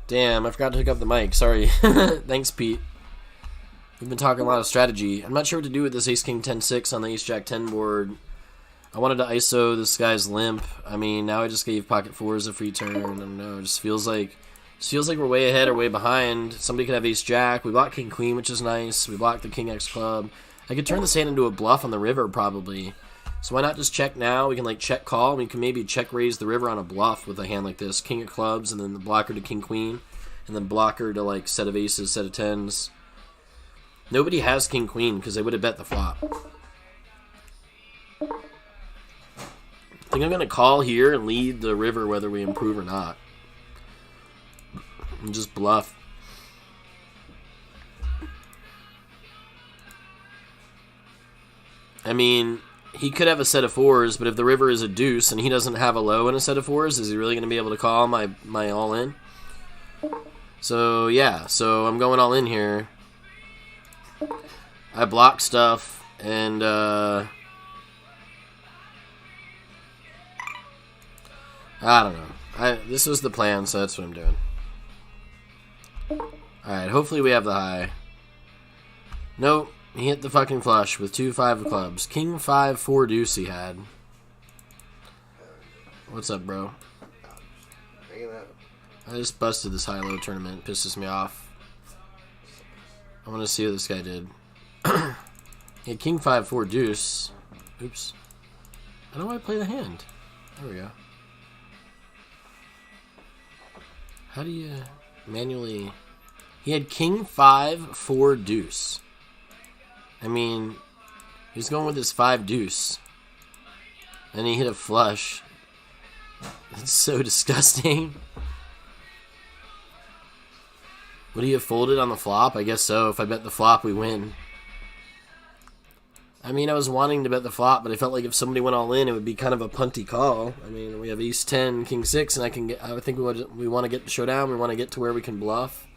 Damn, I forgot to hook up the mic. Sorry. Thanks, Pete. We've been talking a lot of strategy. I'm not sure what to do with this Ace King 10-6 on the Ace Jack 10 board. I wanted to ISO this guy's limp. I mean, now I just gave pocket fours a free turn. I don't know. It just feels like we're way ahead or way behind. Somebody could have Ace Jack. We block King Queen, which is nice. We block the King X Club. I could turn this hand into a bluff on the river probably. So why not just check now? We can like check call. We can maybe check raise the river on a bluff with a hand like this. King of clubs and then the blocker to King Queen. And then blocker to like set of aces, set of tens. Nobody has King Queen because they would have bet the flop. I think I'm going to call here and lead the river whether we improve or not. And just bluff. I mean, he could have a set of fours, but if the river is a deuce and he doesn't have a low in a set of fours, is he really going to be able to call my all-in? So, yeah. So, I'm going all in here. I block stuff, and, I don't know. This was the plan, so that's what I'm doing. Alright, hopefully we have the high. Nope. He hit the fucking flush with 2-5 of clubs. King 5 4 deuce he had. What's up, bro? I just busted this high-low tournament. Pisses me off. I want to see what this guy did. He had King 5 4 deuce. Oops. I don't want to play the hand. There we go. How do you manually... He had King 5 4 deuce. I mean, he's going with his 5 deuce. And he hit a flush. That's so disgusting. Would he have folded on the flop? I guess so. If I bet the flop, we win. I mean, I was wanting to bet the flop, but I felt like if somebody went all in, it would be kind of a punty call. I mean, we have Ace 10, King 6, and I think we want to get the showdown. We want to get to where we can bluff.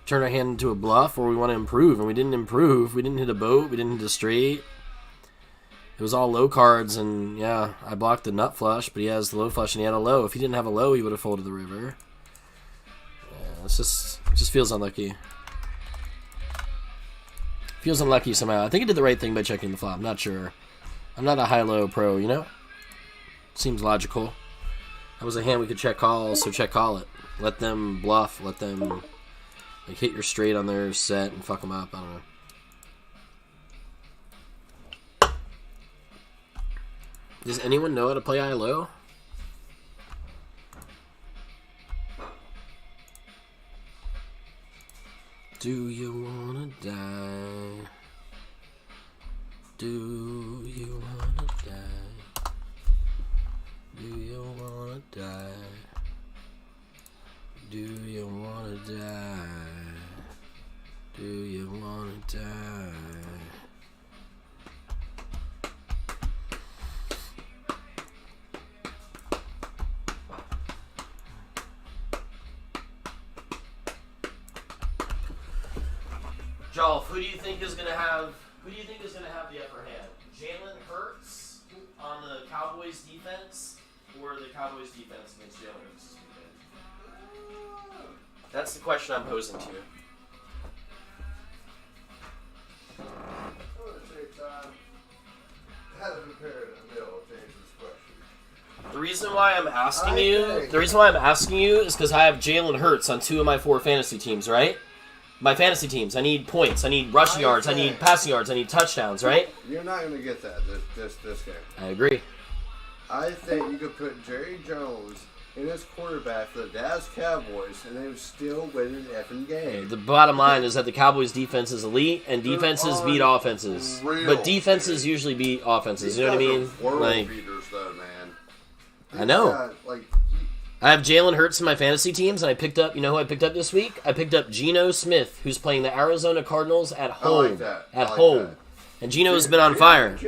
Turn our hand into a bluff, or we want to improve, and we didn't improve. We didn't hit a boat. We didn't hit a straight. It was all low cards, and yeah, I blocked the nut flush, but he has the low flush, and he had a low. If he didn't have a low, he would have folded the river. Yeah, it just feels unlucky. Feels unlucky somehow. I think I did the right thing by checking the flop. I'm not sure. I'm not a high-low pro, you know? Seems logical. That was a hand we could check call, so check call it. Let them bluff. Let them like hit your straight on their set and fuck them up. I don't know. Does anyone know how to play high-low? Do you wanna die? Do you wanna die? Do you wanna die? Do you wanna die? Do you wanna die? Dolph, who do you think is gonna have the upper hand? Jalen Hurts on the Cowboys defense, or the Cowboys defense against Jalen Hurts? That's the question I'm posing to you. The reason why I'm asking you is because I have Jalen Hurts on 2 of my 4 fantasy teams, right? My fantasy teams. I need points. I need rushing yards. I need passing yards. I need touchdowns, right? You're not going to get that this game. I agree. I think you could put Jerry Jones in his quarterback for the Dallas Cowboys, and they would still win the effing game. The bottom line is that the Cowboys' defense is elite, and defenses beat offenses. But defenses usually beat offenses. You know what I mean? World beaters, though, man. I know. I have Jalen Hurts in my fantasy teams, and I picked up, you know who I picked up this week? I picked up Geno Smith, who's playing the Arizona Cardinals at home. And Geno's been on fire.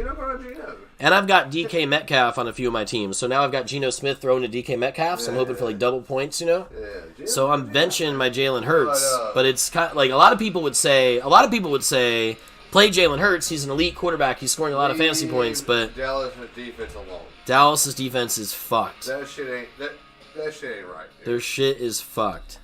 And I've got DK Metcalf on a few of my teams. So now I've got Geno Smith throwing to DK Metcalf, so I'm hoping for like double points, you know? So I'm benching my Jalen Hurts. But it's kind of like a lot of people would say, play Jalen Hurts, he's an elite quarterback, he's scoring a lot of fantasy points, but Dallas' defense alone. Dallas' defense is fucked. That shit ain't right. Dude. Their shit is fucked.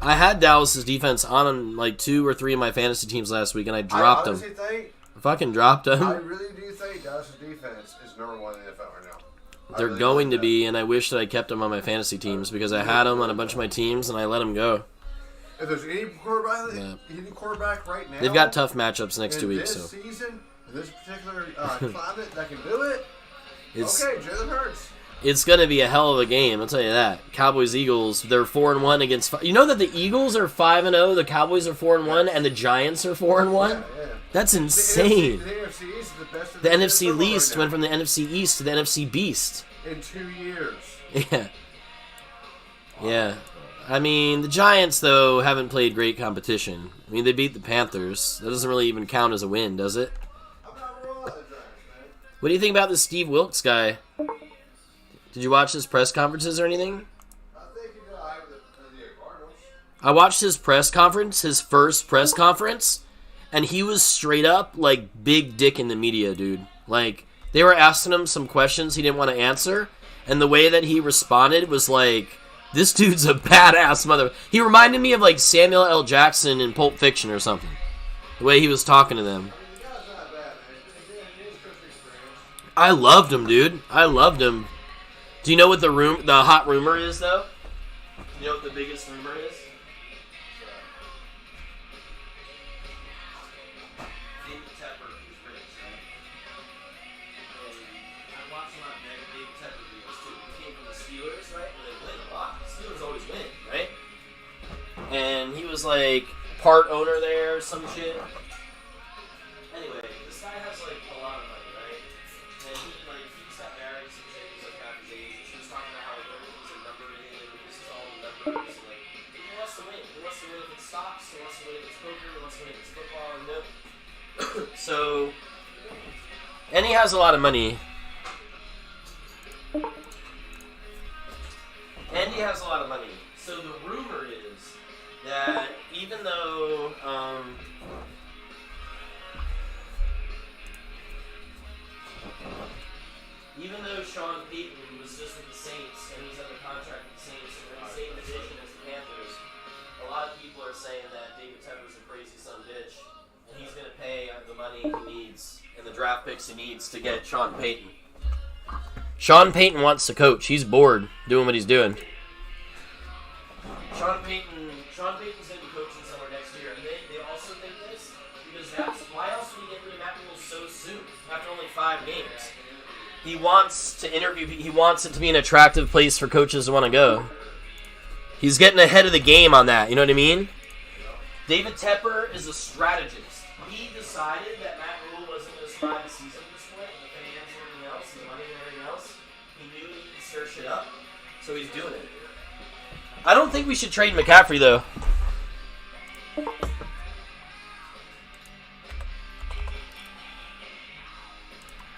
I had Dallas' defense on like 2 or 3 of my fantasy teams last week, and I dropped them. I fucking dropped them. I really do think Dallas' defense is number 1 in the NFL right now. They're going to be, and I wish that I kept them on my fantasy teams because I had them on a bunch of my teams, and I let them go. If there's any quarterback right now, they've got tough matchups next 2 weeks. This season, in this particular climate, that can do it. Okay, Jalen Hurts. It's going to be a hell of a game, I'll tell you that. Cowboys-Eagles, they're 4-1 against... You know that the Eagles are 5-0, the Cowboys are 4-1, and the Giants are 4-1? Yeah. That's insane. The NFC East is the best. The NFC least went from the NFC East to the NFC Beast. In 2 years. Yeah. Yeah. I mean, the Giants, though, haven't played great competition. I mean, they beat the Panthers. That doesn't really even count as a win, does it? I'm not wrong about the Giants, man. What do you think about this Steve Wilkes guy? Did you watch his press conferences or anything? I think he got higher than the Cardinals. I watched his press conference, his first press conference, and he was straight up, like, big dick in the media, dude. Like, they were asking him some questions he didn't want to answer, and the way that he responded was like, this dude's a badass mother... He reminded me of, like, Samuel L. Jackson in Pulp Fiction or something. The way he was talking to them. I loved him, dude. I loved him. Do you know what the hot rumor is, though? You know what the biggest rumor is? David Tepper is rich, right? I'm watching a lot of David Tepper videos, too. He came from the Steelers, right? Where they win a lot. The Steelers always win, right? And he was, like, part owner there, some shit. Anyway, this guy has, like, a lot of money, right? And he just got married, some shit, he's, like, half his age. She was talking about how, like, everything's a number to him, and this is all numbers, and, like, he wants to win. He wants to win if it's stocks, he wants to win if it's poker, he wants to win if it's football, and so, and he has a lot of money. So the rumor is that even though, Sean Payton was just with the Saints and he's under contract with the Saints and in the same division as the Panthers, a lot of people are saying that David Tepper's a crazy son of a bitch and he's going to pay the money he needs and the draft picks he needs to get Sean Payton. Sean Payton wants to coach. He's bored doing what he's doing. Sean Payton's going to be coaching somewhere next year, and they also think this because that's why else would he get rid of Matt Rule so soon after only 5 games? He wants to interview. He wants it to be an attractive place for coaches to want to go. He's getting ahead of the game on that. You know what I mean? David Tepper is a strategist. He decided that Matt Rule wasn't going to survive the season at this point, and the fans and everything else, and the money and everything else. He knew he could stir shit up, so he's doing it. I don't think we should trade McCaffrey, though.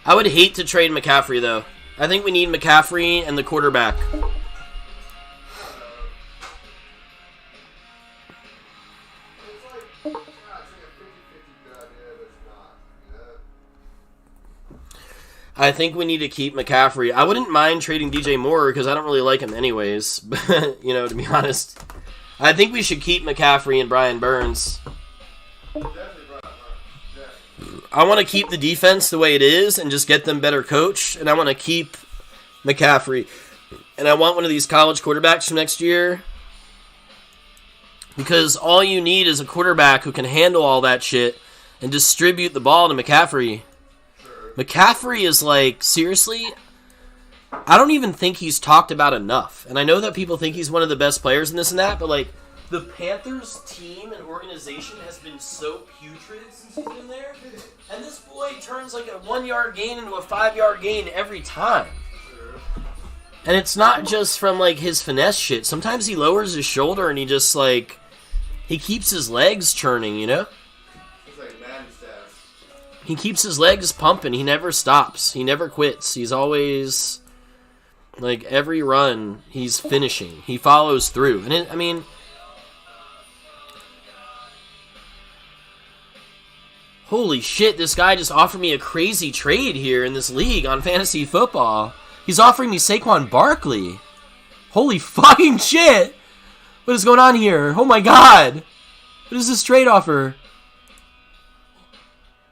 I would hate to trade McCaffrey, though. I think we need McCaffrey and the quarterback. I think we need to keep McCaffrey. I wouldn't mind trading DJ Moore because I don't really like him anyways. But, you know, to be honest, I think we should keep McCaffrey and Brian Burns. I want to keep the defense the way it is and just get them better coached. And I want to keep McCaffrey. And I want one of these college quarterbacks from next year. Because all you need is a quarterback who can handle all that shit and distribute the ball to McCaffrey. McCaffrey is like, seriously, I don't even think he's talked about enough. And I know that people think he's one of the best players in this and that, but like, the Panthers team and organization has been so putrid since he's been there. And this boy turns like a 1-yard gain into a 5-yard gain every time. And it's not just from like his finesse shit. Sometimes he lowers his shoulder and he just like, he keeps his legs churning, you know? It's like man stats. He keeps his legs pumping. He never stops. He never quits. He's always, like, every run, he's finishing. He follows through. And I mean, holy shit, this guy just offered me a crazy trade here in this league on fantasy football. He's offering me Saquon Barkley. Holy fucking shit. What is going on here? Oh my god. What is this trade offer?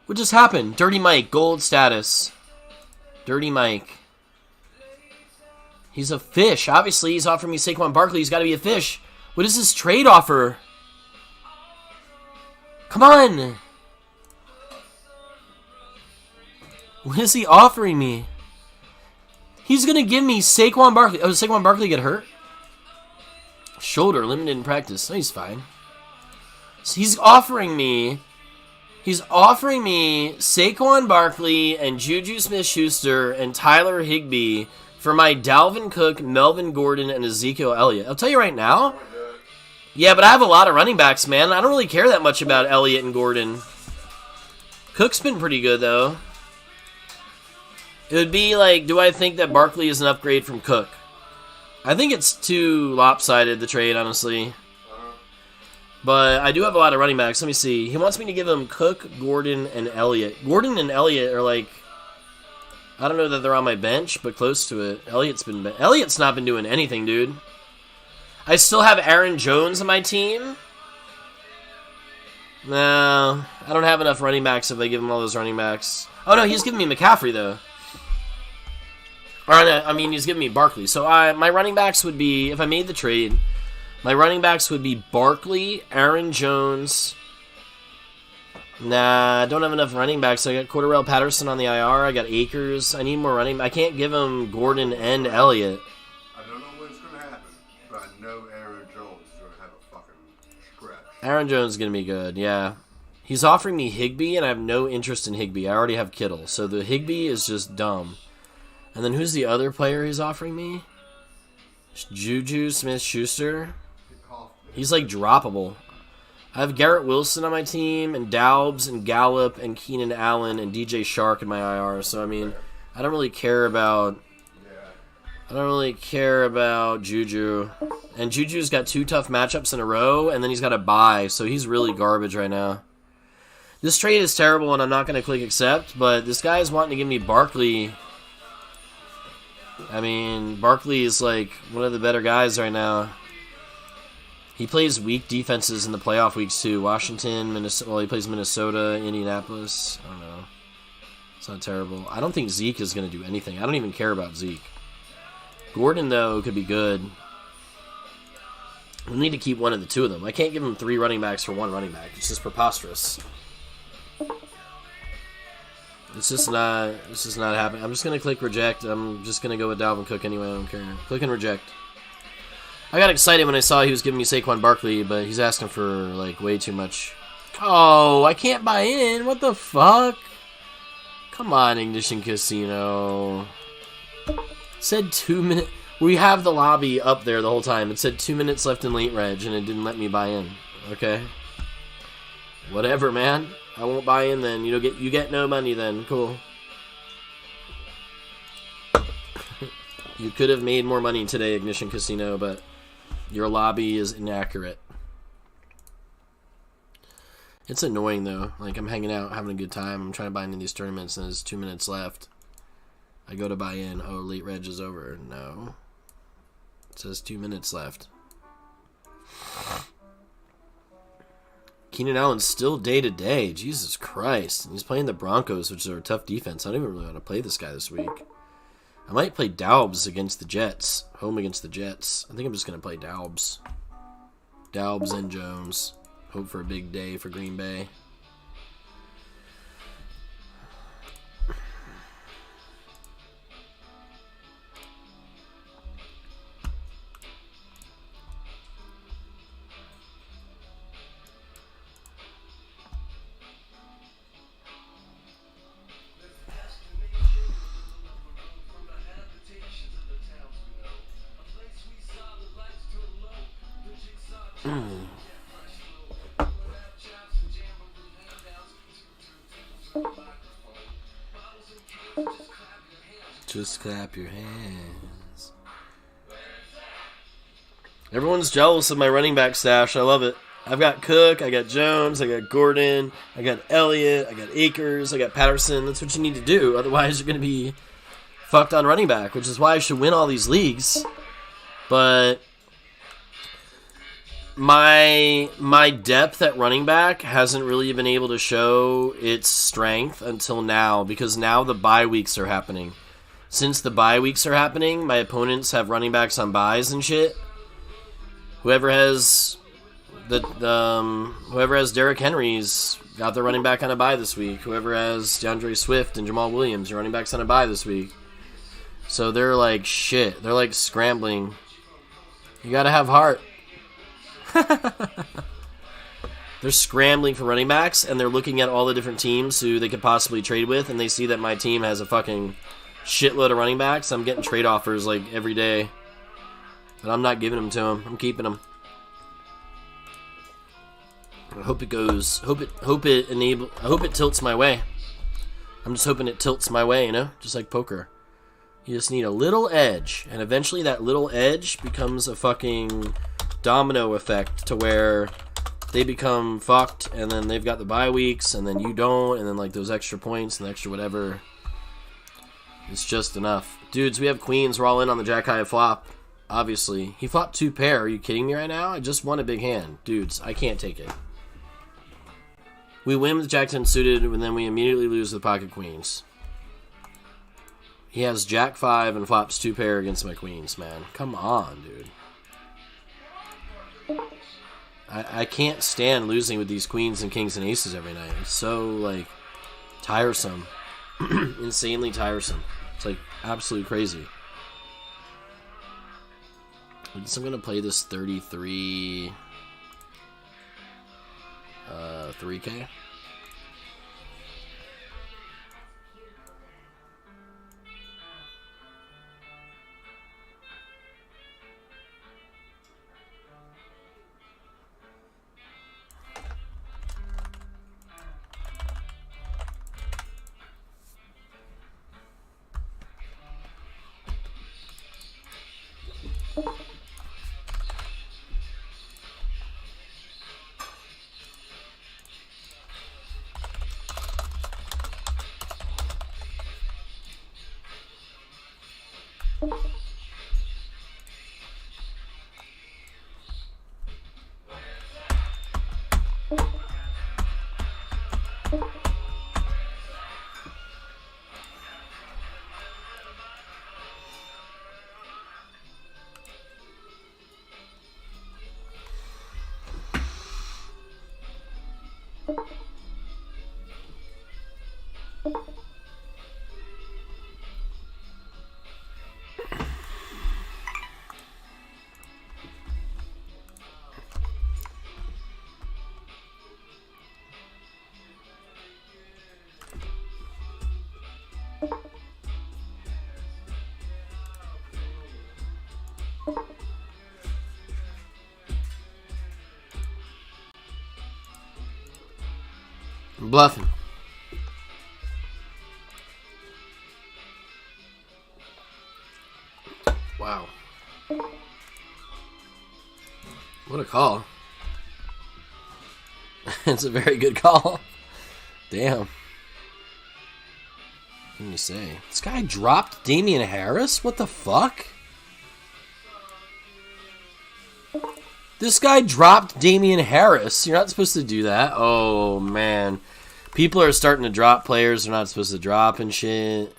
What just happened? Dirty Mike, gold status. Dirty Mike. He's a fish. Obviously, he's offering me Saquon Barkley. He's got to be a fish. What is this trade offer? Come on. What is he offering me? He's going to give me Saquon Barkley. Oh, does Saquon Barkley get hurt? Shoulder, limited in practice. No, he's fine. So he's offering me Saquon Barkley and Juju Smith-Schuster and Tyler Higbee for my Dalvin Cook, Melvin Gordon, and Ezekiel Elliott. I'll tell you right now. Yeah, but I have a lot of running backs, man. I don't really care that much about Elliott and Gordon. Cook's been pretty good, though. It would be like, do I think that Barkley is an upgrade from Cook? I think it's too lopsided, the trade, honestly. But I do have a lot of running backs. Let me see. He wants me to give him Cook, Gordon, and Elliott. Gordon and Elliott are like, I don't know that they're on my bench, but close to it. Elliott's not been doing anything, dude. I still have Aaron Jones on my team. No, I don't have enough running backs if I give him all those running backs. Oh, no, he's giving me McCaffrey, though. Or, I mean, he's giving me Barkley. So my running backs would be, if I made the trade, my running backs would be Barkley, Aaron Jones. Nah, I don't have enough running backs. I got Cordarrelle Patterson on the IR. I got Akers. I need more running. I can't give him Gordon and Elliott. I don't know when it's going to happen, but I know Aaron Jones is going to have a fucking stretch. Aaron Jones is going to be good, yeah. He's offering me Higbee, and I have no interest in Higbee. I already have Kittle, so the Higbee is just dumb. And then who's the other player he's offering me? Juju Smith-Schuster. He's like droppable. I have Garrett Wilson on my team, and Daubs, and Gallup, and Keenan Allen, and DJ Shark in my IR. So, I mean, I don't really care about Juju. And Juju's got 2 tough matchups in a row, and then he's got a bye, so he's really garbage right now. This trade is terrible, and I'm not going to click accept, but this guy is wanting to give me Barkley. I mean, Barkley is like one of the better guys right now. He plays weak defenses in the playoff weeks too. Washington, Minnesota. Well, he plays Minnesota, Indianapolis. I don't know. It's not terrible. I don't think Zeke is going to do anything. I don't even care about Zeke. Gordon, though, could be good. We need to keep one of the 2 of them. I can't give him 3 running backs for 1 running back. It's just preposterous. It's just not happening. I'm just going to click reject. I'm just going to go with Dalvin Cook anyway. I don't care. Click and reject. I got excited when I saw he was giving me Saquon Barkley, but he's asking for, like, way too much. Oh, I can't buy in. What the fuck? Come on, Ignition Casino. It said 2 minutes. We have the lobby up there the whole time. It said 2 minutes left in late reg, and it didn't let me buy in. Okay? Whatever, man. I won't buy in then. You get no money then. Cool. You could have made more money today, Ignition Casino, but your lobby is inaccurate. It's annoying, though. Like, I'm hanging out, having a good time. I'm trying to buy into these tournaments, and there's 2 minutes left. I go to buy in. Oh, late reg is over. No. It says 2 minutes left. Keenan Allen's still day-to-day. Jesus Christ. And he's playing the Broncos, which are a tough defense. I don't even really want to play this guy this week. I might play Daubs against the Jets. Home against the Jets. I think I'm just going to play Daubs. Daubs and Jones. Hope for a big day for Green Bay. Just clap your hands. Everyone's jealous of my running back stash. I love it. I've got Cook, I got Jones, I got Gordon, I got Elliott, I got Akers, I got Patterson. That's what you need to do. Otherwise, you're going to be fucked on running back, which is why I should win all these leagues. But my depth at running back hasn't really been able to show its strength until now, because now the bye weeks are happening. Since the bye weeks are happening, my opponents have running backs on buys and shit. Whoever has Derrick Henry's got their running back on a bye this week. Whoever has DeAndre Swift and Jamal Williams, your running backs on a bye this week. So they're like shit. They're like scrambling. You gotta have heart. They're scrambling for running backs, and they're looking at all the different teams who they could possibly trade with, and they see that my team has a fucking shitload of running backs. I'm getting trade offers like every day, but I'm not giving them to them. I'm keeping them. I hope it goes. I hope it tilts my way. I'm just hoping it tilts my way, you know, just like poker. You just need a little edge, and eventually that little edge becomes a fucking domino effect to where they become fucked, and then they've got the bye weeks, and then you don't, and then like those extra points and extra whatever. It's just enough. Dudes, we have queens. We're all in on the Jack High flop. Obviously. He flopped 2 pair. Are you kidding me right now? I just won a big hand. Dudes, I can't take it. We win with Jack 10 suited, and then we immediately lose with pocket queens. He has Jack 5 and flops 2 pair against my queens, man. Come on, dude. I can't stand losing with these queens and kings and aces every night. It's so, like, tiresome. Insanely tiresome. It's like absolutely crazy. I guess I'm gonna play this 33 3K. I'm bluffing. Wow. What a call. It's a very good call. Damn. What did he say? This guy dropped Damian Harris? What the fuck? This guy dropped Damian Harris. You're not supposed to do that. Oh, man. People are starting to drop players they're not supposed to drop and shit.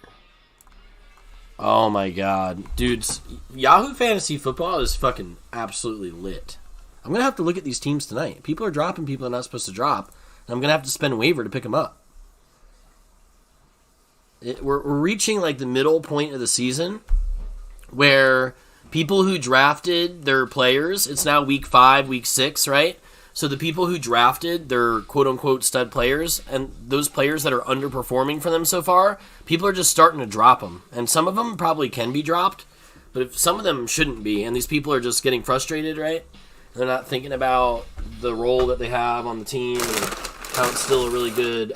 Oh, my God. Dudes, Yahoo Fantasy Football is fucking absolutely lit. I'm going to have to look at these teams tonight. People are dropping people they're not supposed to drop. And I'm going to have to spend a waiver to pick them up. We're reaching like the middle point of the season where people who drafted their players, it's now week 5, week 6, right? So the people who drafted their quote-unquote stud players, and those players that are underperforming for them so far, people are just starting to drop them. And some of them probably can be dropped, but if some of them shouldn't be. And these people are just getting frustrated, right? They're not thinking about the role that they have on the team and how it's still a really good,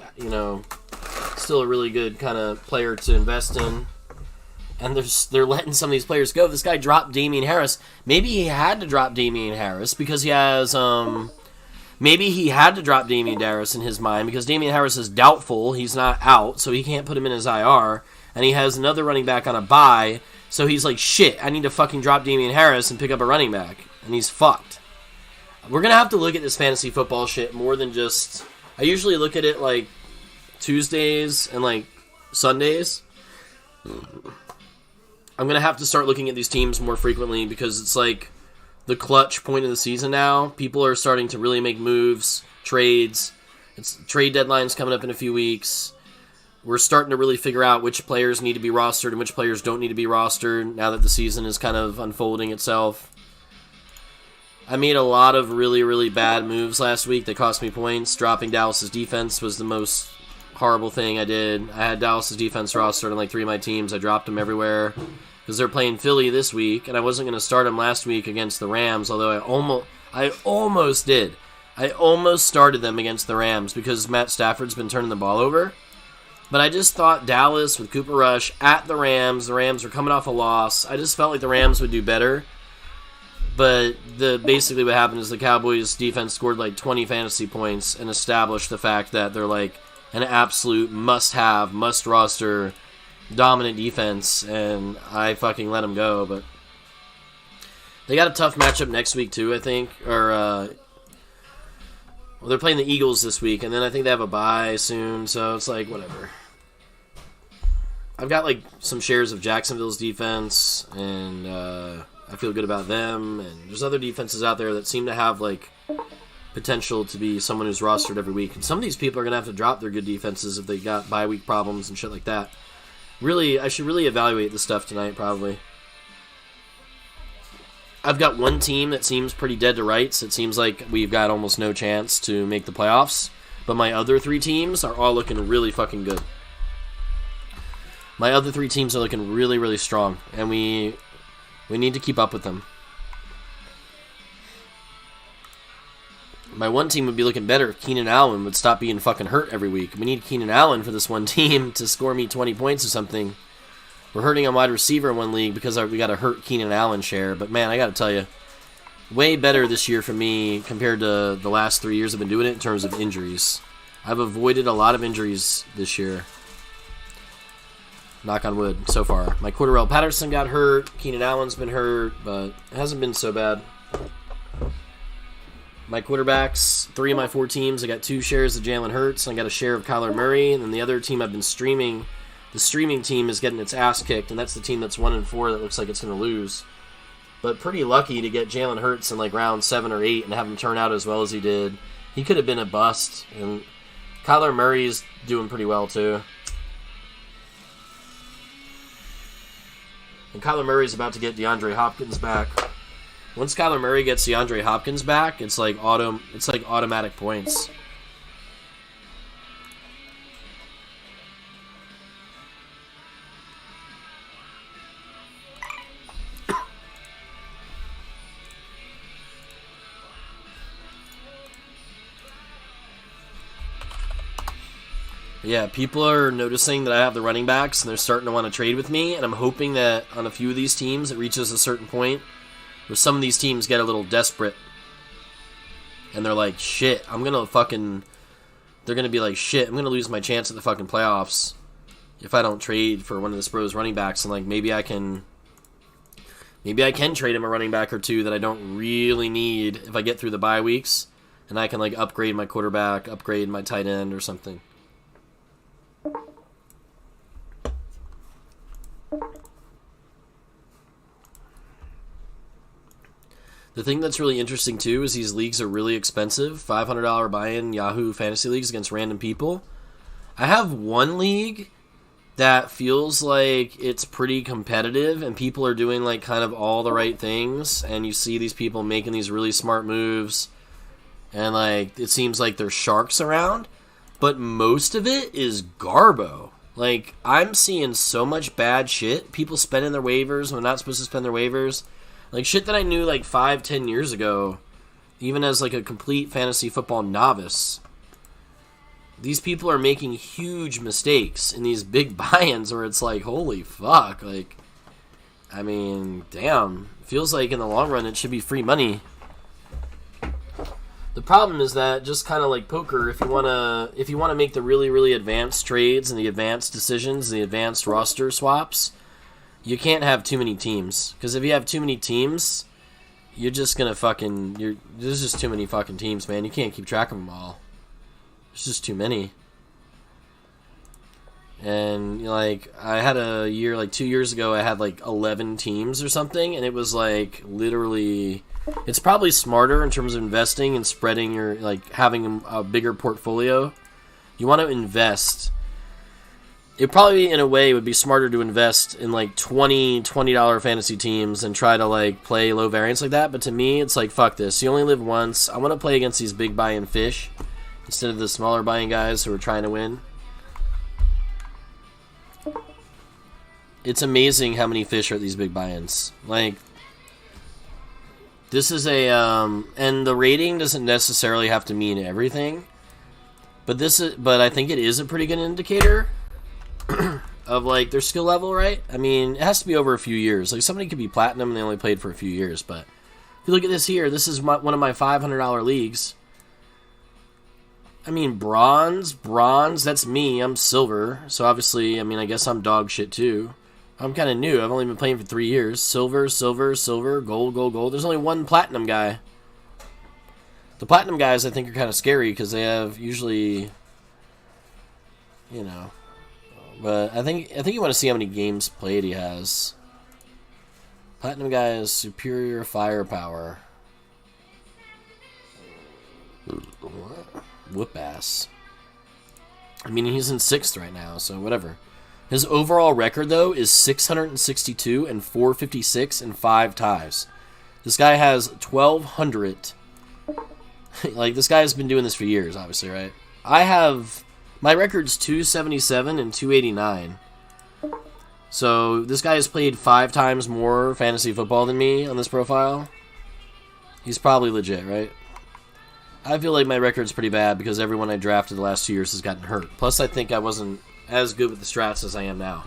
still a really good kind of player to invest in. And they're letting some of these players go. This guy dropped Damian Harris. Maybe he had to drop Damian Harris because he has, maybe he had to drop Damian Harris in his mind because Damian Harris is doubtful. He's not out, so he can't put him in his IR. And he has another running back on a bye, so he's like, shit, I need to fucking drop Damian Harris and pick up a running back. And he's fucked. We're going to have to look at this fantasy football shit more than just... I usually look at it like Tuesdays and like Sundays. I'm going to have to start looking at these teams more frequently because it's like the clutch point of the season now. People are starting to really make moves, trades. It's trade deadline's coming up in a few weeks. We're starting to really figure out which players need to be rostered and which players don't need to be rostered now that the season is kind of unfolding itself. I made a lot of really, really bad moves last week that cost me points. Dropping Dallas's defense was the most horrible thing I did. I had Dallas's defense rostered on like 3 of my teams. I dropped them everywhere because they're playing Philly this week, and I wasn't going to start them last week against the Rams, although I almost did. I almost started them against the Rams because Matt Stafford's been turning the ball over. But I just thought Dallas with Cooper Rush at the Rams were coming off a loss. I just felt like the Rams would do better. But basically what happened is the Cowboys defense scored like 20 fantasy points and established the fact that they're like an absolute must-have, must-roster, dominant defense, and I fucking let them go. But they got a tough matchup next week too, I think. Well, they're playing the Eagles this week, and then I think they have a bye soon, so it's like, whatever. I've got like some shares of Jacksonville's defense, and I feel good about them, and there's other defenses out there that seem to have like potential to be someone who's rostered every week. And some of these people are going to have to drop their good defenses if they got bye week problems and shit like that. Really, I should really evaluate this stuff tonight, probably. I've got one team that seems pretty dead to rights. It seems like we've got almost no chance to make the playoffs. But my other 3 teams are all looking really fucking good. My other 3 teams are looking really, really strong. And we need to keep up with them. My one team would be looking better if Keenan Allen would stop being fucking hurt every week. We need Keenan Allen for this one team to score me 20 points or something. We're hurting on wide receiver in one league because we got to hurt Keenan Allen share. But man, I got to tell you, way better this year for me compared to the last 3 years I've been doing it in terms of injuries. I've avoided a lot of injuries this year. Knock on wood, so far. My Cordarrelle Patterson got hurt. Keenan Allen's been hurt, but it hasn't been so bad. My quarterbacks, 3 of my 4 teams, I got 2 shares of Jalen Hurts, and I got a share of Kyler Murray, and then the other team I've been streaming, the streaming team is getting its ass kicked, and that's the team that's 1-4 that looks like it's going to lose. But pretty lucky to get Jalen Hurts in like round 7 or 8 and have him turn out as well as he did. He could have been a bust, and Kyler Murray's doing pretty well too. And Kyler Murray's about to get DeAndre Hopkins back. Once Kyler Murray gets DeAndre Hopkins back, it's like automatic points. Yeah, people are noticing that I have the running backs, and they're starting to want to trade with me, and I'm hoping that on a few of these teams it reaches a certain point where some of these teams get a little desperate, and they're like, shit, they're going to be like, shit, I'm going to lose my chance at the fucking playoffs if I don't trade for one of the Spurs running backs, and like maybe I can trade him a running back or two that I don't really need if I get through the bye weeks, and I can like upgrade my quarterback, upgrade my tight end or something. The thing that's really interesting too is these leagues are really expensive. $500 buy-in Yahoo Fantasy Leagues against random people. I have one league that feels like it's pretty competitive and people are doing like kind of all the right things, and you see these people making these really smart moves, and like it seems like there's sharks around, but most of it is garbo. Like, I'm seeing so much bad shit. People spending their waivers when they're not supposed to spend their waivers. Like, shit that I knew like 5-10 years ago, even as like a complete fantasy football novice. These people are making huge mistakes in these big buy-ins where it's like, holy fuck. Like, I mean, damn. Feels like in the long run it should be free money. The problem is that, just kind of like poker, if you wanna make the really, really advanced trades and the advanced decisions, the advanced roster swaps, you can't have too many teams. Because if you have too many teams, you're just gonna there's just too many fucking teams, man. You can't keep track of them all. There's just too many. And like, I had a year, like 2 years ago, I had like 11 teams or something, and it was like literally, it's probably smarter in terms of investing and spreading your, like having a bigger portfolio. You want to invest. It probably, in a way, would be smarter to invest in like $20 fantasy teams and try to like play low variance like that. But to me, it's like, fuck this. You only live once. I want to play against these big buy-in fish instead of the smaller buy-in guys who are trying to win. It's amazing how many fish are at these big buy-ins. Like, this is a, and the rating doesn't necessarily have to mean everything, but I think it is a pretty good indicator of like their skill level, right? I mean, it has to be over a few years. Like, somebody could be platinum and they only played for a few years, but if you look at this here, this is one of my $500 leagues. I mean, bronze, that's me. I'm silver, so obviously, I mean, I guess I'm dog shit too. I'm kind of new. I've only been playing for 3 years. Silver, gold. There's only one platinum guy. The platinum guys, I think, are kind of scary because they have usually, you know. But I think you want to see how many games played he has. Platinum guy has superior firepower. Whoop ass. I mean, he's in 6th right now, so whatever. His overall record, though, is 662 and 456 and 5 ties. This guy has 1,200. Like, this guy's been doing this for years, obviously, right? My record's 277 and 289. So, this guy has played 5 times more fantasy football than me on this profile. He's probably legit, right? I feel like my record's pretty bad because everyone I drafted the last 2 years has gotten hurt. Plus, I think I wasn't as good with the strats as I am now.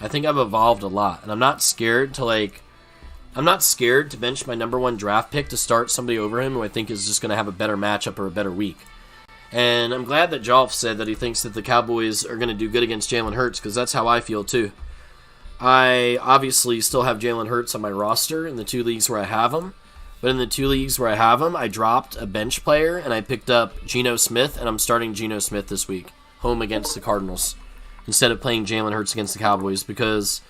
I think I've evolved a lot, and I'm not scared to bench my number 1 draft pick to start somebody over him who I think is just going to have a better matchup or a better week. And I'm glad that Jolf said that he thinks that the Cowboys are going to do good against Jalen Hurts, because that's how I feel too. I obviously still have Jalen Hurts on my roster in the 2 leagues where I have him, but in the 2 leagues where I have him, I dropped a bench player and I picked up Geno Smith, and I'm starting Geno Smith this week, home against the Cardinals, instead of playing Jalen Hurts against the Cowboys, because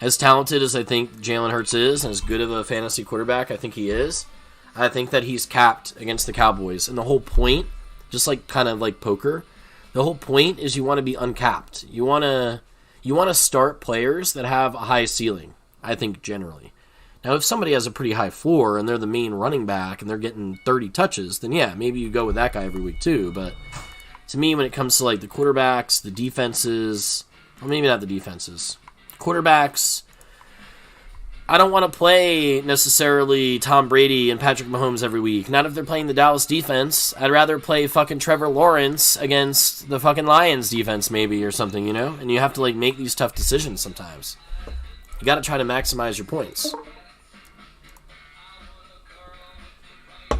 as talented as I think Jalen Hurts is, and as good of a fantasy quarterback I think he is, I think that he's capped against the Cowboys. And the whole point, just like kind of like poker, the whole point is you want to be uncapped. You want to start players that have a high ceiling, I think, generally. Now, if somebody has a pretty high floor and they're the main running back and they're getting 30 touches, then yeah, maybe you go with that guy every week too, but to me, when it comes to like the quarterbacks, the defenses, or maybe not the defenses, quarterbacks, I don't want to play necessarily Tom Brady and Patrick Mahomes every week. Not if they're playing the Dallas defense. I'd rather play fucking Trevor Lawrence against the fucking Lions defense maybe or something, you know? And you have to like make these tough decisions sometimes. You got to try to maximize your points.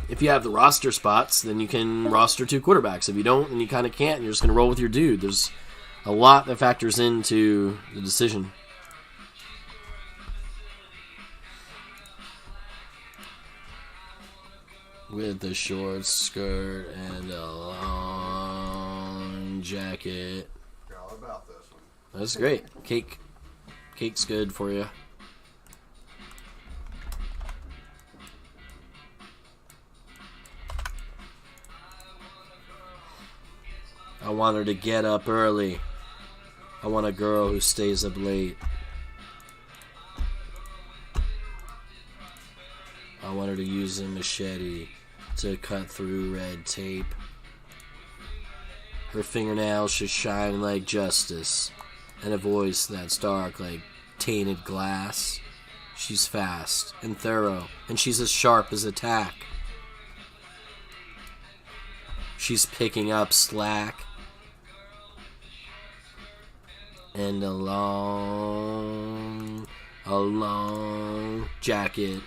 If you have the roster spots, then you can roster 2 quarterbacks. If you don't, then you kind of can't, and you're just going to roll with your dude. There's a lot that factors into the decision. With a short skirt and a long jacket. Forgot all about this one. That's great. Cake's good for you. I want her to get up early. I want a girl who stays up late. I want her to use a machete to cut through red tape. Her fingernails should shine like justice, and a voice that's dark like tainted glass. She's fast and thorough, and she's as sharp as a tack. She's picking up slack. And a long jacket.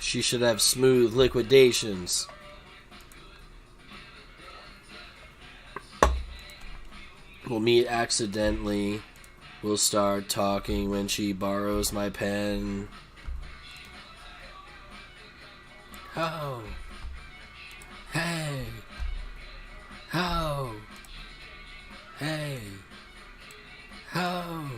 She should have smooth liquidations. We'll meet accidentally. We'll start talking when she borrows my pen. Oh. Hey. Oh. Hey. Oh.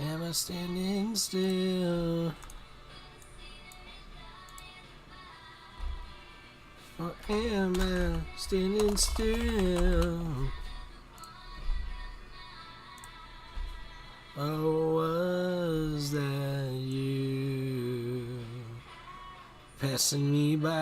Am I standing still? Or am I standing still? Or was that you passing me by?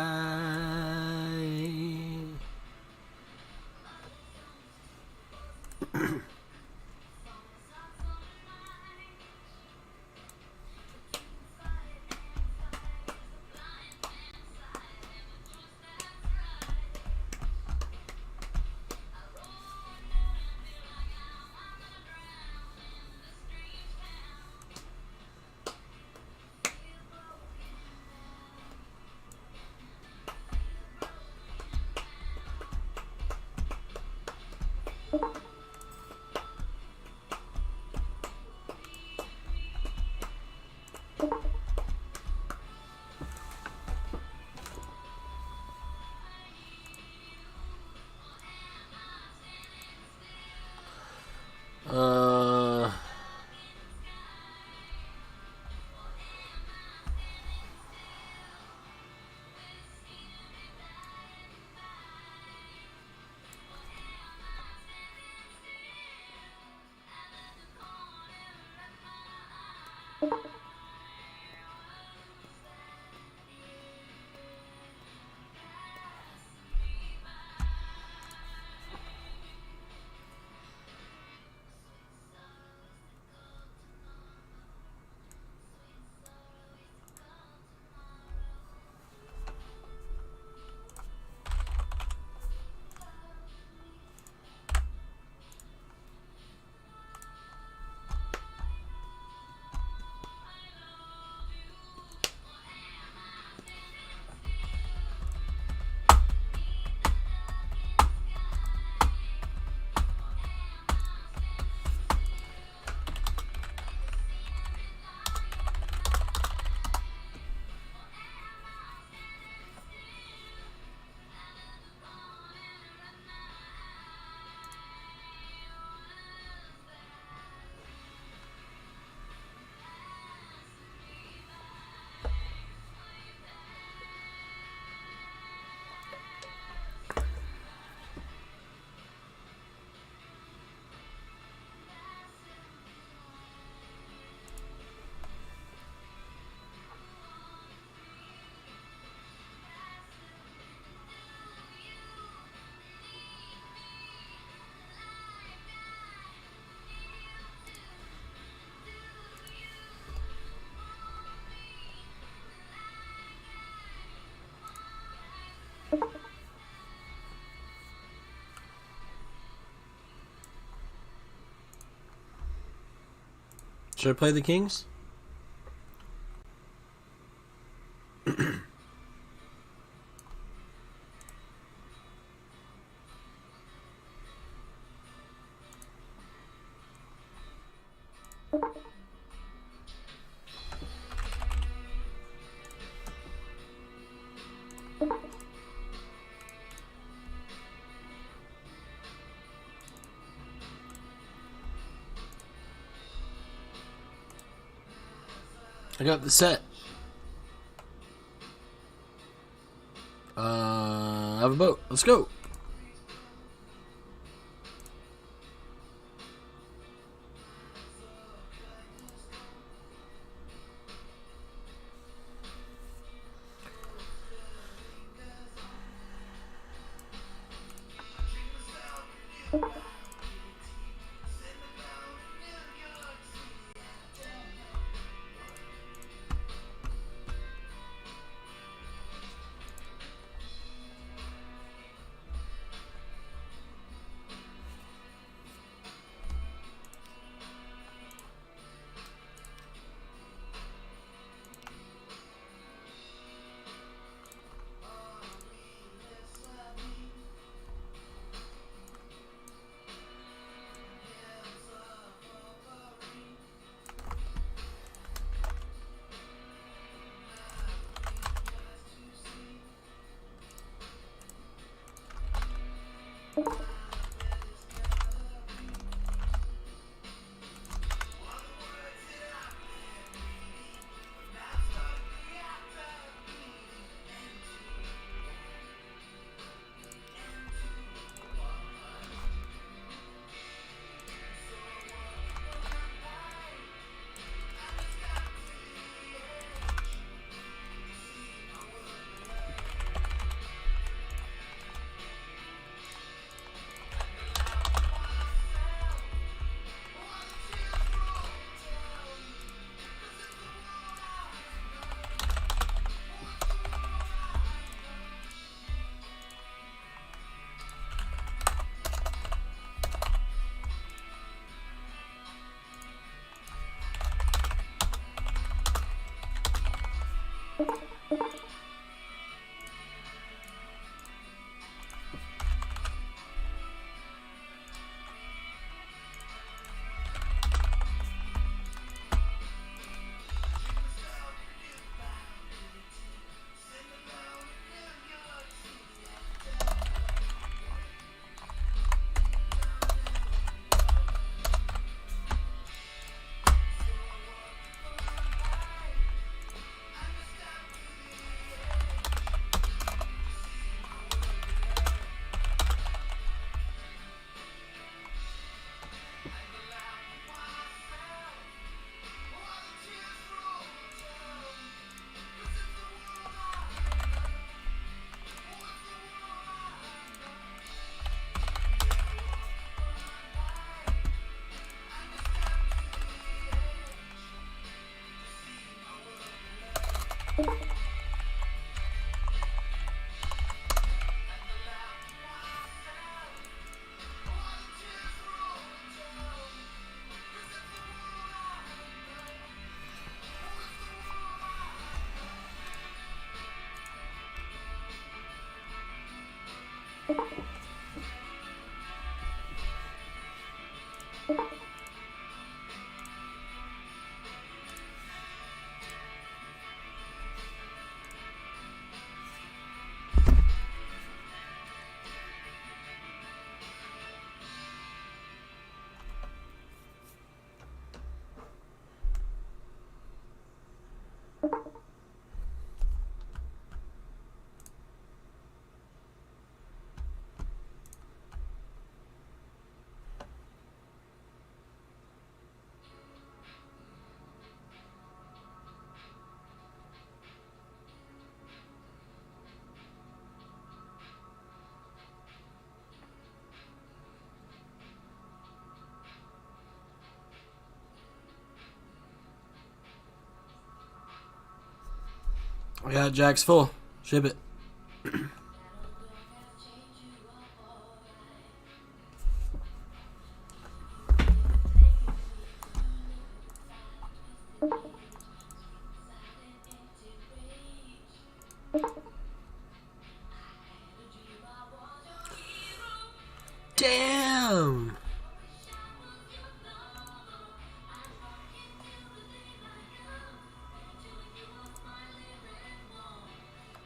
Should I play the kings? I got the set. I have a boat. Let's go. I got Jack's full. Ship it.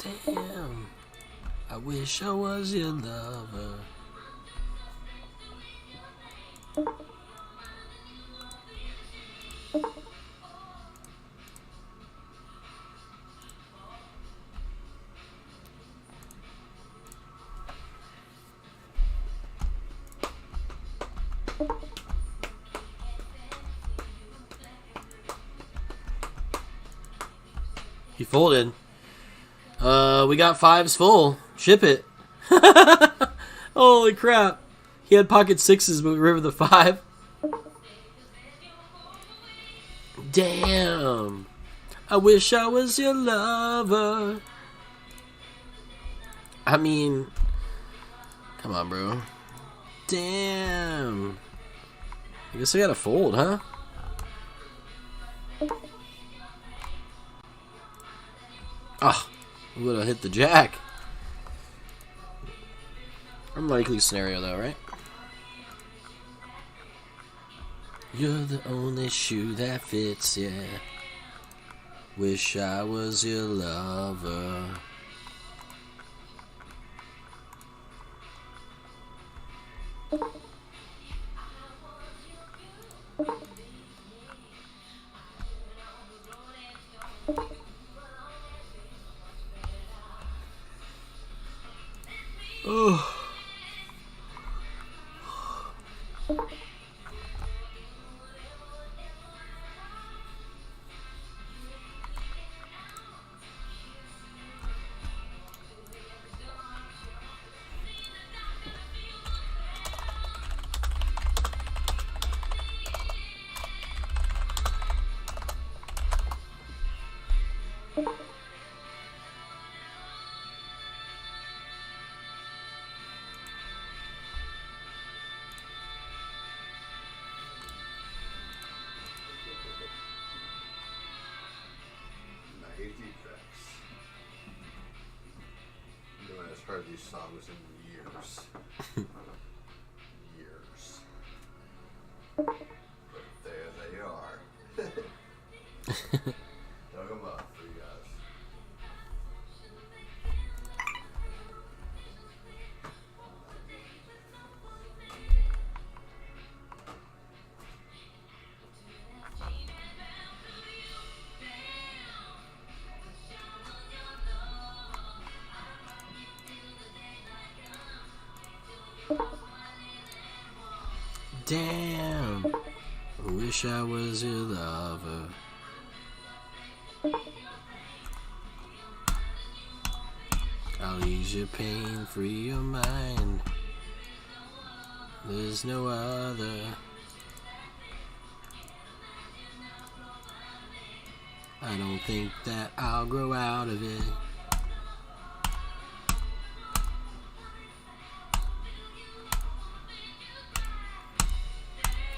Damn. I wish I was your lover. He folded. We got fives full. Ship it. Holy crap. He had pocket sixes, but we rivered the 5. Damn. I wish I was your lover. I mean, come on, bro. Damn. I guess I gotta fold, huh? Ah, we would have hit the jack. Unlikely scenario, though, right? You're the only shoe that fits, yeah. Wish I was your lover. Oh. Heard these songs in years. Years. But there they are. Dug them up for you guys. Damn. I wish I was your lover. I'll ease your pain, free your mind. There's no other. I don't think that I'll grow out of it.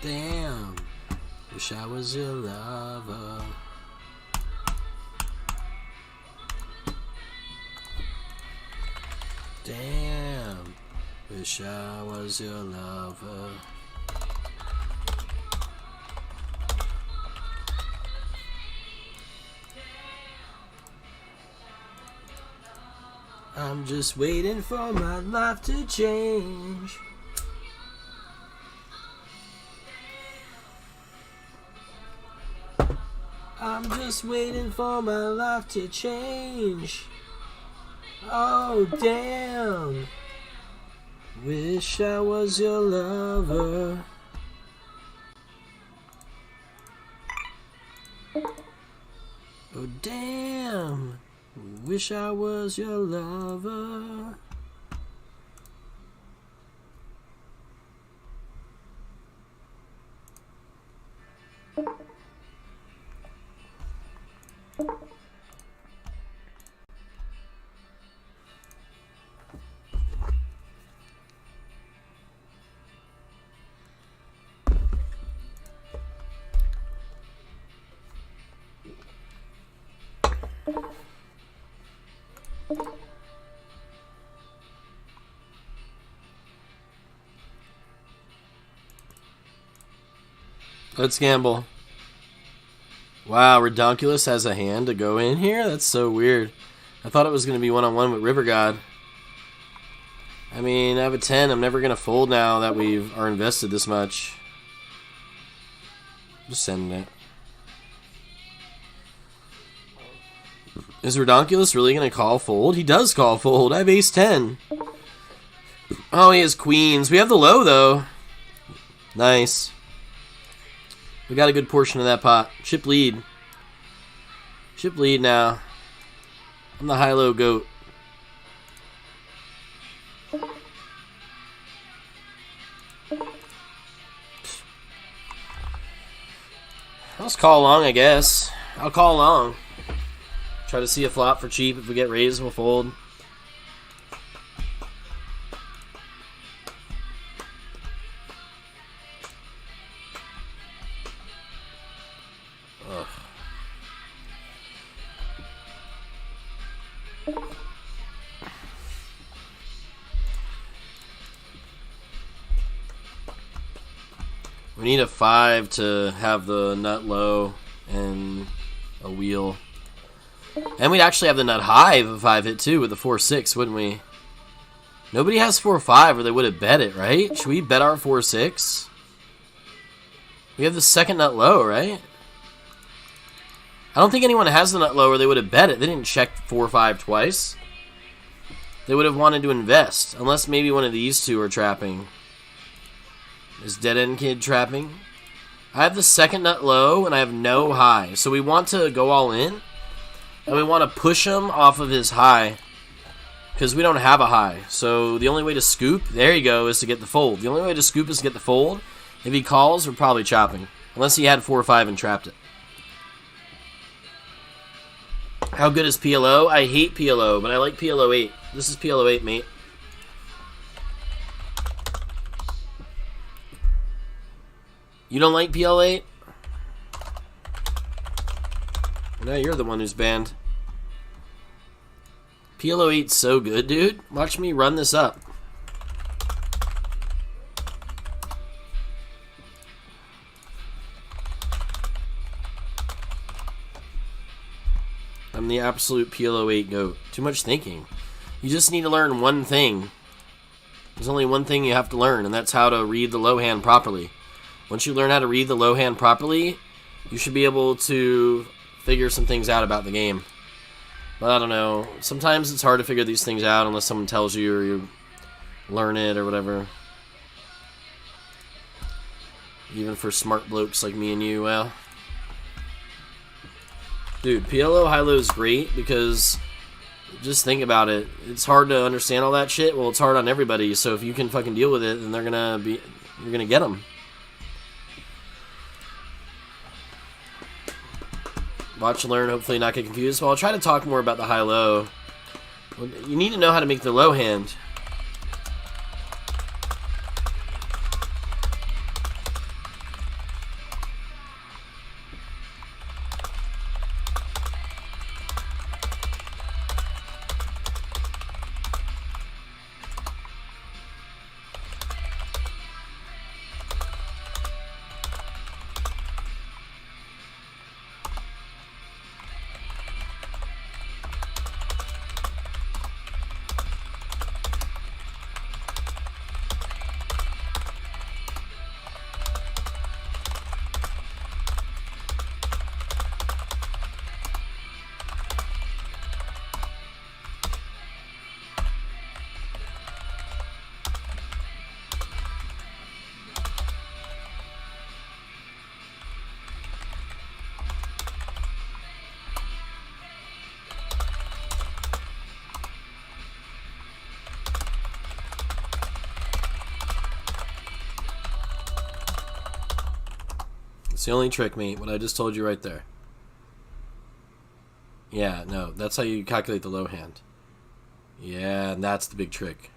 Damn, wish I was your lover. Damn, wish I was your lover. I'm just waiting for my life to change. I'm just waiting for my life to change. Oh, damn. Wish I was your lover. Oh, damn. Wish I was your lover. Let's gamble. Wow, Redonkulous has a hand to go in here? That's so weird. I thought it was going to be one-on-one with River God. I mean, I have a 10. I'm never going to fold now that we are invested this much. Just sending it. Is Redonkulus really going to call fold? He does call fold. I have ace 10. Oh, he has queens. We have the low, though. Nice. We got a good portion of that pot. Chip lead. Chip lead now. I'm the high-low goat. I'll just call along, I guess. I'll call along. Try to see a flop for cheap. If we get raised, we'll fold. Ugh. We need a 5 to have the nut low and a wheel. And we'd actually have the nut high if a 5 hit too with the 4-6, wouldn't we? Nobody has 4-5 or they would have bet it, right? Should we bet our 4-6? We have the second nut low, right? I don't think anyone has the nut low or they would have bet it. They didn't check 4-5 twice. They would have wanted to invest. Unless maybe one of these two are trapping. Is Dead End Kid trapping? I have the second nut low and I have no high. So we want to go all in. And we want to push him off of his high. Because we don't have a high. So the only way to scoop, there you go, is to get the fold. The only way to scoop is to get the fold. If he calls, we're probably chopping. Unless he had 4-5 and trapped it. How good is PLO? I hate PLO, but I like PLO 8. This is PLO 8, mate. You don't like PL 8? No, you're the one who's banned. PLO 8's so good, dude. Watch me run this up. I'm the absolute PLO 8 goat. Too much thinking. You just need to learn one thing. There's only one thing you have to learn, and that's how to read the low hand properly. Once you learn how to read the low hand properly, you should be able to figure some things out about the game. But I don't know. Sometimes it's hard to figure these things out unless someone tells you or you learn it or whatever. Even for smart blokes like me and you, well. Dude, PLO high-low is great because just think about it. It's hard to understand all that shit. Well, it's hard on everybody. So if you can fucking deal with it, then you're gonna get them. Watch, learn, hopefully not get confused. Well, I'll try to talk more about the high-low. You need to know how to make the low hand. It's the only trick, mate. What I just told you right there. Yeah, no, that's how you calculate the low hand. Yeah, and that's the big trick.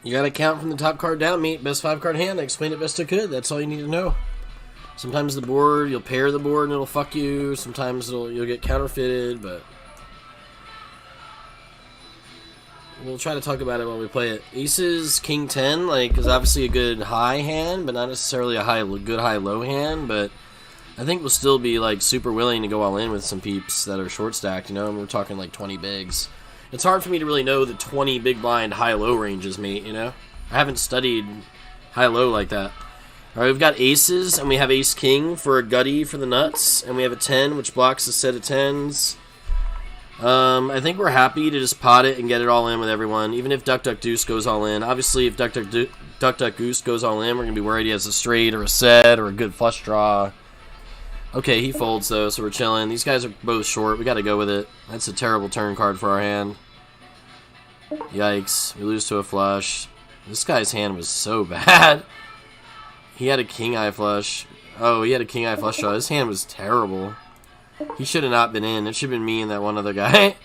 You gotta count from the top card down, mate. Best 5-card hand. I explained it best I could. That's all you need to know. Sometimes the board, you'll pair the board and it'll fuck you. Sometimes you'll get counterfeited, but we'll try to talk about it while we play it. Aces, King 10, like, is obviously a good high hand, but not necessarily a good high-low hand, but I think we'll still be, like, super willing to go all in with some peeps that are short-stacked, you know, and we're talking, like, 20 bigs. It's hard for me to really know the 20 big blind high-low ranges, mate, you know? I haven't studied high-low like that. Alright, we've got aces, and we have ace-king for a gutty for the nuts, and we have a 10, which blocks a set of 10s. I think we're happy to just pot it and get it all in with everyone, even if Duck Duck Deuce goes all in. Obviously, if Duck Duck Goose goes all in, we're going to be worried he has a straight or a set or a good flush draw. Okay, he folds, though, so we're chilling. These guys are both short. We got to go with it. That's a terrible turn card for our hand. Yikes. We lose to a flush. This guy's hand was so bad. He had a king-eye flush. Oh, he had a king-eye flush draw. His hand was terrible. He should have not been in. It should have been me and that one other guy.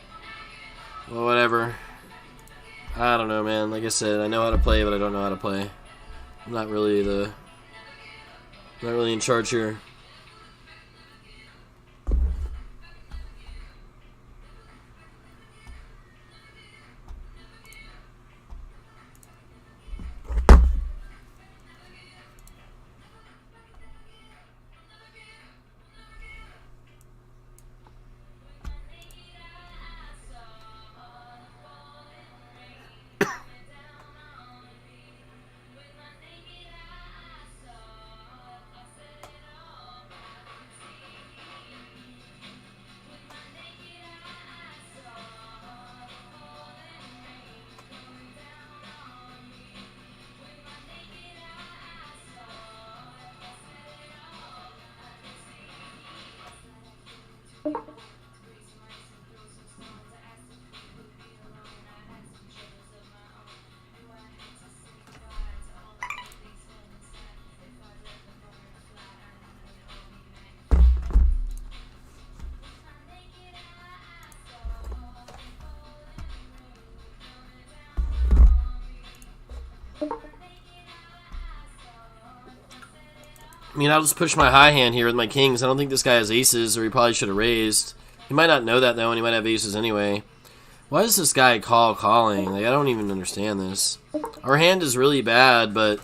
Well, whatever. I don't know, man. Like I said, I know how to play, but I don't know how to play. I'm not really in charge here. I mean, I'll just push my high hand here with my kings. I don't think this guy has aces, or he probably should have raised. He might not know that, though, and he might have aces anyway. Why does this guy calling? Like, I don't even understand this. Our hand is really bad, but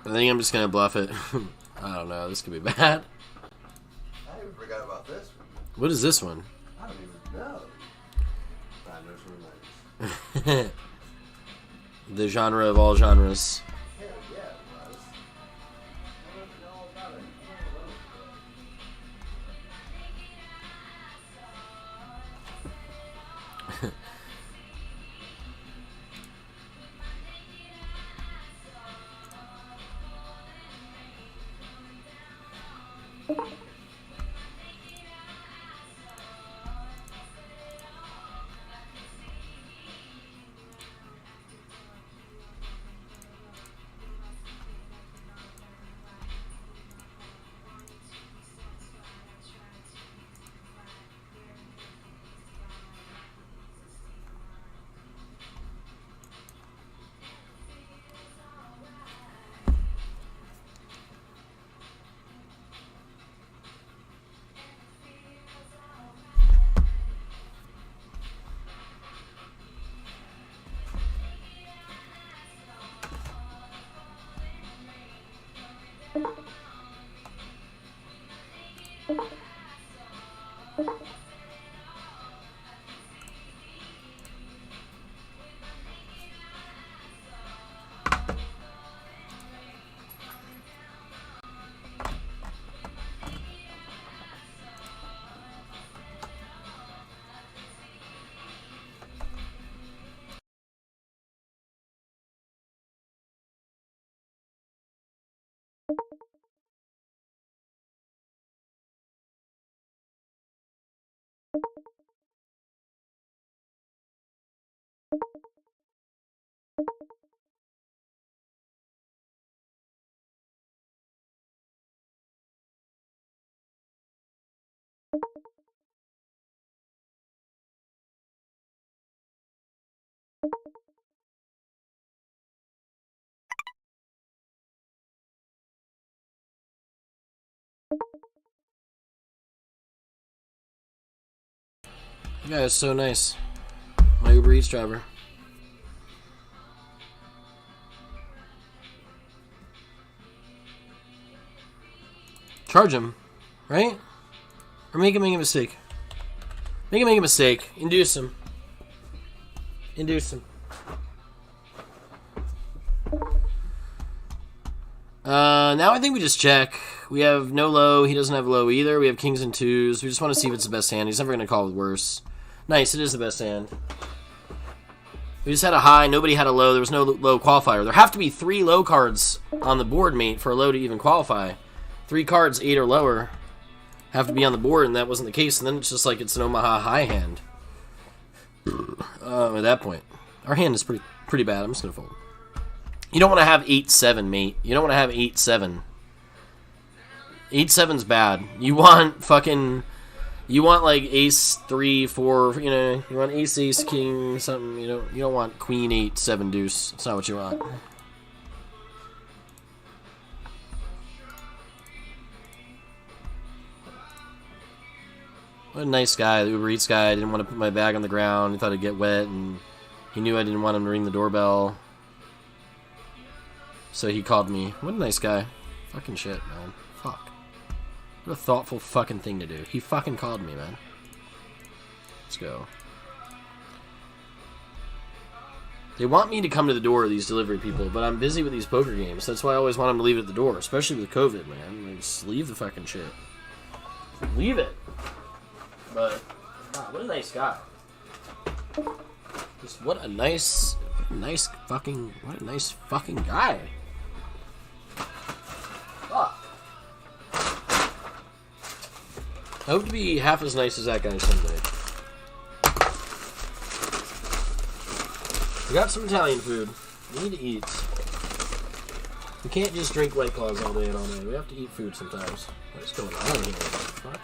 I think I'm just going to bluff it. I don't know. This could be bad. I even forgot about this one. What is this one? I don't even know. I know some The genre of all genres. Hell yeah, it was. I don't know all about it. That guy is so nice. My Uber Eats driver. Charge him, right? Or make him make a mistake. Make him make a mistake. Induce him. Induce him. Now I think we just check. We have no low. He doesn't have low either. We have kings and twos. We just want to see if it's the best hand. He's never going to call with worse. Nice, it is the best hand. We just had a high. Nobody had a low. There was no low qualifier. There have to be 3 low cards on the board, mate, for a low to even qualify. 3 cards, 8 or lower, have to be on the board, and that wasn't the case. And then it's just like it's an Omaha high hand. At that point, our hand is pretty bad. I'm just going to fold. You don't want to have 8-7, mate. You don't want to have 8-7. 8-7's bad. You want fucking... You want like ace 3, 4, you know, you want ace, ace, king, something, you don't want queen 8, 7 deuce. That's not what you want. What a nice guy, the Uber Eats guy. I didn't want to put my bag on the ground. He thought it'd get wet, and he knew I didn't want him to ring the doorbell. So he called me. What a nice guy. Fucking shit, man. Fuck. What a thoughtful fucking thing to do. He fucking called me, man. Let's go. They want me to come to the door, these delivery people, but I'm busy with these poker games. That's why I always want them to leave it at the door, especially with COVID, man. Like, just leave the fucking shit. Leave it. But, God, what a nice guy. Just what a nice fucking guy. Fuck. I hope to be half as nice as that guy someday. We got some Italian food. We need to eat. We can't just drink White Claws all day and all night. We have to eat food sometimes. What's going on here? What?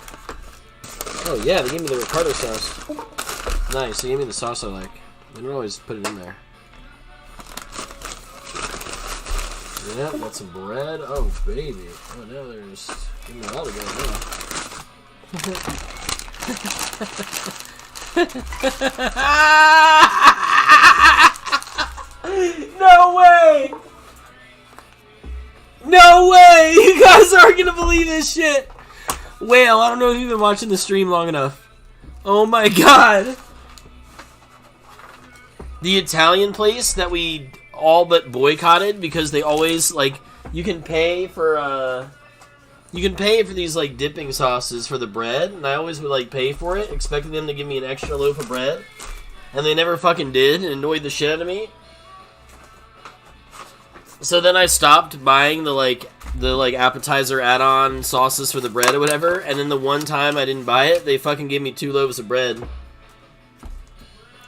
Oh yeah, they gave me the Ricardo sauce. Nice, they gave me the sauce I like. They don't always put it in there. Yeah, got some bread. Oh baby. Oh, now there's... Give me all to go now. No way! No way! You guys aren't gonna believe this shit! Whale, I don't know if you've been watching the stream long enough. Oh my god! The Italian place that we all but boycotted because they always, like, you can pay for these, like, dipping sauces for the bread, and I always would, like, pay for it, expecting them to give me an extra loaf of bread, and they never fucking did, and annoyed the shit out of me. So then I stopped buying the appetizer add-on sauces for the bread or whatever, and then the one time I didn't buy it, they fucking gave me 2 loaves of bread.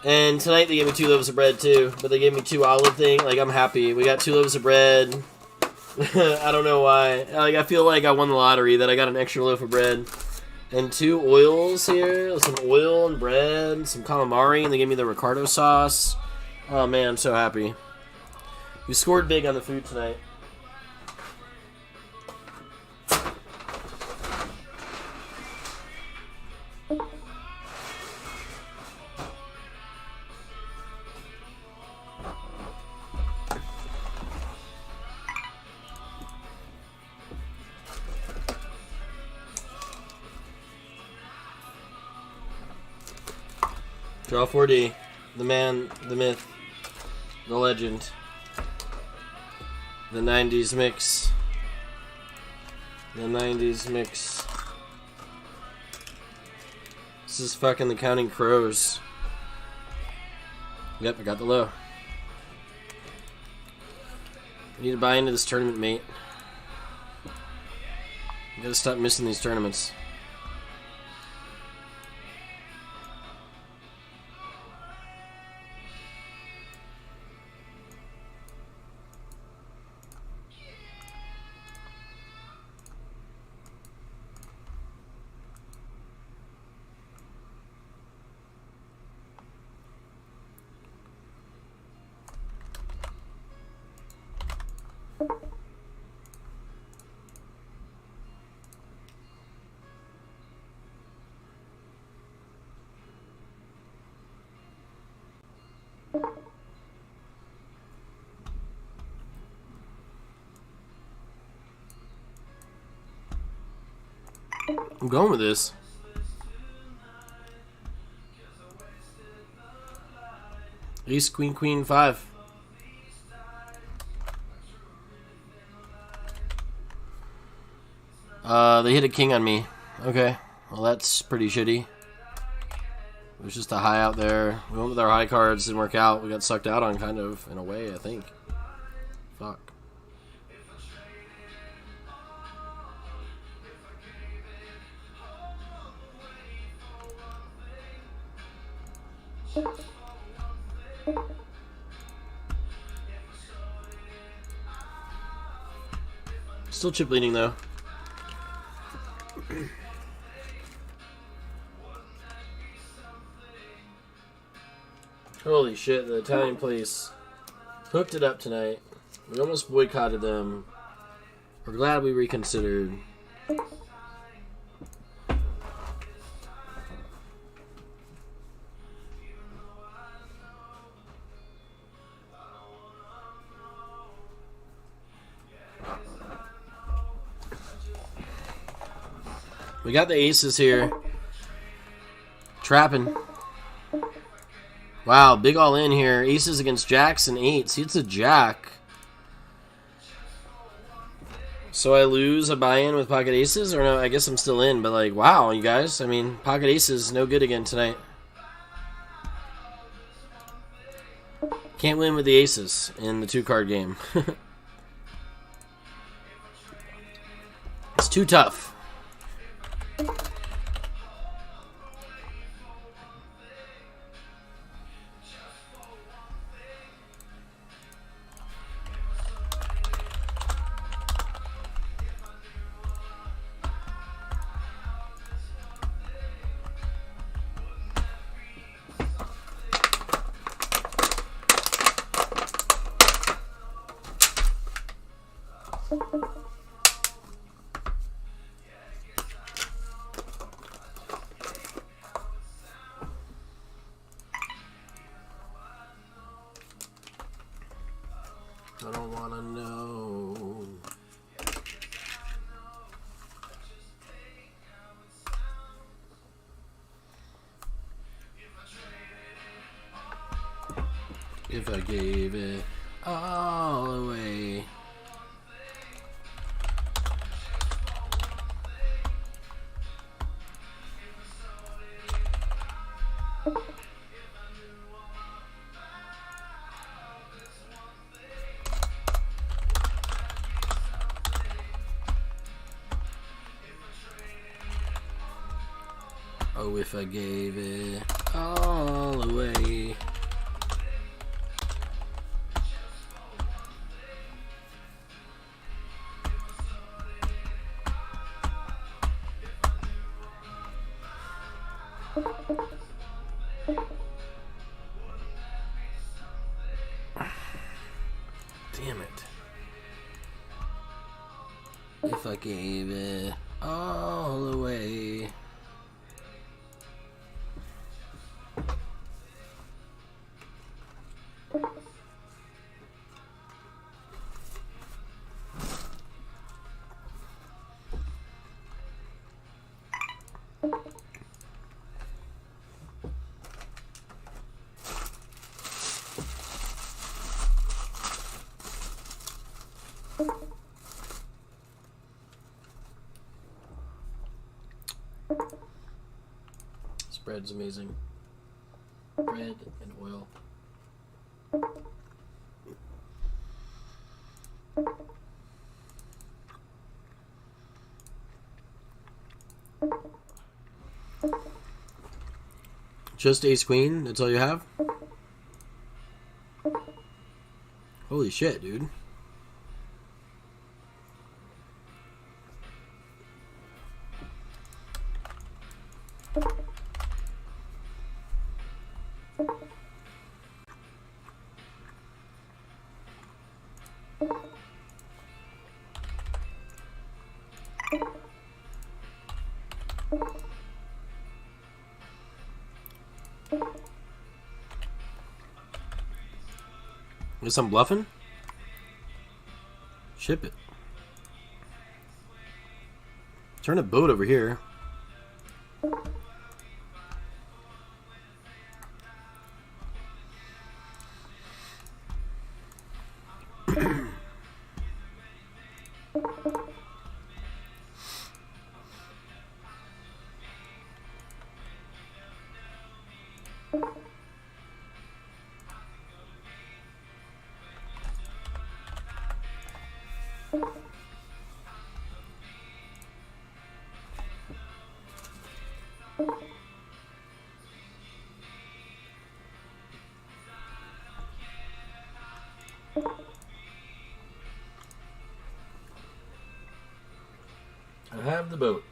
And tonight they gave me 2 loaves of bread too, but they gave me 2 olive thing. Like, I'm happy. We got 2 loaves of bread. I don't know why. Like, I feel like I won the lottery that I got an extra loaf of bread. And 2 oils here. Some oil and bread. Some calamari. And they gave me the Ricardo sauce. Oh, man, I'm so happy. We scored big on the food tonight. Draw 4D. The man, the myth, the legend. The 90s mix. The 90s mix. This is fucking the Counting Crows. Yep, I got the low. I need to buy into this tournament, mate. You gotta stop missing these tournaments. I'm going with this. Ace, queen, queen, 5. They hit a king on me. Okay. Well, that's pretty shitty. It was just a high out there. We went with our high cards, didn't work out. We got sucked out on, kind of, in a way, I think. Fuck. Still chip leading, though. Holy shit, the Italian place hooked it up tonight. We almost boycotted them. We're glad we reconsidered. We got the aces here. Trapping. Wow, big all in here. Aces against jacks and 8s. It's a jack. So I lose a buy-in with pocket aces? Or no, I guess I'm still in. But like, wow, you guys. I mean, pocket aces, no good again tonight. Can't win with the aces in the 2-card game. It's too tough. I don't want to know. If I gave it all away. Oh, if I gave it all away. Damn it. If I gave it all away. Spread's amazing. Bread and oil. Just ace queen? That's all you have? Holy shit, dude. Guess I'm bluffing? Ship it. Turn a boat over here. I have the boat.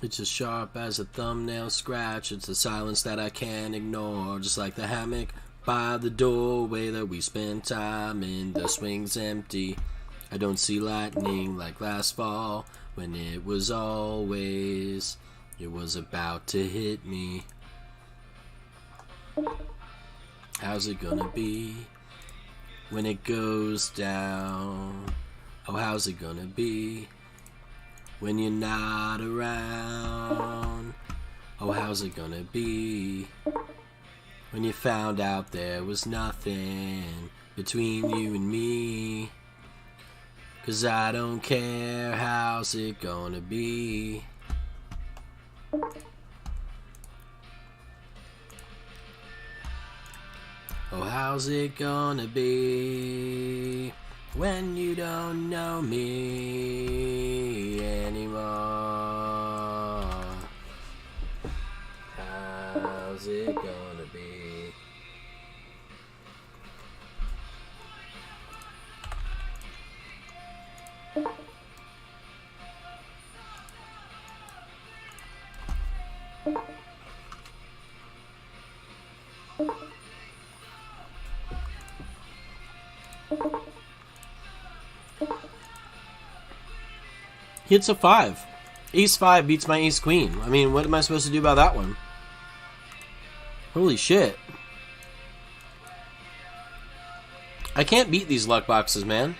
It's as sharp as a thumbnail scratch. It's the silence that I can't ignore. Just like the hammock by the doorway that we spent time in. The swing's empty. I don't see lightning like last fall when it was always. It was about to hit me. How's it gonna be when it goes down? Oh, how's it gonna be when you're not around? Oh, how's it gonna be when you found out there was nothing between you and me? 'Cause I don't care, how's it gonna be? Oh, how's it gonna be when you don't know me anymore? How's it gonna be? He hits a 5. Ace 5 beats my ace queen. I mean, what am I supposed to do about that one? Holy shit. I can't beat these luck boxes, man.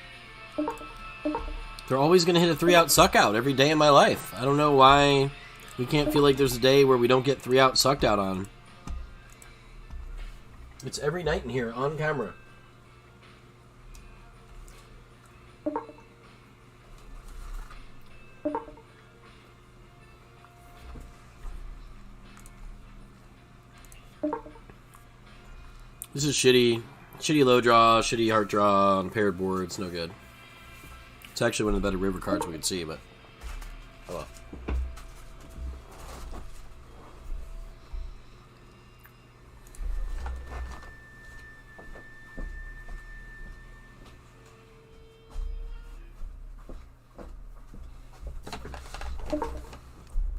They're always going to hit a 3-out suck out every day in my life. I don't know why we can't feel like there's a day where we don't get 3-out sucked out on. It's every night in here on camera. This is shitty. Shitty low draw, shitty heart draw on paired boards. No good. It's actually one of the better river cards we could see, but oh well.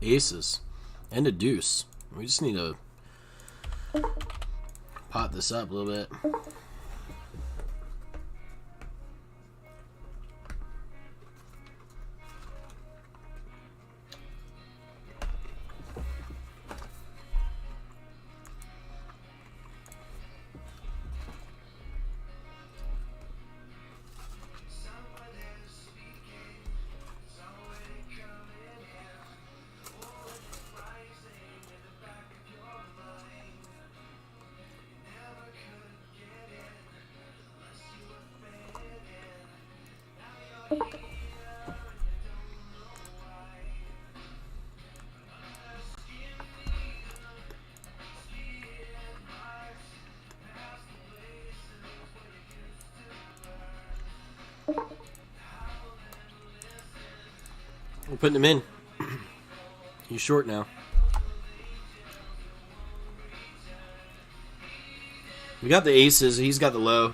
Aces and a deuce. We just need to pot this up a little bit. We're putting him in. He's short now. We got the aces. He's got the low.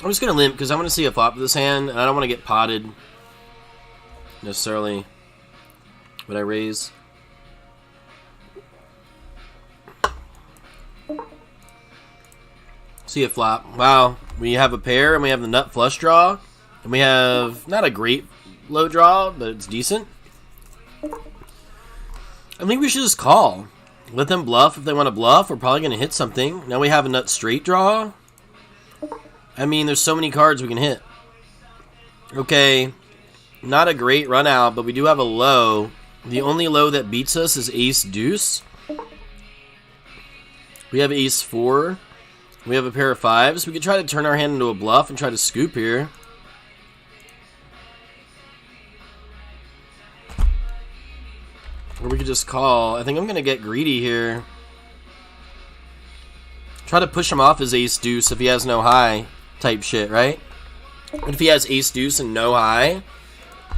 I'm just going to limp because I want to see a flop of this hand, and I don't want to get potted necessarily when I raise. See a flop. Wow. We have a pair and we have the nut flush draw. And we have not a great low draw, but it's decent. I think we should just call. Let them bluff if they want to bluff. We're probably going to hit something. Now we have a nut straight draw. I mean, there's so many cards we can hit. Okay. Not a great run out, but we do have a low. The only low that beats us is ace deuce. We have ace 4. We have a pair of 5s. We could try to turn our hand into a bluff and try to scoop here. Or we could just call. I think I'm going to get greedy here. Try to push him off his ace deuce if he has no high type shit, right? And if he has ace deuce and no high,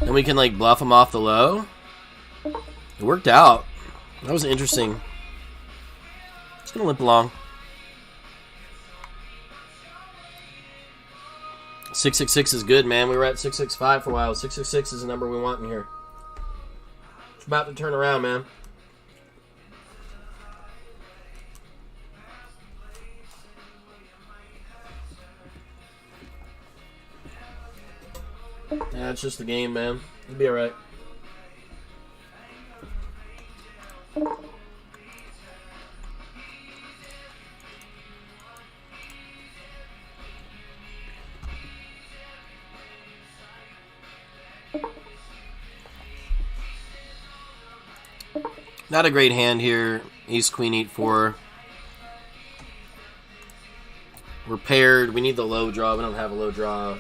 then we can like bluff him off the low. It worked out. That was interesting. Just going to limp along. 666 is good, man. We were at 665 for a while. 666 is the number we want in here. It's about to turn around, man. Yeah, it's just the game, man. It'll be alright. Not a great hand here. Ace, queen, 8-4. We're paired. We need the low draw. We don't have a low draw.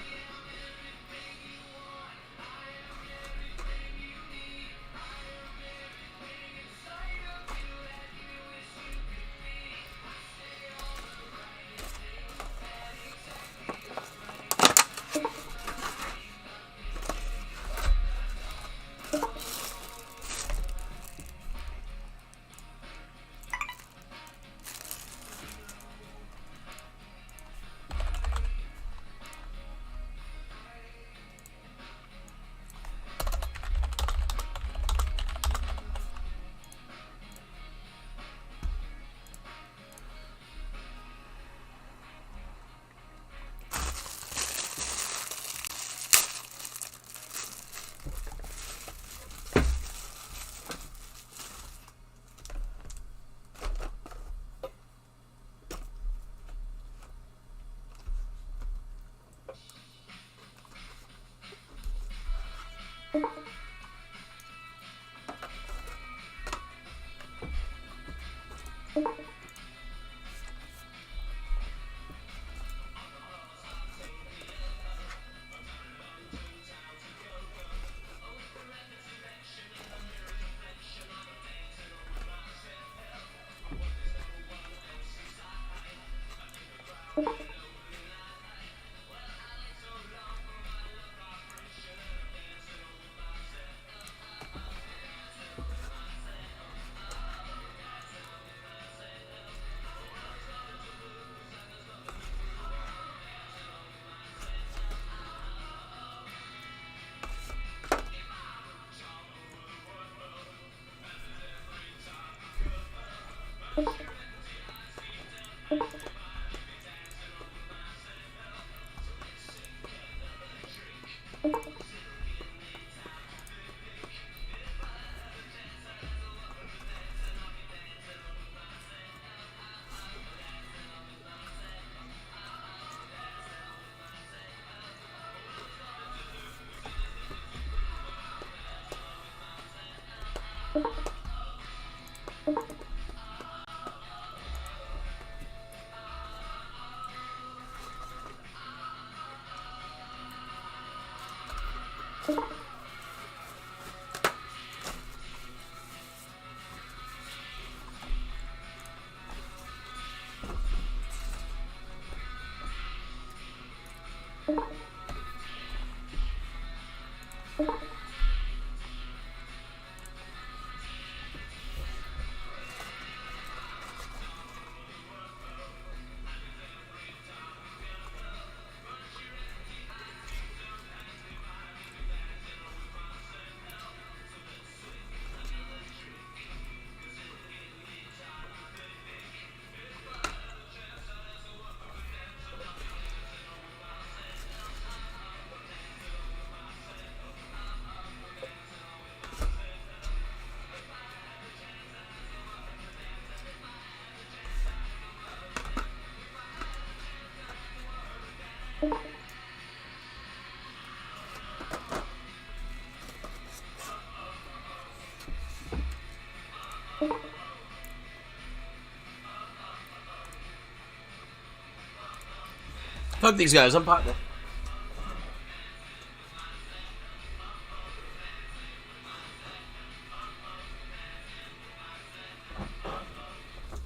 Fuck these guys. I'm potting.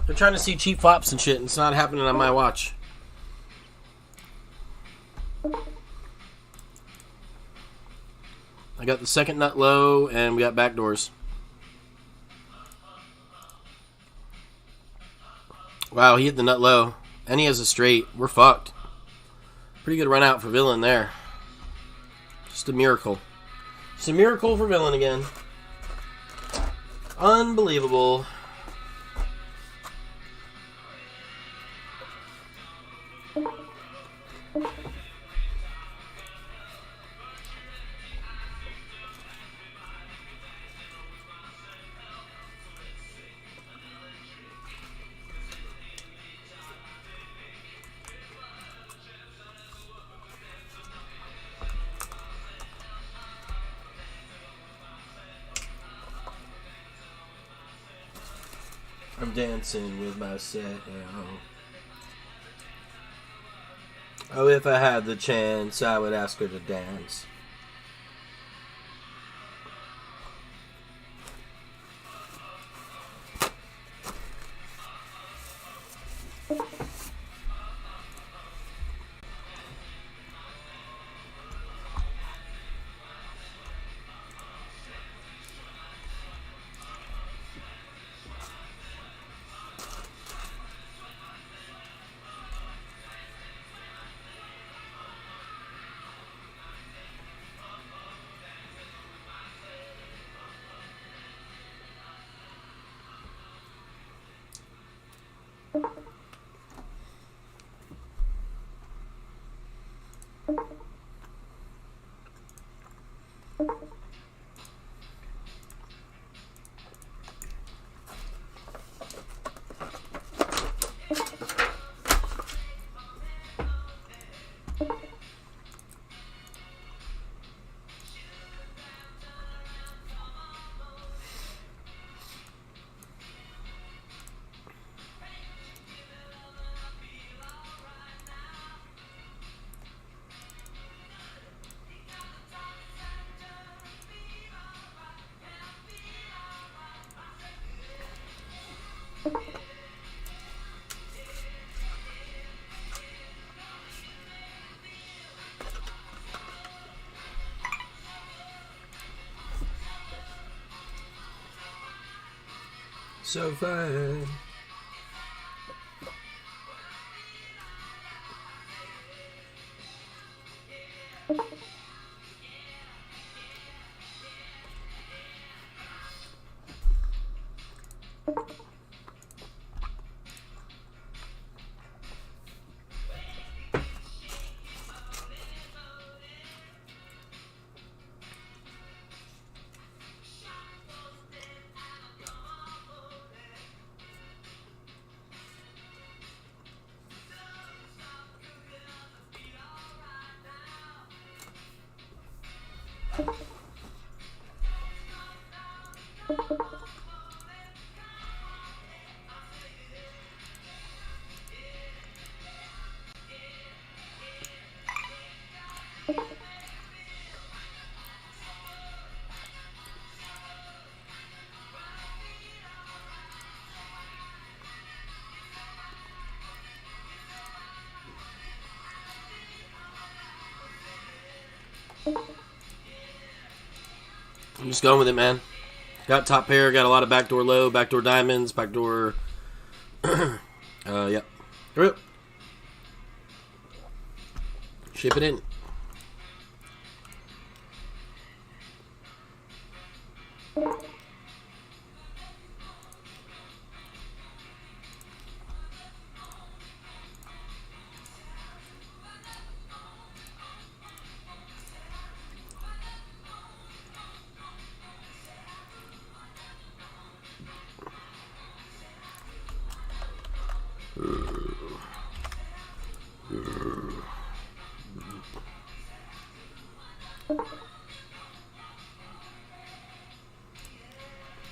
They're trying to see cheap flops and shit, and it's not happening on my watch. I got the second nut low, and we got backdoors. Wow, he hit the nut low. And he has a straight. We're fucked. Pretty good run out for villain there. Just a miracle. Just a miracle for villain again. Unbelievable. I'm dancing with myself. Oh, if I had the chance, I would ask her to dance. So fine. I'm just going with it, man. Got top pair, got a lot of backdoor low, backdoor diamonds, backdoor. Yep. Ship it in.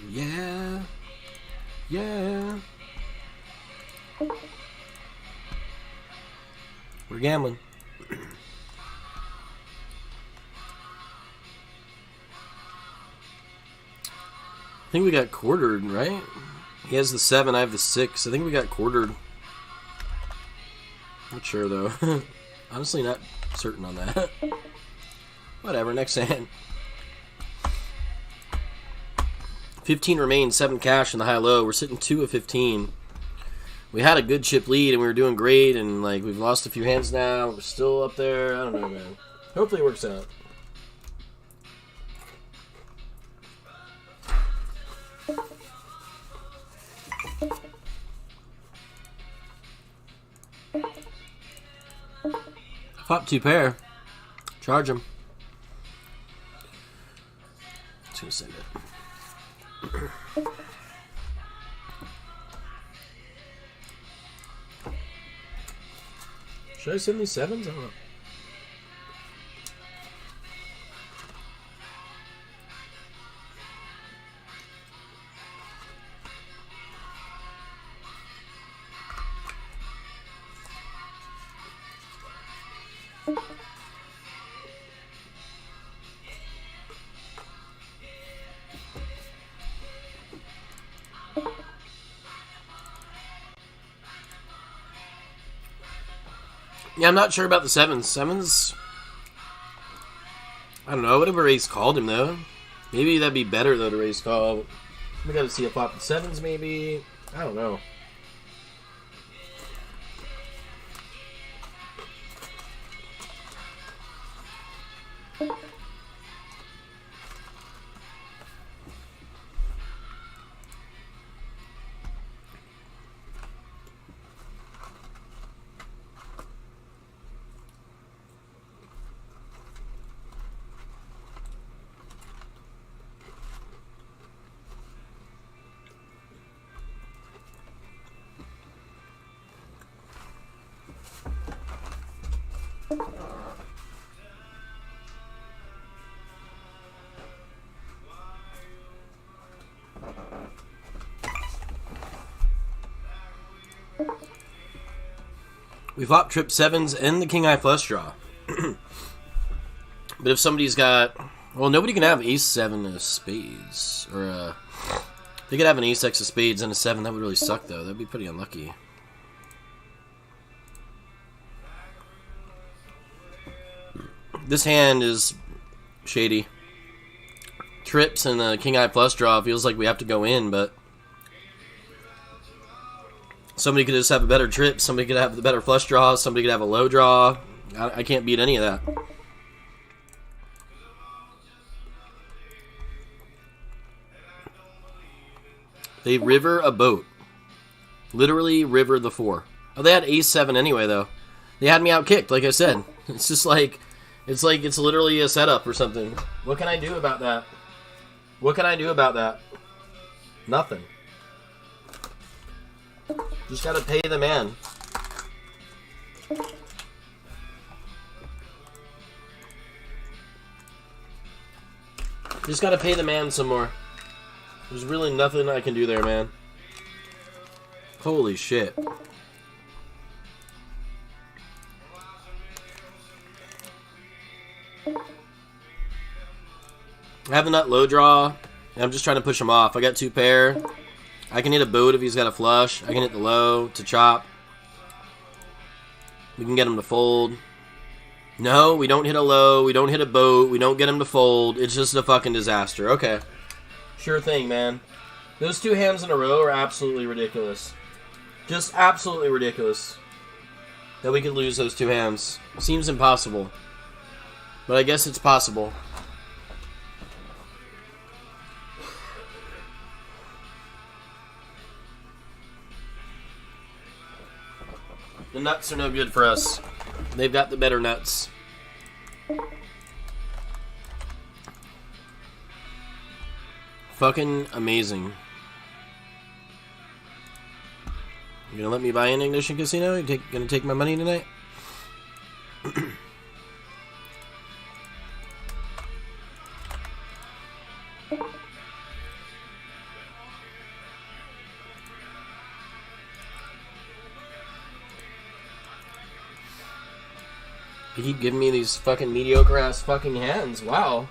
Yeah. Yeah. We're gambling. think we got quartered, right? He has the 7, I have the 6. I think we got quartered. Not sure, though. Honestly, not certain on that. Whatever, next hand. 15 remains, 7 cash in the high-low. We're sitting 2 of 15. We had a good chip lead, and we were doing great, and like we've lost a few hands now. We're still up there. I don't know, man. Hopefully it works out. Flop 2 pair. Charge him. Just gonna send it. Should I send these 7s? I don't know. Yeah, I'm not sure about the 7s. 7s, I don't know. Whatever race called him, though. Maybe that'd be better, though, to race call. We gotta see a flop with 7s, maybe. I don't know. We flop trip 7s and the king eye flush draw. But if somebody's got... Well, nobody can have ace 7 of spades. Or, they could have an ace x of spades and a 7. That would really suck, though. That'd be pretty unlucky. This hand is shady. Trips and the king eye flush draw feels like we have to go in, but... Somebody could just have a better trip. Somebody could have the better flush draw. Somebody could have a low draw. I can't beat any of that. They river a boat. Literally river the 4. Oh, they had ace 7 anyway, though. They had me out kicked, like I said. It's just like it's literally a setup or something. What can I do about that? What can I do about that? Nothing. Just gotta pay the man. Just gotta pay the man some more. There's really nothing I can do there, man. Holy shit. I have a nut low draw, and I'm just trying to push him off. I got 2 pair. I can hit a boat if he's got a flush. I can hit the low to chop. We can get him to fold. No, we don't hit a low. We don't hit a boat. We don't get him to fold. It's just a fucking disaster. Okay. Sure thing, man. Those 2 hands in a row are absolutely ridiculous. Just absolutely ridiculous. That we could lose those 2 hands. Seems impossible. But I guess it's possible. The nuts are no good for us. They've got the better nuts. Fucking amazing. You gonna let me buy in Ignition Casino? You gonna take my money tonight? You keep giving me these fucking mediocre ass fucking hands. Wow.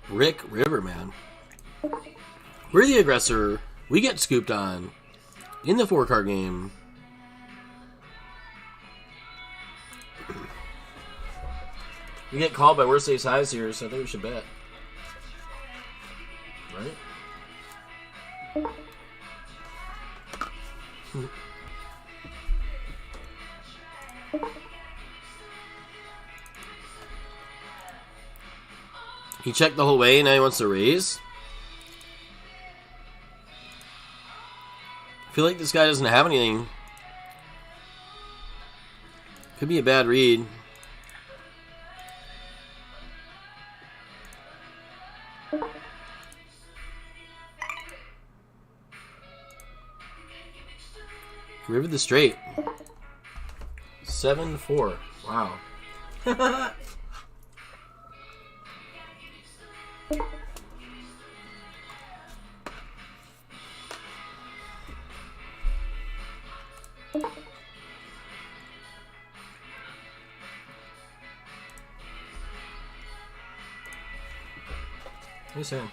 Rick Riverman. We're the aggressor. We get scooped on. In the 4-card game. We get called by worst ace highs here, so I think we should bet. Right? He checked the whole way, now he wants to raise. I feel like this guy doesn't have anything. Could be a bad read. River the straight. 7-4. Wow. What are you saying?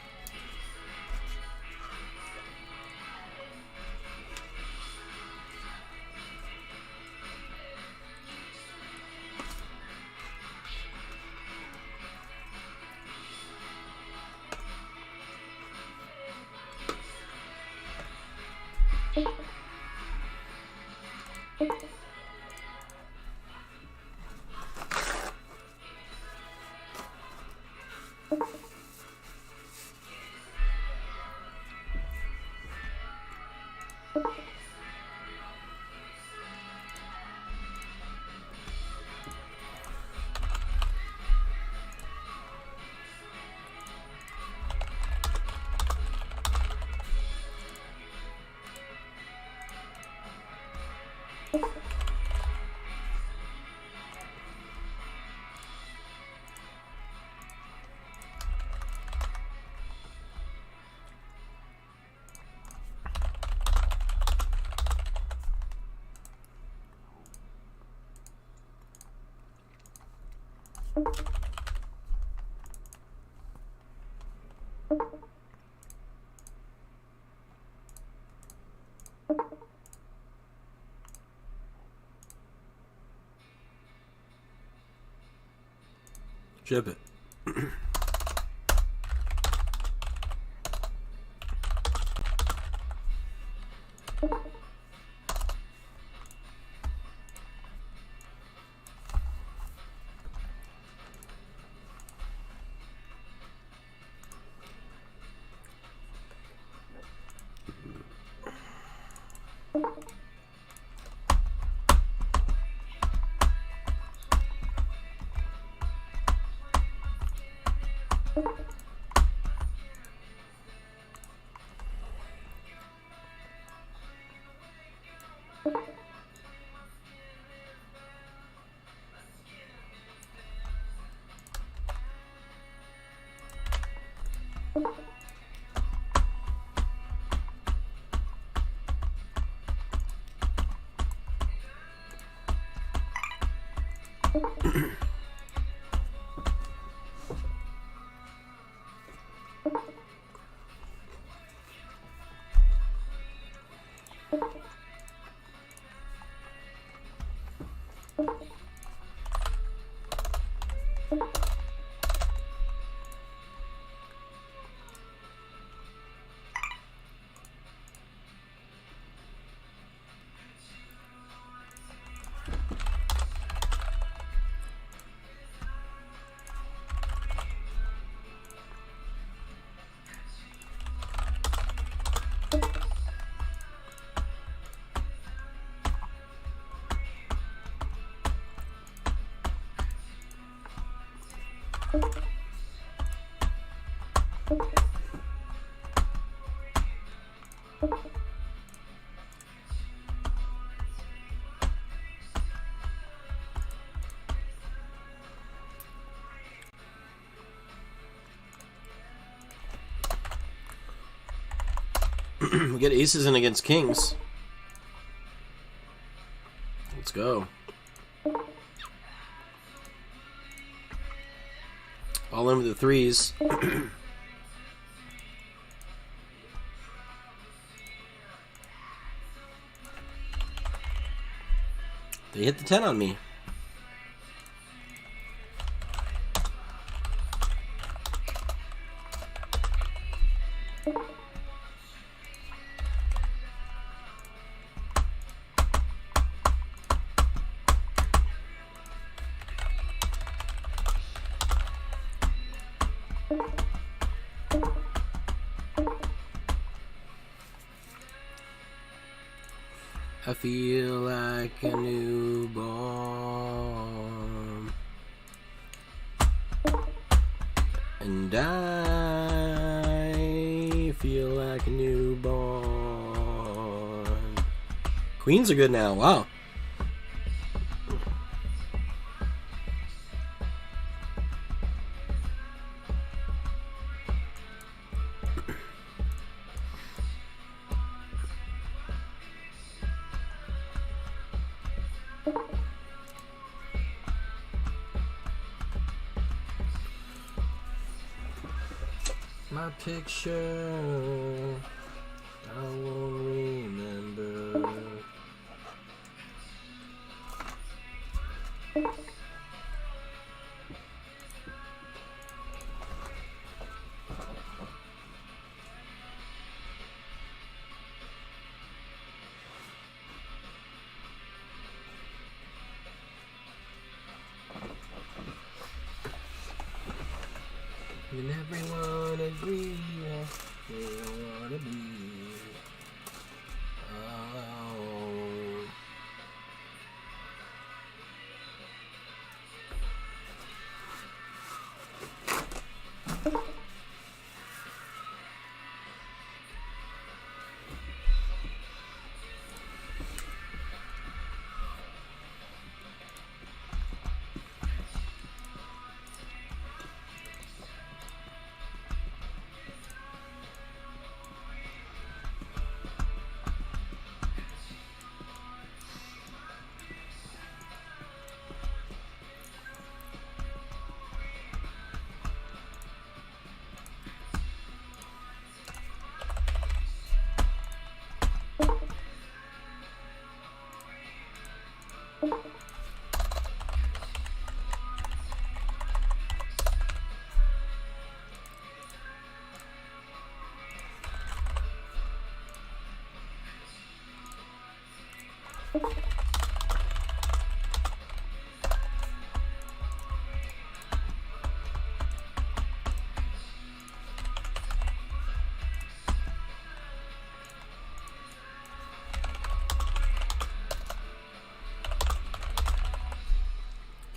Chip it. We get aces in against kings. Let's go. All in with the threes. They hit the 10 on me. I feel like a newborn, and I feel like a newborn. Queens are good now. Wow. My picture, I won't remember. And everyone agrees they don't wanna be alone.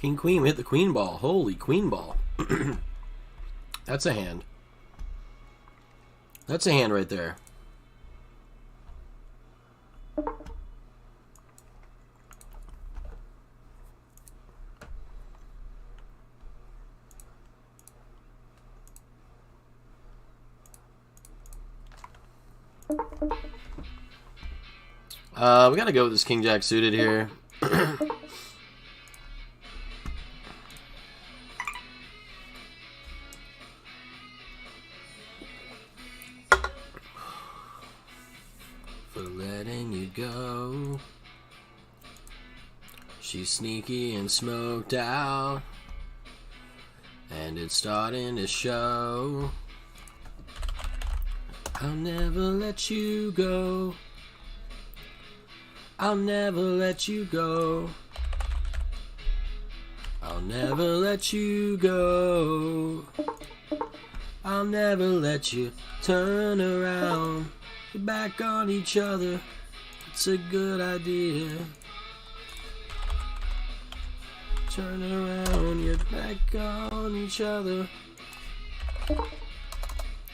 King Queen, we hit the queen ball. Holy queen ball. That's a hand. That's a hand right there. We gotta go with this King Jack suited here. For letting you go. She's sneaky and smoked out, and it's starting to show. I'll never let you go. I'll never let you go. I'll never let you go. I'll never let you turn around. You're back on each other. It's a good idea. Turn around. You're back on each other.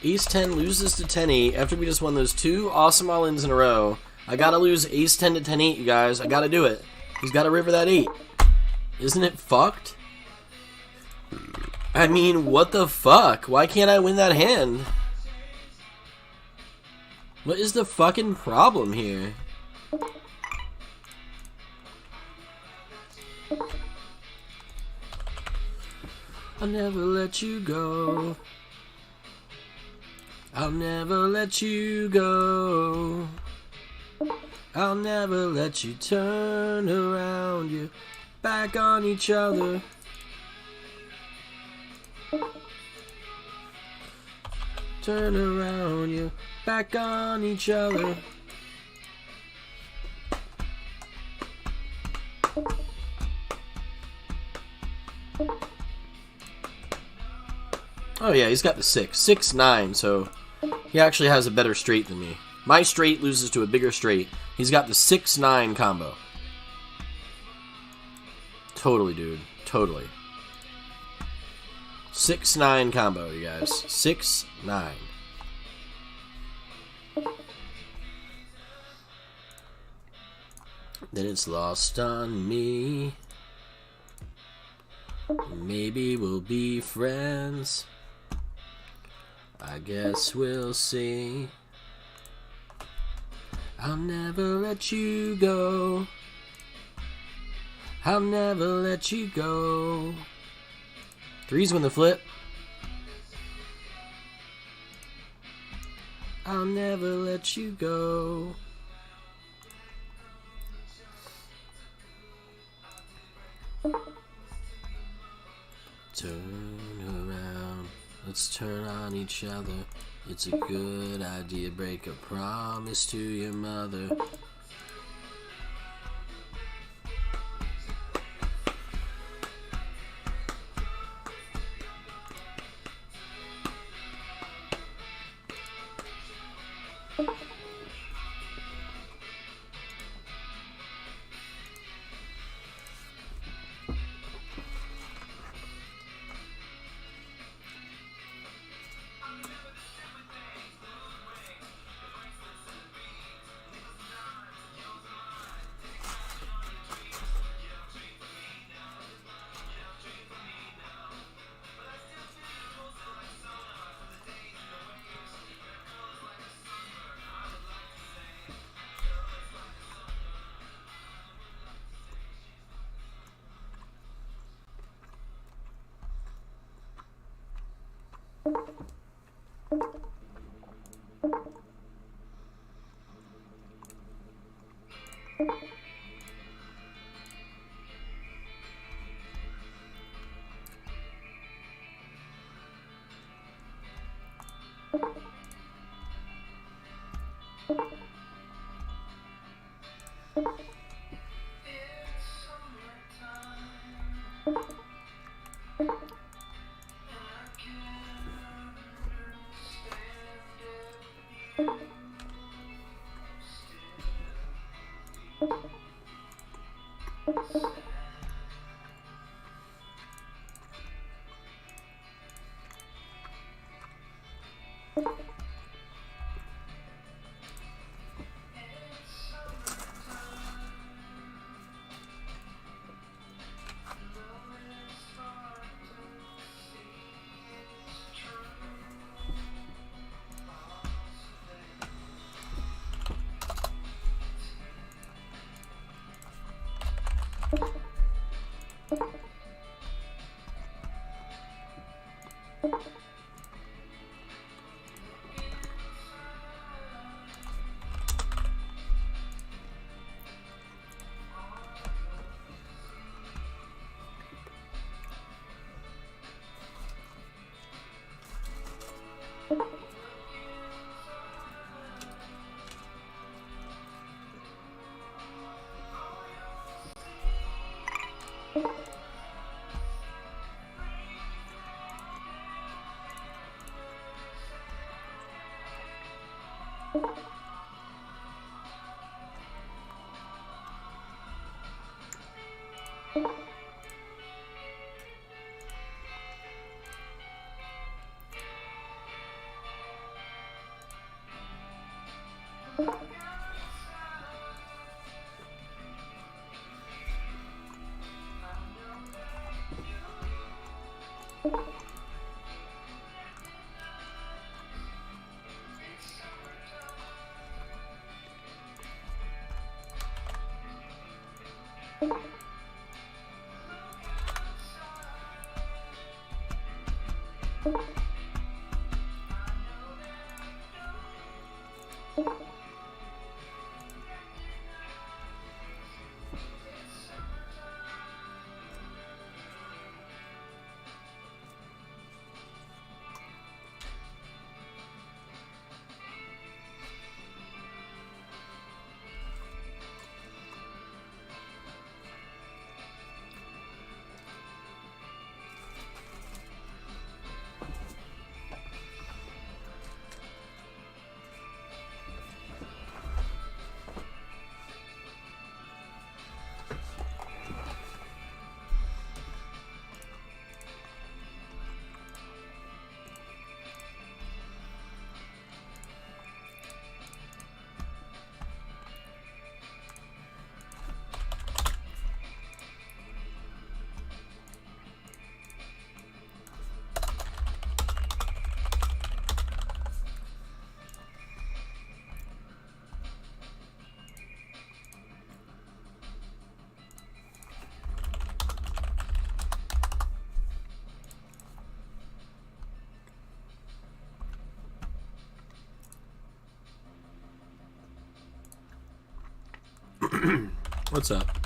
Ace 10 loses to 10-8 after we just won those two awesome all-ins in a row. I gotta lose Ace 10 to 10-8, you guys. I gotta do it. He's gotta river that 8. Isn't it fucked? I mean, what the fuck? Why can't I win that hand? What is the fucking problem here? I'll never let you go. I'll never let you go. I'll never let you turn around. You're back on each other. Turn around. You're back on each other. Oh yeah, he's got the 6. 6-9, so he actually has a better straight than me. My straight loses to a bigger straight. He's got the 6-9 combo. Totally, dude. Totally. 6-9 combo, you guys. 6-9. Then it's lost on me. Maybe we'll be friends. I guess we'll see. I'll never let you go. I'll never let you go. 3's win the flip. I'll never let you go. Turn around. Let's turn on each other. It's a good idea. Break a promise to your mother. What's up?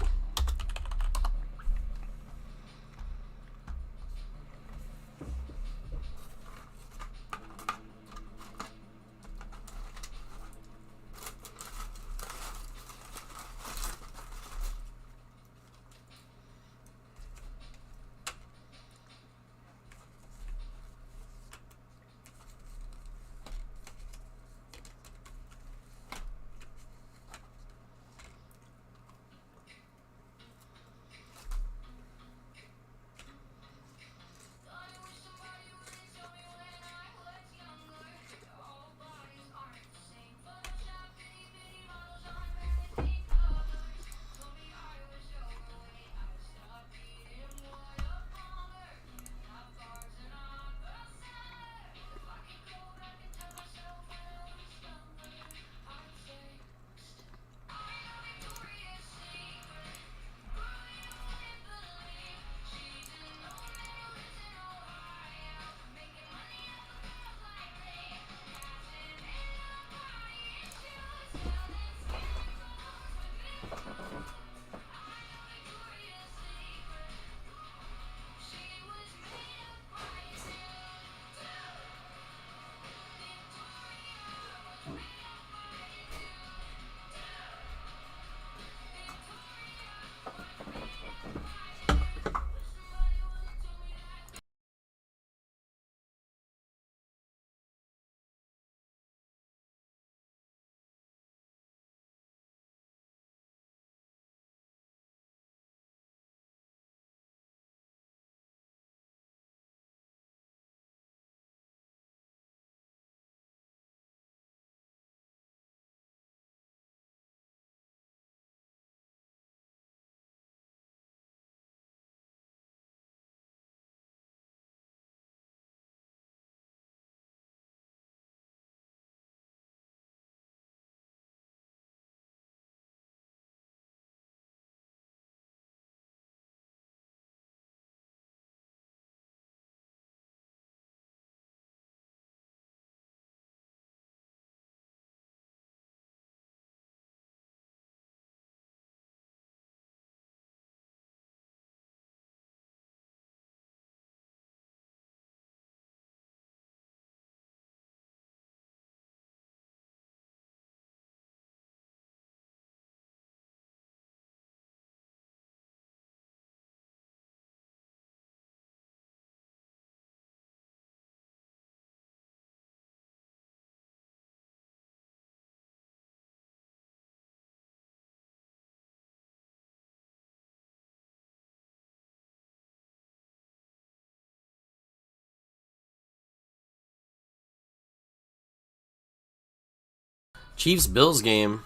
Chiefs Bills game.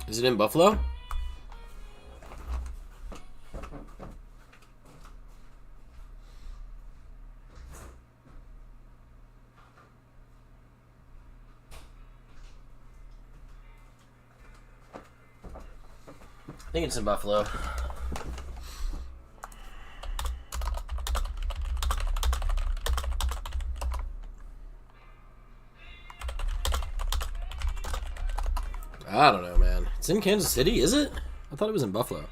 Is it in Buffalo? I think it's in Buffalo. I don't know, man. It's in Kansas City, is it? I thought it was in Buffalo.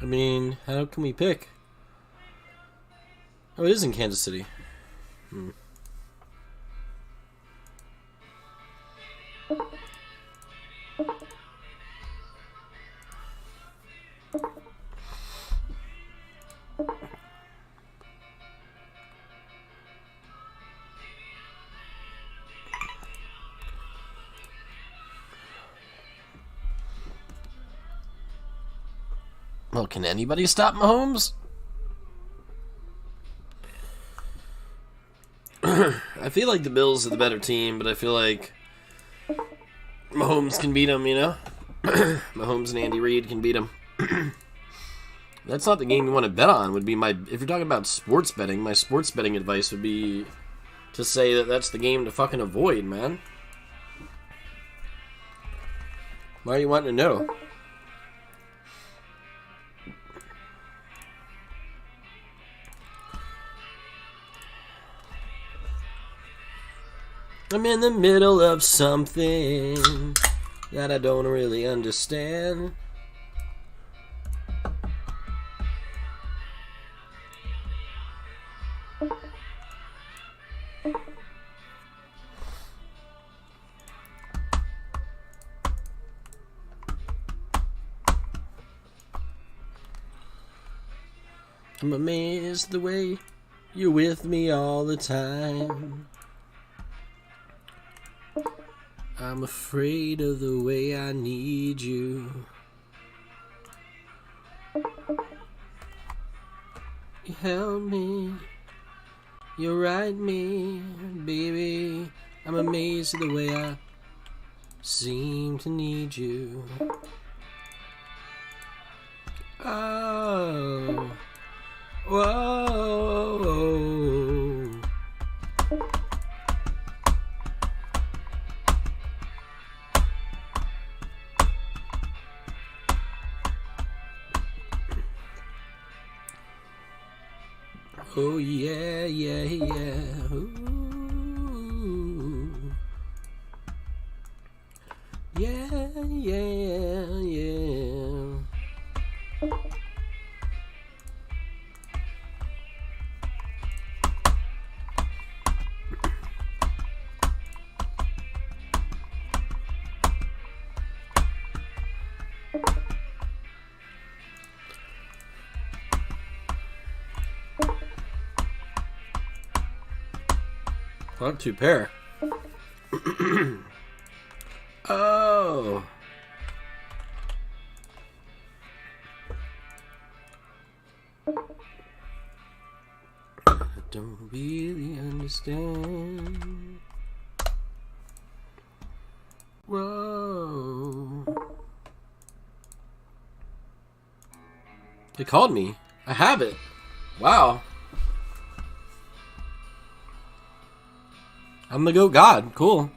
I mean, how can we pick? Oh, it is in Kansas City. Well, can anybody stop Mahomes? I feel like the Bills are the better team, but I feel like Mahomes can beat them, you know? Mahomes and Andy Reid can beat them. That's not the game you want to bet on. Would be my, if you're talking about sports betting, my sports betting advice would be to say that that's the game to fucking avoid, man. Why are you wanting to know? I'm in the middle of something that I don't really understand. I'm amazed the way you're with me all the time. I'm afraid of the way I need you. You help me, you right me, baby. I'm amazed at the way I seem to need you. Oh, whoa. Oh yeah, yeah, yeah. Ooh. Yeah, yeah, yeah. Not two pair. Oh. I don't really understand. Whoa. They called me. I have it. Wow. I'm the GOAT God. Cool.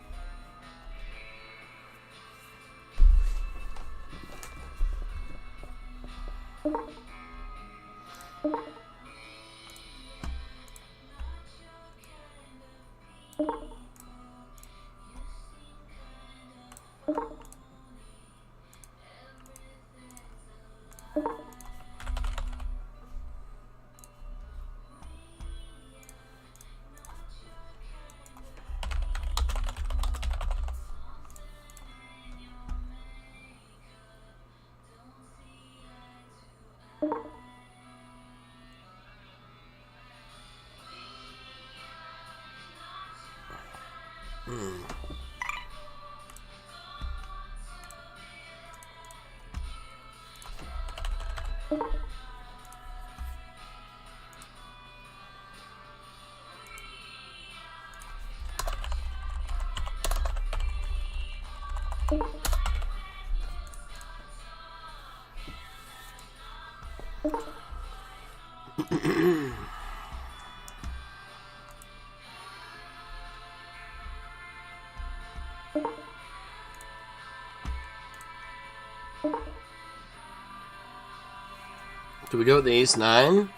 Do we go with the ace nine?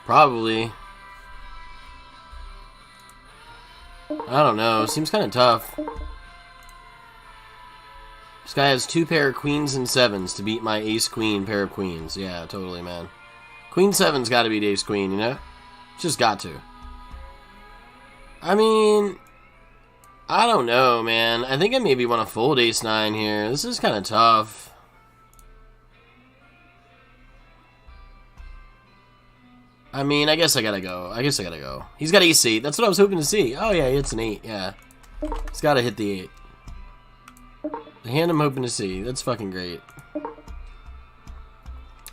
Probably. I don't know. Seems kind of tough. This guy has two pair of queens and sevens to beat my ace queen pair of queens. Yeah, totally, man. Queen seven's got to beat ace queen, you know? Just got to. I mean, I don't know, man. I think I maybe want to fold ace nine here. This is kind of tough. I mean, I guess I gotta go. He's got ace 8. That's what I was hoping to see. Oh, yeah, it's an 8. Yeah. He's gotta hit the 8. The hand I'm hoping to see. That's fucking great.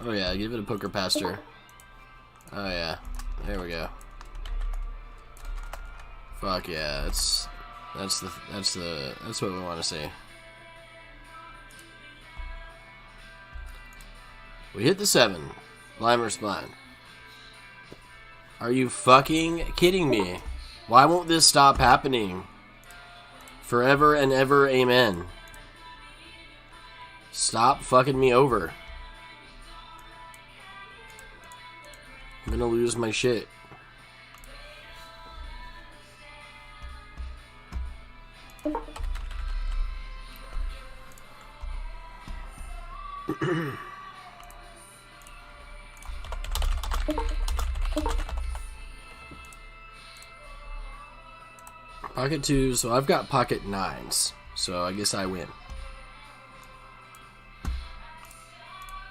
Oh, yeah, give it a poker pasture. Oh, yeah. There we go. Fuck yeah. That's what we want to see. We hit the 7. Blind versus blind. Are you fucking kidding me? Why won't this stop happening? Forever and ever, amen. Stop fucking me over. I'm gonna lose my shit. Pocket 2, so I've got pocket 9s. So I guess I win.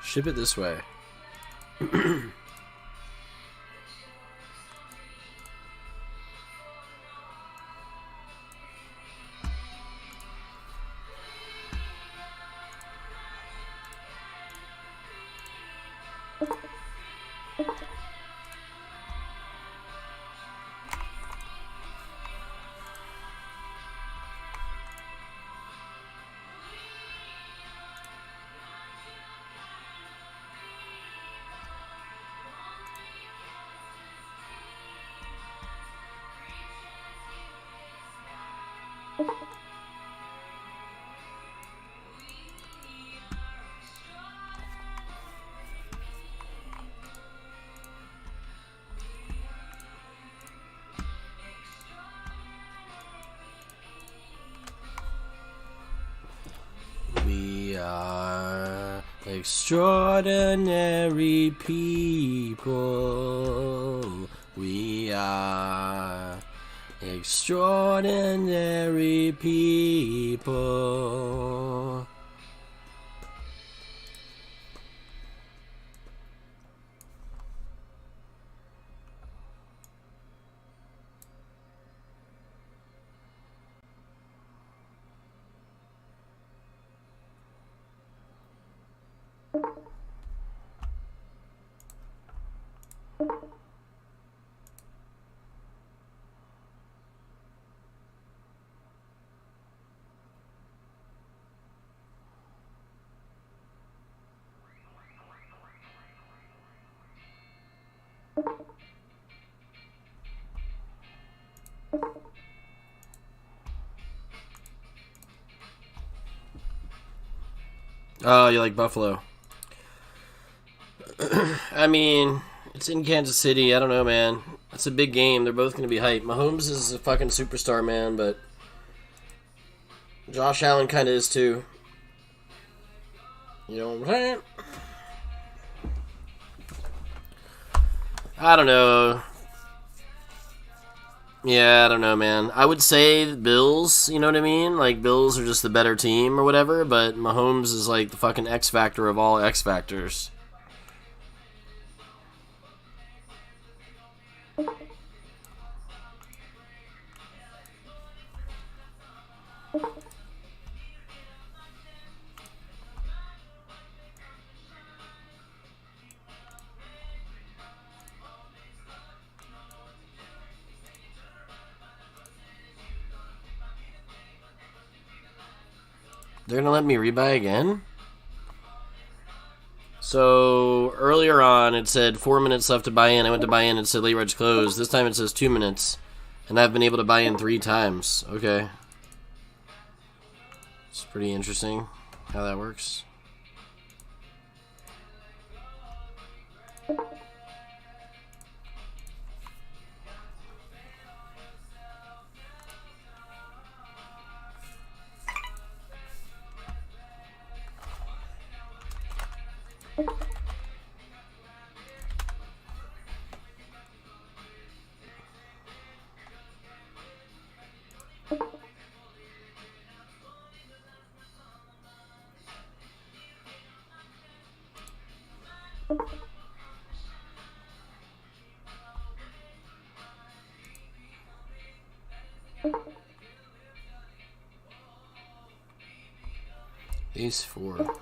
Ship it this way. We are extraordinary people. We are extraordinary people. Oh, you like Buffalo? I mean, it's in Kansas City. I don't know, man. It's a big game. They're both going to be hyped. Mahomes is a fucking superstar, man, but Josh Allen kind of is too. You know what I'm saying? I don't know. Yeah, I don't know, man. I would say the Bills, you know what I mean? Like, Bills are just the better team or whatever, but Mahomes is like the fucking X factor of all X factors. They're gonna let me rebuy again? So earlier on it said 4 minutes left to buy in. I went to buy in, it said late reg closed. This time it says 2 minutes. And I've been able to buy in 3 times. Okay. It's pretty interesting how that works. Ace 4.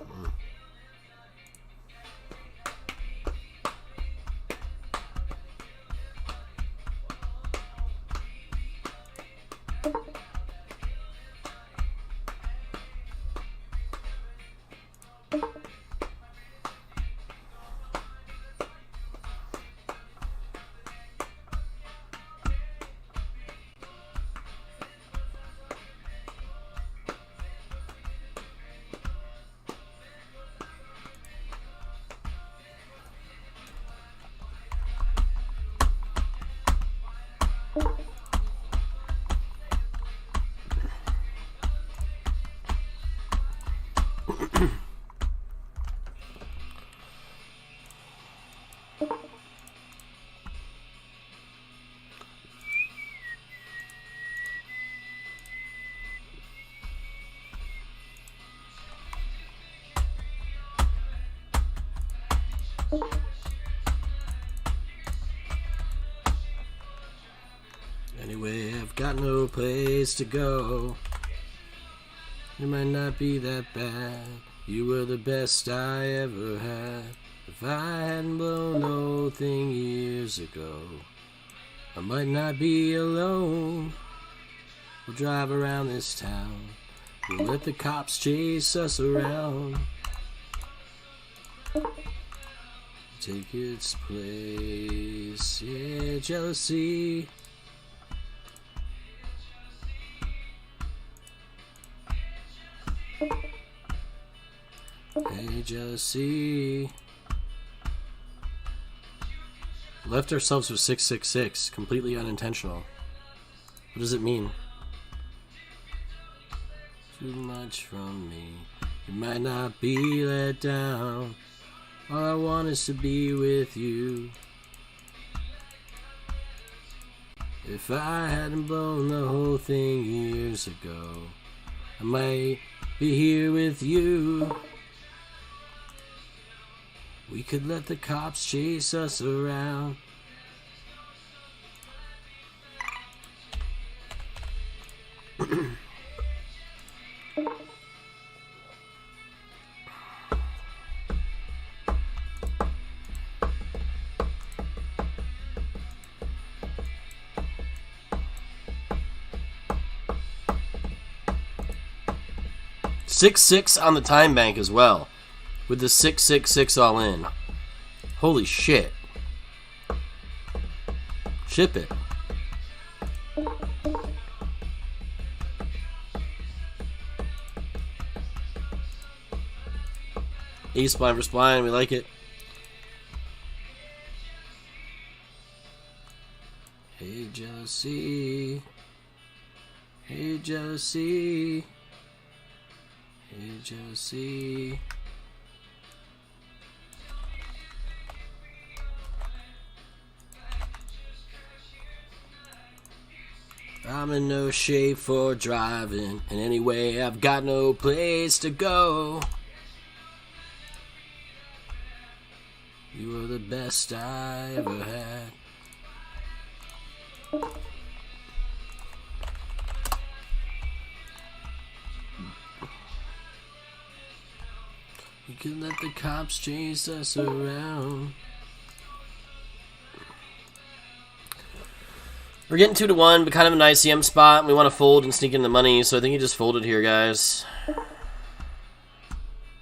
Anyway, I've got no place to go. It might not be that bad. You were the best I ever had. If I hadn't blown the whole thing years ago, I might not be alone. We'll drive around this town. We'll let the cops chase us around. Take its place. Yeah, jealousy. Hey, jealousy. Left ourselves with 666. Completely unintentional. What does it mean? Too much from me. You might not be let down. All I want is to be with you. If I hadn't blown the whole thing years ago, I might be here with you. We could let the cops chase us around. Six on the time bank as well, with the 666 all in. Holy shit! Ship it. Ace blind versus blind, we like it. Hey jealousy. Hey jealousy. Hey jealousy. I'm in no shape for driving, and anyway, I've got no place to go. You were the best I ever had. You can let the cops chase us around. We're getting 2-1, but kind of an ICM spot. We want to fold and sneak in the money, so I think he just folded here, guys.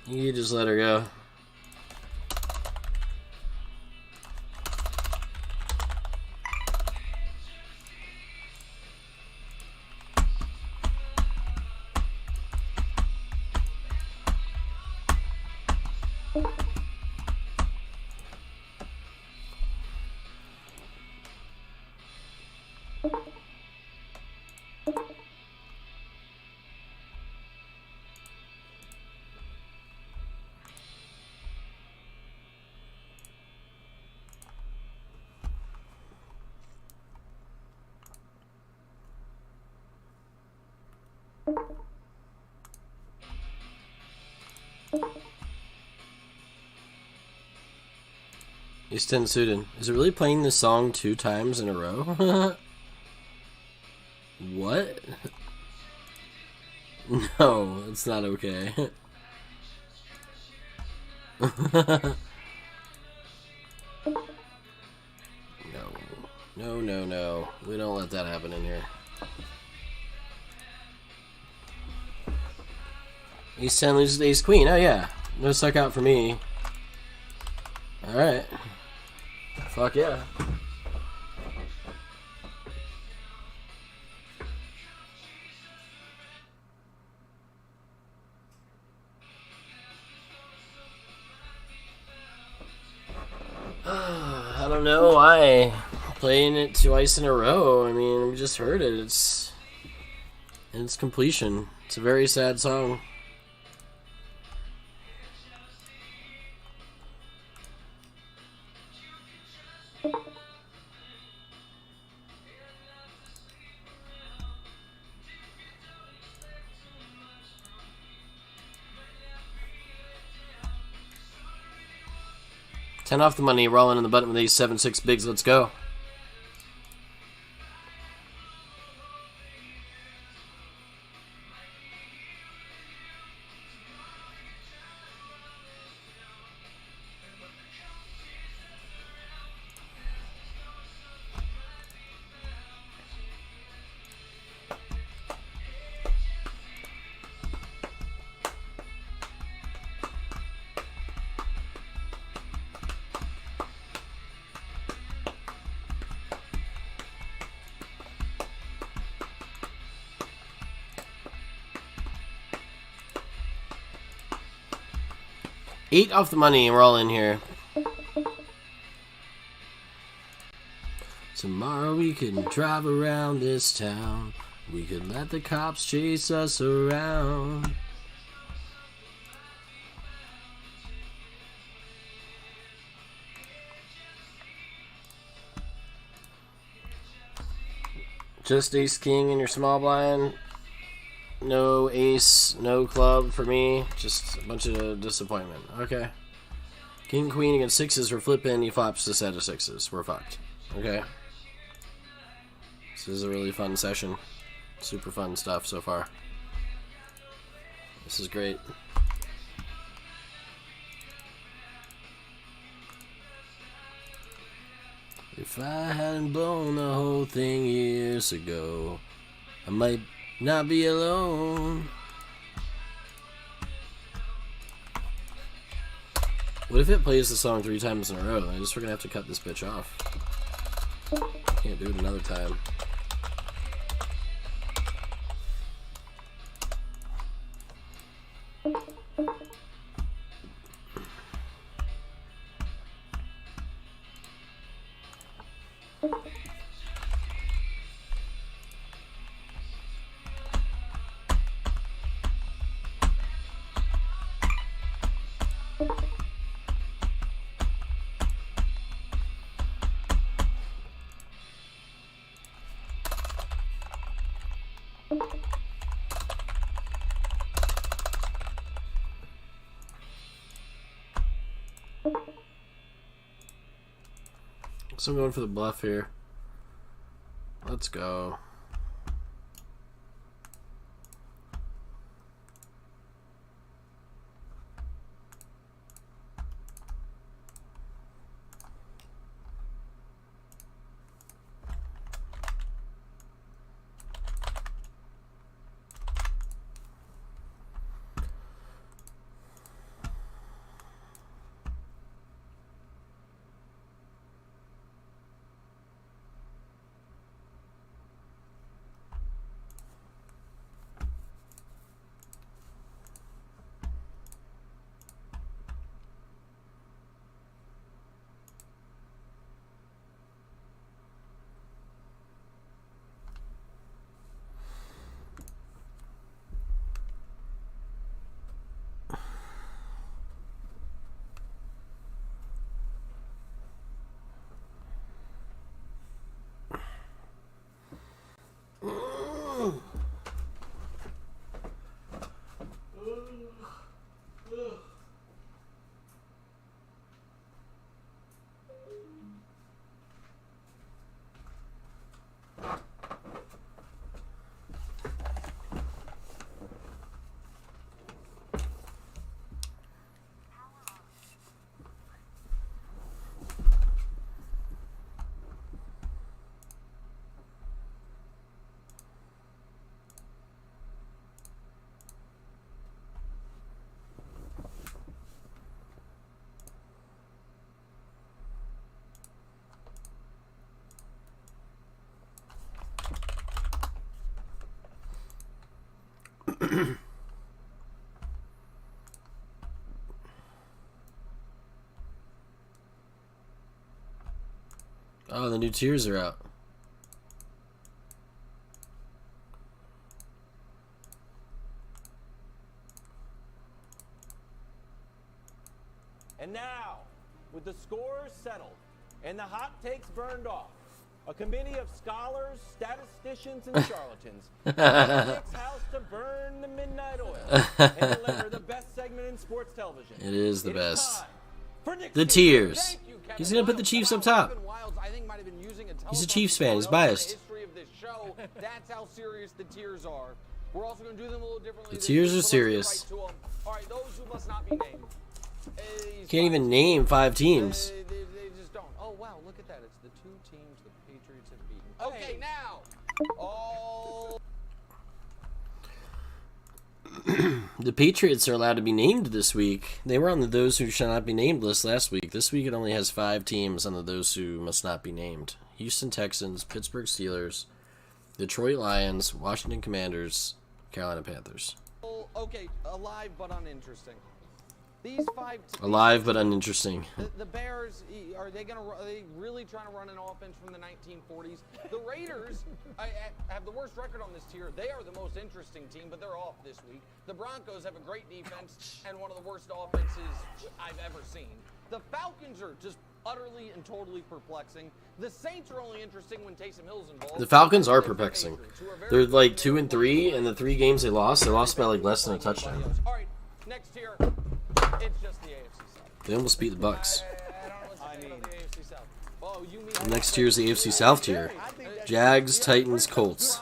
You just let her go. He's 10 suited. Is it really playing this song 2 times in a row? What? No, it's not okay. No. No, no, no. We don't let that happen in here. Ace 10 loses to Ace Queen. Oh, yeah. No suck out for me. Alright. Fuck yeah. I don't know why. Playing it twice in a row. I mean, we just heard it. It's completion. It's a very sad song. Ten off the money, rolling in the button with these 7-6 bigs. Let's go. Eight off the money, and we're all in here. Tomorrow we can drive around this town. We could let the cops chase us around. Just ace king in your small blind. No ace, no club for me. Just a bunch of disappointment. Okay. King, queen against sixes. We're flipping. He flops the set of sixes. We're fucked. Okay. This is a really fun session. Super fun stuff so far. This is great. If I hadn't blown the whole thing years ago, I might not be alone. What if it plays the song 3 times in a row? I guess we're gonna have to cut this bitch off. Can't do it another time. So I'm going for the bluff here. Let's go. Oh, the new tiers are out. And now, with the scores settled and the hot takes burned off, a committee of scholars, statisticians, and charlatans takes house to burn the midnight oil and deliver the best segment in sports television. It is the best. Time for Nick The Stevens. tiers. Thank you, Kevin. He's gonna put the Chiefs up top. He's a Chiefs fan. He's biased. History of this show. That's how serious the tiers are. We're also going to do them a little differently. The tiers are serious. All right, those who must not be named. Can't even name 5 teams. They just don't. Oh, wow, look at that. It's the 2 teams the Patriots have beaten. Okay, now. Oh. The Patriots are allowed to be named this week. They were on the those who shall not be named list last week. This week it only has 5 teams on the those who must not be named. Houston Texans, Pittsburgh Steelers, Detroit Lions, Washington Commanders, Carolina Panthers. Okay, alive but uninteresting. These 5 Alive but uninteresting. The Bears, are they really trying to run an offense from the 1940s? The Raiders have the worst record on this tier. They are the most interesting team, but they're off this week. The Broncos have a great defense and one of the worst offenses I've ever seen. The Falcons are just utterly and totally perplexing. The Saints are only interesting when Taysom Hill's involved. The Falcons are perplexing. They're like 2-3, and the 3 games they lost by like less than a touchdown. All right, next tier, it's just the AFC South. They almost beat the Bucks. I mean, the AFC South. Oh, you mean The next tier is the AFC South tier. Jags, Titans, Colts.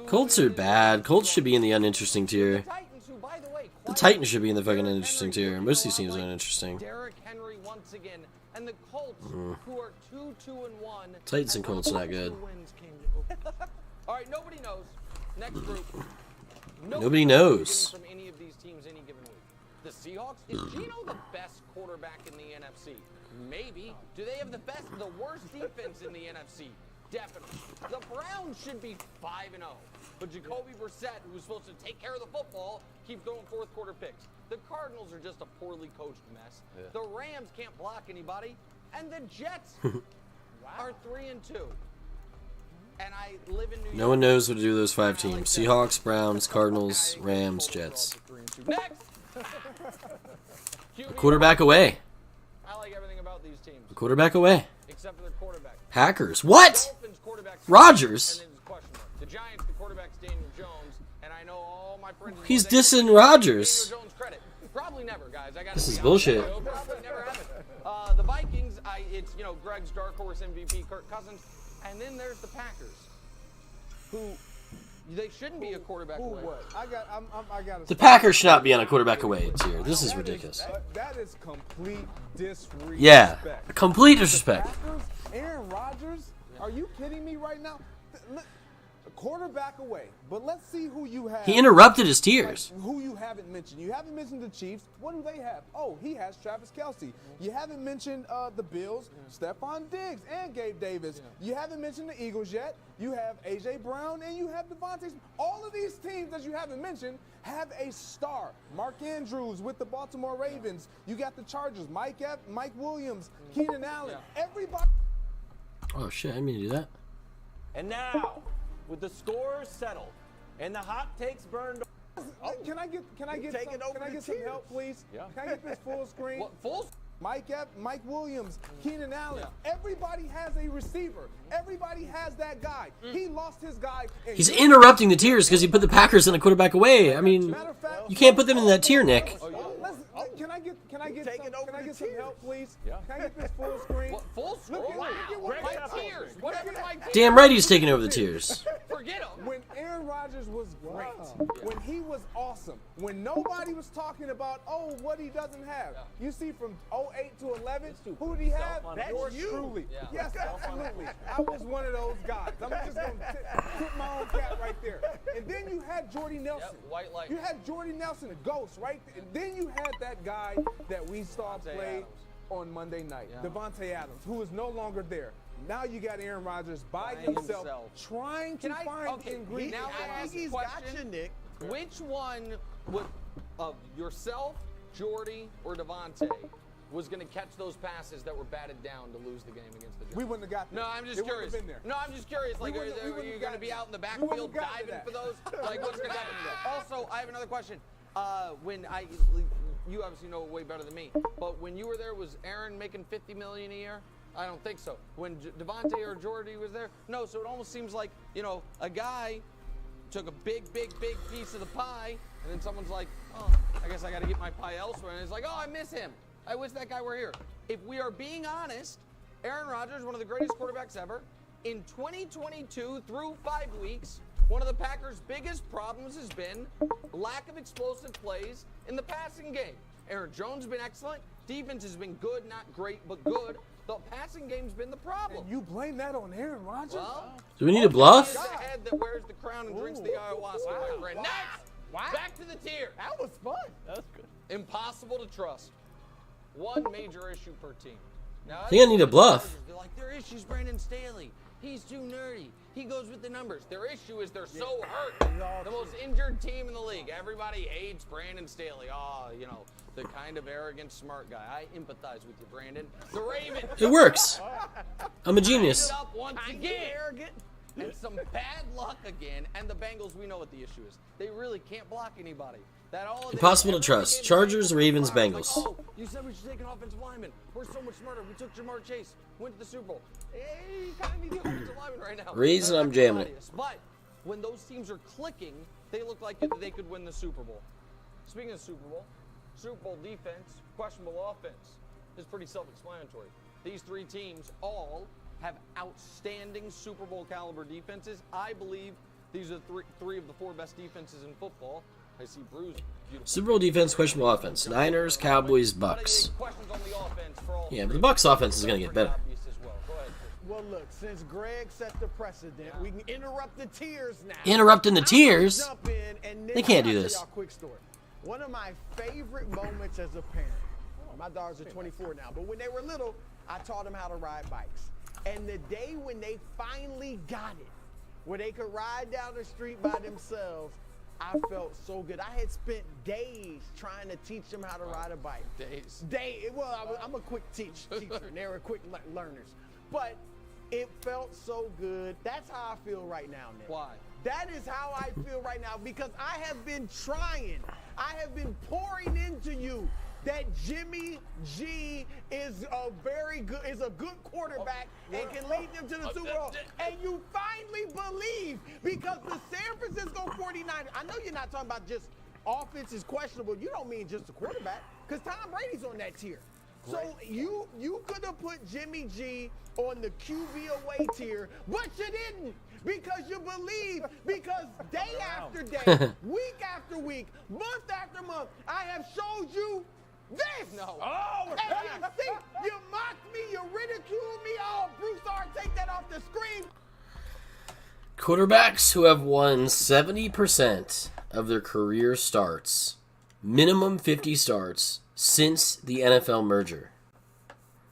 Colts are bad. Colts should be in the uninteresting tier. Titans, who, by the way, The Titans should be in the fucking uninteresting tier. Most of these teams are uninteresting. Derrick Henry once again, and the Colts, who are 2-2-1. Titans and Colts are not good. All right, nobody knows. Next group. Nobody knows. From any of these teams any given week. The Seahawks. Is Geno the best quarterback in the NFC? Maybe. Do they have the worst defense in the NFC? Definitely. The Browns should be 5-0. But Jacoby Brissett, who's supposed to take care of the football, keeps throwing 4th quarter picks. The Cardinals are just a poorly coached mess. Yeah. The Rams can't block anybody. And the Jets are 3-2. And I live in New York. No one knows what to do with those 5 teams. Seahawks, Browns, Cardinals, Rams, Jets. Next! A quarterback away. I like everything about these teams. A quarterback away. Except for their quarterback. Packers. What? Dolphins quarterback. Rodgers. And then it's a question mark. The Giants, the quarterback's Daniel Jones. And I know all my friends. He's dissing Rodgers. Daniel Jones credit. Probably never, guys. This is bullshit. Probably never happened. The Vikings, it's, Greg's dark horse MVP, Kirk Cousins. And then there's the Packers, who they shouldn't be a quarterback away. I got The Packers should not be on a quarterback away tier. This is ridiculous. That is complete disrespect. Yeah, complete disrespect. Packers, Aaron Rodgers, are you kidding me right now? Quarterback away, but let's see who you have. He interrupted his tiers. Who you haven't mentioned. You haven't mentioned the Chiefs. What do they have? Oh, he has Travis Kelce. You haven't mentioned the Bills, Stephon Diggs, and Gabe Davis. You haven't mentioned the Eagles yet. You have A.J. Brown, and you have Devontae. All of these teams that you haven't mentioned have a star. Mark Andrews with the Baltimore Ravens. You got the Chargers, Mike Williams, Keenan Allen. Everybody. Oh, shit, I didn't mean to do that. And now, with the scores settled and the hot takes burned. Can I get some help, please? Yeah. Can I get this full screen? What, full? Mike Williams, Keenan Allen. Yeah. Everybody has a receiver. Everybody has that guy. He lost his guy. He's interrupting the tiers because he put the Packers in a quarterback away. I mean, you can't put them in that tier, Nick. Can I get some help, please? Yeah. Can I get this full screen? What, full screen? Wow. My tiers. What happened to my tiers? Damn right he's taking over the tiers. Forget him. When Aaron Rodgers was great, when he was awesome, when nobody was talking about, what he doesn't have. You see, from 08 to 11, who did he have? Yours truly. Yeah. Yes, absolutely. I was one of those guys. I'm just going to tip my own cap right there. And then you had Jordy Nelson. Yep, white light. You had Jordy Nelson, a ghost, right? And then you had that guy that we saw play on Monday night, Devontae Adams, who is no longer there. Now you got Aaron Rodgers by himself, trying to find ingredients. Now I ask a question, Nick. Which one would, of yourself, Jordy, or Devontae, was going to catch those passes that were batted down to lose the game against the Giants. We wouldn't have got there. No, I'm just It wouldn't curious. have been there. No, I'm just curious. Like, We are wouldn't have you going to gotten be that. out in the We wouldn't backfield have gotten diving that. for those? Like, what's going to happen? Also, I have another question. You obviously know way better than me, but when you were there, was Aaron making $50 million a year? I don't think so. When Devontae or Jordy was there, no. So it almost seems like, you know, a guy took a big piece of the pie, and then someone's like, oh, I guess I got to get my pie elsewhere, and it's like, oh, I miss him. I wish that guy were here. If we are being honest, Aaron Rodgers, one of the greatest quarterbacks ever, in 2022 through 5 weeks, one of the Packers' biggest problems has been lack of explosive plays in the passing game. Aaron Jones has been excellent. Defense has been good, not great, but good. The passing game's been the problem. And you blame that on Aaron Rodgers? Well, Do we need a bluff? the head that wears the crown and drinks the ayahuasca, my friend. Next! Wow. Back to the tier. That was fun. That was good. Impossible to trust. One major issue per team. Now, I think I need a bluff. They're like, their issue's Brandon Staley. He's too nerdy. He goes with the numbers. Their issue is they're so hurt. The most injured team in the league. Everybody hates Brandon Staley. Oh, you know, the kind of arrogant, smart guy. I empathize with you, Brandon. The Ravens. It works. I'm a genius. Up once again. Arrogant. And some bad luck again. And the Bengals, we know what the issue is. They really can't block anybody. That all Impossible to trust. Chargers, Ravens, Bengals. Like, oh, you said we should take an offensive lineman. We're so much smarter. We took Jamar Chase. Went to the Super Bowl. Hey, you kind of need the offensive lineman right now. Reason I'm jamming it. But when those teams are clicking, they look like they could win the Super Bowl. Speaking of Super Bowl defense, questionable offense is pretty self-explanatory. These three teams all have outstanding Super Bowl caliber defenses. I believe these are three of the four best defenses in football. I see Bruce. Super Bowl defense, questionable offense. Niners, Cowboys, Bucks. Questions on the offense for all Yeah, but the Bucks offense is going to get better. obvious as well. Go ahead. Well, look, since Greg set the precedent, we can interrupt the tears now. Interrupting the I'm tears? gonna jump in and They can't do I'll tell this. y'all a quick story. One of my favorite moments as a parent. My daughters are 24 now, but when they were little, I taught them how to ride bikes. And the day when they finally got it, where they could ride down the street by themselves, I felt so good. I had spent days trying to teach them how to ride a bike. Days. Well, I'm a quick teacher, and they were quick learners. But it felt so good. That's how I feel right now, Nick. Why? That is how I feel right now because I have been trying. I have been pouring into you that Jimmy G is a good quarterback and can lead them to the Super Bowl. And you finally believe because the San Francisco 49ers, I know you're not talking about just offense is questionable. You don't mean just the quarterback because Tom Brady's on that tier. So you could have put Jimmy G on the QB away tier, but you didn't because you believe, because day after day, week after week, month after month, I have showed you this. No. Oh, and you think you mocked me, you ridiculed me. Oh, Bruce R, take that off the screen. Quarterbacks who have won 70% of their career starts, minimum 50 starts, since the NFL merger.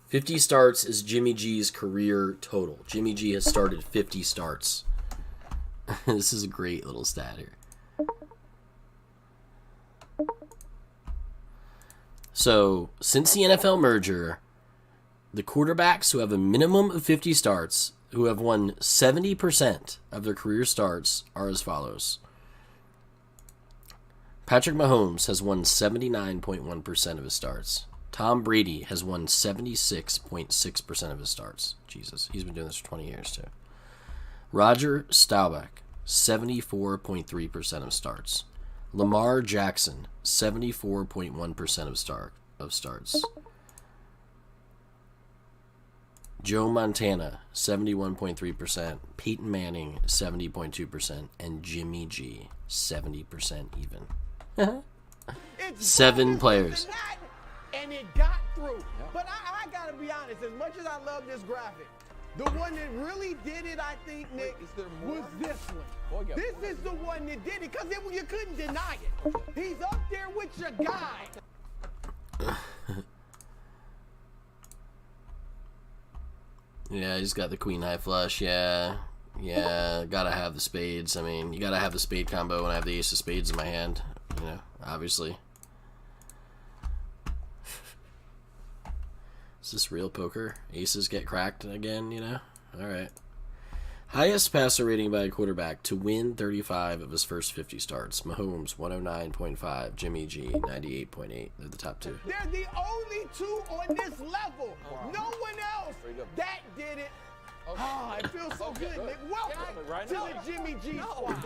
50 starts is Jimmy G's career total. Jimmy G has started 50 starts. This is a great little stat here. So, since the NFL merger, the quarterbacks who have a minimum of 50 starts, who have won 70% of their career starts, are as follows. Patrick Mahomes has won 79.1% of his starts. Tom Brady has won 76.6% of his starts. Jesus, he's been doing this for 20 years too. Roger Staubach, 74.3% of starts. Lamar Jackson, 74.1% of starts. Joe Montana, 71.3%. Peyton Manning, 70.2%. And Jimmy G, 70% even. It's 7 bonus players. than that, and it got through. But I gotta be honest, as much as I love this graphic, the one that really did it, I think, Nick, is there more? was this one. This is the one that did it, because you couldn't deny it. He's up there with your guy. Yeah, he's got the queen high flush. Yeah, gotta have the spades. I mean, you gotta have the spade combo when I have the ace of spades in my hand. You know, obviously. Is this real poker? Aces get cracked again, you know? All right. Highest passer rating by a quarterback to win 35 of his first 50 starts. Mahomes, 109.5. Jimmy G, 98.8. They're the top two. They're the only two on this level. No one else that did it. Oh, it feels so good, Nick. Welcome to the Jimmy G squad.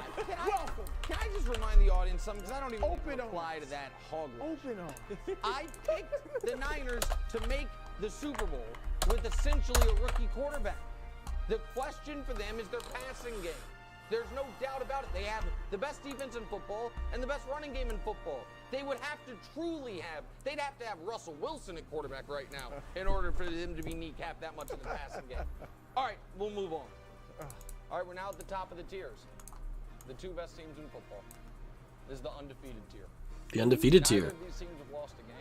Welcome. Can I just remind the audience something? Because I don't even Open reply to that hogwash. Open them. I picked the Niners to make the Super Bowl with essentially a rookie quarterback. The question for them is their passing game. There's no doubt about it. They have the best defense in football and the best running game in football. They would have to truly have, they'd have to have Russell Wilson at quarterback right now in order for them to be kneecapped that much in the passing game. All right, we'll move on. All right, we're now at the top of the tiers. The two best teams in football. This is the undefeated tier. The undefeated Neither tier. of these teams have lost a game.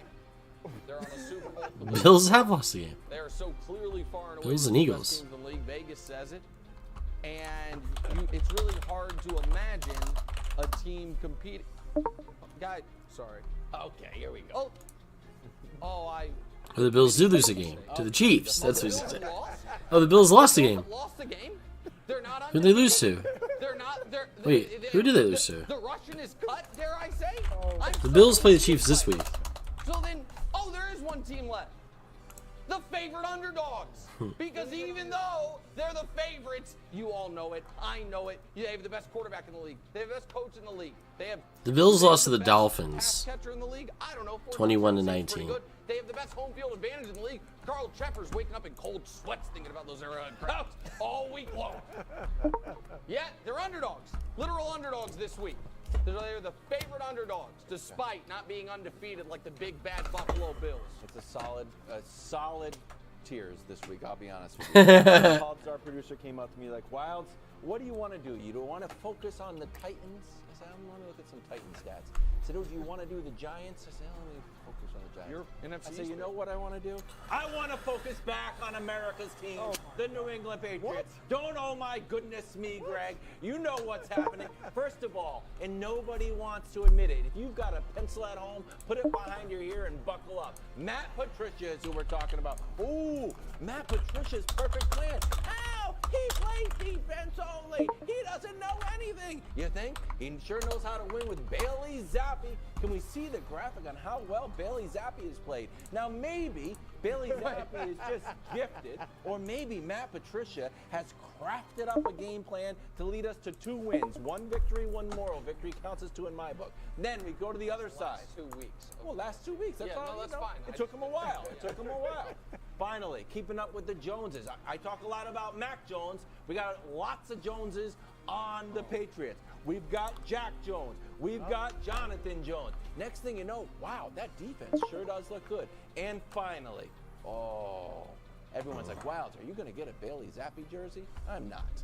They're on the Super Bowl. The Bills have lost the game. They are so clearly far and away Bills from and the Eagles. best teams in the league. Vegas says it. And it's really hard to imagine a team competing. Guy, sorry. Okay, here we go. Oh, Oh, the Bills did lose a game to the Chiefs. That's what he Bills said. lost? Oh, the Bills lost the game. Lost the game? They're not Who'd they lose to? They're not. Wait, who did they lose to? The Russian is cut, dare I say? The Bills play the Chiefs this week. So then, there is one team left. The favorite underdogs. Because even though they're the favorites, you all know it. I know it. They have the best quarterback in the league. They have the best coach in the league. They have The Bills lost to the best Dolphins. pass catcher in the league. I don't know. 21-19. Good. They have the best home field advantage in the league. Carl Trepper's waking up in cold sweats thinking about those Arrowhead crowds all week long. Yet they're underdogs, literal underdogs this week. They're the favorite underdogs, despite not being undefeated like the big bad Buffalo Bills. It's a solid tiers this week, I'll be honest with you. Our producer came up to me like, Wilds, what do you want to do? You don't want to focus on the Titans? I said, I want to look at some Titan stats. I said, oh, do you want to do the Giants? I said, oh, let me focus on the Giants. You're NFC I said, you know what I want to do? I want to focus back on America's team, the New England Patriots. Don't, oh my goodness me, Greg. You know what's happening. First of all, and nobody wants to admit it, if you've got a pencil at home, put it behind your ear and buckle up. Matt Patricia is who we're talking about. Ooh, Matt Patricia's perfect plan. Ow! He plays defense only. He doesn't know anything. You think? He sure knows how to win with Bailey Zappi. Can we see the graphic on how well Bailey Zappi has played? Now, maybe Bailey Zappi is just gifted, or maybe Matt Patricia has crafted up a game plan to lead us to 2 wins. 1 victory, 1 moral victory counts as 2 in my book. Then we go to the other side. 2 weeks. Well, last 2 weeks. That's Yeah, all. no, that's you know, fine. It took him a while. It took him a while. Finally, keeping up with the Joneses. I talk a lot about Mac Jones. We got lots of Joneses on the Patriots. We've got Jack Jones. We've got Jonathan Jones. Next thing you know, wow, that defense sure does look good. And finally, everyone's like, wow, are you going to get a Bailey Zappi jersey? I'm not.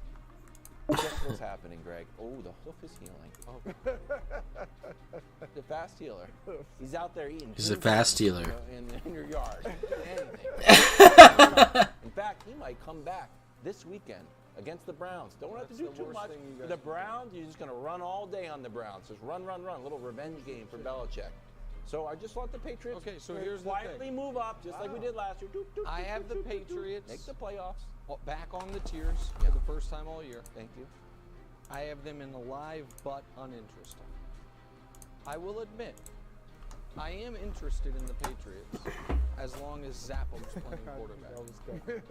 Guess what's happening, Greg? Oh, the hoof is healing. The fast healer. He's out there eating. He's a fast healer. In your yard. Anything. In fact, he might come back this weekend against the Browns. Don't have to do too much. The Browns, you're just going to run all day on the Browns. Just run. A little revenge game for Belichick. So I just want the Patriots here's quietly move up, just like we did last year. I have the Patriots make the playoffs. back on the tiers for the first time all year. Thank you. I have them in the live but uninteresting. I will admit, I am interested in the Patriots as long as Zappum's playing quarterback.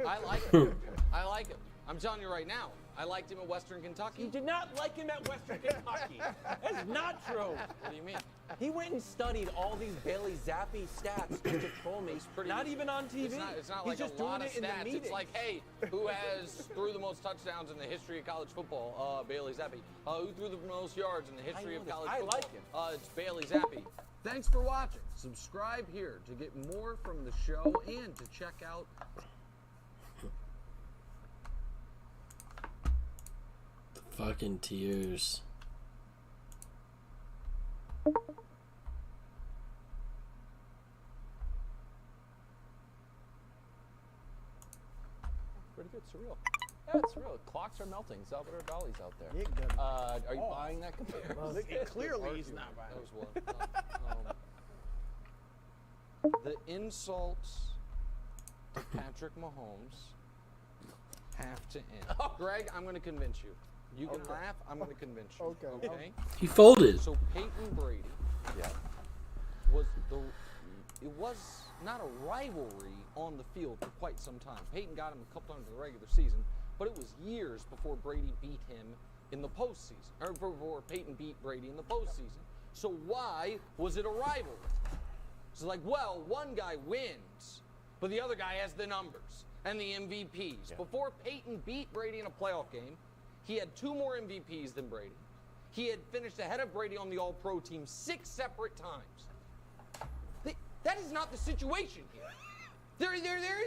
I like him. I like him. I'm telling you right now, I liked him at Western Kentucky. You did not like him at Western Kentucky. That's not true. What do you mean? He went and studied all these Bailey Zappi stats just to troll me. Not even on TV. It's not He's like just a lot doing of it in the stats. meetings. It's like, hey, who has threw the most touchdowns in the history of college football? Bailey Zappi. Who threw the most yards in the history of college football? I like him. It's Bailey Zappi. Thanks for watching. Subscribe here to get more from the show and to check out Fucking tears. Pretty good, surreal. Yeah, it's real. Clocks are melting. Salvador Dali's out there. Are you buying that comparison? Well, clearly he's not buying it. That was one. The insults Patrick Mahomes have to end? Greg, I'm going to convince you. You can laugh. I'm going to convince you. Okay. He folded. So Peyton Brady it was not a rivalry on the field for quite some time. Peyton got him a couple times in the regular season, but it was years before Brady beat him in the postseason, or before Peyton beat Brady in the postseason. So why was it a rivalry? It's like, well, one guy wins, but the other guy has the numbers and the MVPs. Yeah. Before Peyton beat Brady in a playoff game, he had 2 more MVPs than Brady. He had finished ahead of Brady on the All-Pro team 6 separate times. That is not the situation here. There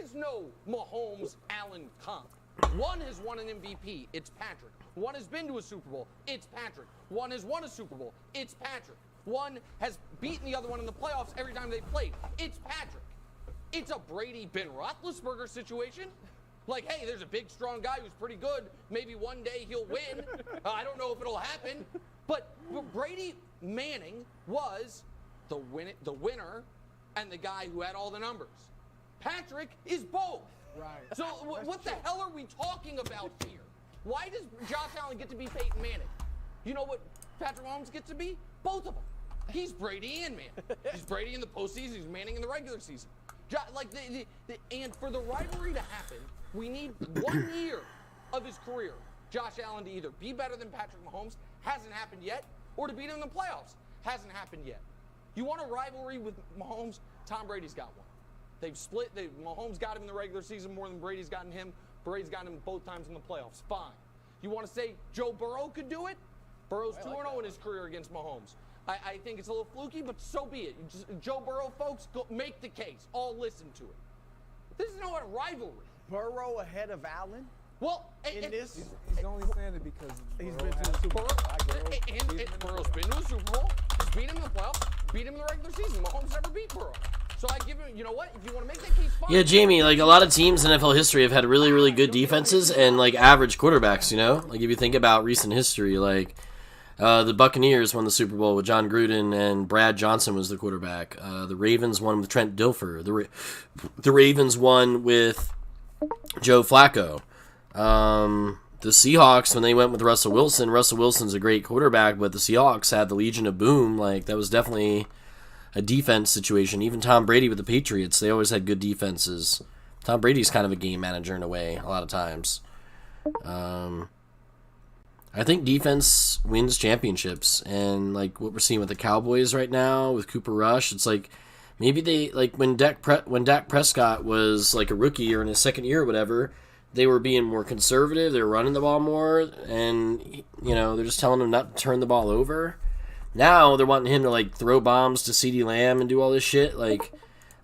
is no Mahomes-Allen comp. One has won an MVP. It's Patrick. One has been to a Super Bowl. It's Patrick. One has won a Super Bowl. It's Patrick. One has beaten the other one in the playoffs every time they played. It's Patrick. It's a Brady-Ben Roethlisberger situation. Like, hey, there's a big, strong guy who's pretty good. Maybe one day he'll win. I don't know if it'll happen. But Brady Manning was the winner and the guy who had all the numbers. Patrick is both. Right. So what the hell are we talking about here? Why does Josh Allen get to be Peyton Manning? You know what Patrick Mahomes gets to be? Both of them. He's Brady and Manning. He's Brady in the postseason. He's Manning in the regular season. And for the rivalry to happen, we need 1 year of his career. Josh Allen to either be better than Patrick Mahomes, hasn't happened yet, or to beat him in the playoffs, hasn't happened yet. You want a rivalry with Mahomes? Tom Brady's got one. They've split. Mahomes got him in the regular season more than Brady's gotten him. Brady's gotten him both times in the playoffs. Fine. You want to say Joe Burrow could do it? Burrow's 2-0 in his career against Mahomes. I think it's a little fluky, but so be it. Joe Burrow, folks, go make the case. All listen to it. This is not a rivalry. Burrow ahead of Allen? Well, in this, he's only saying it because he's been to the Super Bowl. Burrow's been to the Super Bowl. He's beat him in the playoffs. Beat him in the regular season. Mahomes never beat Burrow. So I give him, you know what? If you want to make that case, fine. Yeah, Jamie, like a lot of teams in NFL history have had really, really good defenses and like average quarterbacks, you know? Like if you think about recent history, like the Buccaneers won the Super Bowl with John Gruden and Brad Johnson was the quarterback. The Ravens won with Trent Dilfer. The Ravens won with Joe Flacco. The Seahawks, when they went with Russell Wilson's a great quarterback, but the Seahawks had the Legion of Boom. Like that was definitely a defense situation. Even Tom Brady with the Patriots, they always had good defenses. Tom Brady's kind of a game manager in a way, a lot of times. I think defense wins championships, and like what we're seeing with the Cowboys right now with Cooper Rush, it's like maybe they like when Dak Prescott was like a rookie or in his second year or whatever, they were being more conservative. They were running the ball more, and you know they're just telling him not to turn the ball over. Now they're wanting him to like throw bombs to CeeDee Lamb and do all this shit. Like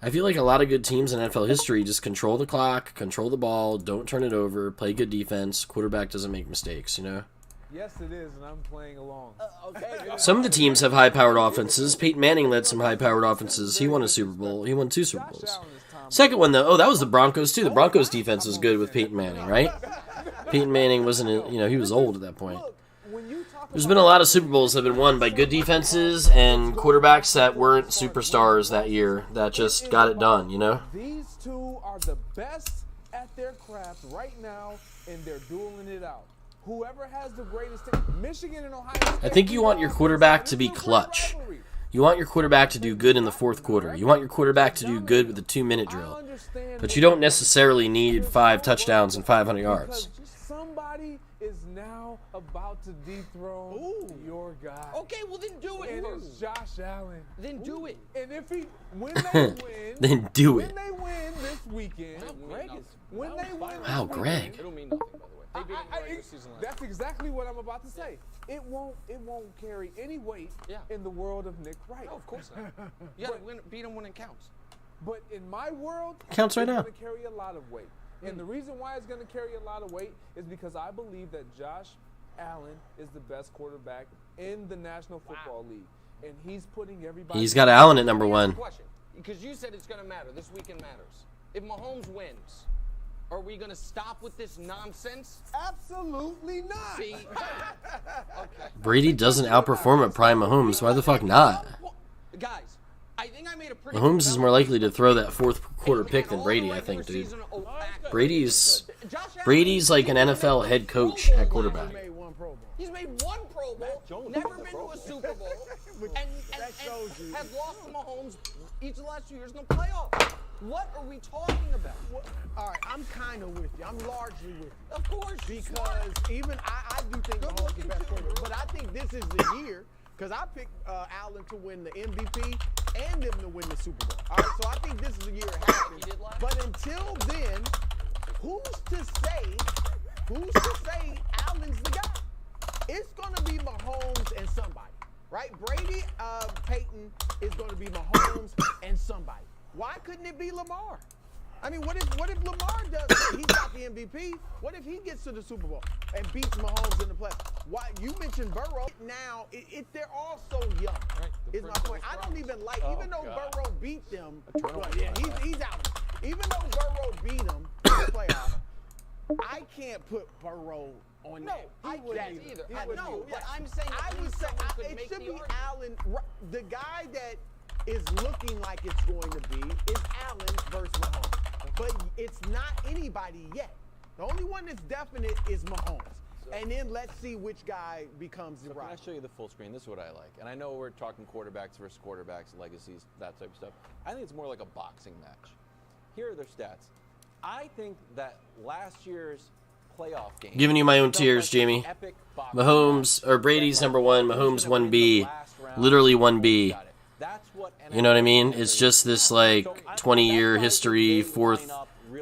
I feel like a lot of good teams in NFL history just control the clock, control the ball, don't turn it over, play good defense. Quarterback doesn't make mistakes, you know. Yes, it is, and I'm playing along. Okay. Some of the teams have high-powered offenses. Peyton Manning led some high-powered offenses. He won a Super Bowl. He won 2 Super Bowls. Second one, though, that was the Broncos, too. The Broncos defense was good with Peyton Manning, right? Peyton Manning wasn't, he was old at that point. There's been a lot of Super Bowls that have been won by good defenses and quarterbacks that weren't superstars that year that just got it done, you know? These two are the best at their craft right now, and they're dueling it out. Whoever has the greatest team, Michigan and Ohio State. I think you want your quarterback to be clutch. You want your quarterback to do good in the fourth quarter. You want your quarterback to do good with the 2-minute drill. But you don't necessarily need 5 touchdowns and 500 yards. Somebody is now about to dethrone your guy. Okay, well then do it. And it's Josh Allen. Then do it. And if when they win, then do it. When they win this weekend, Wow, Greg. It'll mean nothing, by the way. They beat him in the regular season last That's exactly what I'm about to say. It won't carry any weight in the world of Nick Wright. No, of course not. You gotta beat him when it counts. But in my world, counts right now. It's going to carry a lot of weight. And the reason why it's going to carry a lot of weight is because I believe that Josh Allen is the best quarterback in the National Football League. And he's putting everybody... He's got Allen at number 1. Question, because you said it's going to matter. This weekend matters. If Mahomes wins, are we going to stop with this nonsense? Absolutely not. See? Okay. Brady doesn't outperform at prime Mahomes. Why the fuck not? Guys, I think I made a pretty Mahomes is more likely to throw that fourth quarter pick than Brady, I think, dude. Brady's like an NFL head coach at quarterback. He's made one Pro Bowl, never been to a Super Bowl, and has lost to Mahomes each of the last 2 years in the playoffs. What are we talking about? All right, I'm kind of with you. I'm largely with you. Of course, Because even I do think Mahomes is the best quarterback. But I think this is the year, because I picked Allen to win the MVP and them to win the Super Bowl. All right, so I think this is the year it happens. But until then, who's to say Allen's the guy? It's going to be Mahomes and somebody, right? Brady, Peyton is going to be Mahomes and somebody. Why couldn't it be Lamar? I mean, what if Lamar does? He's got the MVP. What if he gets to the Super Bowl and beats Mahomes in the playoffs? Why you mentioned Burrow? Now, they're all so young. Right, is my point. I don't even like, even though Burrow beat them. Well, yeah, he's out. Even though Burrow beat them in the playoffs, I can't put Burrow on that. I wouldn't either. No, but I'm saying I would say it should be Allen. The guy that is looking like it's going to be is Allen versus Mahomes. But it's not anybody yet. The only one that's definite is Mahomes. And then let's see which guy becomes the Can I right. show you the full screen? This is what I like. And I know we're talking quarterbacks versus quarterbacks, legacies, that type of stuff. I think it's more like a boxing match. Here are their stats. I think that last year's playoff game. Giving you my own tiers, Jamie. Mahomes, or Brady's number 1, Mahomes 1B. Literally 1B. You know what I mean? It's just this, like, 20-year history, fourth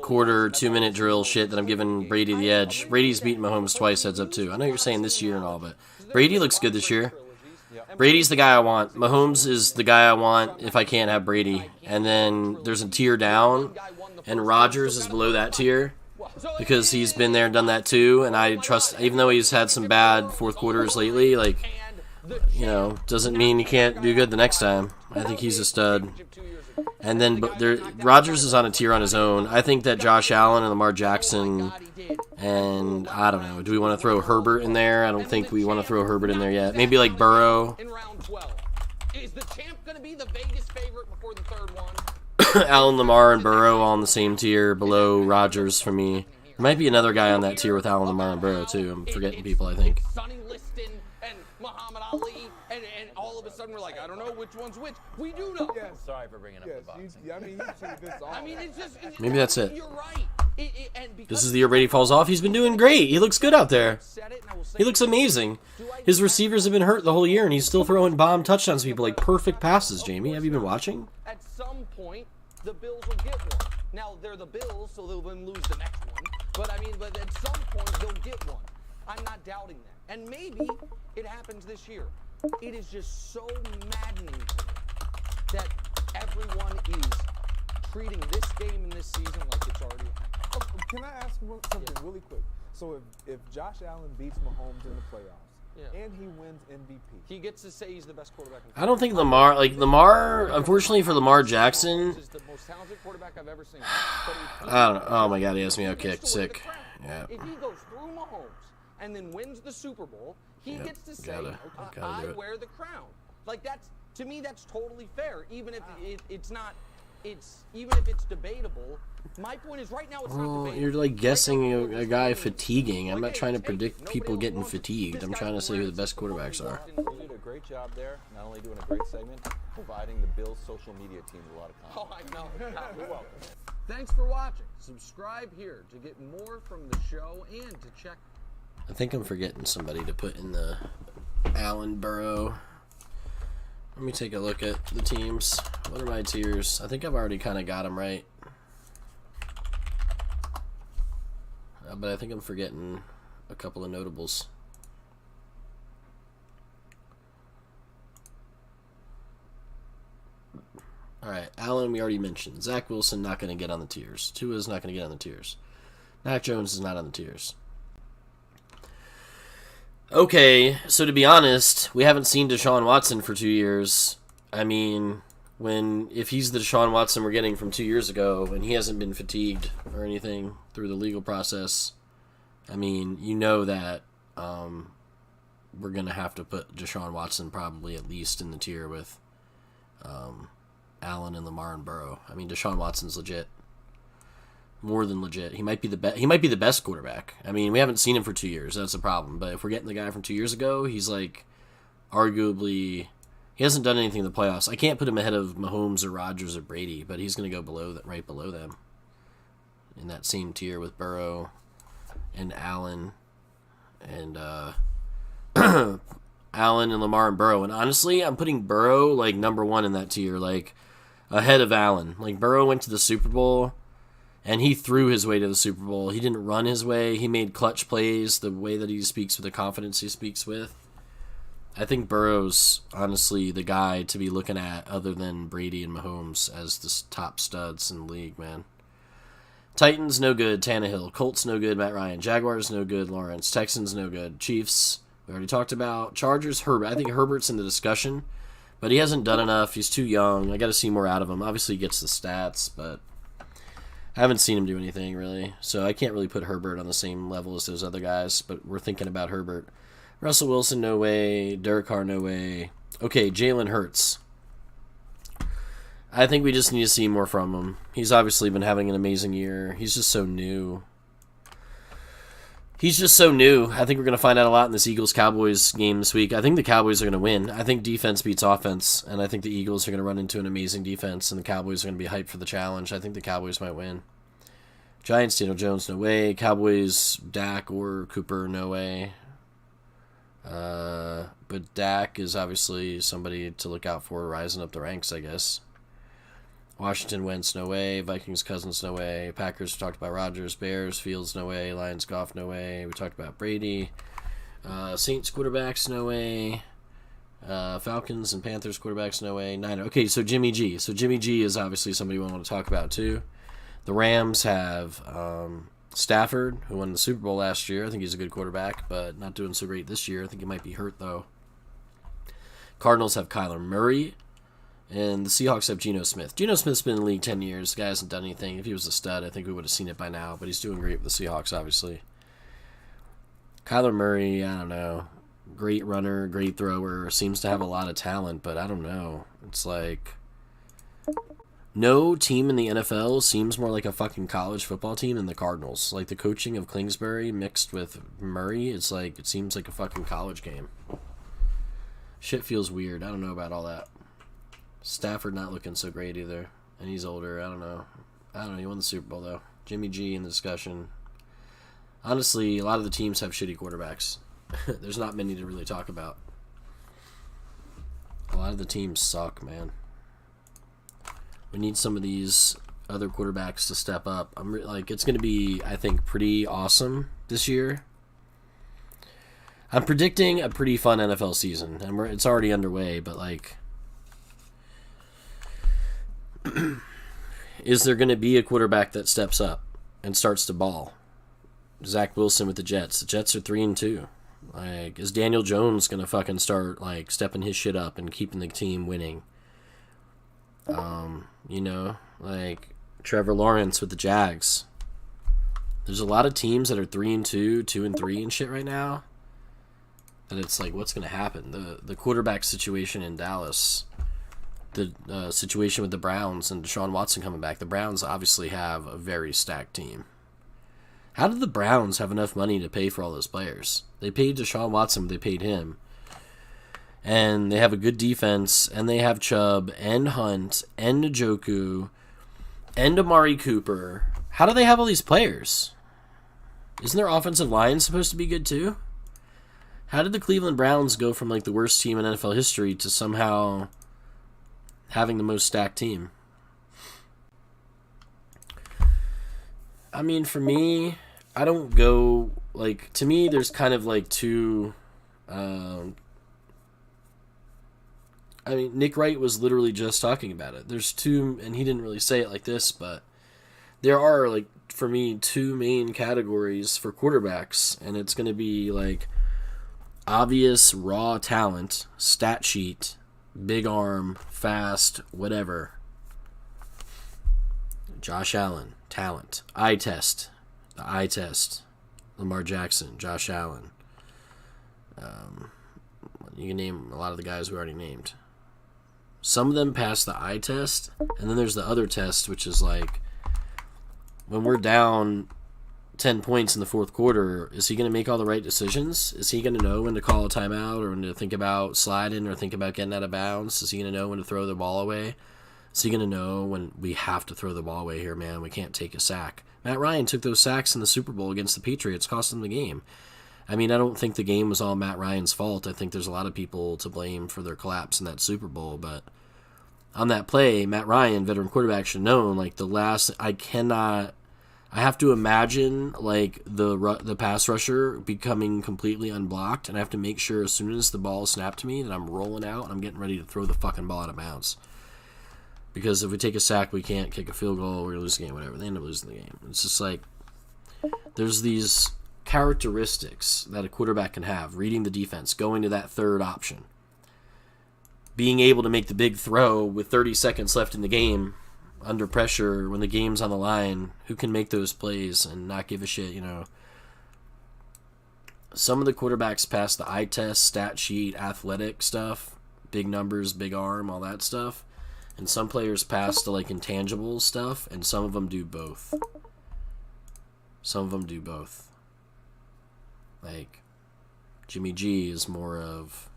quarter, 2-minute drill shit that I'm giving Brady the edge. Brady's beaten Mahomes twice, heads up, too. I know you're saying this year and all, but Brady looks good this year. Brady's the guy I want. Mahomes is the guy I want if I can't have Brady. And then there's a tier down, and Rodgers is below that tier because he's been there and done that, too. And I trust, even though he's had some bad fourth quarters lately, like, you know, doesn't mean he can't do good the next time. I think he's a stud. And then Rodgers is on a tier on his own. I think that Josh Allen and Lamar Jackson, and I don't know, do we want to throw Herbert in there? I don't think we want to throw Herbert in there yet. Maybe like Burrow. In round 12. Is the champ going to be the Vegas favorite before the third one? Allen, Lamar, and Burrow all on the same tier below Rodgers for me. There might be another guy on that tier with Allen, Lamar, and Burrow too. I'm forgetting people, I think. Sonny Liston and Muhammad Ali, and all of a sudden we're like, I don't know which one's which. We do know. Yes. Sorry for bringing up the boxing. I mean, you see this all. I mean, it's just. Maybe that's it. You're right. This is the year Brady falls off. He's been doing great. He looks good out there. He looks amazing. His receivers have been hurt the whole year, and he's still throwing bomb touchdowns to people, like perfect passes, Jamie. Have you been watching? At some point, the Bills will get one. Now, they're the Bills, so they'll then lose the next one. But at some point, they'll get one. I'm not doubting that. And maybe it happens this year. It is just so maddening to me that everyone is treating this game and this season like it's already happened. Oh, can I ask something really quick? So if Josh Allen beats Mahomes in the playoffs and he wins MVP, he gets to say he's the best quarterback. I don't think Lamar, unfortunately for Lamar Jackson, is the most talented quarterback I've ever seen. I don't know. Oh my God, he has me out kicked. Sick. Yeah. If he goes through Mahomes and then wins the Super Bowl, he gets to say, gotta I do it. wear the crown. Like to me, that's totally fair. Even if it's not, even if it's debatable. My point is, right now it's not debatable. You're like guessing a guy fatiguing. I'm not trying to predict people getting fatigued. I'm trying to say who the best quarterbacks are. You did a great job there, not only doing a great segment, providing the Bills' social media team a lot of content. Oh, I know. You're welcome. Thanks for watching. Subscribe here to get more from the show and to check. I think I'm forgetting somebody to put in the Allen Burrow. Let me take a look at the teams. What are my tiers? I think I've already kind of got them right. But I think I'm forgetting a couple of notables. Alright, Allen we already mentioned. Zach Wilson not going to get on the tiers. Tua's not going to get on the tiers. Mac Jones is not on the tiers. Okay, so to be honest, we haven't seen Deshaun Watson for 2 years. I mean, if he's the Deshaun Watson we're getting from 2 years ago, and he hasn't been fatigued or anything through the legal process, I mean, you know that we're going to have to put Deshaun Watson probably at least in the tier with Allen and Lamar and Burrow. I mean, Deshaun Watson's legit. More than legit. He might be the best quarterback. I mean, we haven't seen him for 2 years. That's the problem. But if we're getting the guy from 2 years ago, he's like arguably he hasn't done anything in the playoffs. I can't put him ahead of Mahomes or Rodgers or Brady, but he's going to go right below them in that same tier with Burrow and Allen and Allen and Lamar and Burrow. And honestly, I'm putting Burrow like number 1 in that tier, like ahead of Allen. Like Burrow went to the Super Bowl and he threw his way to the Super Bowl. He didn't run his way. He made clutch plays the way that he speaks with the confidence he speaks with. I think Burrow's honestly the guy to be looking at other than Brady and Mahomes as the top studs in the league, man. Titans, no good. Tannehill. Colts, no good. Matt Ryan. Jaguars, no good. Lawrence. Texans, no good. Chiefs, we already talked about. Chargers, Herbert. I think Herbert's in the discussion, but he hasn't done enough. He's too young. I got to see more out of him. Obviously, he gets the stats, but I haven't seen him do anything, really. So I can't really put Herbert on the same level as those other guys, but we're thinking about Herbert. Russell Wilson, no way. Derek Carr, no way. Okay, Jalen Hurts. I think we just need to see more from him. He's obviously been having an amazing year. He's just so new. I think we're going to find out a lot in this Eagles-Cowboys game this week. I think the Cowboys are going to win. I think defense beats offense, and I think the Eagles are going to run into an amazing defense, and the Cowboys are going to be hyped for the challenge. I think the Cowboys might win. Giants, Daniel Jones, no way. Cowboys, Dak or Cooper, no way. But Dak is obviously somebody to look out for, rising up the ranks, I guess. Washington, Wentz, no way. Vikings, Cousins, no way. Packers, we talked about Rodgers. Bears, Fields, no way. Lions, Goff, no way. We talked about Brady. Saints, quarterbacks, no way. Falcons and Panthers, quarterbacks, no way. Niner. Okay, so Jimmy G. So Jimmy G is obviously somebody we want to talk about, too. The Rams have Stafford, who won the Super Bowl last year. I think he's a good quarterback, but not doing so great this year. I think he might be hurt, though. Cardinals have Kyler Murray. And the Seahawks have Geno Smith. Geno Smith's been in the league 10 years. The guy hasn't done anything. If he was a stud, I think we would have seen it by now. But he's doing great with the Seahawks, obviously. Kyler Murray, I don't know. Great runner, great thrower. Seems to have a lot of talent, but I don't know. It's like no team in the NFL seems more like a fucking college football team than the Cardinals. Like the coaching of Kingsbury mixed with Murray, it's like it seems like a fucking college game. Shit feels weird. I don't know about all that. Stafford not looking so great either. And he's older. I don't know. He won the Super Bowl, though. Jimmy G in the discussion. Honestly, a lot of the teams have shitty quarterbacks. There's not many to really talk about. A lot of the teams suck, man. We need some of these other quarterbacks to step up. It's going to be, I think, pretty awesome this year. I'm predicting a pretty fun NFL season. And it's already underway, but, is there going to be a quarterback that steps up and starts to ball? Zach Wilson with the Jets. The Jets are 3-2. Is Daniel Jones going to fucking start stepping his shit up and keeping the team winning? Trevor Lawrence with the Jags. There's a lot of teams that are 3-2, 2-3 and shit right now. And it's what's going to happen? The quarterback situation in Dallas. The situation with the Browns and Deshaun Watson coming back. The Browns obviously have a very stacked team. How did the Browns have enough money to pay for all those players? They paid Deshaun Watson, but they paid him. And they have a good defense, and they have Chubb, and Hunt, and Njoku, and Amari Cooper. How do they have all these players? Isn't their offensive line supposed to be good too? How did the Cleveland Browns go from the worst team in NFL history to somehow having the most stacked team? I mean, for me, I don't go, to me, there's kind of two, Nick Wright was literally just talking about it. There's two, and he didn't really say it like this, but there are, for me, two main categories for quarterbacks, and it's going to be, obvious raw talent, stat sheet, big arm, fast, whatever. Josh Allen, talent. Eye test. The eye test. Lamar Jackson, Josh Allen. You can name a lot of the guys we already named. some of them pass the eye test, and then there's the other test, which is like, when we're down 10 points in the fourth quarter, is he going to make all the right decisions? Is he going to know when to call a timeout, or when to think about sliding, or think about getting out of bounds? Is he going to know when to throw the ball away? Is he going to know when we have to throw the ball away here, man? We can't take a sack. Matt Ryan took those sacks in the Super Bowl against the Patriots, cost him the game. I mean, I don't think the game was all Matt Ryan's fault. I think there's a lot of people to blame for their collapse in that Super Bowl, but on that play, Matt Ryan, veteran quarterback, should have known, like, I have to imagine, like, the pass rusher becoming completely unblocked, and I have to make sure as soon as the ball is snapped to me that I'm rolling out and I'm getting ready to throw the fucking ball out of bounds. Because if we take a sack, we can't kick a field goal, we're going to lose the game, whatever. They end up losing the game. It's just like, there's these characteristics that a quarterback can have: reading the defense, going to that third option, being able to make the big throw with 30 seconds left in the game, under pressure when the game's on the line. Who can make those plays and not give a shit, you know? Some of the quarterbacks pass the eye test, stat sheet, athletic stuff, big numbers, big arm, all that stuff. And some players pass the, like, intangible stuff, and some of them do both. Some of them do both. Like, Jimmy G is more of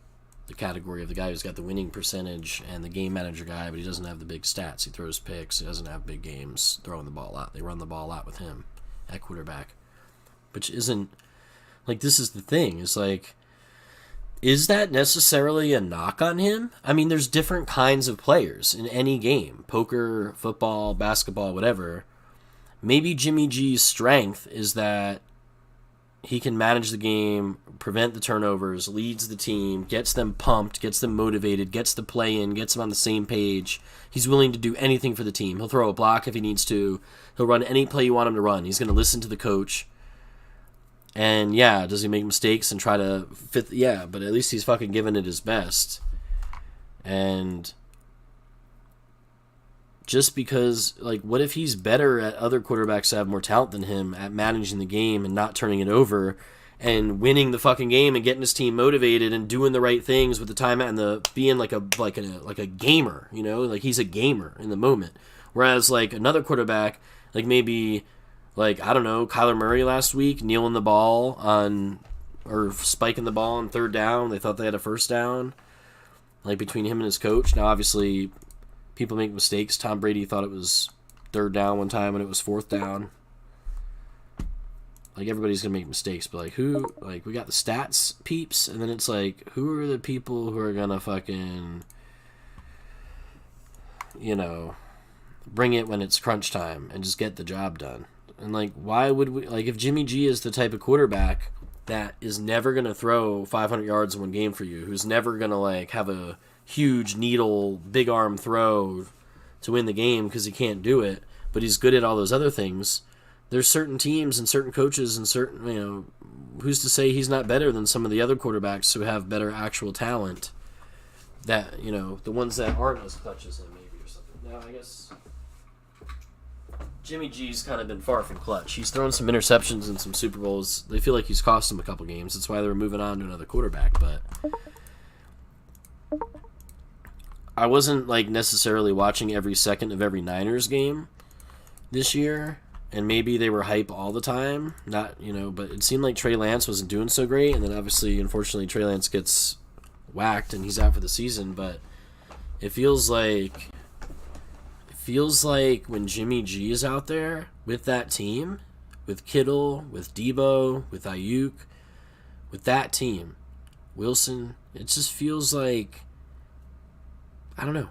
the category of the guy who's got the winning percentage and the game manager guy, but he doesn't have the big stats. He throws picks. He doesn't have big games throwing the ball out. They run the ball out with him at quarterback, which isn't, like, this is the thing. It's like, is that necessarily a knock on him? I mean, there's different kinds of players in any game. Poker, football, basketball, whatever. Maybe Jimmy G's strength is that he can manage the game, prevent the turnovers, leads the team, gets them pumped, gets them motivated, gets the play in, gets them on the same page. He's willing to do anything for the team. He'll throw a block if he needs to. He'll run any play you want him to run. He's going to listen to the coach. And yeah, does he make mistakes and try to fit? Yeah, but at least he's fucking giving it his best. And just because, like, what if he's better at other quarterbacks that have more talent than him at managing the game and not turning it over and winning the fucking game and getting his team motivated and doing the right things with the timeout and the being like a gamer, you know, like he's a gamer in the moment. Whereas, like, another quarterback, like maybe, like, I don't know, Kyler Murray last week, kneeling the ball on, or spiking the ball on third down. They thought they had a first down, like, between him and his coach. Now, obviously, people make mistakes. Tom Brady thought it was third down one time and it was fourth down. Like, everybody's going to make mistakes, but, like, who, like, we got the stats peeps, and then it's like, who are the people who are going to fucking, you know, bring it when it's crunch time and just get the job done? And, like, why would we, like, if Jimmy G is the type of quarterback that is never going to throw 500 yards in one game for you, who's never going to, like, have a huge needle, big arm throw to win the game because he can't do it, but he's good at all those other things, there's certain teams and certain coaches and certain, you know, who's to say he's not better than some of the other quarterbacks who have better actual talent, that, you know, the ones that aren't as clutch as him maybe or something. Now, I guess Jimmy G's kind of been far from clutch. He's thrown some interceptions in some Super Bowls. They feel like he's cost them a couple games. That's why they were moving on to another quarterback, but I wasn't, like, necessarily watching every second of every Niners game this year, and maybe they were hype all the time, not, you know, but it seemed like Trey Lance wasn't doing so great, and then obviously, unfortunately, Trey Lance gets whacked and he's out for the season, but it feels like when Jimmy G is out there with that team, with Kittle, with Debo, with Ayuk, with that team, Wilson, it just feels like, I don't know.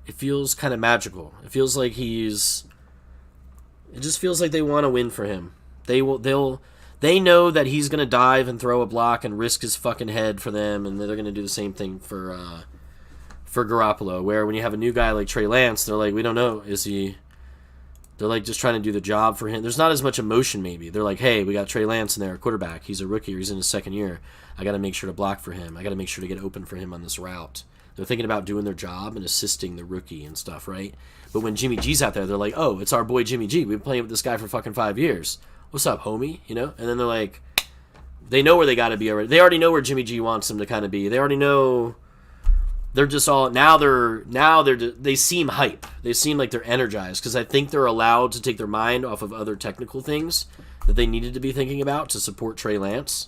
It feels kind of magical. It feels like it just feels like they want to win for him. They know that he's going to dive and throw a block and risk his fucking head for them, and they're going to do the same thing for Garoppolo, where when you have a new guy like Trey Lance, they're like, we don't know, they're like just trying to do the job for him. There's not as much emotion maybe. They're like, hey, we got Trey Lance in there, quarterback. He's a rookie, or he's in his second year. I got to make sure to block for him. I got to make sure to get open for him on this route. They're thinking about doing their job and assisting the rookie and stuff, right? But when Jimmy G's out there, they're like, oh, it's our boy Jimmy G. We've been playing with this guy for fucking 5 years. What's up, homie? You know? And then they're like, they know where they got to be already. They already know where Jimmy G wants them to kind of be. They already know, they're just all they seem hype. They seem like they're energized because I think they're allowed to take their mind off of other technical things that they needed to be thinking about to support Trey Lance.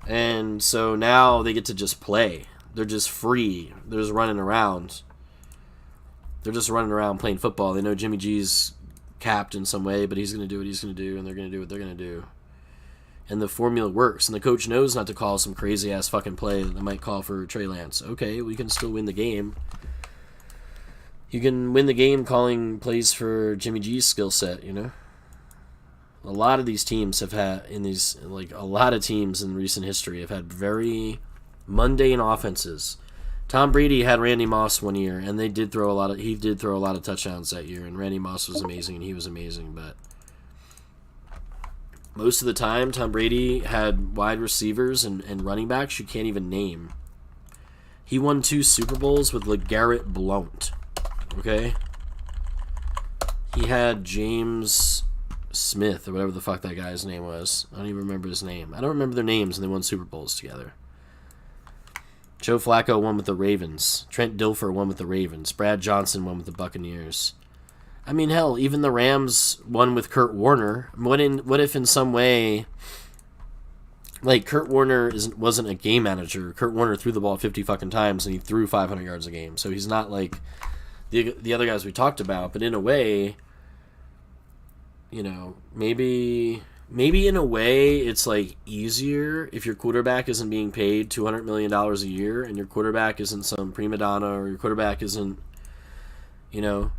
And so now they get to just play. They're just free. They're just running around. They're just running around playing football. They know Jimmy G's capped in some way, but he's going to do what he's going to do, and they're going to do what they're going to do. And the formula works, and the coach knows not to call some crazy-ass fucking play that they might call for Trey Lance. Okay, we can still win the game. You can win the game calling plays for Jimmy G's skill set, you know? A lot of these teams have had, a lot of teams in recent history have had very mundane offenses. Tom Brady had Randy Moss one year, and he did throw a lot of touchdowns that year, and Randy Moss was amazing, and he was amazing, but most of the time, Tom Brady had wide receivers and running backs you can't even name. He won 2 Super Bowls with LeGarrette Blount. Okay? He had James Smith, or whatever the fuck that guy's name was. I don't even remember his name. I don't remember their names, and they won Super Bowls together. Joe Flacco won with the Ravens. Trent Dilfer won with the Ravens. Brad Johnson won with the Buccaneers. I mean, hell, even the Rams won with Kurt Warner. What if in some way, like, Kurt Warner wasn't a game manager. Kurt Warner threw the ball 50 fucking times, and he threw 500 yards a game. So he's not like the other guys we talked about. But in a way, you know, maybe in a way it's, like, easier if your quarterback isn't being paid $200 million a year, and your quarterback isn't some prima donna, or your quarterback isn't, you know,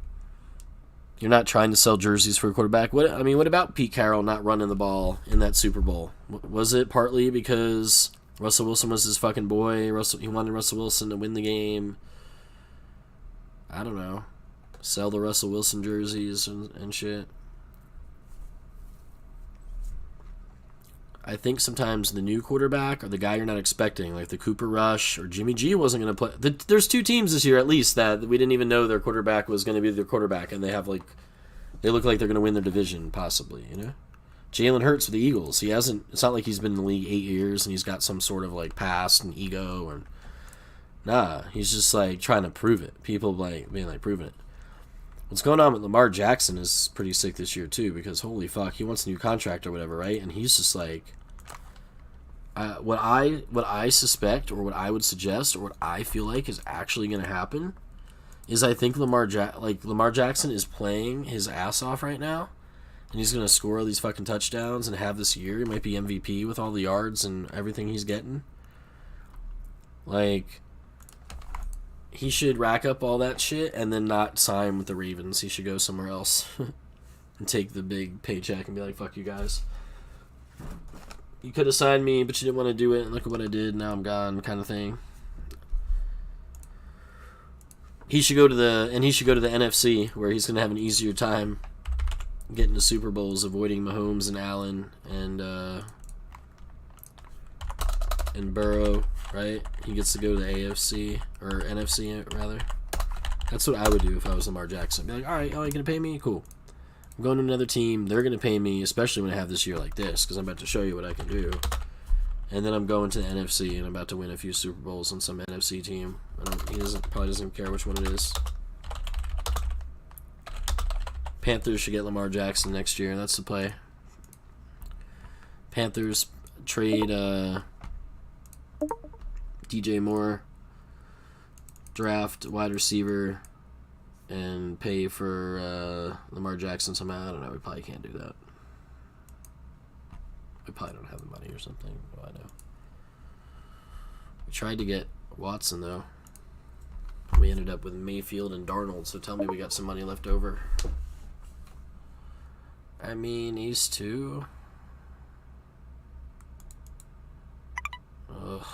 you're not trying to sell jerseys for a quarterback. What about Pete Carroll not running the ball in that Super Bowl? Was it partly because Russell Wilson was his fucking boy? He wanted Russell Wilson to win the game. I don't know. Sell the Russell Wilson jerseys and shit. I think sometimes the new quarterback or the guy you're not expecting, like the Cooper Rush or Jimmy G wasn't going to play. There's 2 teams this year at least that we didn't even know their quarterback was going to be their quarterback, and they look like they're going to win their division possibly, you know? Jalen Hurts with the Eagles. It's not like he's been in the league 8 years and he's got some sort of like past and ego, and nah, he's just like trying to prove it. People like being like proving it. What's going on with Lamar Jackson is pretty sick this year too, because holy fuck, he wants a new contract or whatever, right? And he's just like, what I suspect, or what I would suggest, or what I feel like is actually going to happen, is I think Lamar Jackson is playing his ass off right now, and he's going to score all these fucking touchdowns and have this year. He might be MVP with all the yards and everything he's getting. Like, he should rack up all that shit and then not sign with the Ravens. He should go somewhere else and take the big paycheck and be like, fuck you guys. You could have signed me, but you didn't want to do it, and look at what I did, now I'm gone, kind of thing. He should go to the NFC, where he's going to have an easier time getting to Super Bowls, avoiding Mahomes and Allen and Burrow, right? He gets to go to the AFC, or NFC, rather. That's what I would do if I was Lamar Jackson. Be like, all right, you going to pay me? Cool. I'm going to another team. They're going to pay me, especially when I have this year like this, because I'm about to show you what I can do. And then I'm going to the NFC, and I'm about to win a few Super Bowls on some NFC team. He probably doesn't care which one it is. Panthers should get Lamar Jackson next year. That's the play. Panthers trade DJ Moore, draft wide receiver, and pay for Lamar Jackson somehow. I don't know. We probably can't do that. We probably don't have the money or something. Oh, I know. We tried to get Watson, though. We ended up with Mayfield and Darnold, so tell me we got some money left over. I mean, these two. Ugh.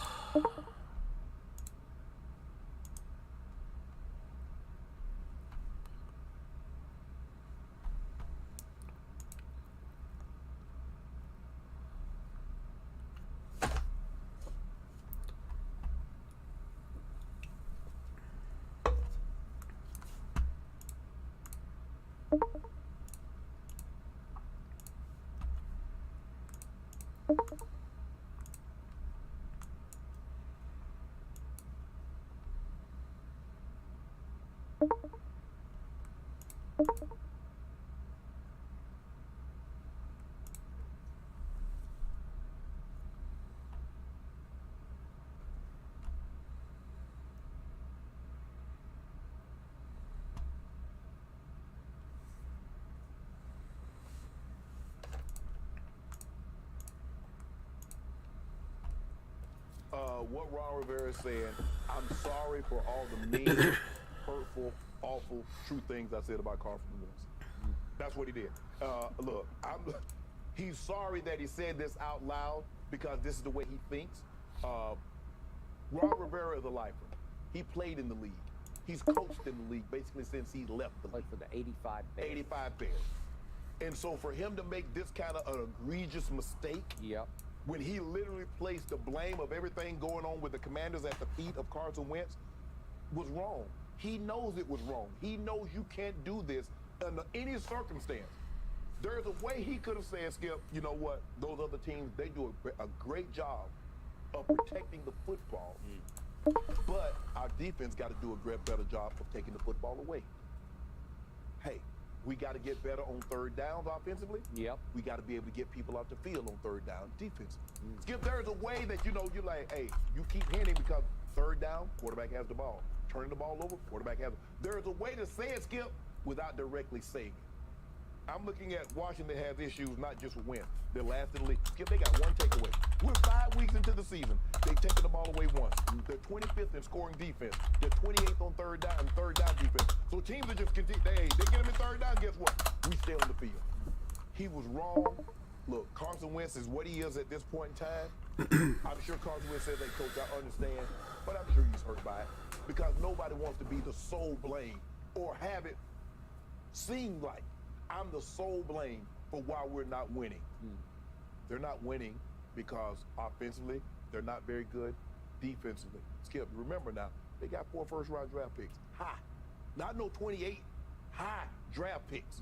what Ron Rivera is saying, I'm sorry for all the mean, hurtful, awful, true things I said about Carson Wentz. That's what he did. Look, he's sorry that he said this out loud because this is the way he thinks. Ron Rivera is a lifer. He played in the league. He's coached in the league basically since he left the league. Like for the 85 Bears. 85 Bears. And so for him to make this kind of an egregious mistake, Yep. when he literally placed the blame of everything going on with the Commanders at the feet of Carson Wentz, was wrong. He knows it was wrong. He knows you can't do this under any circumstance. There's a way he could have said, Skip, you know what, those other teams, they do a great job of protecting the football. But our defense got to do a better job of taking the football away. Hey, we got to get better on third downs offensively. Yep. We got to be able to get people off the field on third down defense. Skip, there's a way that, you know, you're like, hey, you keep hitting because third down, quarterback has the ball. Turning the ball over, quarterback has it. There's a way to say it, Skip, without directly saying it. I'm looking at Washington has issues not just with Wentz. They're last in the league. Skip, they got one takeaway. We're 5 weeks into the season. They've taken the ball away once. They're 25th in scoring defense. They're 28th on third down defense. So teams are just continue. They get them in third down. Guess what? We stay on the field. He was wrong. Look, Carson Wentz is what he is at this point in time. I'm sure Carson Wentz says, hey, coach, I understand, but I'm sure he's hurt by it because nobody wants to be the sole blame or have it seem like I'm the sole blame for why we're not winning. They're not winning because offensively, they're not very good. Defensively, Skip, remember now, they got 4 first-round draft picks. High. Not no 28. High draft picks.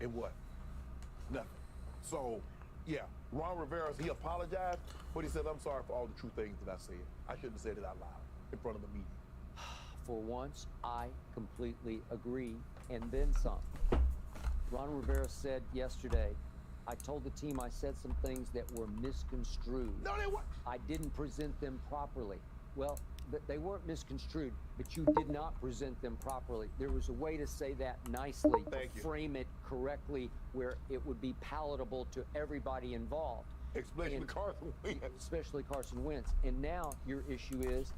And what? Nothing. So, yeah, Ron Rivera, he apologized, but he said, I'm sorry for all the true things that I said. I shouldn't have said it out loud in front of the media. For once, I completely agree, and then some. Ron Rivera said yesterday, I told the team I said some things that were misconstrued. No, they weren't. I didn't present them properly. Well, they weren't misconstrued, but you did not present them properly. There was a way to say that nicely, Thank you. frame it correctly, where it would be palatable to everybody involved. Especially Carson Wentz. Especially Carson Wentz. And now your issue is,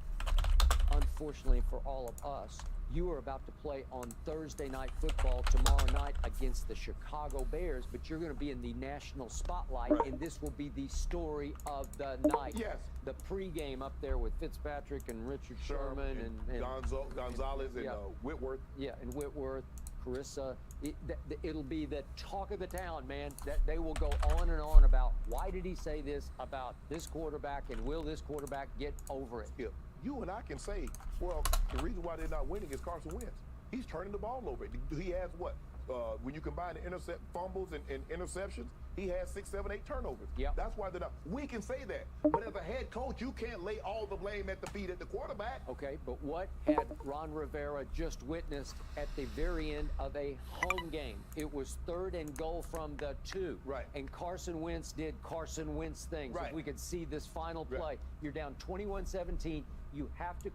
unfortunately for all of us, you are about to play on Thursday Night Football tomorrow night against the Chicago Bears, but you're going to be in the national spotlight, Right. and this will be the story of the night. Yes. The pregame up there with Fitzpatrick and Richard Sherman and Gonzalez and yeah. Whitworth. Yeah, and Whitworth, Carissa. It'll be the talk of the town, man. That they will go on and on about why did he say this about this quarterback, and will this quarterback get over it? Yeah. You and I can say, well, the reason why they're not winning is Carson Wentz. He's turning the ball over. He has what? When you combine the fumbles and interceptions, he has 6, 7, 8 turnovers. Yep. That's why they're not. We can say that. But as a head coach, you can't lay all the blame at the feet of the quarterback. Okay, but what had Ron Rivera just witnessed at the very end of a home game? It was 3rd and goal from the 2. Right. And Carson Wentz did Carson Wentz things. Right. If we could see this final play. Right. You're down 21-17. You have to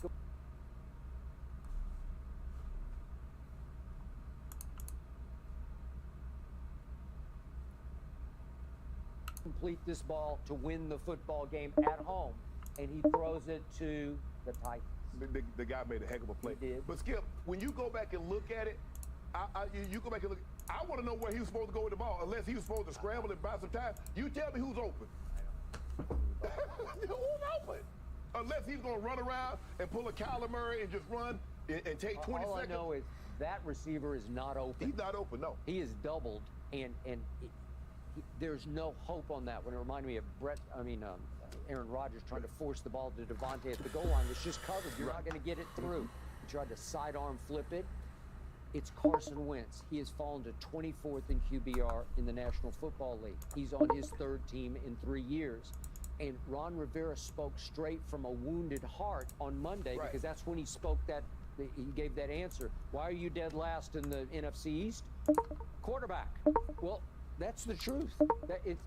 complete this ball to win the football game at home, and he throws it to the Titans. The guy made a heck of a play. He did. But Skip, when you go back and look at it, you go back and look. I want to know where he was supposed to go with the ball. Unless he was supposed to scramble and buy some time. You tell me who's open. Who's open? Unless he's going to run around and pull a Kyler Murray and just run and take 20 All seconds. I know is that receiver is not open. He's not open, no. He is doubled, and there's no hope on that. When it reminded me of Aaron Rodgers trying to force the ball to Devontae at the goal line. It's just covered. You're not going to get it through. He tried to sidearm flip it. It's Carson Wentz. He has fallen to 24th in QBR in the National Football League. He's on his 3rd team in 3 years. And Ron Rivera spoke straight from a wounded heart on Monday, Right. because that's when he spoke that, he gave that answer. Why are you dead last in the NFC East? Quarterback. Well, that's the truth.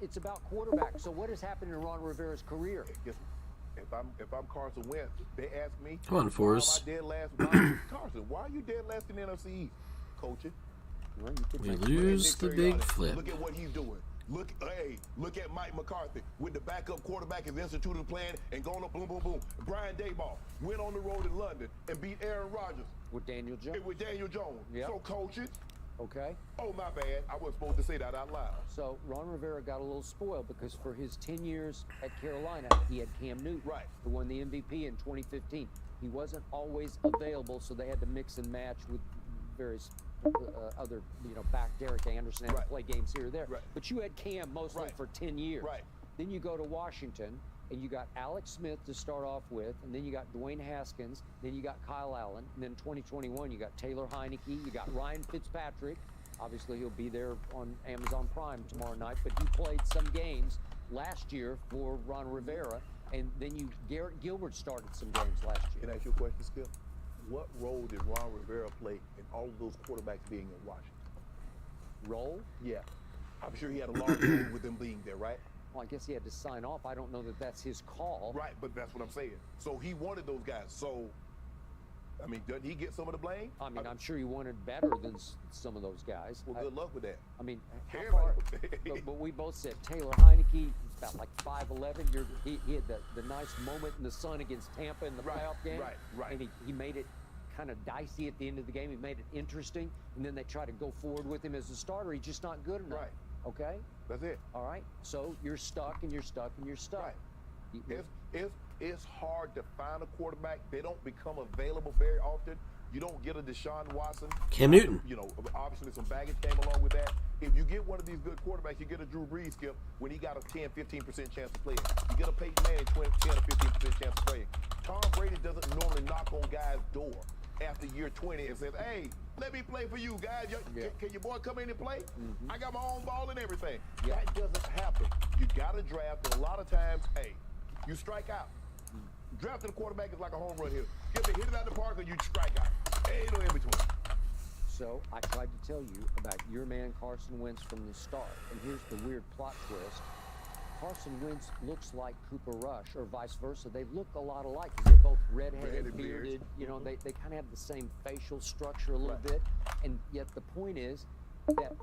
It's about quarterback. So what has happened in Ron Rivera's career? If I'm Carson Wentz, they ask me, Come on, Forrest. why am I dead last? Carson, why are you dead last in the NFC East? Coaching. Well, you could We make- lose the Nick big Sirianni, flip. Look at what he's doing. Look at Mike McCarthy with the backup quarterback as instituted plan and going up, boom, boom, boom. Brian Daboll went on the road in London and beat Aaron Rodgers. With Daniel Jones. With Daniel Jones. Yep. So coaches. Okay. Oh, my bad. I wasn't supposed to say that out loud. So Ron Rivera got a little spoiled because for his 10 years at Carolina, he had Cam Newton, Right. who won the MVP in 2015. He wasn't always available, so they had to mix and match with various other, back Derek Anderson had to play games here or there. Right. But you had Cam mostly for 10 years. Right. Then you go to Washington, and you got Alex Smith to start off with, and then you got Dwayne Haskins, then you got Kyle Allen, and then 2021 you got Taylor Heineke, you got Ryan Fitzpatrick. Obviously he'll be there on Amazon Prime tomorrow night, but he played some games last year for Ron Rivera, and then Garrett Gilbert started some games last year. Can I ask you a question, Skip? What role did Ron Rivera play in all of those quarterbacks being in Washington? Role? Yeah. I'm sure he had a large role with them being there, right? Well, I guess he had to sign off. I don't know that that's his call. Right, but that's what I'm saying. So he wanted those guys. So, I mean, doesn't he get some of the blame? I mean, I'm sure he wanted better than some of those guys. Well, good luck with that. I mean, how Everybody- far? but we both said Taylor Heineke, he's about like 5'11". He had the nice moment in the sun against Tampa in the playoff game. Right. And he made it kind of dicey at the end of the game. He made it interesting, and then they try to go forward with him as a starter. He's just not good enough. Right. Okay? That's it. All right? So you're stuck, and you're stuck, and you're stuck. Right. You- It's hard to find a quarterback. They don't become available very often. You don't get a Deshaun Watson. Cam Newton. Obviously some baggage came along with that. If you get one of these good quarterbacks, you get a Drew Brees, Skip, when he got a 10, 15% chance of playing. You get a Peyton Manning, 10 or 15% chance of playing. Tom Brady doesn't normally knock on guys' door after year 20 and says, hey, let me play for you, guys. Can your boy come in and play? I got my own ball and everything. That doesn't happen. You got to draft, and a lot of times, hey, you strike out. Drafting a quarterback is like a home run hitter. Hit it out the park or you strike out. Ain't no in between. So I tried to tell you about your man Carson Wentz from the start, and here's the weird plot twist. Carson Wentz looks like Cooper Rush, or vice versa. They look a lot alike. They're both redheaded, bearded. You know, they kind of have the same facial structure a little bit. And yet the point is that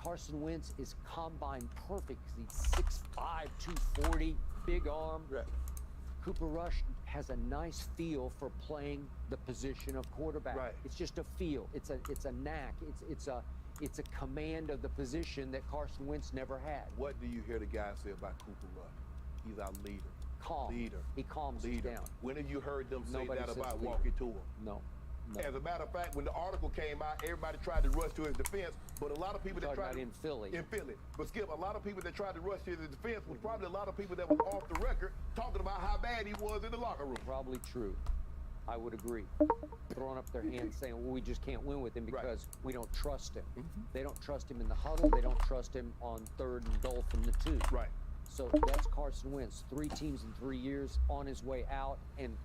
Carson Wentz is combine perfect because he's 6'5", 240, big arm. Right. Cooper Rush has a nice feel for playing the position of quarterback. Right. It's just a feel. It's a knack. It's a command of the position that Carson Wentz never had. What do you hear the guys say about Cooper Rush? He's our leader. Calm. Leader. He calms us Leader. down. When have you heard them say Nobody that says about leader. walking to him? No. As a matter of fact, when the article came out, everybody tried to rush to his defense, but a lot of people that Talking tried about in Philly. In Philly. But Skip, a lot of people that tried to rush to his defense was probably a lot of people that was off the record talking about how bad he was in the locker room. Probably true. I would agree. Throwing up their hands saying, well, we just can't win with him because we don't trust him. They don't trust him in the huddle. They don't trust him on third and goal from the 2. Right. So that's Carson Wentz. 3 teams in 3 years, on his way out, and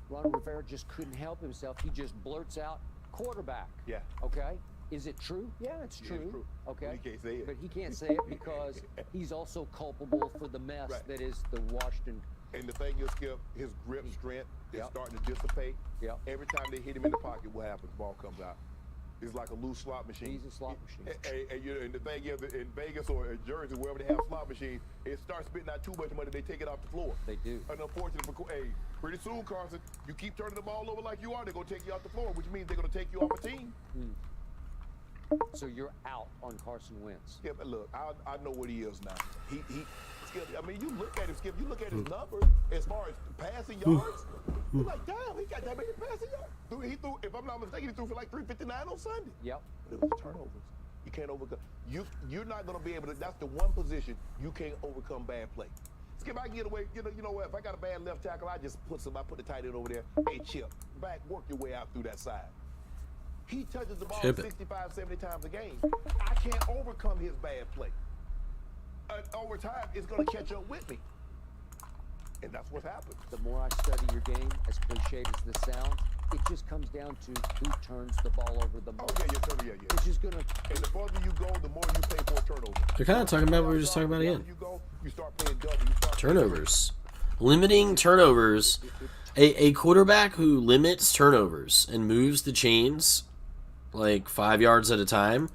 Ron Rivera just couldn't help himself. He just blurts out, quarterback. Yeah. Okay? Is it true? Yeah, it's Yeah, true. it's true. Okay. But he can't say it. But he can't say it because he's also culpable for the mess that is the Washington. And the thing is, Skip, his grip strength is starting to dissipate. Yep. Every time they hit him in the pocket, what happens? Ball comes out. It's like a loose slot machine. He's a slot machine. And the thing is, in Vegas or in Jersey, wherever they have slot machines, it starts spitting out too much money. They take it off the floor. They do. And unfortunately, pretty soon, Carson, you keep turning the ball over like you are, they're going to take you off the floor, which means they're going to take you off a team. So you're out on Carson Wentz. Skip, look, I know what he is now. Skip, I mean, you look at him, Skip, you look at his numbers as far as passing yards. You're like, damn, he got that many passing yards. He threw, if I'm not mistaken, he threw for like 359 on Sunday. Yep. But it was turnovers. You can't overcome. You're not going to be able to. That's the one position you can't overcome bad play. Skip, I get away. You know what? If I got a bad left tackle, I just put the tight end over there. Hey, Chip, back, work your way out through that side. He touches the ball 65, 70 times a game. I can't overcome his bad play. Over time, it's going to catch up with me. And that's what happened. The more I study your game, as cliched as this sounds, it just comes down to who turns the ball over the most. Oh, yeah. It's just going to... And the further you go, the more you pay for a turnover. They're kind of talking about what we were just talking about again. You start playing double. Turnovers. Limiting turnovers. A quarterback who limits turnovers and moves the chains like 5 yards at a time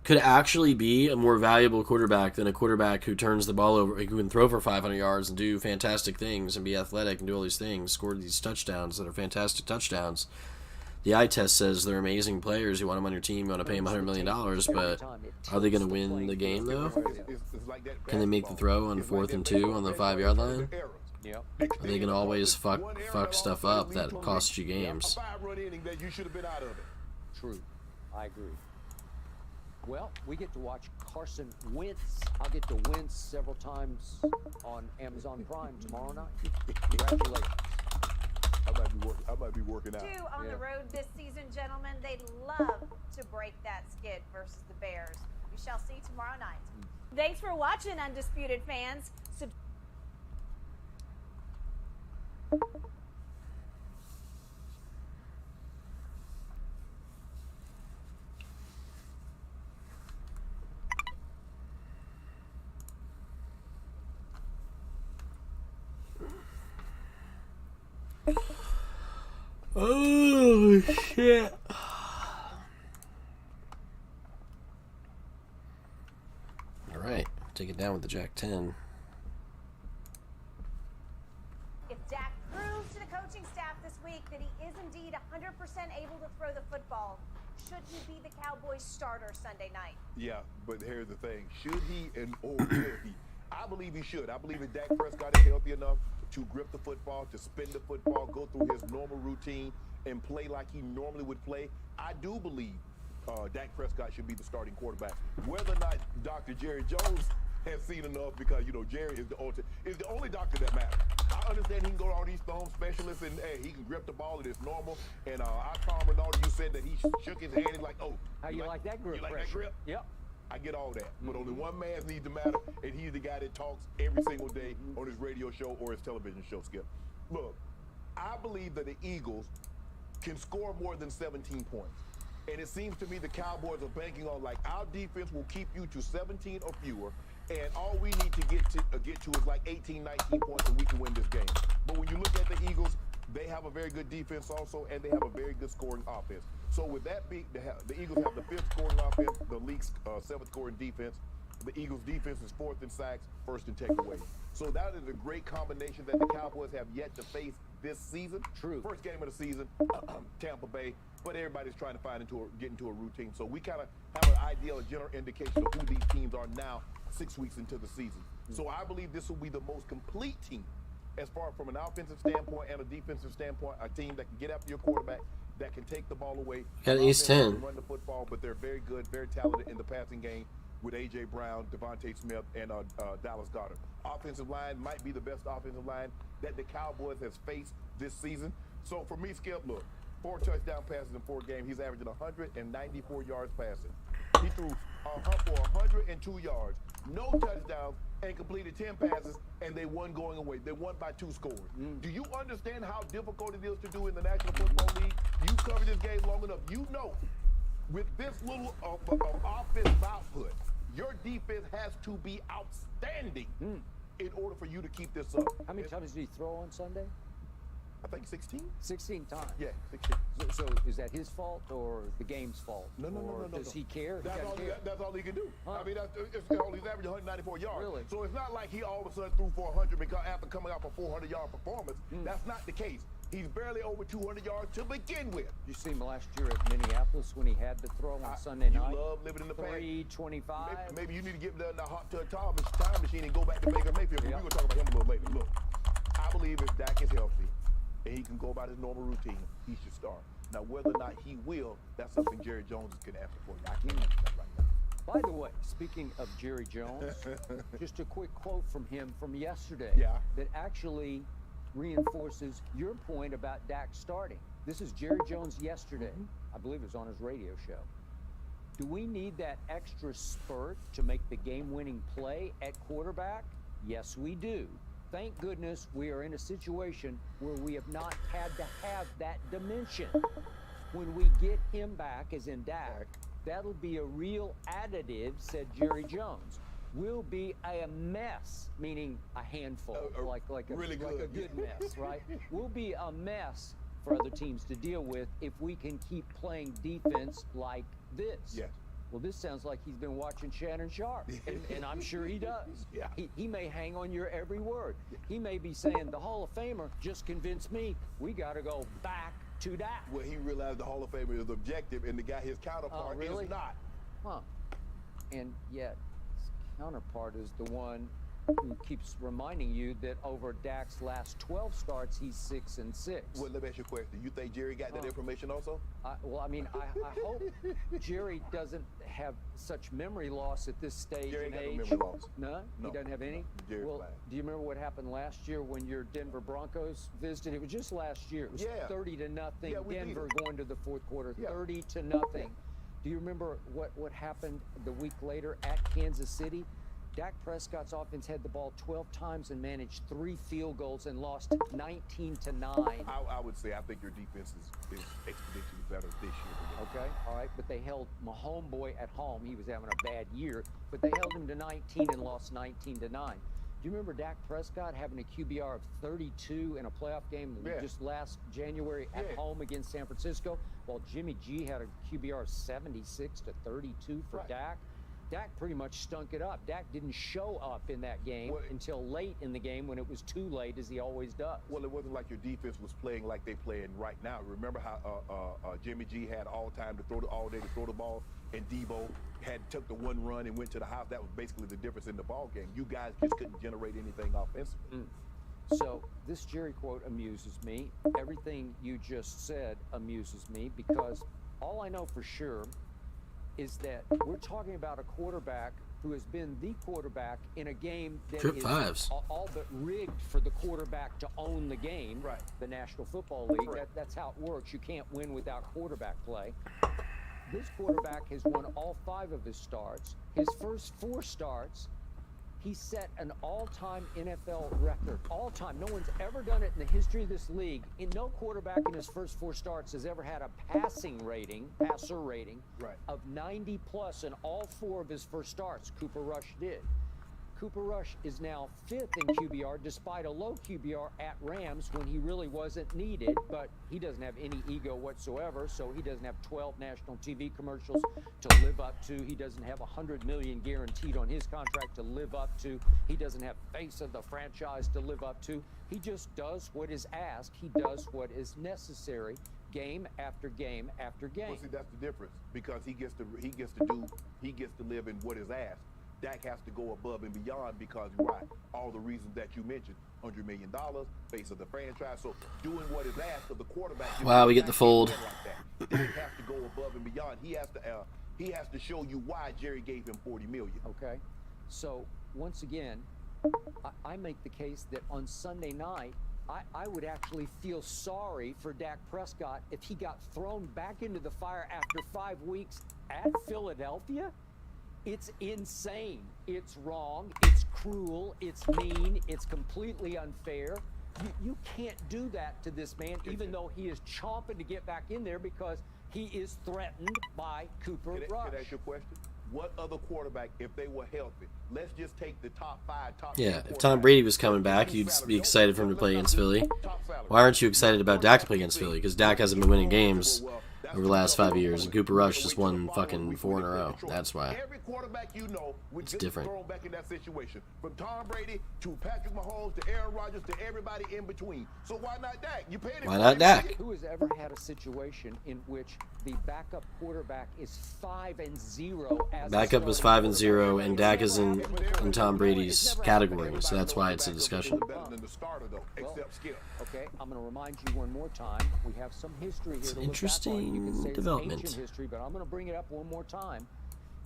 could actually be a more valuable quarterback than a quarterback who turns the ball over, who can throw for 500 yards and do fantastic things and be athletic and do all these things, score these touchdowns that are fantastic touchdowns. The eye test says they're amazing players. You want them on your team, you want to pay them $100 million, but are they going to win the game, though? Can they make the throw on 4th and 2 on the 5-yard line? Yep. Are they going to always fuck stuff up that costs you games? True. I agree. Well, we get to watch Carson Wentz. I'll get to Wentz several times on Amazon Prime tomorrow night. Congratulations. I might be working out. Two on the road this season, gentlemen. They'd love to break that skid versus the Bears. We shall see tomorrow night. Thanks for watching, Undisputed fans. Oh, shit. All right, take it down with the Jack 10. If Dak proves to the coaching staff this week that he is indeed 100% able to throw the football, should he be the Cowboys starter Sunday night? Yeah, but here's the thing. Should he or will he? I believe he should. I believe that Dak Prescott is healthy enough to grip the football, to spin the football, go through his normal routine, and play like he normally would play. I do believe Dak Prescott should be the starting quarterback. Whether or not Dr. Jerry Jones has seen enough, because, you know, Jerry is the only doctor that matters. I understand he can go to all these film specialists and, hey, he can grip the ball and it's normal. And I Tom Ronaldo, you said that he shook his hand. He's like, oh. How you like that grip? You like that grip? Yep. I get all that, but only one man needs to matter, and he's the guy that talks every single day on his radio show or his television show, Skip. Look, I believe that the Eagles can score more than 17 points. And it seems to me the Cowboys are banking on, like, our defense will keep you to 17 or fewer, and all we need to get to is like 18, 19 points, and we can win this game. But when you look at the Eagles, they have a very good defense also, and they have a very good scoring offense. So with that being, the Eagles have the 5th scoring offense, the league's 7th scoring defense. The Eagles' defense is 4th in sacks, 1st in takeaways. So that is a great combination that the Cowboys have yet to face this season. True. First game of the season, Tampa Bay, but everybody's trying to get into a routine. So we kind of have an idea, a general indication of who these teams are now, 6 weeks into the season. So I believe this will be the most complete team as far from an offensive standpoint and a defensive standpoint, a team that can get after your quarterback, that can take the ball away. Got Ace 10. Run the football, but they're very good, very talented in the passing game with A.J. Brown, Devontae Smith, and Dallas Goedert. Offensive line might be the best offensive line that the Cowboys has faced this season. So for me, Skip, look, 4 touchdown passes in 4 games. He's averaging 194 yards passing. He threw for 102 yards, no touchdowns, and completed 10 passes, and they won going away. They won by 2 scores. Do you understand how difficult it is to do in the National Football League? You covered this game long enough. You know, with this little offensive output, your defense has to be outstanding in order for you to keep this up. How many times did he throw on Sunday? I think 16. 16 times. Yeah, 16. So is that his fault or the game's fault? No. Does he care? That's all he can do. Huh. I mean, he's averaging 194 yards. Really? So it's not like he all of a sudden threw for 100 because after coming off a 400-yard performance. That's not the case. He's barely over 200 yards to begin with. You see him last year at Minneapolis when he had the throw on Sunday night. You love living in the past. 325. Maybe you need to get the hot tub time machine and go back to Baker Mayfield. We're going to talk about him a little later. Look, I believe if Dak is healthy and he can go about his normal routine, he should start. Now, whether or not he will, that's something Jerry Jones is going to answer for you. I can't answer that right now. By the way, speaking of Jerry Jones, just a quick quote from him from yesterday that actually reinforces your point about Dak starting. This is Jerry Jones yesterday. I believe it was on his radio show. Do we need that extra spurt to make the game-winning play at quarterback? Yes, we do. Thank goodness we are in a situation where we have not had to have that dimension. When we get him back, as in Dak, that'll be a real additive, said Jerry Jones. We'll be a mess, meaning a handful, like a good mess, right? We'll be a mess for other teams to deal with if we can keep playing defense like this. Yes. Well, this sounds like he's been watching Shannon Sharp, and I'm sure he does. Yeah. He may hang on your every word. He may be saying, the Hall of Famer just convinced me we got to go back to that. Well, he realized the Hall of Famer is objective, and the guy, his counterpart, really? is not. Huh. And yet, his counterpart is the one who keeps reminding you that over Dak's last 12 starts, he's 6-6. Well, let me ask you a question. You think Jerry got that information also? Well, I mean, I hope Jerry doesn't have such memory loss at this stage Jerry and got no age. memory loss. No? No. He doesn't have any? Jerry's Well, fine. do you remember what happened last year when your Denver Broncos visited? It was just last year. It was Yeah. 30-0. Yeah, we beat Denver them. going to the fourth quarter, Yeah. 30-0. Do you remember what happened the week later at Kansas City? Dak Prescott's offense had the ball 12 times and managed 3 field goals and lost 19-9. I would say I think your defense is exponentially better this year. Okay, all right, but they held my homeboy at home. He was having a bad year, but they held him to 19 and lost 19-9. Do you remember Dak Prescott having a QBR of 32 in a playoff game just last January at home against San Francisco? While Jimmy G had a QBR of 76-32 for Dak. Dak pretty much stunk it up. Dak didn't show up in that game until late in the game when it was too late, as he always does. Well, it wasn't like your defense was playing like they're playing right now. Remember how Jimmy G had all time to throw all day to throw the ball, and Debo took the one run and went to the house. That was basically the difference in the ball game. You guys just couldn't generate anything offensively. So this Jerry quote amuses me. Everything you just said amuses me because all I know for sure is that we're talking about a quarterback who has been the quarterback in a game that Trip is fives. all but rigged for the quarterback to own the game. Right. The National Football League. Right. That's how it works. You can't win without quarterback play. This quarterback has won all 5 of his starts. His first 4 starts, he set an all-time NFL record. All-time. No one's ever done it in the history of this league. And no quarterback in his first 4 starts has ever had a passer rating, of 90+ in all 4 of his first starts. Cooper Rush did. Cooper Rush is now 5th in QBR despite a low QBR at Rams when he really wasn't needed, but he doesn't have any ego whatsoever, so he doesn't have 12 national TV commercials to live up to. He doesn't have $100 million guaranteed on his contract to live up to. He doesn't have face of the franchise to live up to. He just does what is asked. He does what is necessary. Game after game after game. Well, see, that's the difference because he gets to live in what is asked. Dak has to go above and beyond because all the reasons that you mentioned, $100 million, face of the franchise. So doing what is asked of the quarterback. Wow, we get the fold. Like that. Dak has to go above and beyond. He has to show you why Jerry gave him $40 million. Okay, so once again, I make the case that on Sunday night, I would actually feel sorry for Dak Prescott if he got thrown back into the fire after 5 weeks at Philadelphia. It's insane. It's wrong. It's cruel. It's mean. It's completely unfair. You can't do that to this man, even though he is chomping to get back in there because he is threatened by Cooper Rush. Can I ask you a question? What other quarterback, if they were healthy, let's just take the top 5, top 10 10 if Tom Brady was coming back, you'd be excited for him to play against Philly. Why aren't you excited about Dak to play against Philly? Because Dak hasn't been winning games over the last 5 years, and Cooper Rush just won fucking 4 in a row. That's why. Every quarterback you know would It's get different. thrown back in that situation. From Tom Brady to Patrick Mahomes to Aaron Rodgers to everybody in between. So why not Dak? You paid him. Why not Dak? Who has ever had a situation in which the backup quarterback is 5-0 as Backup was 5-0, and Dak is in Tom Brady's category, so that's why it's a discussion. Better than the starter though, except Skip. Okay, I'm going to remind you one more time. We have some history here to look Interesting back on. You can say development. It's ancient history, but I'm going to bring it up one more time.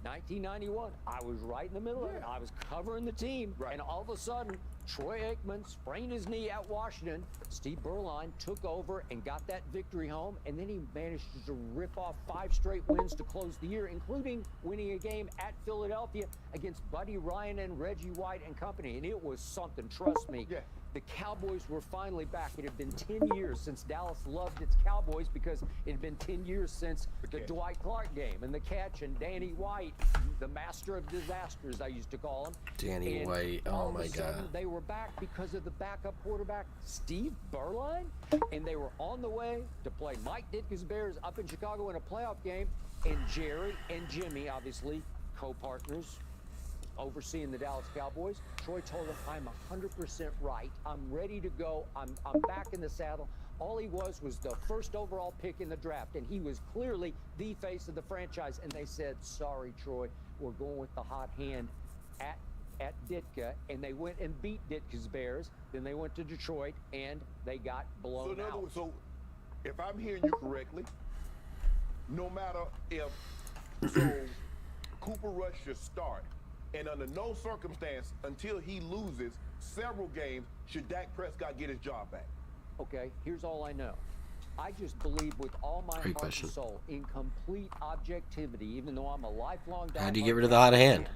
1991, I was right in the middle of it. I was covering the team, and all of a sudden, Troy Aikman sprained his knee at Washington. Steve Berline took over and got that victory home, and then he managed to rip off 5 straight wins to close the year, including winning a game at Philadelphia against Buddy Ryan and Reggie White and company, and it was something, trust me. Yeah. The Cowboys were finally back. It had been 10 years since Dallas loved its Cowboys because it had been 10 years since the Dwight Clark game and the catch and Danny White, the master of disasters, I used to call him. Danny And White, all oh of a my sudden, God. They were back because of the backup quarterback, Steve Berline, and they were on the way to play Mike Ditka's Bears up in Chicago in a playoff game. And Jerry and Jimmy, obviously, co-partners, overseeing the Dallas Cowboys. Troy told him, I'm 100% right. I'm ready to go. I'm back in the saddle. All he was the first overall pick in the draft, and he was clearly the face of the franchise. And they said, sorry, Troy, we're going with the hot hand at Ditka. And they went and beat Ditka's Bears. Then they went to Detroit, and they got blown out. So if I'm hearing you correctly, no matter if Cooper Rush should start, and under no circumstance until he loses several games should Dak Prescott get his job back. Okay, here's all I know. I just believe with all my Great heart question. and soul, in complete objectivity, even though I'm a lifelong How do you diehard get rid of the hot hand?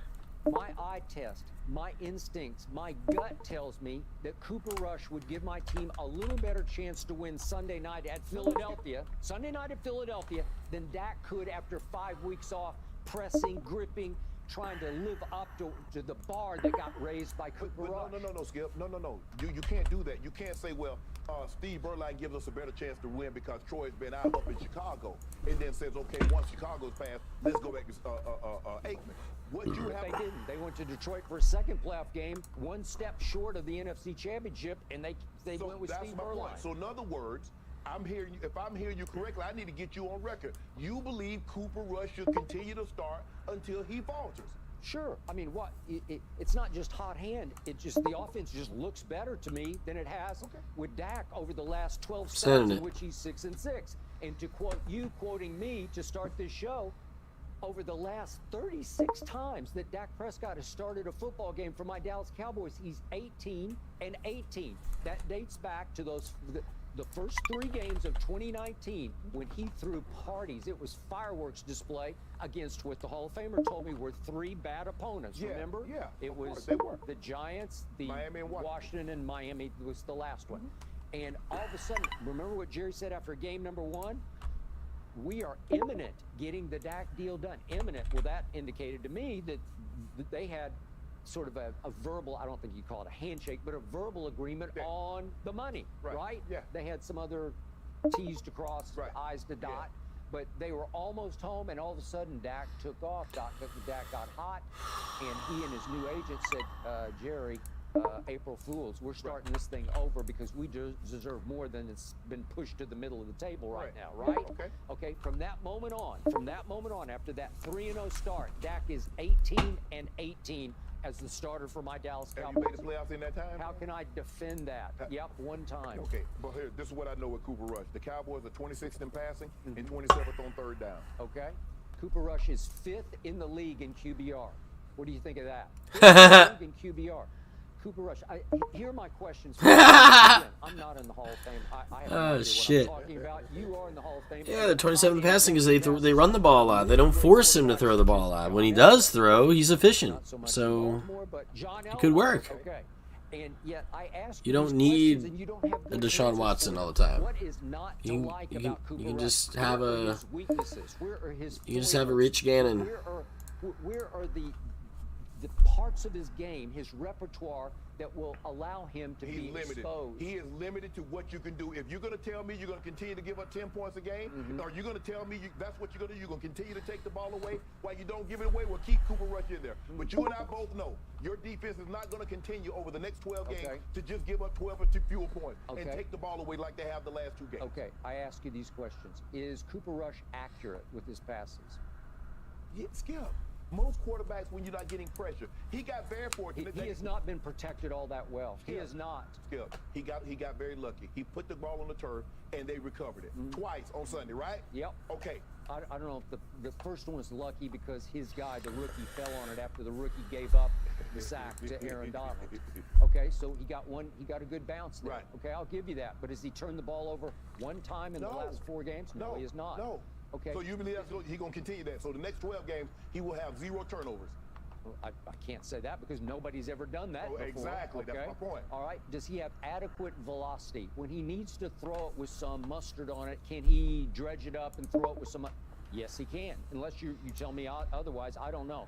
fan, my eye test, my instincts, my gut tells me that Cooper Rush would give my team a little better chance to win Sunday night at Philadelphia, than Dak could after 5 weeks off, pressing, gripping, trying to live up to the bar that got raised by Cooper Rush. No, Skip. No. You can't do that. You can't say, well, Steve Berline gives us a better chance to win because Troy's been out up in Chicago, and then says, okay, once Chicago's passed, let's go back to Aikman. What you have? They didn't. They went to Detroit for a second playoff game, one step short of the NFC Championship, and they went with Steve Berline. So in other words, if I'm hearing you correctly, I need to get you on record. You believe Cooper Rush should continue to start until he falters. Sure. I mean, what? It's not just hot hand. It just the offense just looks better to me than it has with Dak over the last 12 starts, in which he's 6-6. And to quote you, quoting me to start this show, over the last 36 times that Dak Prescott has started a football game for my Dallas Cowboys, he's 18-18. That dates back to the first 3 games of 2019 when he threw parties. It was fireworks display against what the Hall of Famer told me were 3 bad opponents. Remember? Yeah. It was the Giants, the Miami and Washington, and Miami was the last one. And all of a sudden, remember what Jerry said after game number 1? We are imminent getting the Dak deal done. Imminent. Well, that indicated to me that they had sort of a verbal, I don't think you call it a handshake, but a verbal agreement on the money, right? Yeah. They had some other T's to cross, I's to dot, but they were almost home, and all of a sudden Dak took off. Dak got hot, and he and his new agent said, Jerry, April Fools, we're starting this thing over because we deserve more than it's been pushed to the middle of the table right now, right? Okay, from that moment on, after that 3-0 start, Dak is 18-18 as the starter for my Dallas Cowboys. Have you made the playoffs in that time? How can I defend that? Yep, one time. Okay, but here, this is what I know with Cooper Rush. The Cowboys are 26th in passing and 27th on third down. Okay. Cooper Rush is 5th in the league in QBR. What do you think of that? 5th in QBR. Cooper Rush. Here are my questions. Again, I'm not in the Hall of Fame. I have no idea shit. what I'm talking about. You are in the Hall of Fame. Yeah, they're 27th passing because they run the ball a lot. They don't force him to throw the ball a lot. When he does throw, he's efficient. So it could work. Okay. And yet I ask you don't need a Deshaun Watson all the time. What is not to like about Cooper you can Rush? just have a Where are his you can just have a Rich Gannon. Where are the parts of his game, his repertoire, that will allow him to be exposed? He is limited to what you can do. If you're going to tell me you're going to continue to give up 10 points a game, or you're going to tell me that's what you're going to do, you're going to continue to take the ball away while you don't give it away, well, keep Cooper Rush in there. But you and I both know your defense is not going to continue over the next 12 games to just give up 12 or fewer points and take the ball away like they have the last 2 games. Okay, I ask you these questions. Is Cooper Rush accurate with his passes? Yeah, Skip. Most quarterbacks, when you're not getting pressure, he got very fortunate. He has not been protected all that well. He has not. Skip, he got very lucky. He put the ball on the turf, and they recovered it twice on Sunday, right? Yep. Okay. I don't know if the first one was lucky because his guy, the rookie, fell on it after the rookie gave up the sack to Aaron Donald. Okay, so he got a good bounce there. Right. Okay, I'll give you that. But has he turned the ball over one time in the last 4 games? No, he has not. No. Okay. So you believe he's going to continue that? So the next 12 games, he will have 0 turnovers. Well, I can't say that because nobody's ever done that before. Exactly. Okay? That's my point. All right. Does he have adequate velocity? When he needs to throw it with some mustard on it, can he dredge it up and throw it with some... Yes, he can. Unless you tell me otherwise, I don't know.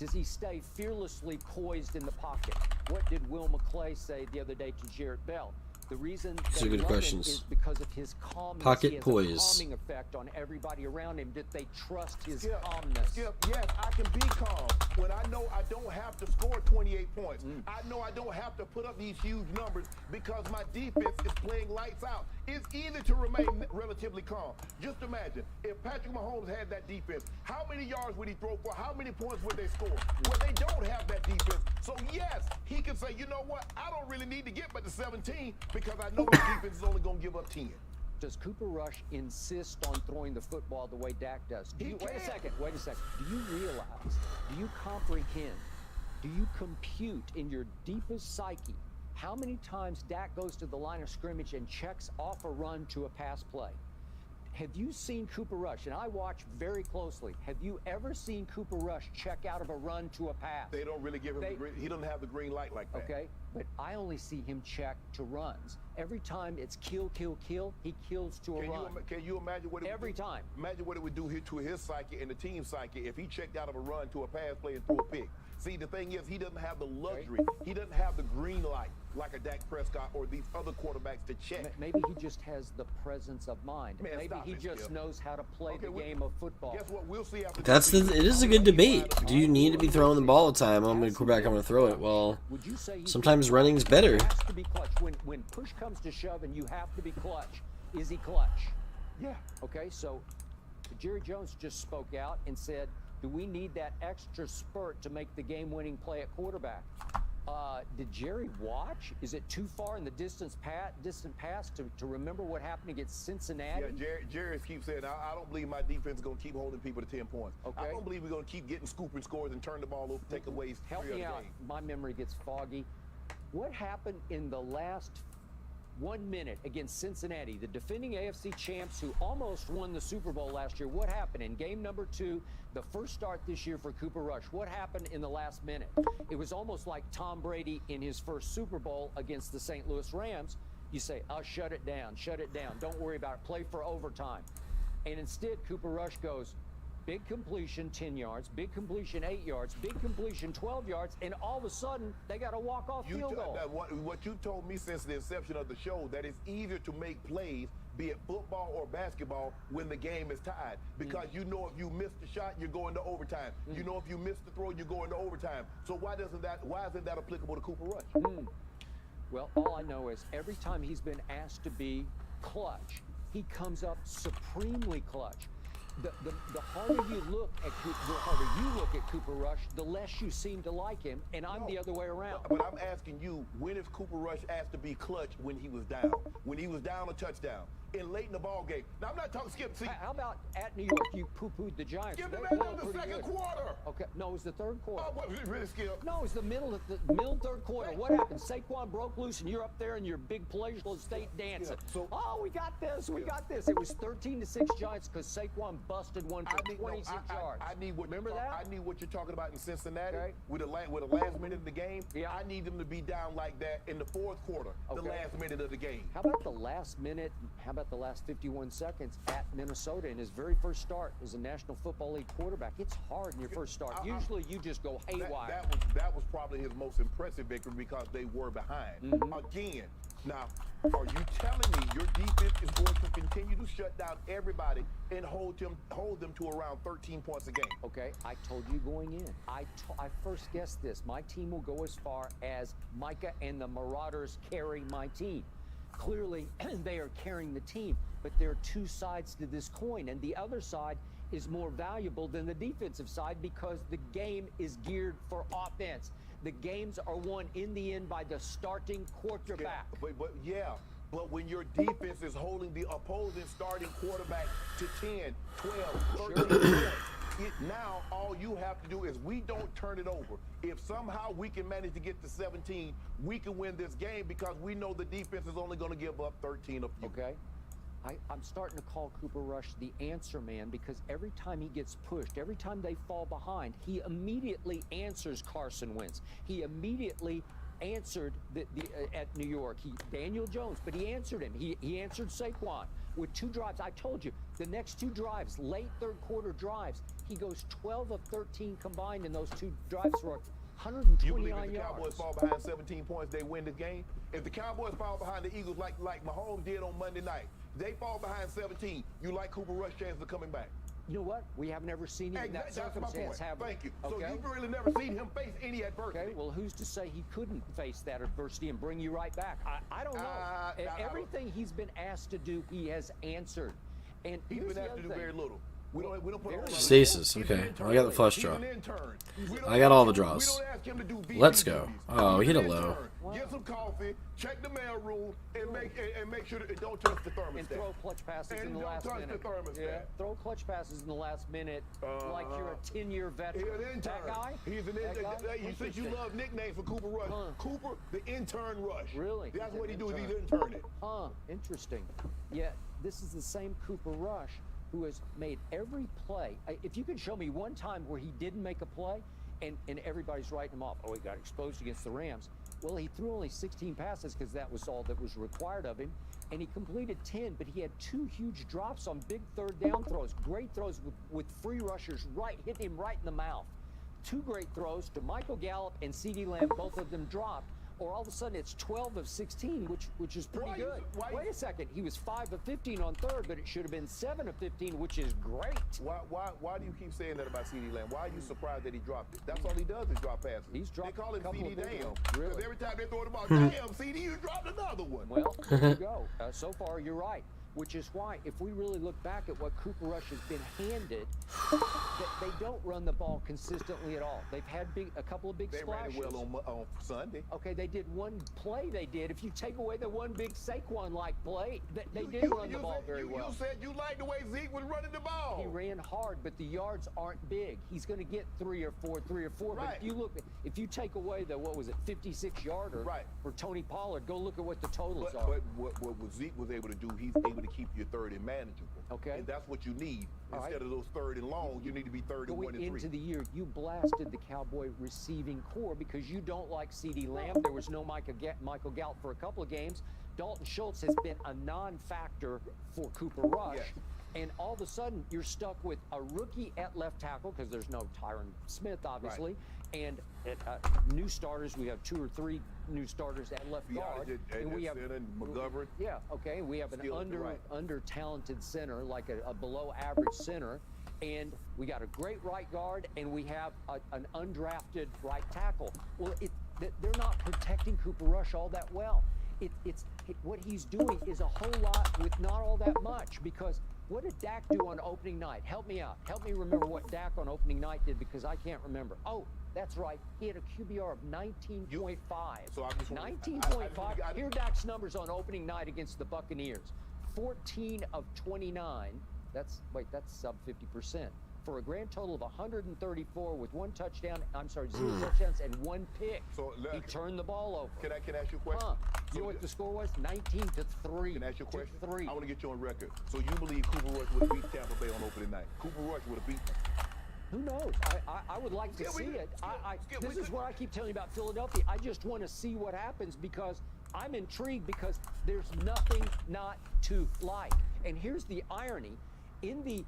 Does he stay fearlessly poised in the pocket? What did Will McClay say the other day to Jarrett Bell? The reason These they are good love him questions. is because of his calmness. Pocket he has poise. a calming effect on everybody around him, that they trust his Skip, calmness. Skip, yes, I can be calm when I know I don't have to score 28 points. I know I don't have to put up these huge numbers because my defense is playing lights out. It's easy to remain relatively calm. Just imagine if Patrick Mahomes had that defense, how many yards would he throw for? How many points would they score? Well, they don't have that defense. So yes, he can say, you know what? I don't really need to get but to 17 because I know my defense is only going to give up 10. Does Cooper Rush insist on throwing the football the way Dak does? He Wait a can. second. Do you realize, do you comprehend, do you compute in your deepest psyche how many times Dak goes to the line of scrimmage and checks off a run to a pass play? Have you seen Cooper Rush? And I watch very closely. Have you ever seen Cooper Rush check out of a run to a pass? They don't really give him the green. He doesn't have the green light like that. Okay, but I only see him check to runs. Every time it's kill, kill, kill, he kills to a run. Can you imagine what it Every would do? time. Imagine what it would do here to his psyche and the team's psyche if he checked out of a run to a pass play and threw a pick. See, the thing is, he doesn't have the luxury. He doesn't have the green light like a Dak Prescott or these other quarterbacks to check. Maybe he just has the presence of mind. Man, Maybe stop he it, just Skip. knows how to play the game of football. Guess what? We'll see after That's this the. season. It is a good debate. Do you need to be throwing the ball all the time? I'm going to quarterback. I'm going to throw it. Well, Would you say he's sometimes running's better. He has to be clutch. When push comes to shove and you have to be clutch, is he clutch? Yeah. Okay, so Jerry Jones just spoke out and said, do we need that extra spurt to make the game-winning play at quarterback? Did Jerry watch? Is it too far in the distant past to remember what happened against Cincinnati? Yeah, Jerry keeps saying, I don't believe my defense is going to keep holding people to 10 points. Okay. I don't believe we're going to keep getting scooping scores and turn the ball over, take away Help 3 of me the out. game. My memory gets foggy. What happened in the last 1 minute against Cincinnati, the defending AFC champs who almost won the Super Bowl last year? What happened in game number 2, the first start this year for Cooper Rush? What happened in the last minute? It was almost like Tom Brady in his first Super Bowl against the St. Louis Rams. You say, oh, shut it down, don't worry about it, play for overtime. And instead, Cooper Rush goes, big completion, 10 yards, big completion, 8 yards, big completion, 12 yards, and all of a sudden, they got a walk-off field goal. What you told me since the inception of the show, that it's easier to make plays, be it football or basketball, when the game is tied. Because you know if you miss the shot, you're going to overtime. You know if you miss the throw, you're going to overtime. So why isn't that applicable to Cooper Rush? Well, all I know is every time he's been asked to be clutch, he comes up supremely clutch. The harder you look at Cooper Rush, the less you seem to like him, and I'm the other way around. But I'm asking you, when is Cooper Rush asked to be clutch when he was down? When he was down a touchdown? In late in the ball game. Now, I'm not talking, Skip, see. How about at New York, you poo-pooed the Giants? Give the They man played the pretty second good. quarter. Okay, no, it was the third quarter. Oh, what, really, Skip? No, it was the middle third quarter. What happened? Saquon broke loose, and you're up there in your big palatial estate dancing. Yeah, so- oh, we got this. It was 13-6 Giants because Saquon busted one for 26 yards. I need what Remember that? I need what you're talking about in Cincinnati Okay. with the last minute of the game. Yeah. I need them to be down like that in the fourth quarter, the Okay. last minute of the game. How about the last minute? How about the last 51 seconds at Minnesota in his very first start as a National Football League quarterback? It's hard in your first start. Usually you just go haywire. That was probably his most impressive victory because they were behind. Again, now, are you telling me your defense is going to continue to shut down everybody and hold them to around 13 points a game? Okay, I told you going in. I first guessed this. My team will go as far as Micah and the Marauders carry my team. Clearly, they are carrying the team, but there are two sides to this coin, and the other side is more valuable than the defensive side because the game is geared for offense. The games are won in the end by the starting quarterback. But when your defense is holding the opposing starting quarterback to 10, 12, 13 points, now all you have to do is we don't turn it over. If somehow we can manage to get to 17, we can win this game because we know the defense is only going to give up 13 of you. Okay. I'm starting to call Cooper Rush the answer man because every time he gets pushed, every time they fall behind, he immediately answers Carson Wentz. He immediately answered at New York. Daniel Jones, but he answered him. He answered Saquon with 2 drives. I told you, the next 2 drives, late third quarter drives, he goes 12 of 13 combined in those 2 drives for You believe 129 if the Cowboys yards. fall behind 17 points, they win this game? If the Cowboys fall behind the Eagles like Mahomes did on Monday night, they fall behind 17, you like Cooper Rush's chances of coming back? You know what? We have never seen him in that That's my circumstance, point. have we? Thank you. Okay. So you've really never seen him face any adversity. Okay, well, who's to say he couldn't face that adversity and bring you right back? I don't know. Everything he's been asked to do, he has answered. And He's here's been the asked to other do thing. very little. We don't put on Stasis. Okay, I got the flush He's draw. an intern. I got all the We draws. don't ask him to do VP Let's go. duties. Oh, he He's hit an a low. intern. Get some coffee, check the mail room, and make sure that it don't touch the thermostat. And throw clutch passes And in the don't last touch minute. the thermostat. Yeah, throw clutch passes in the last minute like you're a 10-year veteran. He's an intern. That guy? He's an That intern. guy? You since you Interesting. love nicknames for Cooper Rush. Cooper, the intern Rush. Really? That's He's what an he do. He's intern. interning. Interesting. Yeah, this is the same Cooper Rush who has made every play. If you can show me one time where he didn't make a play and everybody's writing him off. Oh, he got exposed against the Rams. Well, he threw only 16 passes because that was all that was required of him. And he completed 10, but he had 2 huge drops on big third down throws. Great throws with free rushers hitting him right in the mouth. 2 great throws to Michael Gallup and CeeDee Lamb, both of them dropped. Or all of a sudden it's 12 of 16, which is pretty good. Wait a second, he was 5 of 15 on third, but it should have been 7 of 15, which is great. Why do you keep saying that about CeeDee Lamb? Why are you surprised that he dropped it? That's all he does is drop passes. He's dropped They call a him couple CeeDee of big Damn. ones, Because really. every time they throw the ball, damn, CeeDee, you dropped another one. Well, there you go. So far, you're right. Which is why, if we really look back at what Cooper Rush has been handed, they don't run the ball consistently at all. They've had a couple of big They ran splashes. it well on Sunday. Okay, they did one play. They did. If you take away the one big Saquon-like play, they did run the ball very well. You said you liked the way Zeke was running the ball. He ran hard, but the yards aren't big. He's going to get 3 or 4. Right. But if you take away the 56-yarder for Tony Pollard, go look at what the totals are. But what Zeke was able to do, he's able to keep your third and manageable. Okay. And that's what you need. All Instead of those third and long, you need to be third and 1 and 3. Going into the year, you blasted the Cowboy receiving core because you don't like CeeDee Lamb. There was no Michael Gallup for a couple of games. Dalton Schultz has been a non-factor for Cooper Rush. Yes. And all of a sudden, you're stuck with a rookie at left tackle because there's no Tyron Smith, obviously. And new starters, we have 2 or 3 new starters at left guard. And we have McGovern. Yeah, okay. We have an under-talented center, like a below-average center. And we got a great right guard, and we have an undrafted right tackle. Well, they're not protecting Cooper Rush all that well. What he's doing is a whole lot with not all that much, because what did Dak do on opening night? Help me out. Help me remember what Dak on opening night did, because I can't remember. Oh, that's right. He had a QBR of 19.5. So I just 19.5. Here are Dak's numbers on opening night against the Buccaneers. 14 of 29. That's sub 50%. For a grand total of 134 with 1 touchdown, 0 touchdowns and 1 pick. So he turned the ball over. Can I ask you a question? You know what the score was? 19-3. Can I ask you a question? 3. I want to get you on record. So you believe Cooper Rush would have beat Tampa Bay on opening night? Cooper Rush would have beaten them. Who knows? I would like to see it. This is what I keep telling you about Philadelphia. I just want to see what happens because I'm intrigued because there's nothing not to like. And here's the irony. In the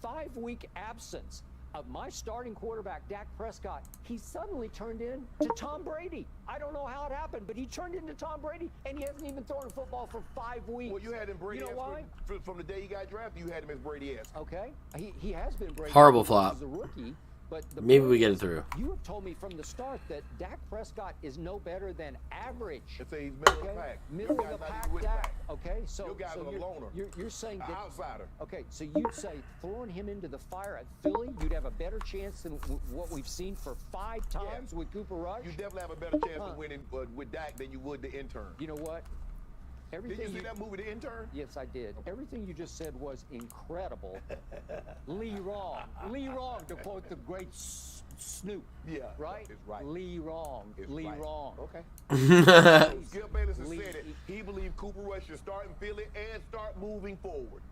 5-week absence of my starting quarterback, Dak Prescott, he suddenly turned into Tom Brady. I don't know how it happened, but he turned into Tom Brady, and he hasn't even thrown a football for 5 weeks. Well, you had him Brady. You know why? From the day he got drafted, you had him as Brady-esque. Okay, he has been Brady. Horrible flop. As a rookie. But maybe we get it through. You have told me from the start that Dak Prescott is no better than average. It's he's middle of the pack. Middle of the pack, Dak. Okay, so your guy's a loner. You're saying that outsider. Okay, so you'd say throwing him into the fire at Philly, you'd have a better chance than what we've seen for 5 times with Cooper Rush. You definitely have a better chance of winning with Dak than you would the intern. You know what? Everything did you see that movie, The Intern? Yes, I did. Everything you just said was incredible. Lee Wrong, to quote the great Snoop. Yeah, right. It's right. Lee Wrong. Okay. Skip Bayless has said it. He believed Cooper Rush should start in Philly and start moving forward.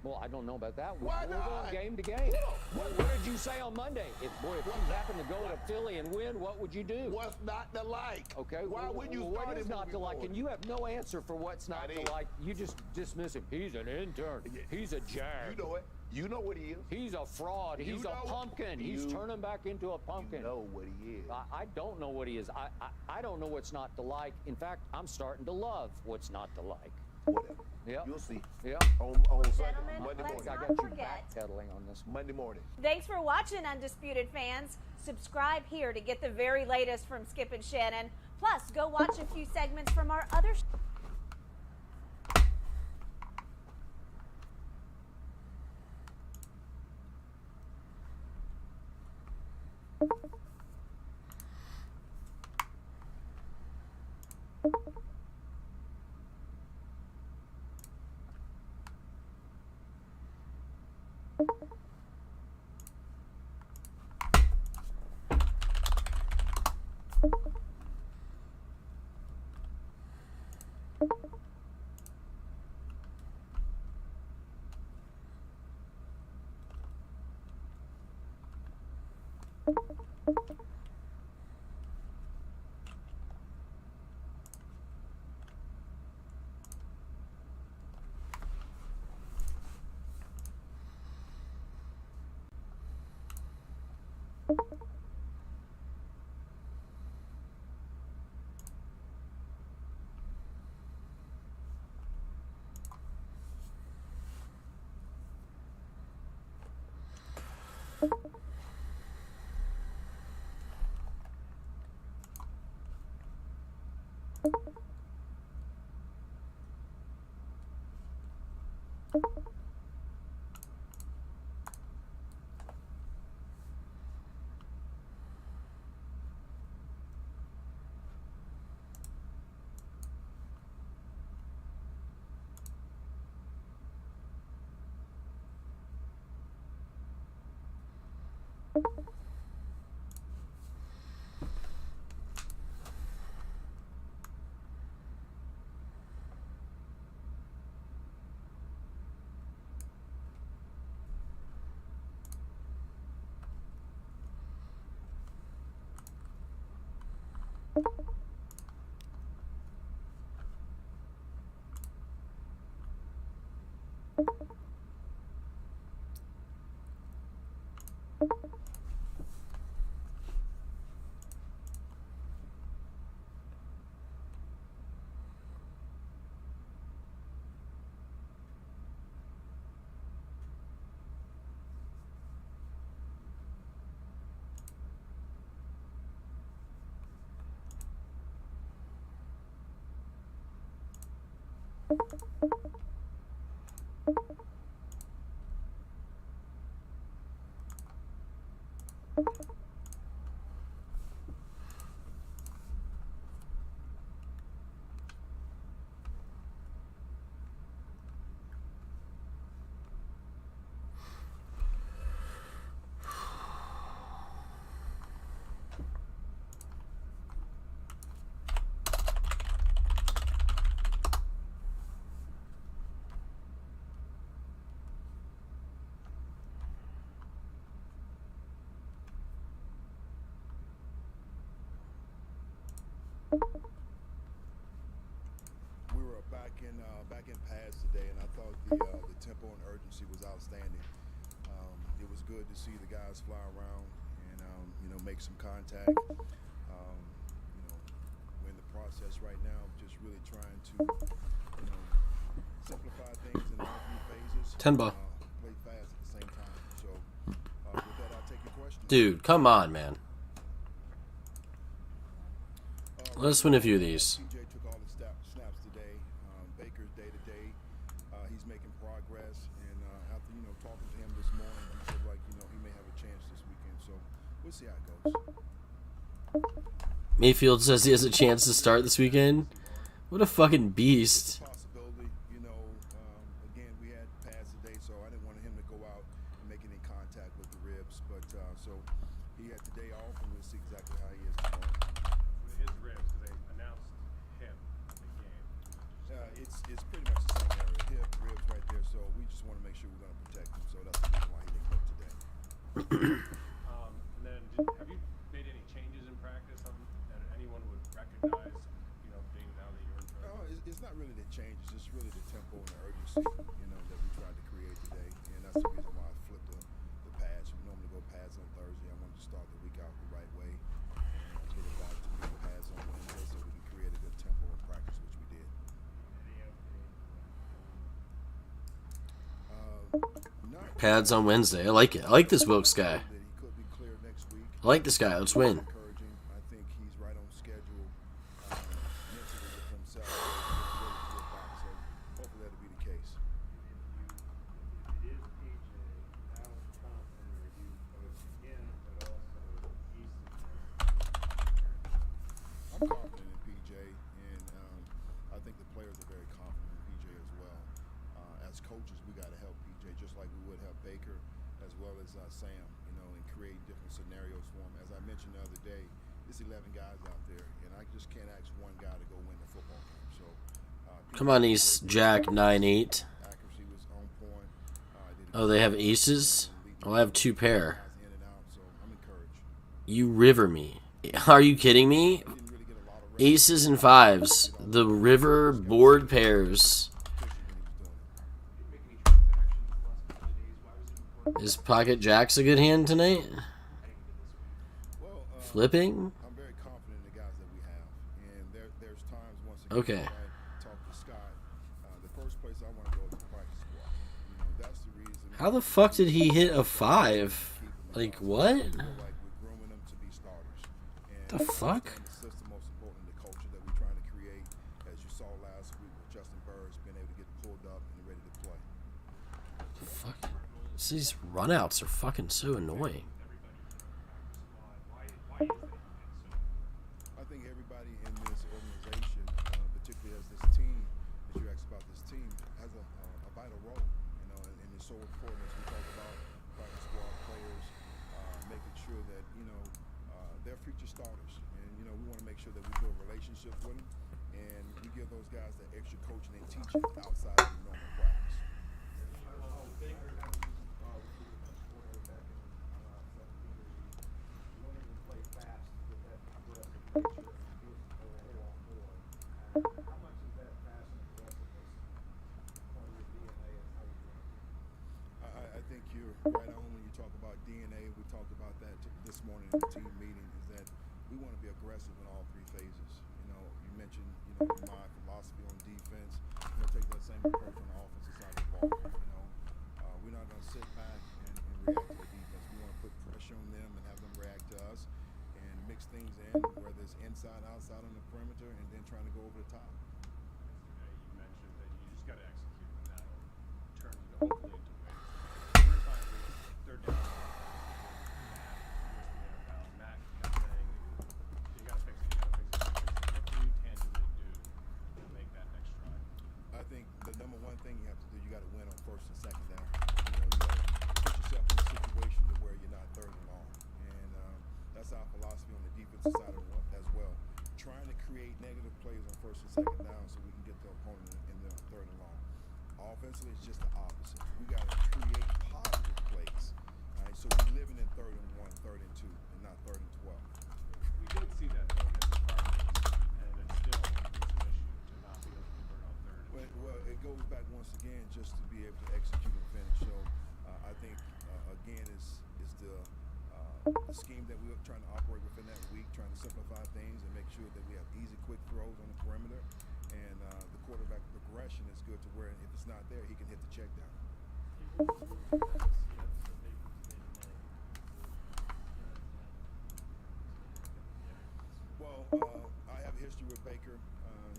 Well, I don't know about that. Why We're not? going game to game. What did you say on Monday? If you happen to go to Philly and win, what would you do? What's not to like? Okay. Why would you start what is him not to moving like? forward? And you have no answer for what's not to like. You just dismiss him. He's an intern. He's a jag. You know it. You know what he is. He's a fraud. You He's know- a pumpkin. He's you- turning back into a pumpkin. You know what he is. I don't know what he is. I don't know what's not to like. In fact, I'm starting to love what's not to like. Whatever. Yep. You'll see. Yep. On Sunday, Gentlemen, Monday let's morning. I not got you forget. backpedaling on this one. Monday morning. Thanks for watching, Undisputed fans. Subscribe here to get the very latest from Skip and Shannon. Plus, go watch a few segments from our other We were back in pads today, and I thought the tempo and urgency was outstanding. It was good to see the guys fly around and make some contact. We're in the process right now of just really trying to simplify things in a few phases. 10 ball. Play fast at the same time. So with that, I'll take your question. Dude, come on, man. Let's win a few of these. TJ took all the snaps today. Baker's day to day. He's making progress, and after talking to him this morning, he said he may have a chance this weekend. So we'll see how it goes. Mayfield says he has a chance to start this weekend. What a fucking beast. Possibility, again, we had pads today, so I didn't want him to go out and make any contact with the ribs. But so he had today off, and we'll see exactly how he is tomorrow. His ribs, they announced him in the game. It's pretty much the same area. Hip, ribs right there. So we just want to make sure we're going to protect him. So that's the reason why he didn't go today. And then, have you made any changes in practice that anyone would recognize, being now that you're in charge? No, it's not really the change. It's just really the tempo and the urgency, that we tried to create today. And that's the reason why Pads on Wednesday. I like it. I like this Wilkes guy. That he could be clear next week. I like this guy. Let's win. Encouraging. I think he's right on schedule mentally with himself. Getting ready to get back. So hopefully that'll be the case. It is PJ. How confident are you both him, but also Easton? I'm confident in PJ, and I think the players are very confident in PJ as well. As coaches, we got to help PJ just like we would help Baker, as well as Sam, you know, and create different scenarios for him. As I mentioned the other day, there's 11 guys out there, and I just can't ask one guy to go win the football game. So, Come on, East Jack 9-8. accuracy was on point. Oh, they have aces? Oh, I have 2 pair. In and out, so I'm encouraged. You river me. Are you kidding me? Didn't really get a lot of Aces and 5s. The river board pairs. Is Pocket Jacks a good hand tonight? Well, Flipping? I'm very confident in the guys that we have, and there's times once Okay. again I talk to Scott. The first place I want to go is the practice squad. You know, that's the reason. How the fuck did he hit a 5? Like, what? Like we're grooming them to be starters. And The fuck? I understand the system, most important, the culture that we're trying to create. As you saw last week with Justin Burris being able to get pulled up and ready to play. Fuck. These runouts are fucking so annoying. I think everybody in this organization, particularly as this team, as you asked about this team, has a vital role. You know, and it's so important as we talk about practice squad players, making sure that they're future starters, and we want to make sure that we build relationships with them, and we give those guys that extra coaching and teaching outside of the normal practice. I think you're right on when you talk about DNA. We talked about that this morning in the team meeting, is that we want to be aggressive in all 3 phases. You mentioned, my philosophy on defense. We're going to take that same approach on the offensive side of the ball. We're not going to sit back and react to the defense. We want to put pressure on them and have them react to us and mix things in, whether it's inside, outside on the perimeter, and then trying to go over the top. You mentioned that you just got to execute, and that'll turn it hopefully into wins. First time third down, Matt kept saying, you got to fix it, you got to fix it. What can you tangibly do to make that next drive? I think the number one thing you have to do, you got to win on first and second down. You got to put yourself in a situation to where you're not third and long, and that's our philosophy on the defensive side as well. Trying to create negative plays on first and second down so we can get the opponent in the third and long. Offensively, it's just the opposite. We got to create positive plays. All right, so we're living in 3rd and 1, 3rd and 2, and not 3rd and 12. We did see that though against the Cardinals, and it's still it's an issue to not be able to convert on third. Well, it goes back once again just to be able to execute and finish. So I think again is the scheme that we're trying to operate within that week, trying to simplify things and make sure that we have easy, quick throws on the perimeter, and the quarterback progression is good to where if it's not there, he can hit the check down. Well, I have a history with Baker.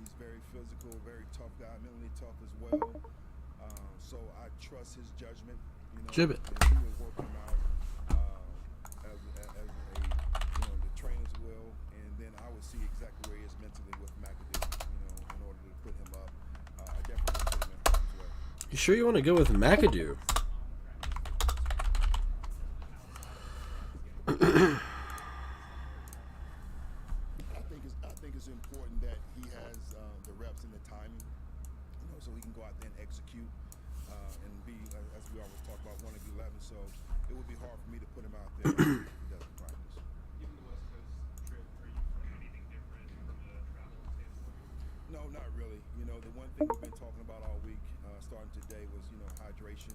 He's very physical, very tough guy, mentally tough as well. So I trust his judgment. Gibbet. And he will work him out as the trainers will, and then I would see exactly where he is mentally with McAdoo. In order to put him up, I definitely want to put him in harm's way. You sure you want to go with McAdoo? I think it's important that he has the reps and the timing, so he can go out there and execute and be, as we always talk about, 1 of 11. So it would be hard for me to put him out there if he doesn't practice. Given the West Coast trip, are you planning anything different from the travel standpoint? No, not really. The one thing we've been talking about all week, starting today, was hydration.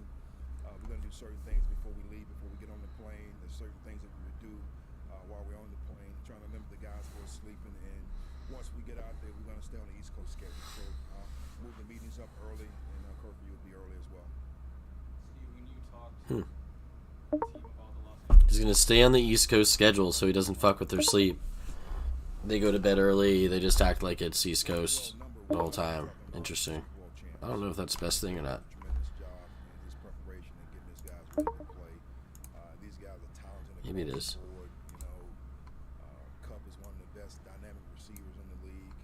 We're going to do certain things before we leave, before we get on the plane. There's certain things that we would do while we're on the plane, trying to limit the guys who are sleeping. And once we get out there, we're going to stay on the East Coast schedule. So move the meetings up early, and curfew will be early as well. Steve, when you talk Seahawks, Hmm. team of all the Los Angeles. He's gonna stay on the East Coast schedule so he doesn't fuck with their sleep. They go to bed early. They just act like it's East Coast the whole time. Interesting. I don't know if that's the best thing or not. Tremendous job in his preparation and getting his guys ready to play. These guys are talented. Maybe it is. Board. You know, Cup is one of the best dynamic receivers in the league.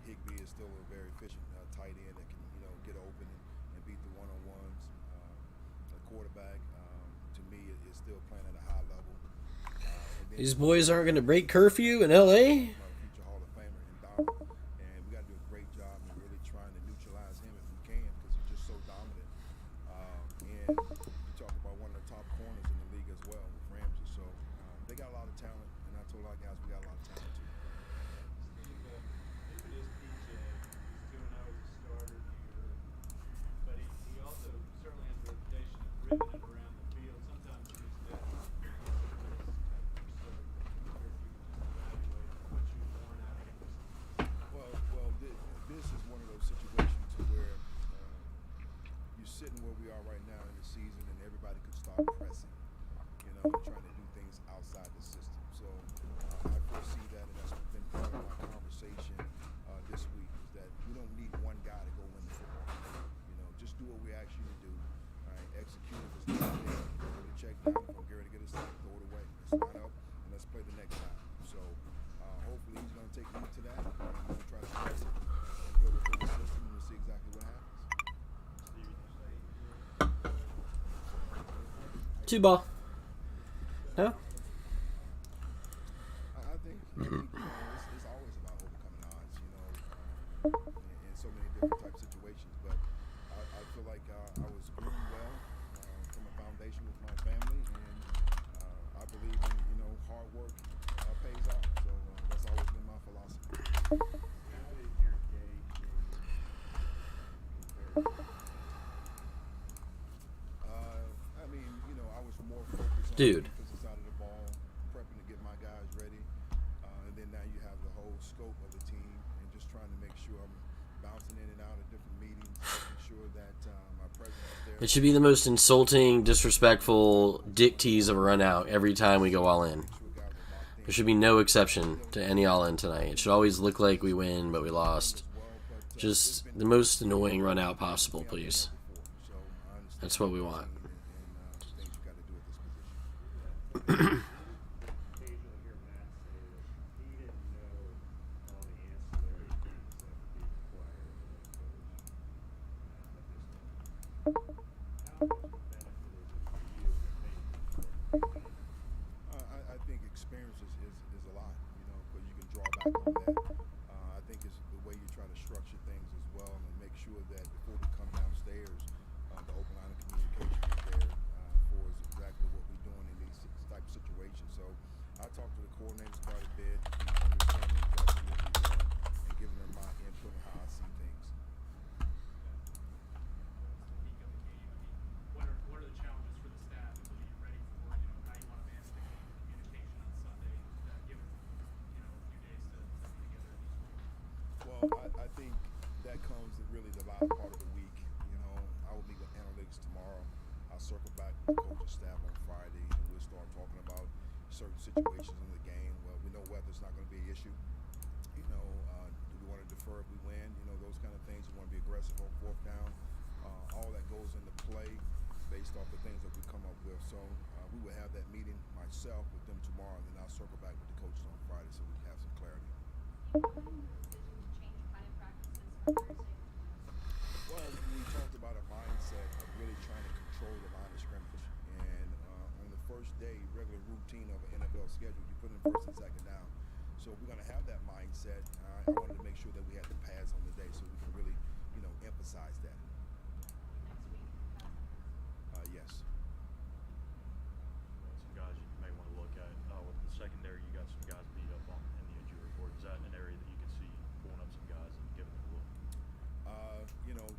Higbee is still a very efficient tight end that can, get open and beat the one-on-ones. The quarterback, to me, is still playing at a high level. These boys aren't gonna break curfew in LA. Future Hall of Famer in Donald, and we got to do a great job in really trying to neutralize him if we can, because he's just so dominant. And you talk about one of the top corners in the league as well with Ramsey. So they got a lot of talent, and I told our guys we got a lot of talent too. Steve, if it is PJ, he's 2-0 as a starter here, but he also certainly has a reputation of ripping it around the field. Sometimes he gets that. So, if you could just evaluate what you've worn out of him. Well, this is one of those situations to where you're sitting where we are right now in the season, and everybody could start pressing, trying to do things outside the system. So I foresee that, and that's been part of my conversation this week, is that we don't need one guy to go win the football. Just do what we ask you to do. All right, execute if it's not there. Throw the check down. If I'm going to get a sack, throw it away. Let's line up and let's play the next time. So hopefully he's going to take heed to that. We're going to try to press it and play within the system, and we'll see exactly what happens. Two ball. No? I think it's always about overcoming odds, in so many different type situations. But I feel like I was groomed well from a foundation with my family, and I believe in hard work pays off. So that's always been my philosophy. How did your game compare? I mean, I was more focused on Dude. the defensive side of the ball, prepping to get my guys ready. And then now you have the whole scope of the team, and just trying to make sure I'm bouncing in and out of different meetings, making sure that my presence is there. It should be the most insulting, disrespectful dick tease of a run out every time we go all in. There should be no exception to any all in tonight. It should always look like we win, but we lost. Just the most annoying run out possible, please. That's what we want. Occasionally hear Matt say that he didn't know all the ancillary things that would be required of a coach at this point. How much benefit is it for you to make I think experience is a lot, because you can draw back on that. I think it's the way you try to structure things as well, and make sure that before we come downstairs, the open line of communication is there for us exactly what we're doing in these type of situations. So I talk to the coordinators quite a bit, and understanding exactly what we're doing, and giving them my input on how I see things. peak of the game? I mean, what are the challenges for the staff until you get ready for, how you want to manage the game, the communication on Sunday, given, a few days to put together these weeks? Well, I think that comes in really the latter part of the week. I will meet with analytics tomorrow. I'll circle back with the coaching staff on Friday, and we'll start talking about certain situations in the game. Well, we know weather's not going to be an issue. Do we want to defer if we win? Those kind of things. We want to be aggressive on fourth down. All that goes into play based off the things that we come up with. So we will have that meeting myself with them tomorrow, and then I'll circle back with the coaches on Friday so we can have some clarity. Well, we talked about a mindset of really trying to control the line of scrimmage. And on the first day, regular routine of an NFL schedule, you put in first and second down. So we're going to have that mindset. I wanted to make sure that we had the pads on the day so we can really, emphasize that. Yes. Some guys you may want to look at with the secondary. You got some guys beat up on in the injury report. Is that an area that you can see pulling up some guys and giving them a look?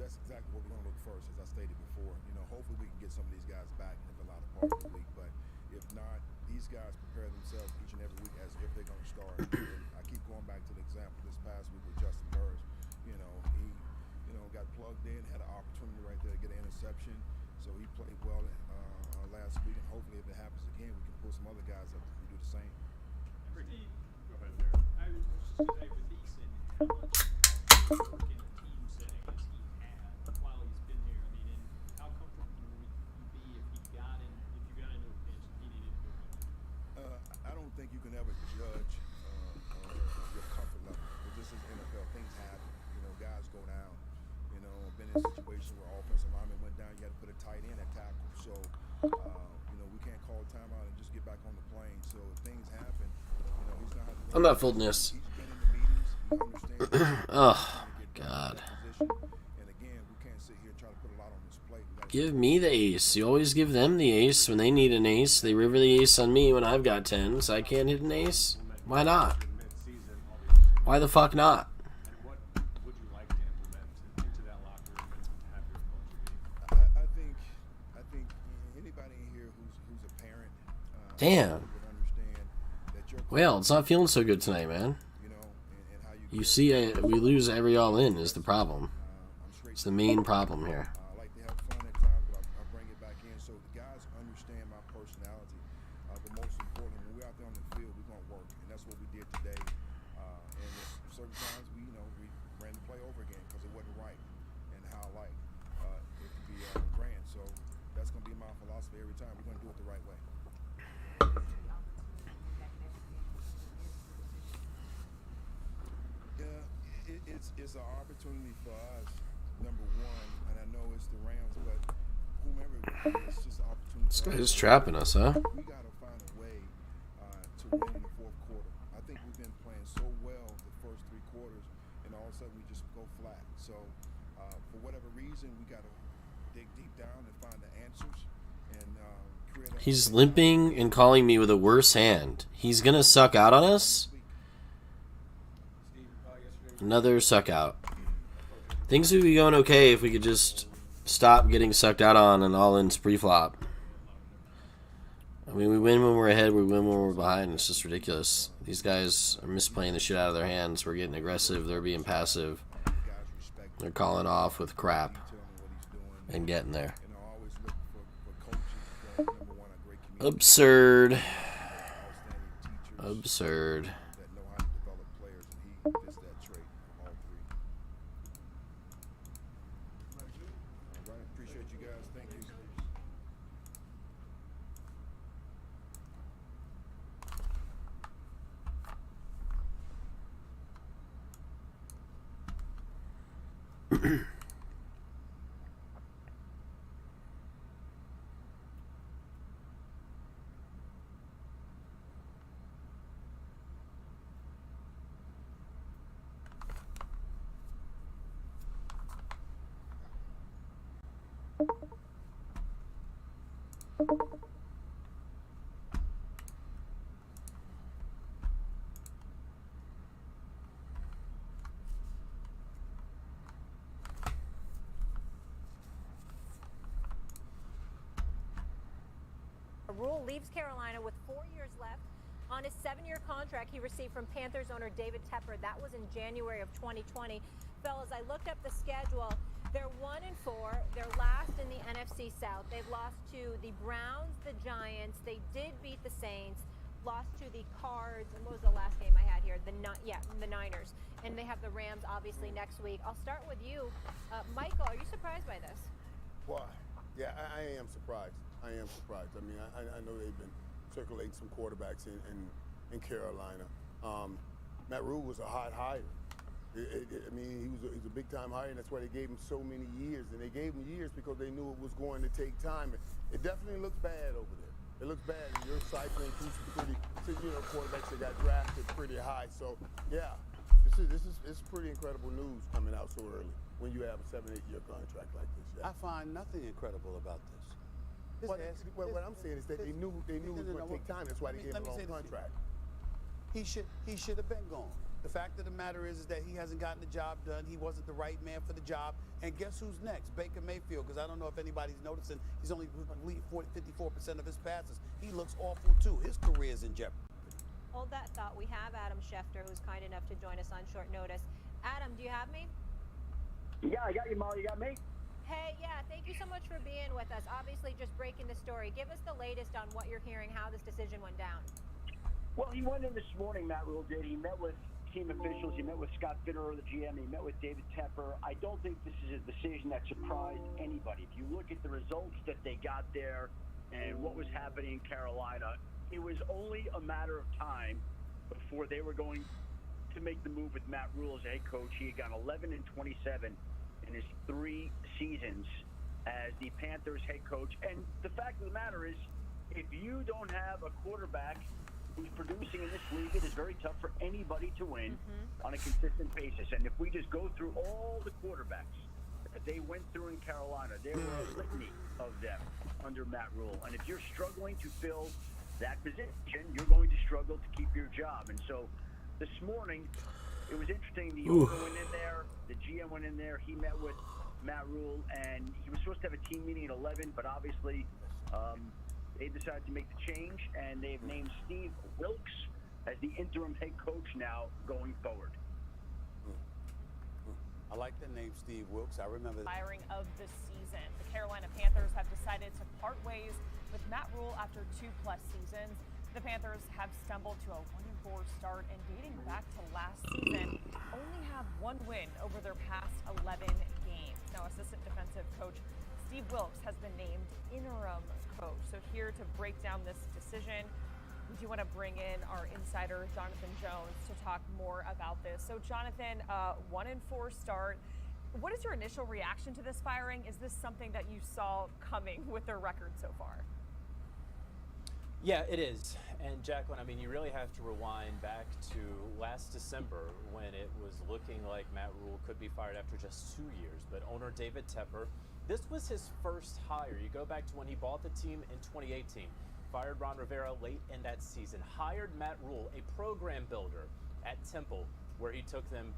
That's exactly what we're going to look first, as I stated before. Hopefully we can get some of these guys back in the latter part of the week. But if not, these guys prepare themselves each and every week as if they're going to start. And I keep going back to the example this past week with Justin Burris. He got plugged in, had an opportunity right there to get an interception. So he played well last week, and hopefully if it happens again, we can pull some other guys up and do the same. Steve, go ahead there. I was just going to say with Eason, how much work in a team setting has he had while he's been here? I mean, and how comfortable would you be if you got into a pinch and he needed to go? I don't think you can ever judge your comfort level. But this is NFL. Things happen. You know, guys go down. You know, I've been in a situation where offensive lineman went down. You had to put a tight end at tackle. So, you know, we can't call a timeout and just get back on the plane. So if things happen, you know, he's gonna have to. I'm not folding this. He's been in the meetings. He understands. Oh God. And again, we can't sit here and try to put a lot on this plate. Give me the ace. You always give them the ace when they need an ace. They river the ace on me when I've got 10, so I can't hit an ace. Why not? Why the fuck not? And what would you like to implement into that locker room and have your culture be? I think anybody in here who's a parent Damn. would understand that your Well, it's not feeling so good tonight, man. you know, and how you You see, we lose every all-in is the problem. It's the main problem here. I like to have fun at times, but I bring it back in so the guys understand my personality. But most importantly, when we're out there on the field, we're gonna work, and that's what we did today. And certain times we ran the play over again because it wasn't right, and how it could be grand. So that's gonna be my philosophy every time. We're gonna do it the right way. Yeah, it's an opportunity for us. Number one, and I know it's the Rams, but whomever it is, it's just an opportunity. This guy is trapping us, huh? We got to find a way to win in the fourth quarter. I think we've been playing so well the first three quarters, and all of a sudden we just go flat. So for whatever reason, we got to dig deep down and find the answers and create. He's limping and calling me with a worse hand. He's gonna suck out on us? Another suck out. Things would be going okay if we could just stop getting sucked out on and all in pre-flop. I mean, we win when we're ahead, we win when we're behind. It's just ridiculous. These guys are misplaying the shit out of their hands. We're getting aggressive, they're being passive. They're calling off with crap and getting there. Absurd. Absurd. Appreciate you guys. Thank you. Rule leaves Carolina with 4 years left on his 7-year contract he received from Panthers owner David Tepper. That was in January of 2020. Fellas, I looked up the schedule. They're 1-4. They're last in the NFC South. They've lost to the Browns, the Giants. They did beat the Saints, lost to the Cards, and what was the last game I had here? The Niners. And they have the Rams, obviously, next week. I'll start with you. Michael, are you surprised by this? Well, yeah, I am surprised. I am surprised. I mean, I know they've been circulating some quarterbacks in Carolina. Matt Rule was a hot hire. I mean, he was a big-time hire, and that's why they gave him so many years. And they gave him years because they knew it was going to take time. It definitely looks bad over there. It looks bad, and you're cycling through some pretty, quarterbacks that got drafted pretty high. So, yeah, it's pretty incredible news coming out so early when you have a 7-8 year contract like this. Yeah. I find nothing incredible about this. What I'm saying is that they knew it was going to take time. That's why they gave him a long contract. He should have been gone. The fact of the matter is that he hasn't gotten the job done. He wasn't the right man for the job. And guess who's next? Baker Mayfield, because I don't know if anybody's noticing, he's only complete 54% of his passes. He looks awful, too. His career's in jeopardy. Hold that thought. We have Adam Schefter, who's kind enough to join us on short notice. Adam, do you have me? Yeah, I got you, Molly. You got me? Hey, yeah, thank you so much for being with us. Obviously, just breaking the story. Give us the latest on what you're hearing, how this decision went down. Well, he went in this morning, Matt Rule did. He met with team officials. He met with Scott Fitterer, the GM. He met with David Tepper. I don't think this is a decision that surprised anybody. If you look at the results that they got there and what was happening in Carolina, it was only a matter of time before they were going to make the move with Matt Rule as head coach. He had gone 11-27 in his 3 seasons as the Panthers head coach. And the fact of the matter is, if you don't have a quarterback who's producing in this league, it is very tough for anybody to win on a consistent basis. And if we just go through all the quarterbacks that they went through in Carolina, there were a litany of them under Matt Rule. And if you're struggling to fill that position, you're going to struggle to keep your job. And so this morning, it was interesting. The owner went in there, the GM went in there, he met with Matt Rule, and he was supposed to have a team meeting at 11, but obviously they decided to make the change, and they've named Steve Wilks as the interim head coach now going forward. I like the name Steve Wilks. I remember that. Firing of the season. The Carolina Panthers have decided to part ways with Matt Rule after 2+ seasons. The Panthers have stumbled to a 1-4 start, and dating back to last season, only have 1 win over their past 11 games. Now, assistant defensive coach Steve Wilks has been named interim coach. So here to break down this decision, we do want to bring in our insider, Jonathan Jones, to talk more about this. So, Jonathan, 1-4 start. What is your initial reaction to this firing? Is this something that you saw coming with their record so far? Yeah, it is. And Jacqueline, I mean, you really have to rewind back to last December when it was looking like Matt Rule could be fired after just 2 years. But owner David Tepper, this was his first hire. You go back to when he bought the team in 2018, fired Ron Rivera late in that season, hired Matt Rule, a program builder at Temple, where he took them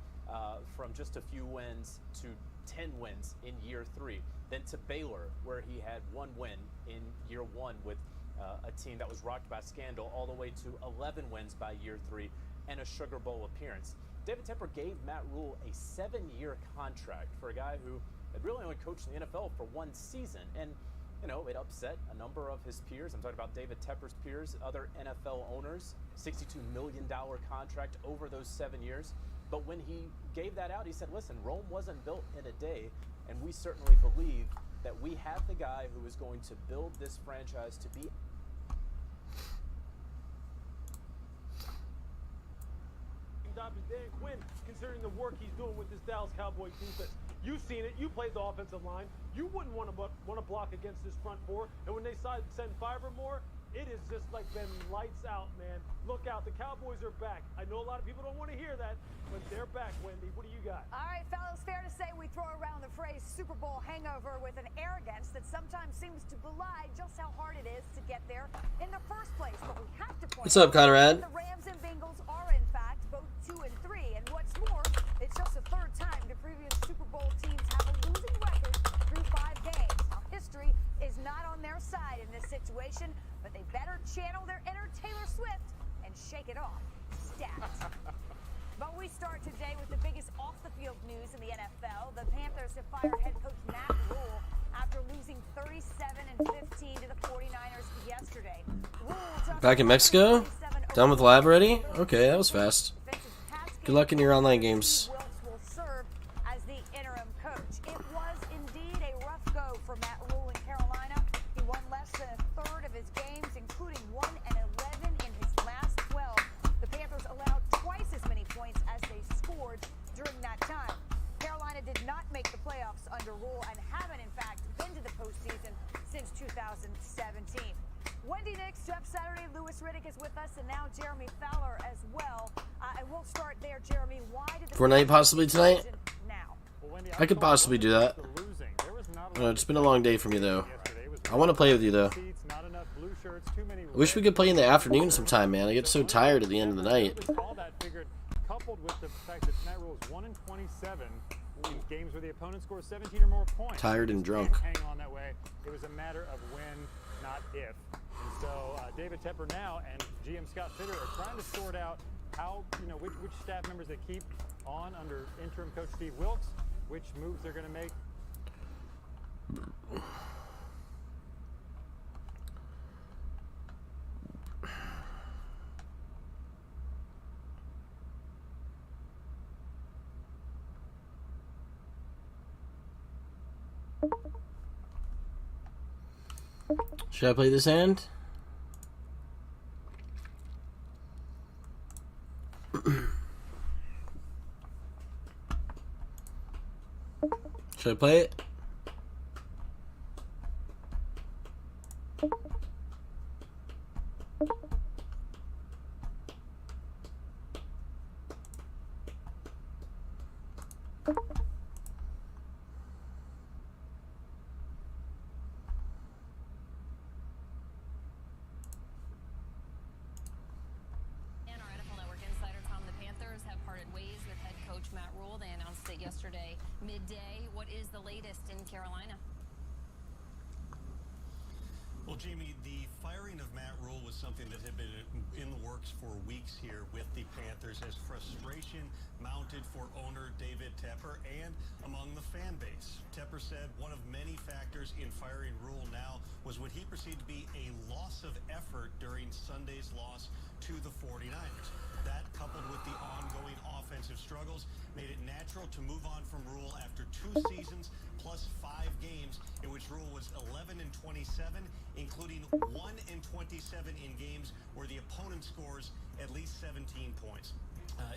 from just a few wins to 10 wins in year 3, then to Baylor, where he had 1 win in year 1 with a team that was rocked by scandal, all the way to 11 wins by year 3 and a Sugar Bowl appearance. David Tepper gave Matt Rule a 7-year contract for a guy who had really only coached in the NFL for 1 season. And, you know, it upset a number of his peers. I'm talking about David Tepper's peers, other NFL owners, $62 million contract over those 7 years. But when he gave that out, he said, listen, Rome wasn't built in a day, and we certainly believe that we have the guy who is going to build this franchise to be. Dan Quinn, considering the work he's doing with this Dallas Cowboys defense. You've seen it. You played the offensive line. You wouldn't want to block against this front 4. And when they send 5 or more, it is just like been lights out, man. Look out. The Cowboys are back. I know a lot of people don't want to hear that, but they're back, Wendy. What do you got? All right, fellas, fair to say we throw around the phrase Super Bowl hangover with an arrogance that sometimes seems to belie just how hard it is to get there in the first place. But we have to point What's up, Conrad? the Rams and Bengals are, in fact, both 2 and 3. And what's more, it's just the 3rd time the previous Super Bowl teams have a losing record through 5 games. Now, history is not on their side in this situation, but they better channel their inner Taylor Swift and shake it off. Stats. But we start today with the biggest off-the-field news in the NFL. The Panthers have fired head coach Matt Rule after losing 37-15 to the 49ers yesterday. Back in Mexico? Done with lab already? Okay, that was fast. Good luck in your online games. Wilks will serve as the interim coach. It was indeed a rough go for Matt Rule in Carolina. He won less than a third of his games, including 1-11 in his last 12. The Panthers allowed twice as many points as they scored during that time. Carolina did not make the playoffs under Rule and haven't, in fact, been to the postseason since 2017. Wendy Nix, Jeff Saturday, Lewis Riddick is with us, and now Jeremy Fowler as well. And we'll start there, Jeremy. Why did the Fortnite possibly tonight? now? I could possibly do that. It's been a long day for me, though. I want to play with you, though. I wish we could play in the afternoon sometime, man. I get so tired at the end of the night. Coupled with the fact that Matt Rule is 1-27 in games where the opponent scores 17 or more points. Tired and drunk. Hang on that way. It was a matter of when, not if. And so David Tepper now and GM Scott Fitterer are trying to sort out how, which staff members they keep on under interim coach Steve Wilks, which moves they're going to make Should I play this hand? Should I play it? Yesterday midday. What is the latest in Carolina? Well, Jamie, the firing of Matt Rule was something that had been in the works for weeks here with the Panthers as frustration mounted for owner David Tepper and among the fan base. Tepper said one of many factors in firing Rule now was what he perceived to be a loss of effort during Sunday's loss to the 49ers. That, coupled with the ongoing offensive struggles, made it natural to move on from Rule after 2 seasons plus 5 games in which Rule was 11-27, including 1-27 in games where the opponent scores at least 17 points.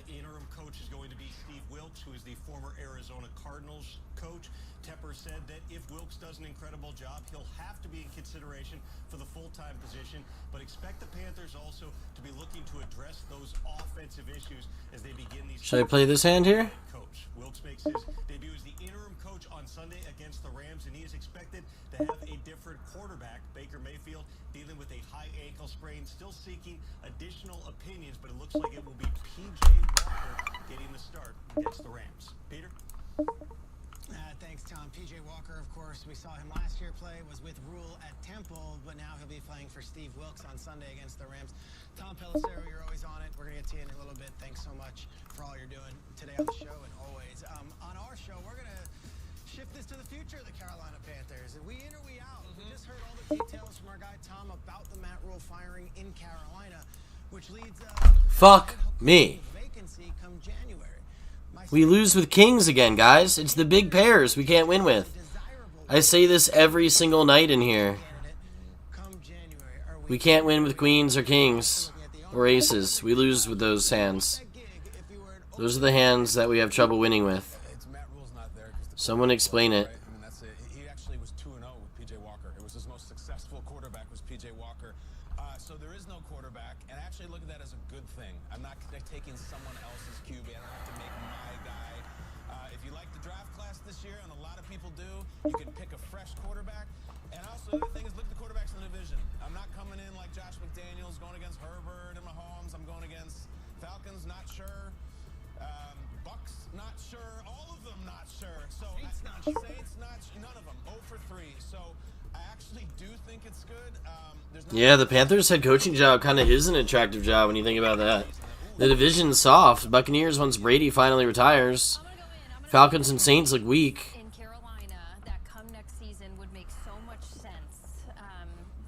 Interim coach is going to be Steve Wilks, who is the former Arizona Cardinals coach. Tepper said that if Wilks does an incredible job, he'll have to be in consideration for the full-time position, but expect the Panthers also to be looking to address those offensive issues as they begin these... Should I play this hand here? Coach. Wilks makes his debut as the interim coach on Sunday against the Rams, and he is expected to have a different quarterback. Baker Mayfield dealing with a high ankle sprain, still seeking additional opinions, but it looks like it will be P.J. Walker getting the start against the Rams. Peter? Thanks, Tom. P.J. Walker, of course, we saw him last year play, was with Rule at Temple, but now he'll be playing for Steve Wilks on Sunday against the Rams. Tom Pelissero, you're always on it. We're going to get to you in a little bit. Thanks so much for all you're doing today on the show and always. On our show, we're going to shift this to the future of the Carolina Panthers. We in or we out? We just heard all the details from our guy Tom about the Matt Rule firing in Carolina, which leads Fuck me. vacancy come January. We lose with kings again, guys. It's the big pairs we can't win with. I say this every single night in here. We can't win with queens or kings or aces. We lose with those hands. Those are the hands that we have trouble winning with. Someone explain it. I mean, that's it. He actually was 2-0 with P.J. Walker. It was his most successful quarterback was P.J. Walker. So there is no quarterback, and I actually look at that as a good thing. I'm not taking someone else's QB. I don't have to make my guy. If you like the draft class this year, and a lot of people do, you can pick a fresh quarterback. And also, the other thing is look at the quarterbacks in the division. I'm not coming in like Josh McDaniels going against Herbert and Mahomes. I'm going against Falcons, not sure. Bucks, not sure. All of them, not sure. So Saints, none of them. 0 for 3. So I actually do think it's good. Yeah, the Panthers head coaching job kind of is an attractive job when you think about that. The division's soft. Buccaneers, once Brady finally retires. Falcons and Saints look weak. In Carolina, that come next season would make so much sense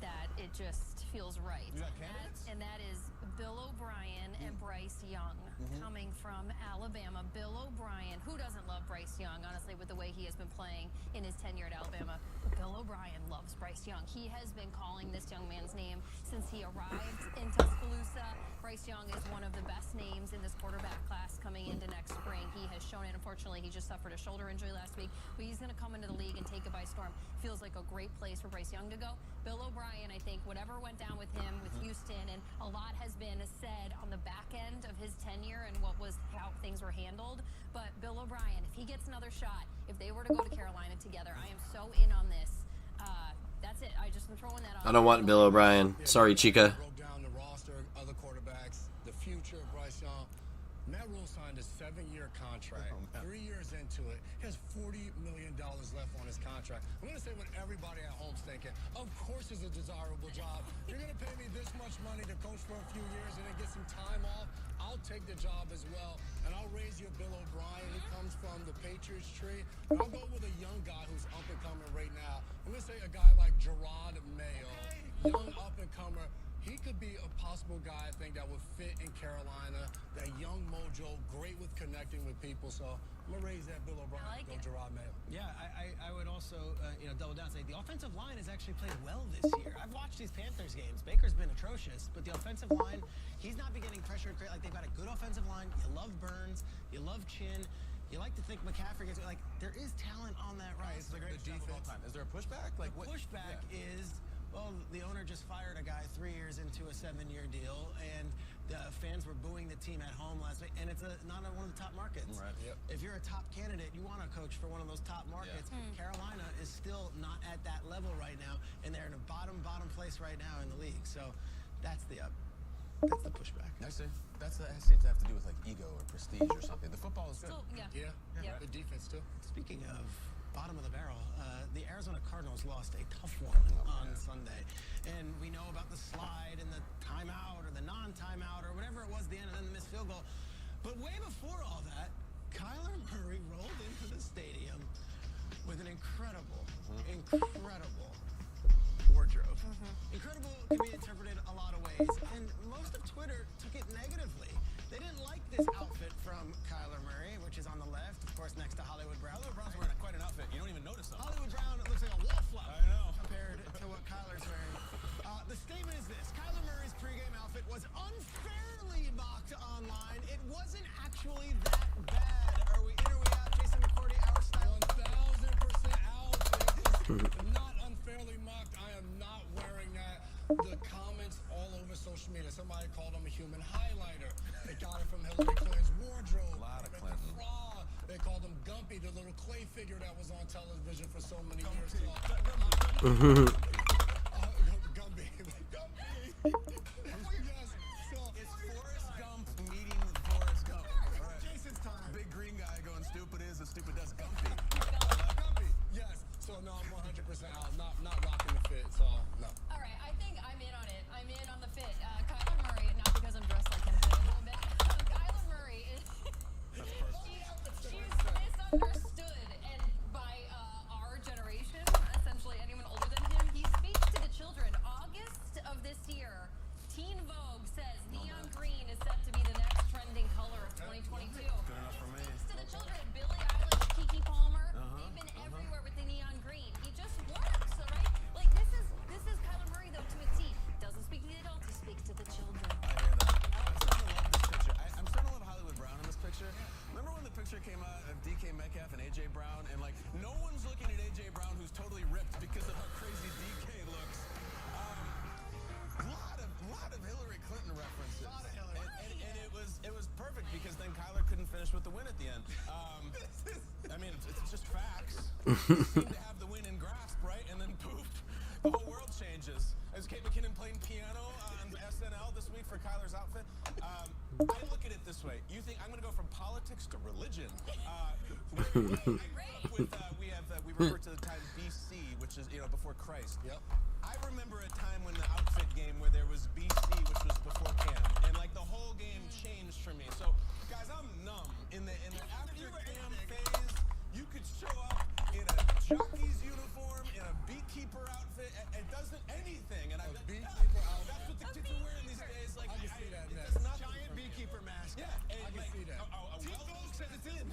that it just feels right. And that is Bill O'Brien and Bryce Young coming from Alabama. Bill O'Brien, who doesn't love Bryce Young, honestly, with the way he has been playing in his tenure at Alabama. But Bill O'Brien loves Bryce Young. He has been calling this young man's name since he arrived in Tuscaloosa. Bryce Young is one of the best names in this quarterback class coming into next spring. He has shown it. Unfortunately, he just suffered a shoulder injury last week, but he's going to come into the league and take it by storm. Feels like a great place for Bryce Young to go. Bill O'Brien, I think, whatever went down with him, with Houston, and a lot has been said on the back end of his tenure and how things were handled. But Bill O'Brien, if he gets another shot, if they were to go to Carolina together, I am so in on this. That's it. I just am throwing that on. I don't want Bill O'Brien. Sorry, Chica. Broke down the roster, other quarterbacks, the future of Bryce Young. Matt Rule signed a 7-year contract. 3 years into it, he has $40 million left on his contract. I'm going to say what everybody at home's thinking. Of course it's a desirable job. You're going to pay me this much money to coach for a few years and then get some time off. I'll take the job as well, and I'll raise you a Bill O'Brien. He comes from the Patriots tree. And I'll go with a young guy who's up and coming right now. I'm going to say a guy like Gerard Mayo, young up and comer. He could be a possible guy, I think, that would fit in Carolina. That young mojo, great with connecting with people. So I'm going to raise that Bill O'Brien and go Gerard Mayo. Yeah, I would also, double down and say the offensive line has actually played well this year. I've watched these Panthers games. Baker's been atrocious, but the offensive line, he's not been getting pressured great. Like, they've got a good offensive line. You love Burns. You love Chin. You like to think McCaffrey gets, like, there is talent on that roster. It's the greatest job of all time. Is there a pushback? Like, the pushback is, well, the owner just fired a guy 3 years into a 7-year deal, and the fans were booing the team at home last week, and it's not one of the top markets. Right. Yep. If you're a top candidate, you want to coach for one of those top markets. Yeah. Carolina is still not at that level right now, and they're in a bottom place right now in the league. So that's the pushback. I see. That seems to have to do with like ego or prestige or something. The football is good. Still, Yeah. Good defense, too. Speaking of bottom of the barrel, the Arizona Cardinals lost a tough one on Sunday. And we know about the slide and the timeout or the non-timeout or whatever it was at the end, and then the missed field goal. But way before all that, Kyler Murray rolled into the stadium with an incredible wardrobe. Incredible can be interpreted a lot of ways, and most of Twitter took it negatively. They didn't like this outfit from Kyler Murray, which is on the left, of course, next to Hollywood Brown. Hollywood Brown's wearing quite an outfit. You don't even notice them. Hollywood Brown, it looks like a wallflower. I know. Compared to what Kyler's wearing. The statement is this: Kyler Murray's pregame outfit was unfairly mocked online. It wasn't actually that bad. Are we in or we out? Jason McCourty, our style. 1,000% out. Not unfairly mocked. I am not wearing that. The comments all over social media. Somebody called him a human highlighter. They got it from Hillary Clinton's wardrobe. A lot of Clinton. They called him Gumpy, the little clay figure that was on television for so many years. Gumpy. It's Forrest Gump meeting Forrest Gump. Right. Jason's time. Big green guy going stupid is as stupid does Gumpy. Gumpy. Yes. So no, I'm 100% out. Not rocking the fit. So no. All right, I think I'm in on it. I'm in on the fit. Kyler Murray, not because I'm dressed like him, but Kyler Murray is she's misunderstood, and by our generation, essentially anyone older than him, he speaks to the children. August of this year, Teen Vogue says neon green is set to be the next trending color of 2022. Good enough for me. Speaks to the children. Billie Eilish, Keke Palmer, they've been everywhere with the neon green. He just works, all right? Like this is Kyler Murray though to a T. Doesn't speak to the adults, he speaks to the children. I hear that. I'm starting to love this picture. I'm starting to love Hollywood Brown in this picture. Remember when the picture came out of DK Metcalf and AJ Brown, and like no one's looking at AJ Brown who's totally ripped because of how crazy DK looks. Lot of Hillary Clinton references. And it was perfect because then Kyler couldn't finish with the win at the end. I mean, it's just facts. You seem to have the win in grasp, right? And then poof, the whole world changes. Is Kate McKinnon playing piano on SNL this week for Kyler's outfit? I look at it this way. You think I'm going to go from politics to religion? We refer to the time BC, which is before Christ. Yep. I remember a time when the outfit game where there was BC, which was before Cam, and like the whole game changed for me. So, guys, I'm numb in the after Cam phase. You could show up in a jockey's uniform, in a beekeeper outfit. It doesn't anything, and beekeeper outfit. That's what the kids are wearing these days. Like, I can see that, man. It's nothing. Giant beekeeper mask. Yeah, and I can see that. Teen Vogue says it's in.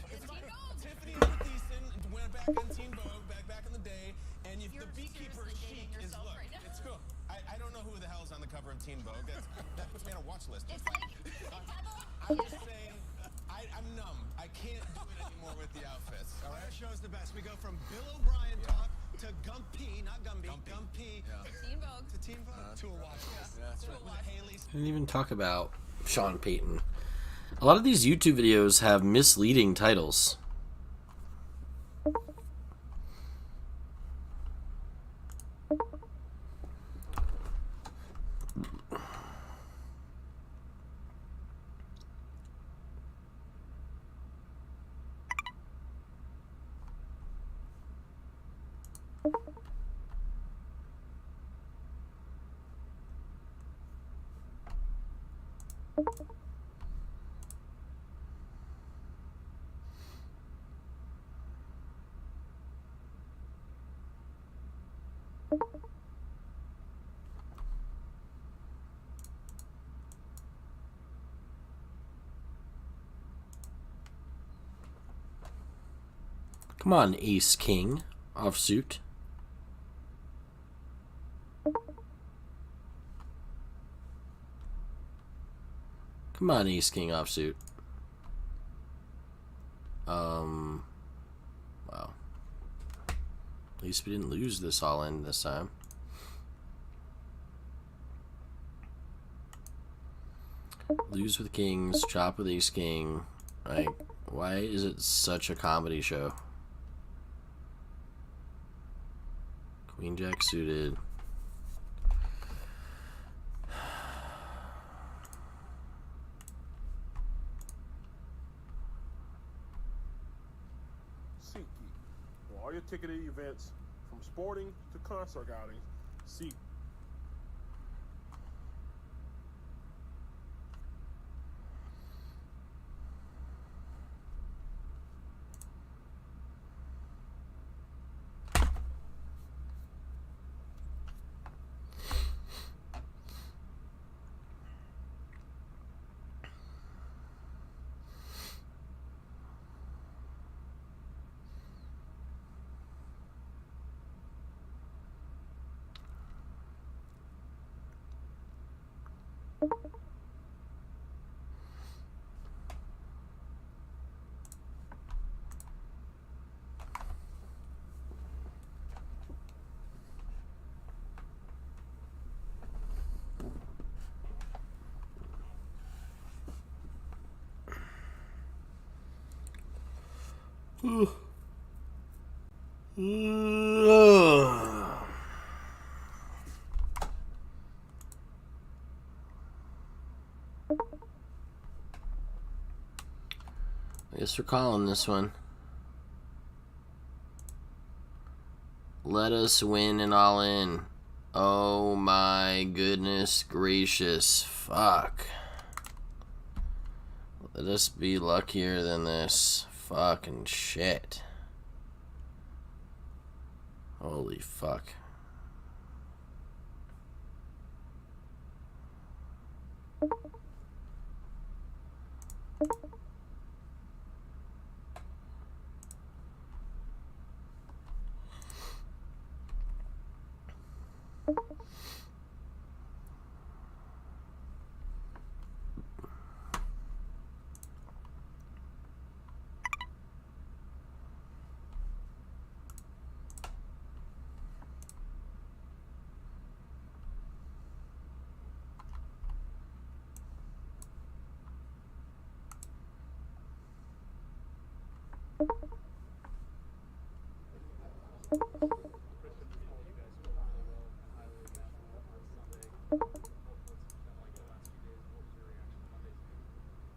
Tiffany Thiessen went back on Teen Vogue back in the day, and the beekeeper chic is look. Right now. It's cool. I don't know who the hell is on the cover of Teen Vogue. That puts me on a watch list. It's like I'm just saying, I'm numb. I can't do it anymore with the outfits. All Our right. show's the best. We go from Bill O'Brien talk to Gumpy, not Gumby, Gumpy Yeah. Teen Vogue. to Teen Vogue. To a watch list. Yeah, that's right. With Haley. Didn't even talk about Sean Payton. A lot of these YouTube videos have misleading titles. Come on, Ace King offsuit. Come on, Ace King offsuit. Wow. At least we didn't lose this all in this time. Lose with kings, chop with ace king. Like, why is it such a comedy show? Queen jack suited. SeatGeek. For all your ticketed events, from sporting to concert outings, SeatGeek. I guess we're calling this one. Let us win and all in. Oh my goodness gracious. Fuck. Let us be luckier than this. Fucking shit. Holy fuck.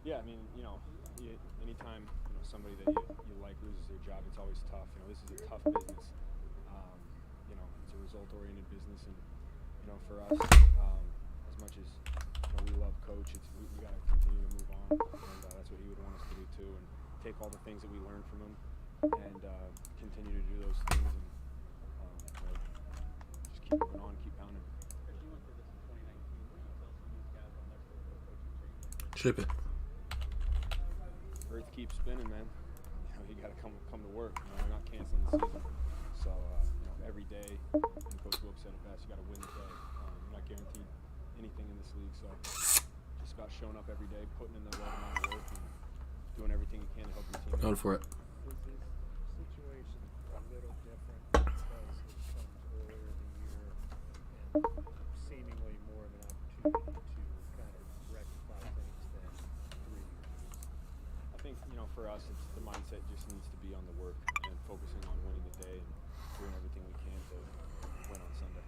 Yeah, I mean, anytime somebody that you like loses their job, it's always tough. This is a tough business. It's a result-oriented business, and for us, as much as we love Coach, we got to continue to move on, and that's what he would want us to do too, and take all the things that we learned from him, and continue to do those things, and just keep moving on, keep pounding. Ship it. Earth keeps spinning, man. You got to come to work. We're not canceling the season. So, every day, and Coach Wilk said it best, you got to win the day. You're not guaranteed anything in this league, so just about showing up every day, putting in the right amount of work, and doing everything you can to help your team. Going for it. Is this situation a little different because it comes earlier in the year and seemingly more of an opportunity to kind of rectify things than 3 years? I think, for us, it's the mindset just needs to be on the work and focusing on winning the day and doing everything we can to win on Sunday.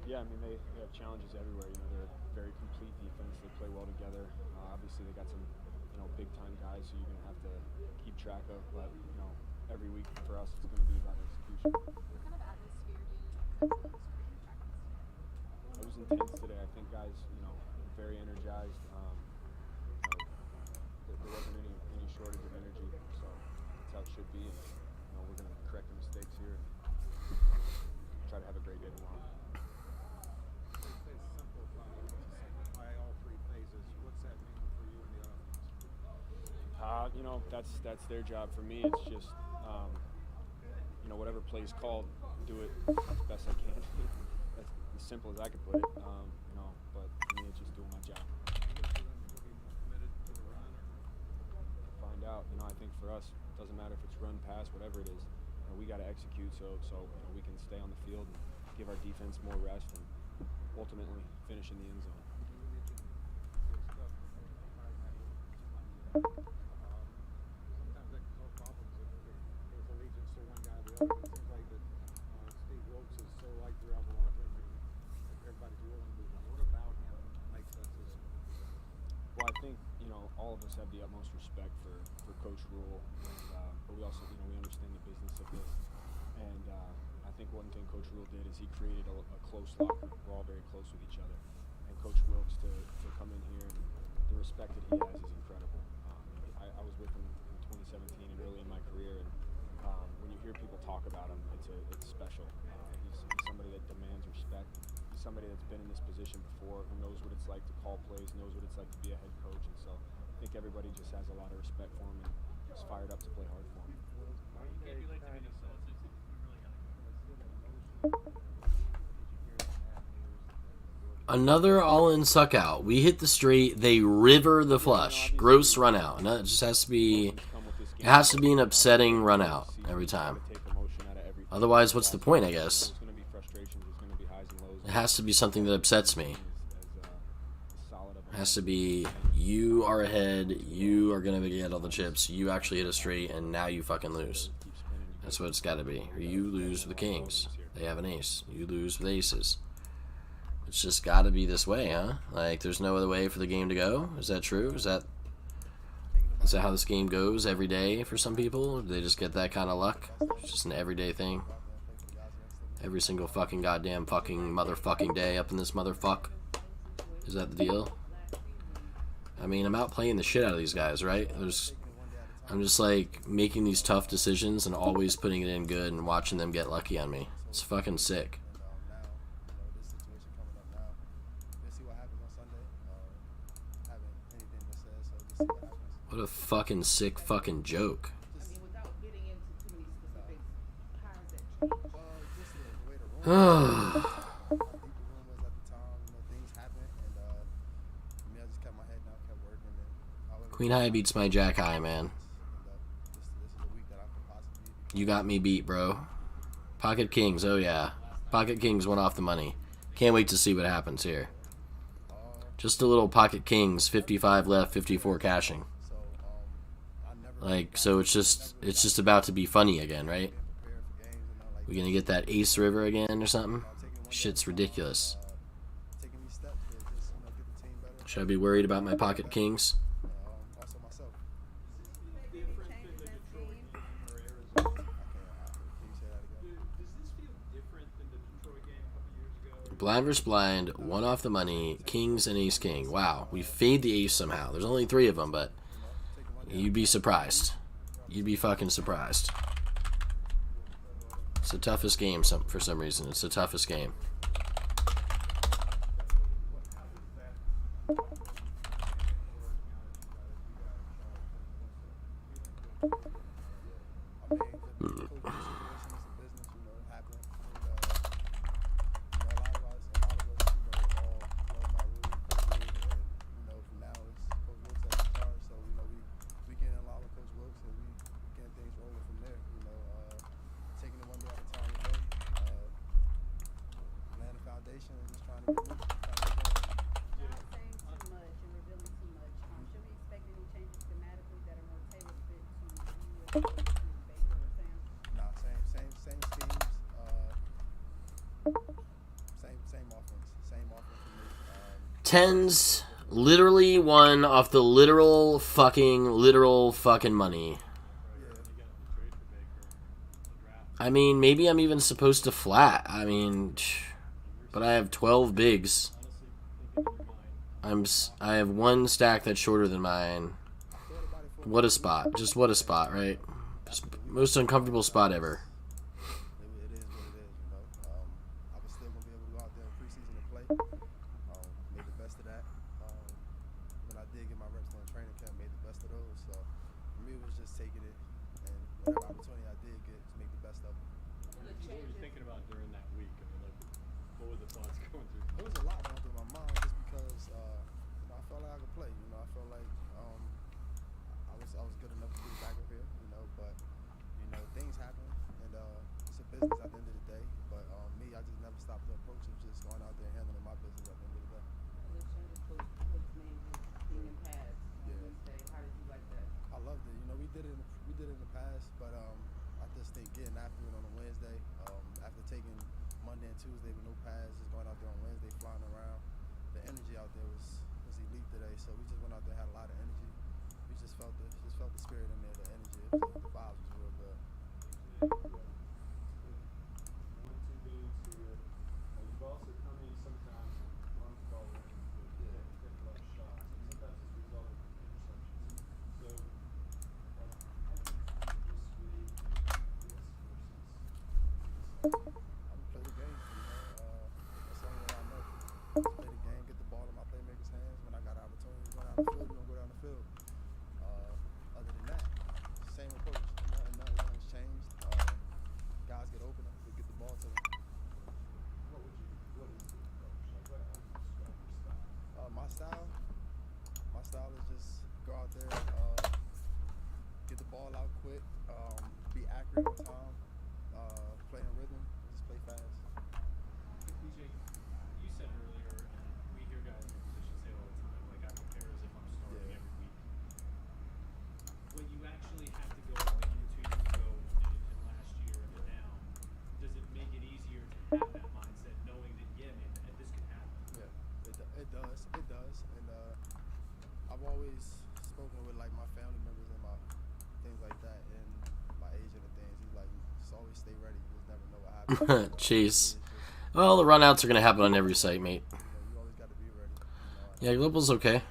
Yeah, I mean, they have challenges everywhere. They're a very complete defense. They play well together. Obviously, they got some, big-time guys who you're going to have to keep track of. But, every week for us, it's going to be about execution. What kind of atmosphere do you sense in spring practice? It was intense today. I think guys, very energized. There wasn't any shortage of energy, so that's how it should be. And we're going to correct the mistakes here and try to have a great day tomorrow. They say simplify all 3 you know, that's their job. For me, it's just, you know, whatever play's called, do it as best I can. That's as simple as I could put it. You know, but for me, it's just doing my job. Find out. You know, I think for us, it doesn't matter if it's run, pass, whatever it is. You know, we got to execute so you know, we can stay on the field and give our defense more rest and ultimately finish in the end zone. Sometimes that can cause problems if there's allegiance to one guy or the other. It seems like that Steve Wilkes is so liked throughout the locker room, and everybody's willing to move on. What about him makes that decision? Well, I think, you know, all of us have the utmost respect for Coach Rule, and, but we also, you know, we understand the business of this. And I think one thing Coach Rule did is he created a close locker. We're all very close with each other. And Coach Wilkes to come in here and the respect that he has is incredible. I was with him in 2017 and early in my career, and when you hear people talk about him, it's special. He's somebody that demands respect. He's somebody that's been in this position before, who knows what it's like to call plays, knows what it's like to be a head coach, and so I think everybody just has a lot of respect for him and is fired up to play hard for him. Another all-in suck out. We hit the straight. They river the flush. Gross run out. And that just has to be. It has to be an upsetting run out every time. Otherwise, what's the point? I guess it has to be something that upsets me. It has to be you are ahead. You are gonna get all the chips. You actually hit a straight, and now you fucking lose. That's what it's got to be. Or you lose with the Kings. They have an ace. You lose with aces. It's just got to be this way, huh? Like, there's no other way for the game to go? Is that true? Is that how this game goes every day for some people? Do they just get that kind of luck? It's just an everyday thing. Every single fucking goddamn fucking motherfucking day up in this motherfuck. Is that the deal? I mean, I'm out playing the shit out of these guys, right? I'm just like making these tough decisions and always putting it in good and watching them get lucky on me. It's fucking sick. What a fucking sick fucking joke. Queen High beats my Jack High, man. You got me beat, bro. Pocket Kings, oh yeah. Pocket Kings went off the money. Can't wait to see what happens here. Just a little Pocket Kings, 55 left, 54 cashing. Like, so it's just about to be funny again, right? We gonna get that Ace River again or something? Shit's ridiculous. Should I be worried about my Pocket Kings? Blind versus blind, one off the money, Kings and Ace King. Wow, we fade the ace somehow. There's only 3 of them, but you'd be surprised. You'd be fucking surprised. It's the toughest game for some reason. It's the toughest game. Tens literally won off the literal fucking money. I mean, maybe I'm even supposed to flat. I mean, but I have 12 bigs. I have one stack that's shorter than mine. What a spot. Just what a spot, right? Just most uncomfortable spot ever. me, it was just taking it, and whatever opportunity I did get, to make the best of it. What were you thinking about during that week? I mean, like, what were the thoughts going through? There was a lot going through my mind just because I felt like I could play. I felt like I was good enough to be back up here. But things happen, and it's a business at the end of the day. But me, I just never stopped the approach of just going out there and handling my business at the end of the day. I loved it. We did it in the past, but I just think getting after it on a Wednesday, after taking Monday and Tuesday with no pads, just going out there on Wednesday, flying around, the energy out there was elite today. So we just went out there, had a lot of energy. We just felt the spirit in there, the energy. The vibes was real good. 1-2 games here. You've also come in sometimes and run the ball in with hit a lot of shots, and sometimes it's a result of interceptions. So, how do you find this week, this versus? I'm play the game. That's the only way I know. Just play the game, get the ball in my playmakers' hands. When I got an opportunity to go down the field, we're gonna go down the field. Other than that, same approach. Nothing's changed. Guys get open, we get the ball to them. What is the approach? Like, how do you describe your style? My style is just go out there, get the ball out quick, be accurate on time, play in rhythm, just play fast. PJ, you said earlier, and we hear guys in your position say it all the time, like, I prepare as if I'm starting every week. When you actually have to go all into and last year and now, does it make it easier to have that mindset, knowing that, yeah, man, this can happen? Yeah, it does. And I've always spoken with like my family members and my things like that, and my agent and things. He's like, just always stay ready. You just never know what happens. Jeez. Well, the runouts are going to happen on every site, mate. You always got to be ready. Yeah, Global's okay.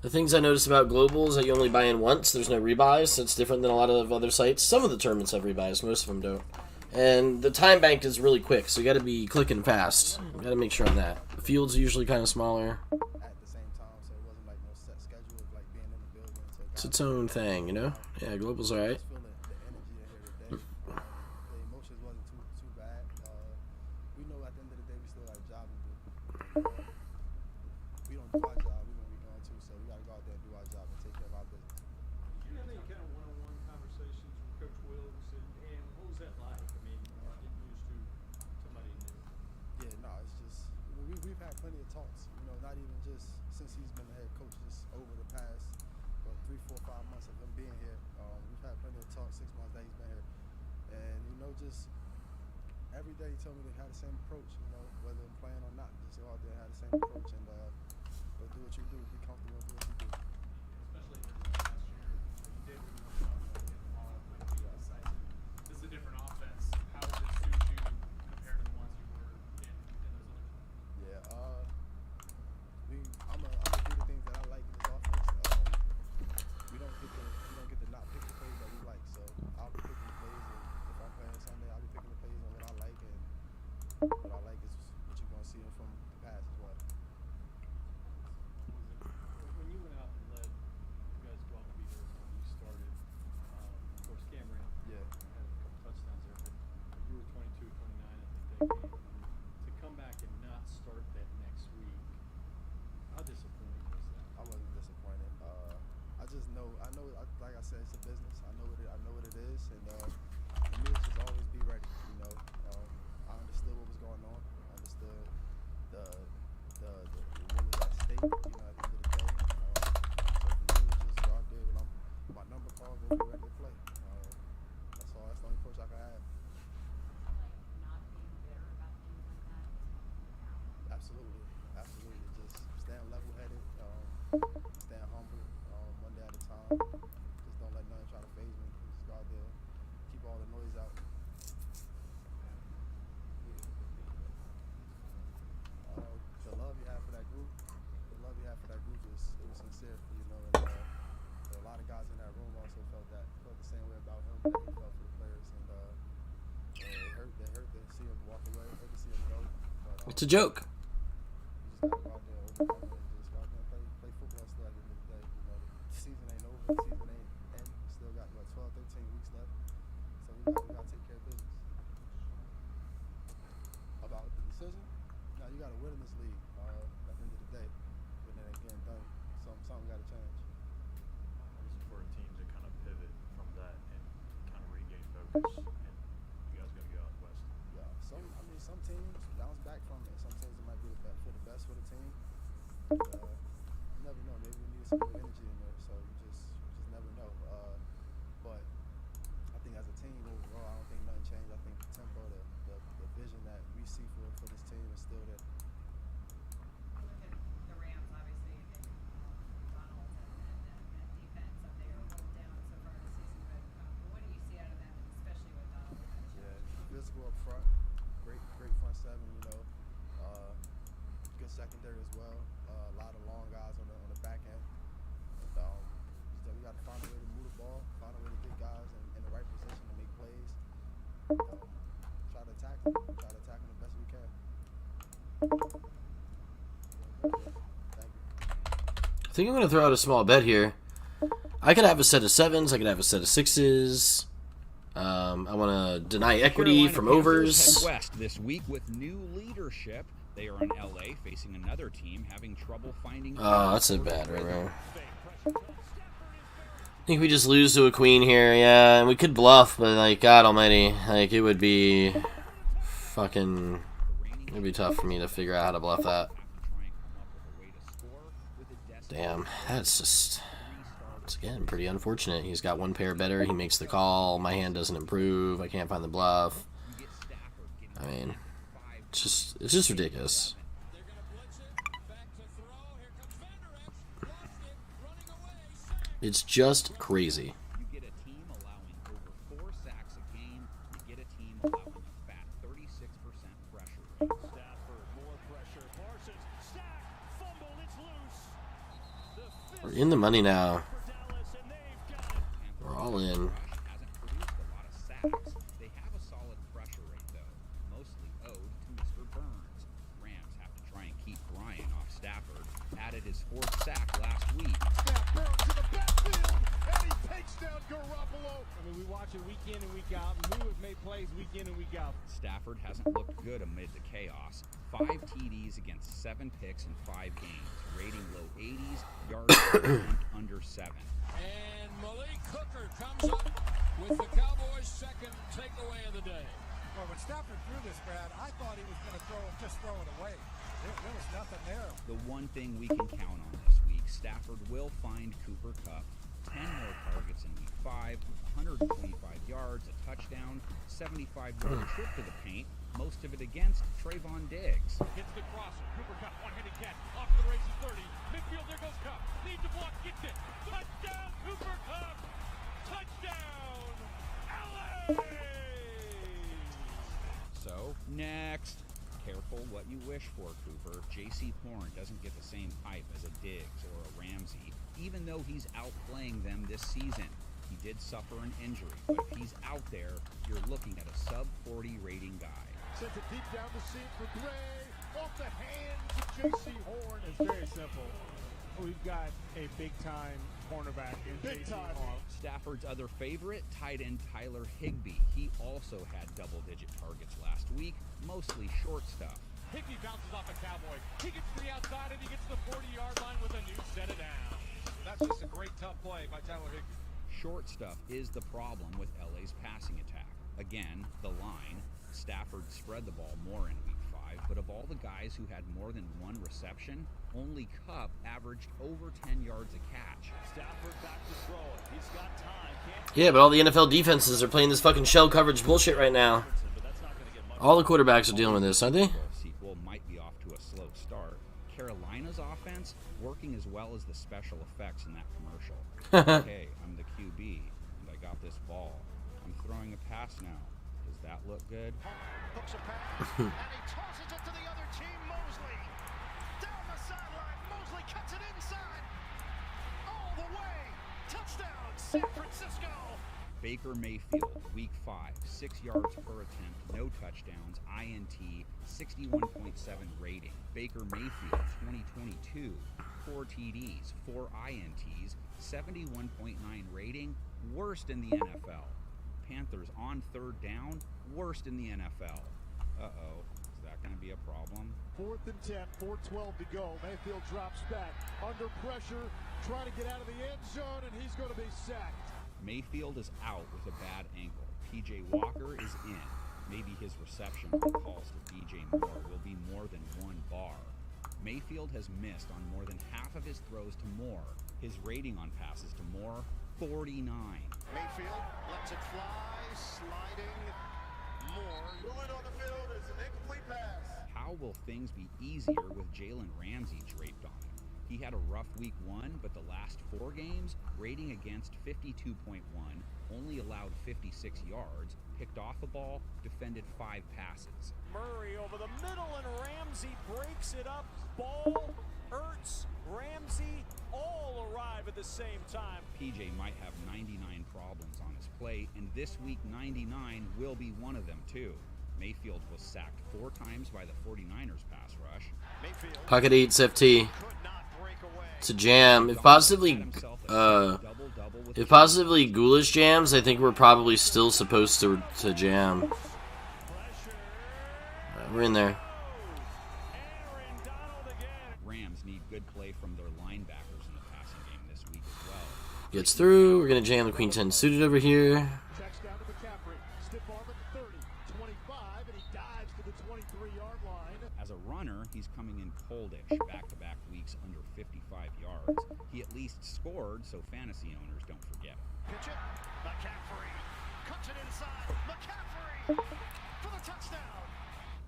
The things I noticed about Global is that you only buy in once. There's no rebuys, so it's different than a lot of other sites. Some of the tournaments have rebuys, most of them don't. And the time bank is really quick, so you got to be clicking fast. You got to make sure on that. The field's usually kind of smaller. It's its own thing, Yeah, Global's alright. The emotions wasn't too bad. We know at the end of the day we still got a job to do. We don't do our job, we're gonna be going too. So we gotta go out there and do our job and take care of our business. Did you have any kind of one-on-one conversations with Coach Wilkes, and what was that like? I mean, getting used to somebody new. Yeah, no, it's just we've had plenty of talks. Not even just since he's been the head coach, just over the past 3, 4, 5 months of him being here. We've had plenty of talks 6 months that he's been here, and just every day he told me to have the same approach. Whether I'm playing or not, just go out there and have the same approach and go do what you do, be comfortable and do what you do. Especially last year, you did really well getting the ball out, like be decisive. This is a different offense. How does it suit you compared to the ones you were in those other times? Yeah, I'm gonna do the things that I like in this offense. We don't get to not pick the plays that we like. So I'll be picking the plays, and if I'm playing Sunday, I'll be picking the plays on what I like, and what I like is what you're gonna see from the past as well. When you went out and led you guys 12 beaters when you started, of course Cameron had a couple touchdowns there, but you were 22, 29, I think that game. To come back and not start that next week, how disappointing was that? I wasn't disappointed. I know, like I said, it's a business. I know what it is, and for me, it's just always be ready. I understood what was going on. I understood what was at stake. At the end of the day, so for me, it was just go out there when my number called, go be ready to play. That's all. That's the only approach I can have. Absolutely. Just staying level-headed, staying humble, one day at a time. Just don't let nothing try to faze me. Just go out there, keep all the noise out. The love you have for that group, just it was sincere, and a lot of guys in that room also felt the same way about him that he felt for the players, and it hurt to see him walk away, hurt to see him go. But, It's a joke. you just gotta go out there and overcome it and just go out there and play football still at the end of the day. The season ain't over, the season ain't something got to change. Looking for a team to kind of pivot from that and kind of regain focus. And you guys got to go out west. Yeah, some teams bounce back from it. Some teams it might be the best for the team. You never know. Maybe we need some good energy in there, so you just never know. But I think as a team overall, I don't think nothing changed. I think the tempo, the vision that we see for this team is still there. Look at the Rams, obviously, and Donald and defense. They are a little down so far this season, but what do you see out of them, especially with Donald? Physical up front, great front seven. Good secondary as well. A lot of long guys on the back end. And, so we got to find a way to move the ball, find a way to get guys in the right position to make plays. Try to attack them the best we can. Thank you. I think I'm going to throw out a small bet here. I could have a set of 7s. I could have a set of 6s. I want to deny equity from overs. Head west this week with new leadership. They are in LA facing another team having trouble finding. Oh, that's a bad river. I think we just lose to a queen here. Yeah, and we could bluff, but like God Almighty, like it would be fucking. It'd be tough for me to figure out how to bluff that. Damn, that's just. It's again pretty unfortunate. He's got one pair better. He makes the call. My hand doesn't improve. I can't find the bluff. I mean, it's just ridiculous. It's just crazy. You get a team allowing over 4 sacks a game. You get a team allowing a fat 36% pressure rate. Stafford, more pressure. Parsons, sack, fumble, it's loose. We're in the money now. We're all in. Hasn't produced a lot of sacks. They have a solid pressure rate, though, mostly owed to Mr. Burns. Rams have to try and keep Brian off Stafford. Added his 4th sack last week. Burns to the backfield, and he takes down Garoppolo. I mean, we watch it week in and week out, and we have made plays week in and week out. Stafford hasn't looked good amid the chaos. 5 TDs against 7 picks in 5 games. Rating low 80s, yards under 7. And Malik Hooker comes up with the Cowboys' second takeaway of the day. Well, when Stafford threw this, Brad, I thought he was going to just throw it away. There was nothing there. The one thing we can count on this week, Stafford will find Cooper Kupp 10 more targets in week 5, 125 yards, a touchdown, 75-yard trip to the paint, most of it against Trayvon Diggs. Hits the crosser. Cooper Kupp, one-handed catch, off to the races, 30. Midfield, there goes Kupp. Needs a block, gets it. Touchdown, Cooper Kupp. Touchdown, LA! So, next. Careful what you wish for, Cooper. J.C. Horn doesn't get the same hype as a Diggs or a Ramsey, even though he's outplaying them this season. He did suffer an injury, but if he's out there, you're looking at a sub-40 rating guy. Sends it deep down the seam for Gray. Off the hands of J.C. Horn. It's very simple. We've got a big-time cornerback in J.C. Horn. Stafford's other favorite, tight end Tyler Higbee. He also had double-digit targets last week, mostly short stuff. Higbee bounces off a Cowboy. He gets to the outside and he gets to the 40-yard line with a new set of downs. That's just a great tough play by Tyler Higbee. Short stuff is the problem with LA's passing attack. Again, the line. Stafford spread the ball more in week 5, but of all the guys who had more than 1 reception, only Kupp averaged over 10 yards a catch. Stafford back to throw it. He's got time. Yeah, but all the NFL defenses are playing this fucking shell coverage bullshit right now. All the quarterbacks are dealing with this, aren't they? Sequel might be off to a slow start. Carolina's offense working as well as the special effects in that commercial. Okay, I'm the QB, and I got this ball. I'm throwing a pass now. Does that look good? Hooks a pass, and he tosses it to the other team, Mosley. Down the sideline, Mosley cuts it inside. All the way. Touchdown, San Francisco. Baker Mayfield, week 5, 6 yards per attempt, no touchdowns, INT, 61.7 rating. Baker Mayfield, 2022, 4 TDs, 4 INTs, 71.9 rating, worst in the NFL. Panthers on 3rd down, worst in the NFL. Uh-oh, is that going to be a problem. 4th and 10, 4:12 to go. Mayfield drops back under pressure, trying to get out of the end zone, and he's going to be sacked. Mayfield is out with a bad ankle. P.J. Walker is in. Maybe his reception on calls to DJ Moore will be more than one bar. Mayfield has missed on more than half of his throws to Moore. His rating on passes to Moore, 49. Mayfield lets it fly, sliding. Moore. Moving on the field is an incomplete pass. How will things be easier with Jalen Ramsey draped on him? He had a rough week 1, but the last 4 games, rating against 52.1, only allowed 56 yards, picked off a ball, defended 5 passes. Murray over the middle, and Ramsey breaks it up. Ball, Ertz, Ramsey, all arrive at the same time. PJ might have 99 problems on his plate, and this week 99 will be one of them too. Mayfield was sacked 4 times by the 49ers pass rush. Pocket 8 FT. It's a jam. If positively ghoulish jams, I think we're probably still supposed to jam. We're in there. Rams need good play from their linebackers in the passing game this week as well. Gets through. We're gonna jam the Queen 10 suited over here. As a runner, he's coming in coldish, back-to-back weeks under 55 yards. He at least scored, so fantasy owners don't forget him. Pitch it. McCaffrey cuts it inside. McCaffrey for the touchdown.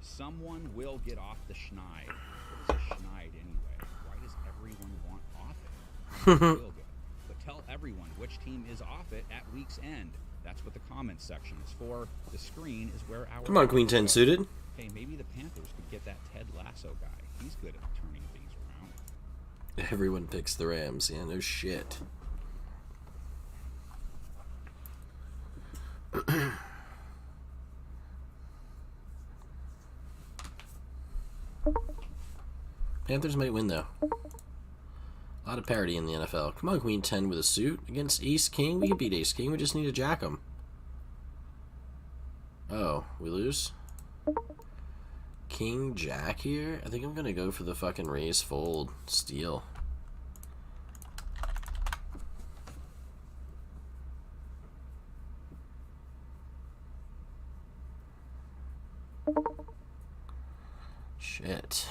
Someone will get off the schneid. What is a schneid anyway? Why does everyone want off it? Feel good. But tell everyone which team is off it at week's end. That's what the comments section is for. The screen is where our... Come on, Queen 10 suited. Hey, maybe the Panthers could get that Ted Lasso guy. He's good at turning things around. Everyone picks the Rams. Yeah, no shit. Panthers might win, though. A lot of parity in the NFL. Come on, Queen 10 with a suit. Against Ace King, we can beat Ace King. We just need to jack him. Oh, we lose? King Jack here? I think I'm going to go for the fucking raise fold steal. Shit.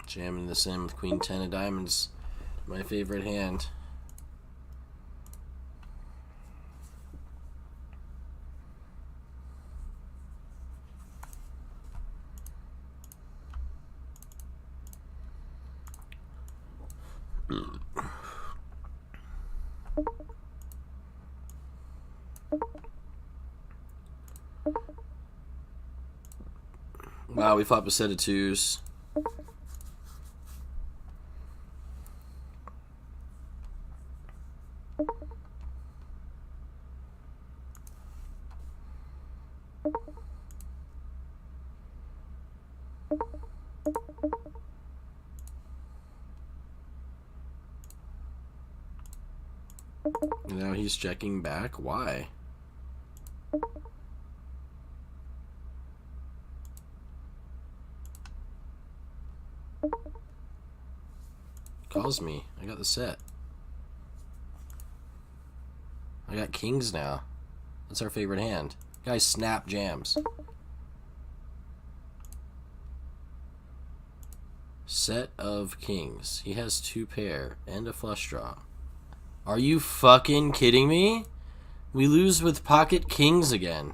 Jamming this in with Queen 10 of diamonds. My favorite hand. Wow, we flop a set of 2s. Now he's checking back. Why? Calls me. I got the set. I got kings now. That's our favorite hand. Guys, snap jams. Set of kings. He has 2 pair and a flush draw. Are you fucking kidding me? We lose with pocket kings again.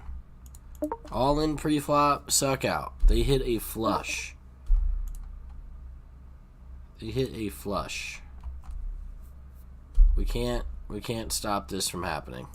All in pre-flop, suck out. They hit a flush. They hit a flush. We can't stop this from happening.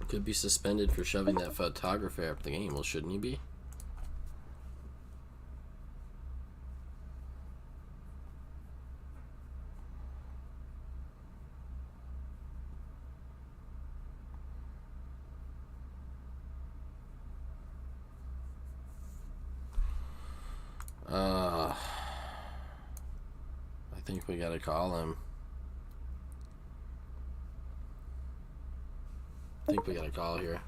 Could be suspended for shoving that photographer after the game. Well, shouldn't he be? I think we gotta call him. I think we got a call here.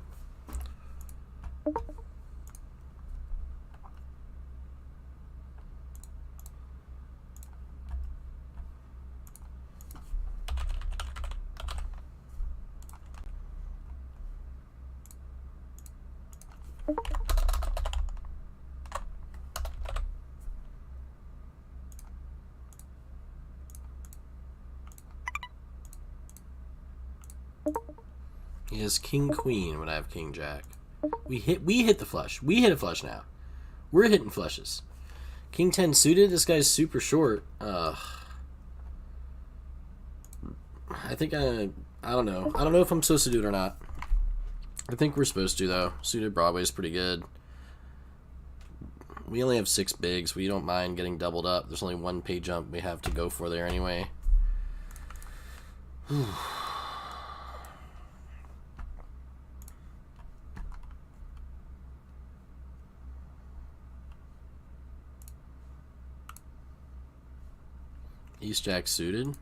He has king queen when I have king jack. We hit the flush. We hit a flush now. We're hitting flushes. King 10 suited. This guy's super short. I think I don't know. I don't know if I'm supposed to do it or not. I think we're supposed to though. Suited Broadway's pretty good. We only have 6 bigs. We don't mind getting doubled up. There's only one pay jump we have to go for there anyway. Ace Jack suited.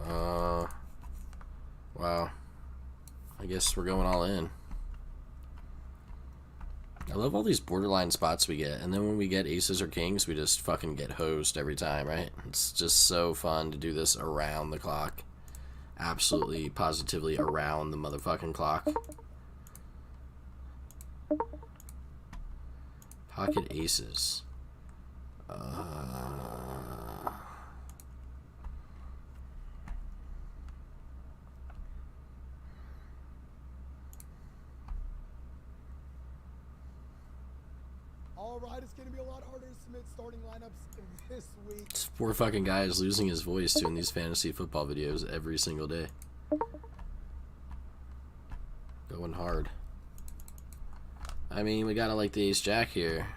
Wow. I guess we're going all in. I love all these borderline spots we get, and then when we get aces or kings, we just fucking get hosed every time, right? It's just so fun to do this around the clock. Absolutely, positively around the motherfucking clock. Pocket aces. All right, it's going to be a lot harder to submit starting lineups this week. This poor fucking guy is losing his voice doing these fantasy football videos every single day. Going hard. I mean, we gotta like the ace jack here.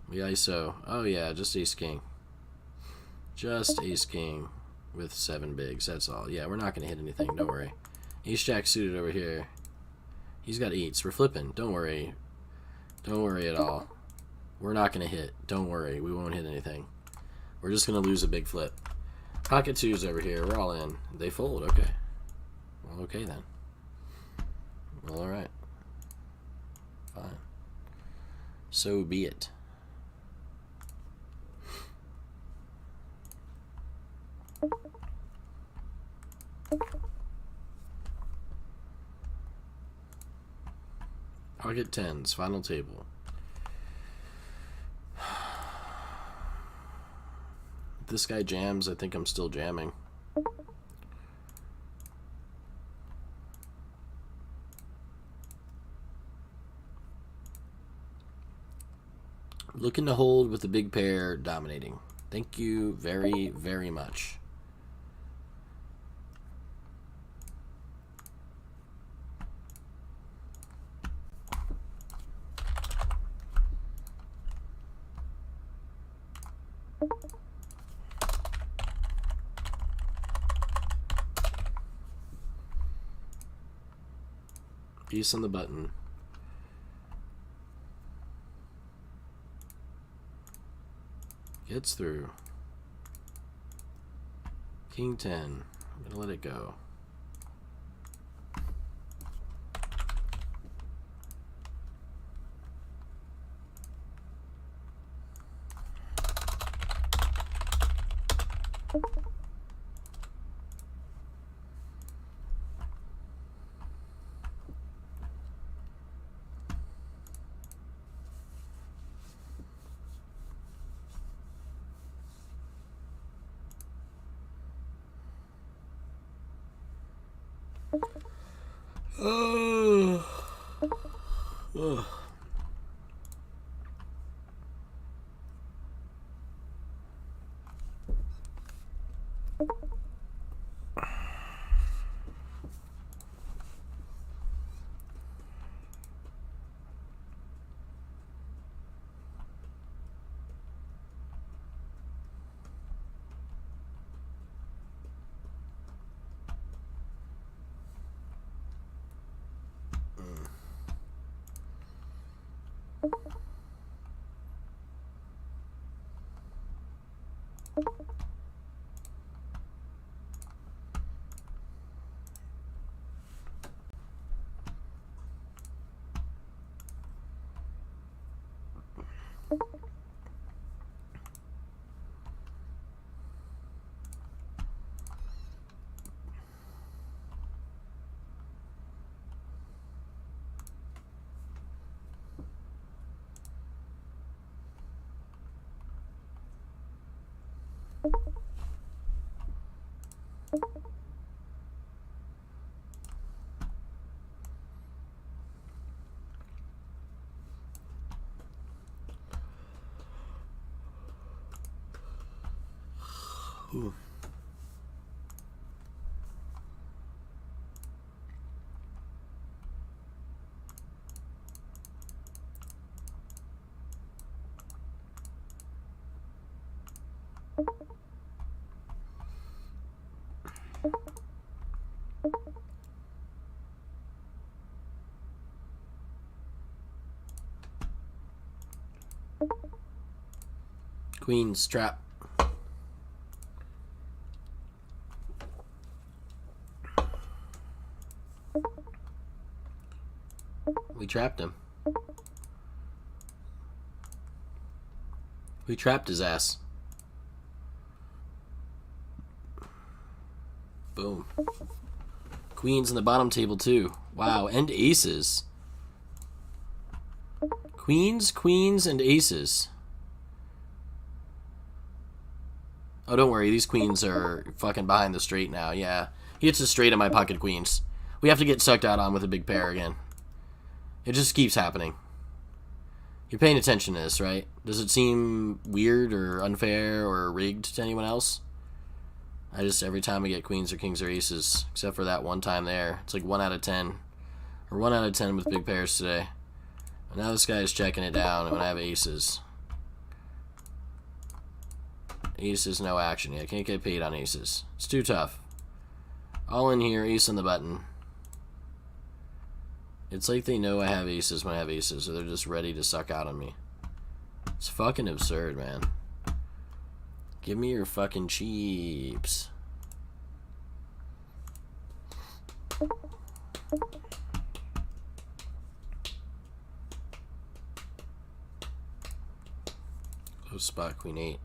We ISO. Oh yeah, just ace king. Just ace king with 7 bigs. That's all. Yeah, we're not gonna hit anything. Don't worry. Ace jack suited over here. He's got 8s. We're flipping. Don't worry. Don't worry at all. We're not gonna hit. Don't worry. We won't hit anything. We're just gonna lose a big flip. Pocket 2s over here. We're all in. They fold. Okay. Well, okay then. Well, all right. Fine. So be it. Pocket 10s, final table. If this guy jams, I think I'm still jamming. Looking to hold with the big pair dominating. Thank you very, very much. Ace on the button. Gets through. King 10. I'm gonna let it go. Ugh. Ooh. Queen's trap. We trapped him. We trapped his ass. Boom. Queens in the bottom table too. Wow, and aces. Queens, queens, and aces. Oh, don't worry. These queens are fucking behind the straight now. Yeah. He hits a straight on my pocket queens. We have to get sucked out on with a big pair again. It just keeps happening. You're paying attention to this, right? Does it seem weird or unfair or rigged to anyone else? I just, every time I get queens or kings or aces, except for that one time there, it's like 1 out of 10. Or 1 out of 10 with big pairs today. And now this guy is checking it down when I have aces. Aces, no action. Yeah, I can't get paid on aces. It's too tough. All in here, ace on the button. It's like they know I have aces when I have aces, so they're just ready to suck out on me. It's fucking absurd, man. Give me your fucking cheaps. Close spot, queen 8.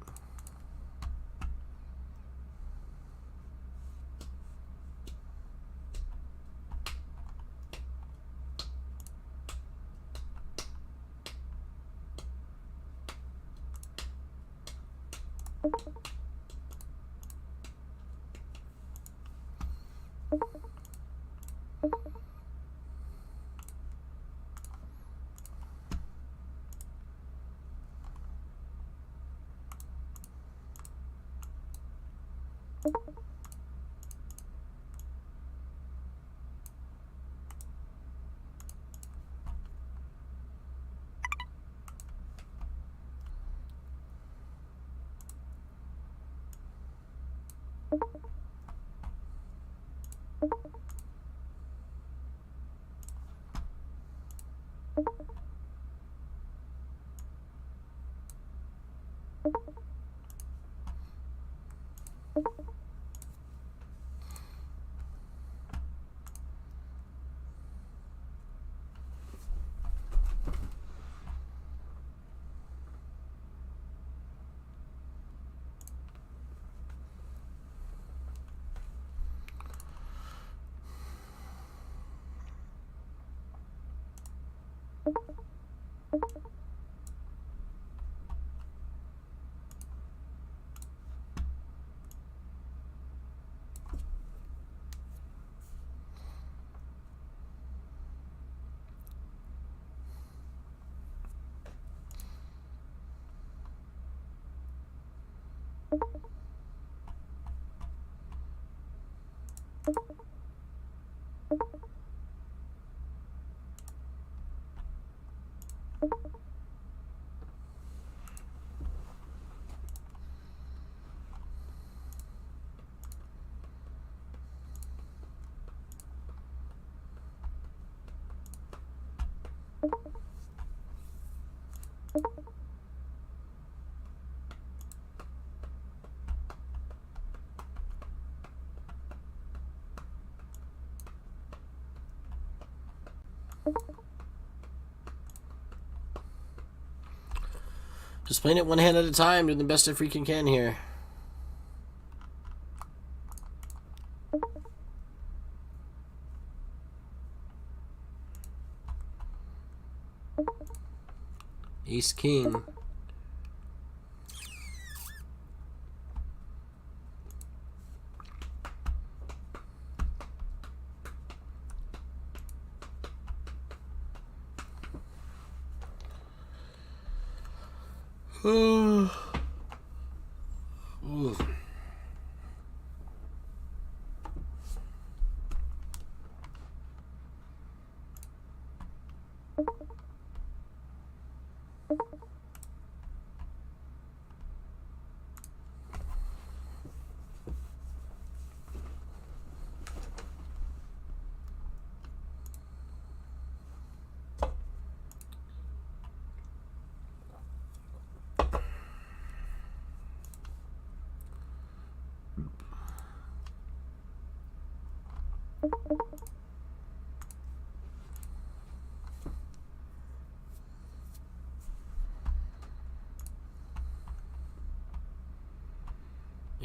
Just playing it one hand at a time, doing the best I freaking can here. Ace King. Ooh.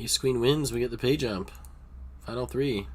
Ace Queen wins, we get the pay jump. Final three.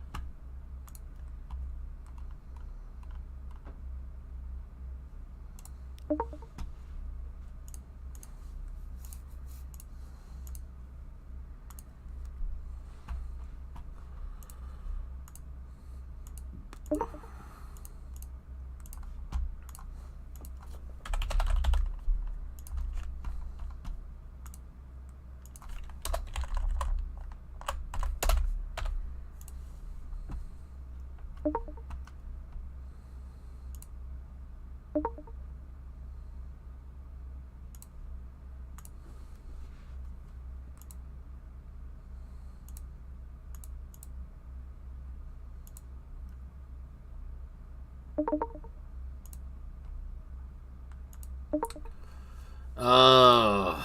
Oh.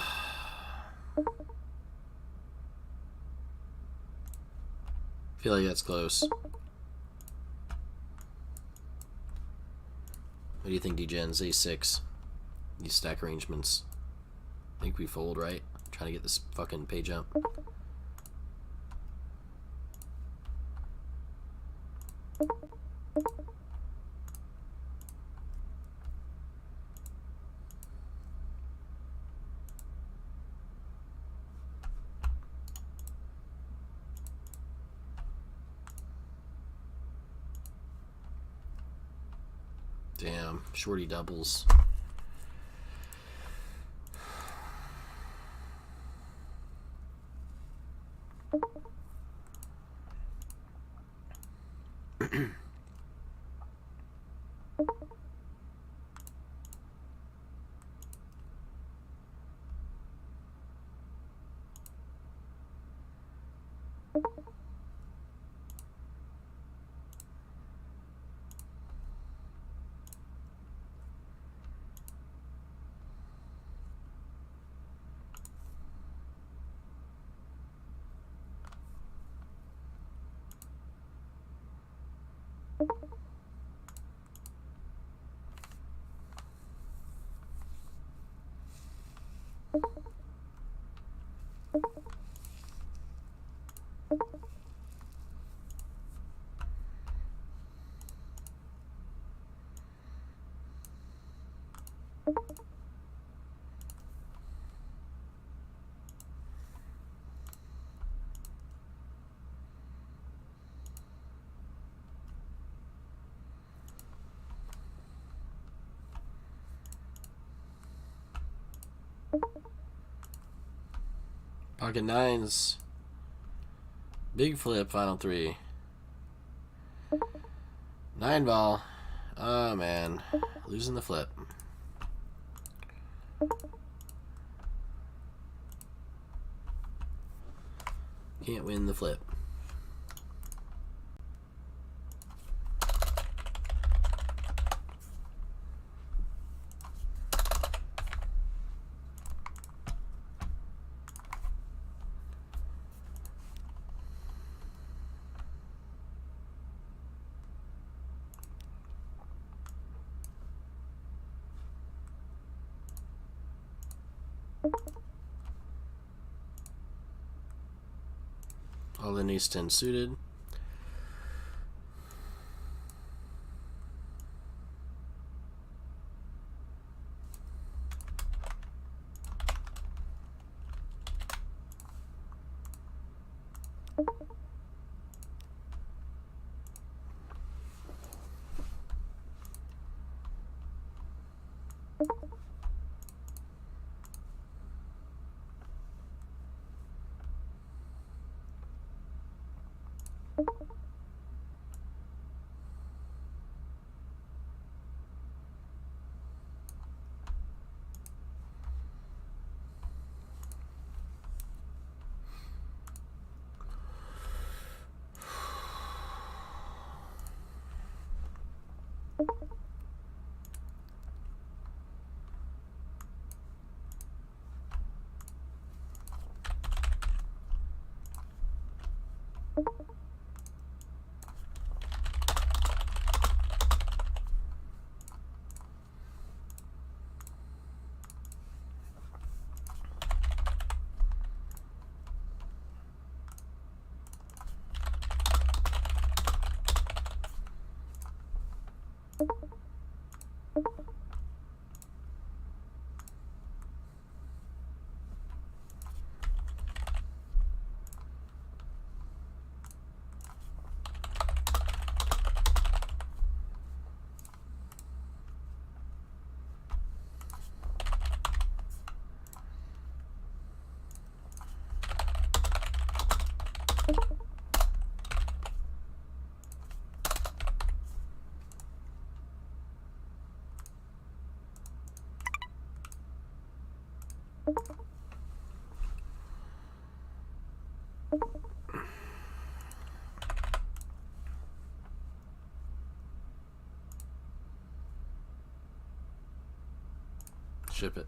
I feel like that's close. What do you think, D-Gens? A6. These stack arrangements. I think we fold, right? Trying to get this fucking pay jump. Damn, shorty doubles. you Talking nines. Big flip, final three. 9 ball. Oh man, losing the flip. Can't win the flip. All in ace 10 suited. Ship it.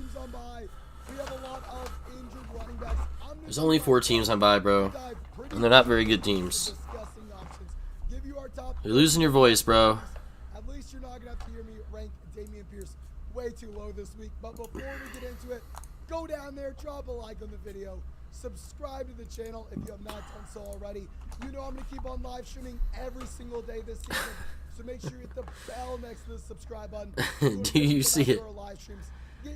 teams on bye. We have a lot of injured running backs. There's only 4 teams on bye, bro. And they're not very good teams. Give you our top. You're losing your voice, bro. At least you're not going to have to hear me rank Dameon Pierce way too low this week. But before we get into it, go down there, drop a like on the video, subscribe to the channel if you have not done so already. You know I'm going to keep on live streaming every single day this season, so make sure you hit the bell next to the subscribe button. Do you see it?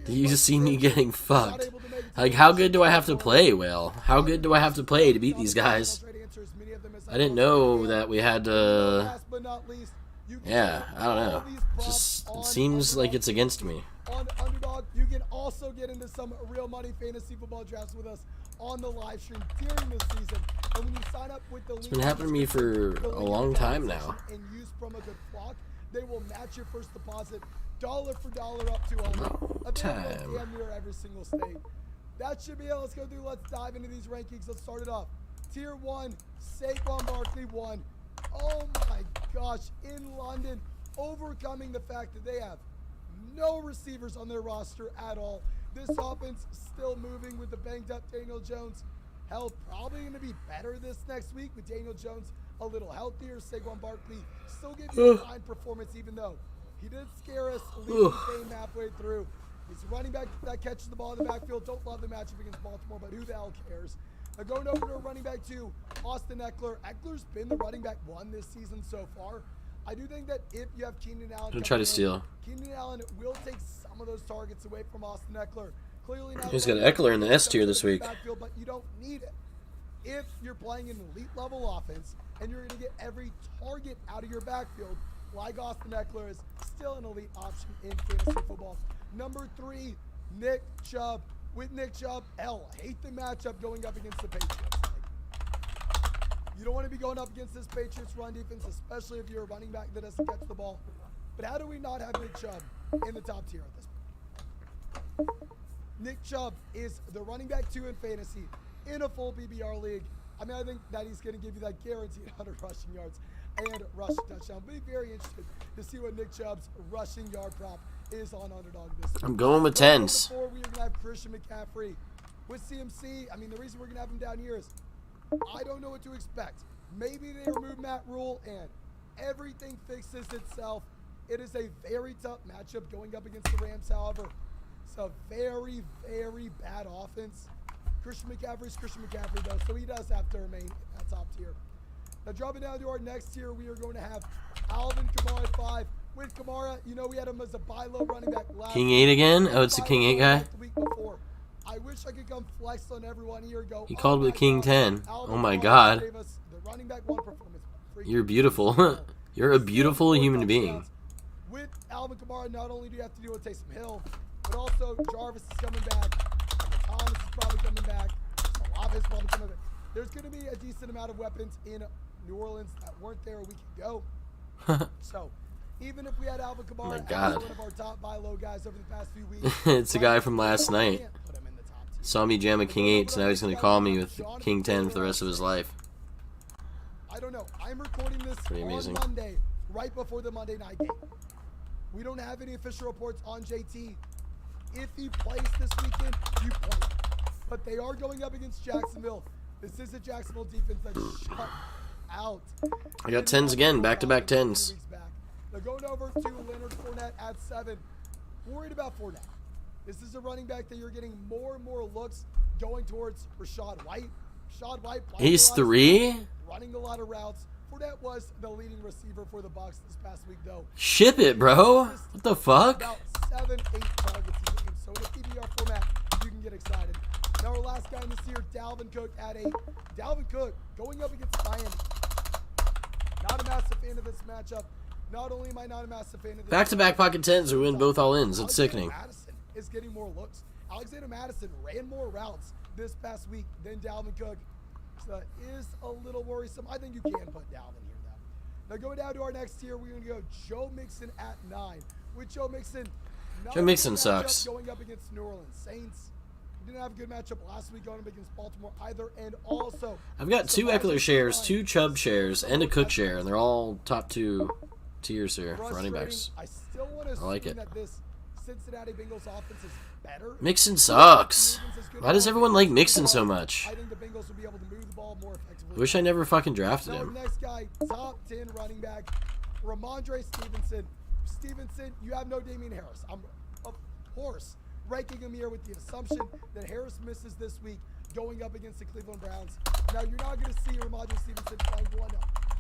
Do you see me getting fucked? Like, how good do I have to play, Will? How good do I have to play to beat these guys? I didn't know that we had to... Yeah, I don't know. Just it seems like it's against me. On Underdog, you can also get into some real money fantasy football drafts with us on the live stream during the season. And when you sign up with the It's been happening to me for a long time now. And use promo code FLOCK, they will match your first deposit dollar for dollar up to time. Damn near every single state. That should be it. Let's go through. Let's dive into these rankings. Let's start it off. Tier 1, Saquon Barkley 1. Oh my gosh, in London, overcoming the fact that they have no receivers on their roster at all. This offense still moving with the banged up Daniel Jones. Hell, probably going to be better this next week with Daniel Jones a little healthier. Saquon Barkley still gave you a fine performance, even though he did scare us leaving the game halfway through. He's a running back that catches the ball in the backfield. Don't love the matchup against Baltimore, but who the hell cares? Now going over to running back 2, Austin Eckler. Eckler's been the running back 1 this season so far. I do think that if you have Keenan Allen, I'm gonna try to steal. Keenan Allen will take some of those targets away from Austin Eckler. Clearly not. He's got Eckler in the S tier this week. Backfield, but you don't need it. If you're playing an elite level offense and you're going to get every target out of your backfield, like Austin Eckler is still an elite option in fantasy football. Number 3, Nick Chubb. With Nick Chubb, I hate the matchup going up against the Patriots. You don't want to be going up against this Patriots run defense, especially if you're a running back that doesn't catch the ball. But how do we not have Nick Chubb in the top tier at this point? Nick Chubb is the running back 2 in fantasy in a full PPR league. I mean, I think that he's going to give you that guaranteed 100 rushing yards and rushing touchdown. Be very interested to see what Nick Chubb's rushing yard prop is on Underdog this week. I'm going with 10s. Before we're going to have Christian McCaffrey with CMC. I mean, the reason we're going to have him down here is I don't know what to expect. Maybe they remove Matt Rule and everything fixes itself. It is a very tough matchup going up against the Rams, however. It's a very, very bad offense. Christian McCaffrey's Christian McCaffrey, though, so he does have to remain at top tier. Now, dropping down to our next tier, we are going to have Alvin Kamara at 5. With Kamara, you know we had him as a buy low running back last King 8 again? Oh, it's the King 8 guy? the week before. I wish I could come flex on everyone here. Go. He called with King 10. Alvin Oh my Kamara god. gave us the running back 1 performance. You're beautiful. You're a beautiful human being. With Alvin Kamara, not only do you have to deal with Taysom Hill, but also Jarvis is coming back. Thomas is probably coming back. Olave is probably coming back. There's going to be a decent amount of weapons in New Orleans that weren't there a week ago. So, even if we had Alvin Kamara as one of our top buy low guys over the past few weeks, It's a guy from last night. Saw me jam a King 8, so now he's going to call me with King 10 for the rest of his life. I don't know. I'm recording this Pretty amazing. on Monday, right before the Monday night game. We don't have any official reports on JT. If he plays this weekend, you play. But they are going up against Jacksonville. This is a Jacksonville defense that's shut out. I got 10s again, back-to-back 10s. Now going over to Leonard Fournette at 7. Worried about Fournette. This is a running back that you're getting more and more looks going towards Rachaad White. Rachaad White. He's 3? Running a lot of routes. Fournette was the leading receiver for the Bucs this past week, though. Ship it, bro. What the fuck? About 7, 8 targets a game. So in a PPR format, you can get excited. Now our last guy in this year, Dalvin Cook at 8. Dalvin Cook going up against Miami. Not a massive fan of this matchup. Not only am I not a massive fan of this Back-to-back pocket 10s who win both all-ins. It's sickening. Madison is getting more looks. Alexander Madison ran more routes this past week than Dalvin Cook. So that is a little worrisome. I think you can put Dalvin here, though. Now going down to our next tier, we're going to go Joe Mixon at 9. With Joe Mixon, Joe Mixon sucks. Going up against New Orleans Saints. He didn't have a good matchup last week going up against Baltimore either. And also, I've got 2 Eckler shares, 2 Chubb shares, and a Cook share, and they're all top 2 tiers here for running backs. I still want to I like it. that this Cincinnati Bengals offense is better. Mixon sucks. Why does everyone like Mixon so much? I think the Bengals will be able to move the ball more effectively. I wish I never fucking drafted Now our him. next guy, top 10 running back, Ramondre Stevenson. Stevenson, you have no Damian Harris. I'm, of course, ranking him here with the assumption that Harris misses this week going up against the Cleveland Browns. Now, you're not going to see Ramondre Stevenson playing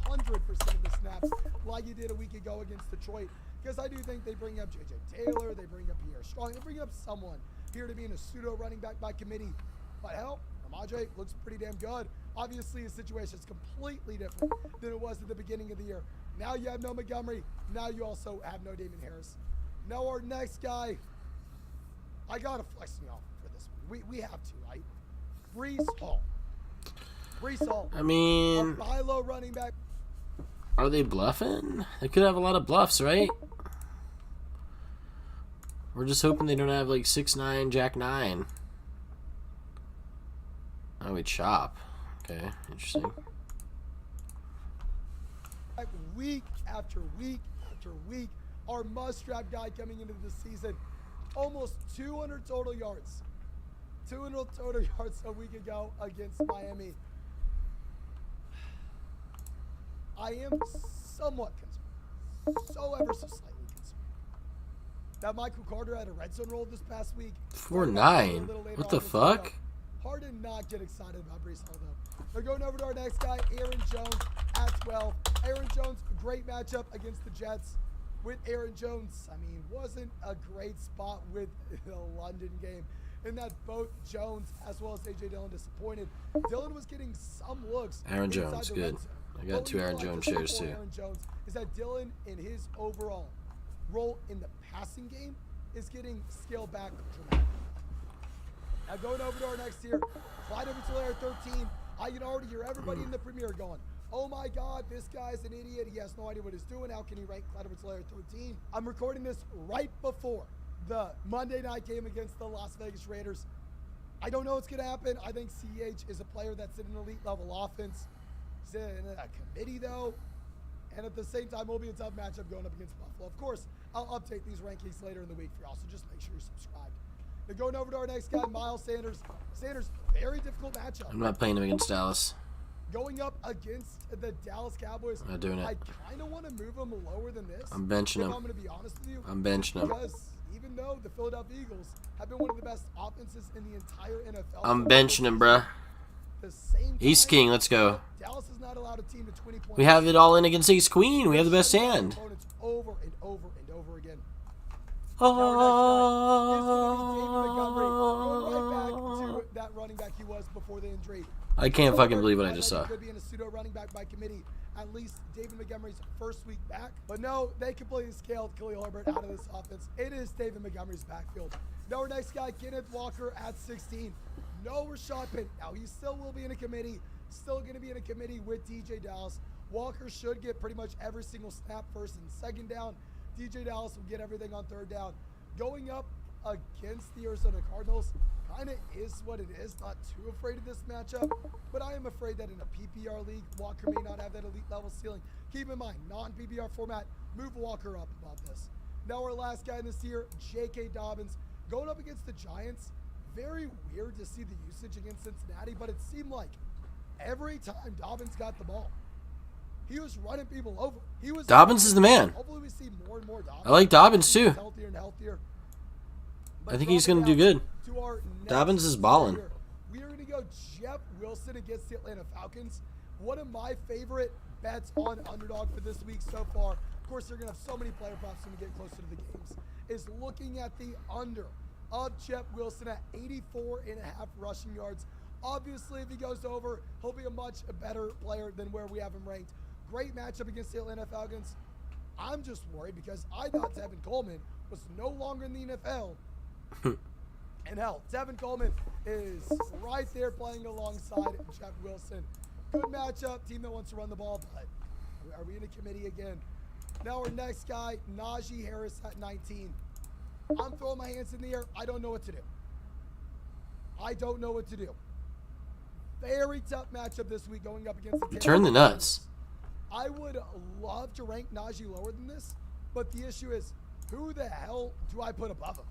100% of the snaps like he did a week ago against Detroit, because I do think they bring up J.J. Taylor, they bring up Pierre Strong, they bring up someone here to be in a pseudo running back by committee. But hell, Ramondre looks pretty damn good. Obviously, his situation is completely different than it was at the beginning of the year. Now you have no Montgomery. Now you also have no Damian Harris. Now our next guy, I got to flex me off for this one. We have to, right? Breece Hall. Breece Hall. I mean, a buy low running back. Are they bluffing? They could have a lot of bluffs, right? We're just hoping they don't have like 6'9", Jack 9. Oh, we chop. Okay, interesting. Week after week after week, our must-draft guy coming into the season, almost 200 total yards. 200 total yards a week ago against Miami. I am somewhat concerned. So ever so slightly concerned. That Michael Carter had a red zone roll this past week. 4'9". What the fuck? Hard to not get excited about Breece Hall, though. They're going over to our next guy, Aaron Jones at 12. Aaron Jones, great matchup against the Jets. With Aaron Jones, I mean, wasn't a great spot with the London game in that both Jones as well as A.J. Dillon disappointed. Dillon was getting some looks. Aaron Jones, good. I got 2 Aaron Jones shares too. Aaron Jones is that Dillon in his overall role in the passing game is getting scaled back dramatically. Now going over to our next tier, Clyde Edwards-Helaire 13. I can already hear everybody in the premiere going, oh my God, this guy's an idiot. He has no idea what he's doing. How can he rank Clyde Edwards-Helaire 13? I'm recording this right before the Monday night game against the Las Vegas Raiders. I don't know what's going to happen. I think CH is a player that's in an elite level offense. He's in a committee though. And at the same time, it'll be a tough matchup going up against Buffalo. Of course, I'll update these rankings later in the week for y'all, so just make sure you're subscribed. Now going over to our next guy, Miles Sanders. Sanders, very difficult matchup. I'm not playing him against Dallas. Going up against the Dallas Cowboys. I'm not doing it. I kind of want to move him lower than this. I'm benching him. I'm going to be honest with you. I'm benching him. Because even though the Philadelphia Eagles have been one of the best offenses in the entire NFL. I'm benching him, bruh. Ace King, let's go. Dallas is not allowed a team to 20 points. We have it all in against Ace Queen. We have the best hand. Over and over and over again. That running back he was before the injury. I can't fucking believe what I just saw. Could be in a pseudo running back by committee. At least David Montgomery's first week back. But no, they completely scaled Khalil Herbert out of this offense. It is David Montgomery's backfield. Now our next guy, Kenneth Walker at 16. No Rashad Penny. Now he still will be in a committee. Still going to be in a committee with DJ Dallas. Walker should get pretty much every single snap first and second down. DJ Dallas will get everything on third down. Going up against the Arizona Cardinals kind of is what it is. Not too afraid of this matchup, but I am afraid that in a PPR league, Walker may not have that elite level ceiling. Keep in mind, non-PPR format, move Walker up above this. Now our last guy in this tier, J.K. Dobbins, going up against the Giants. Very weird to see the usage against Cincinnati, but it seemed like every time Dobbins got the ball, he was running people over. Dobbins is the man. Hopefully we see more and more Dobbins. I like Dobbins too. Healthier and healthier. I think he's going to do good. Dobbins is balling. We are going to go Jeff Wilson against the Atlanta Falcons. One of my favorite bets on underdog for this week so far. Of course, they're going to have so many player props when we get closer to the games. Is looking at the under of Jeff Wilson at 84.5 rushing yards. Obviously, if he goes over, he'll be a much better player than where we have him ranked. Great matchup against the Atlanta Falcons. I'm just worried because I thought Tevin Coleman was no longer in the NFL. And hell, Tevin Coleman is right there playing alongside Jeff Wilson. Good matchup, team that wants to run the ball, but are we in a committee again? Now our next guy, Najee Harris at 19. I'm throwing my hands in the air. I don't know what to do. I don't know what to do. Very tough matchup this week going up against the Turn the nuts. I would love to rank Najee lower than this, but the issue is, Who the hell do I put above him?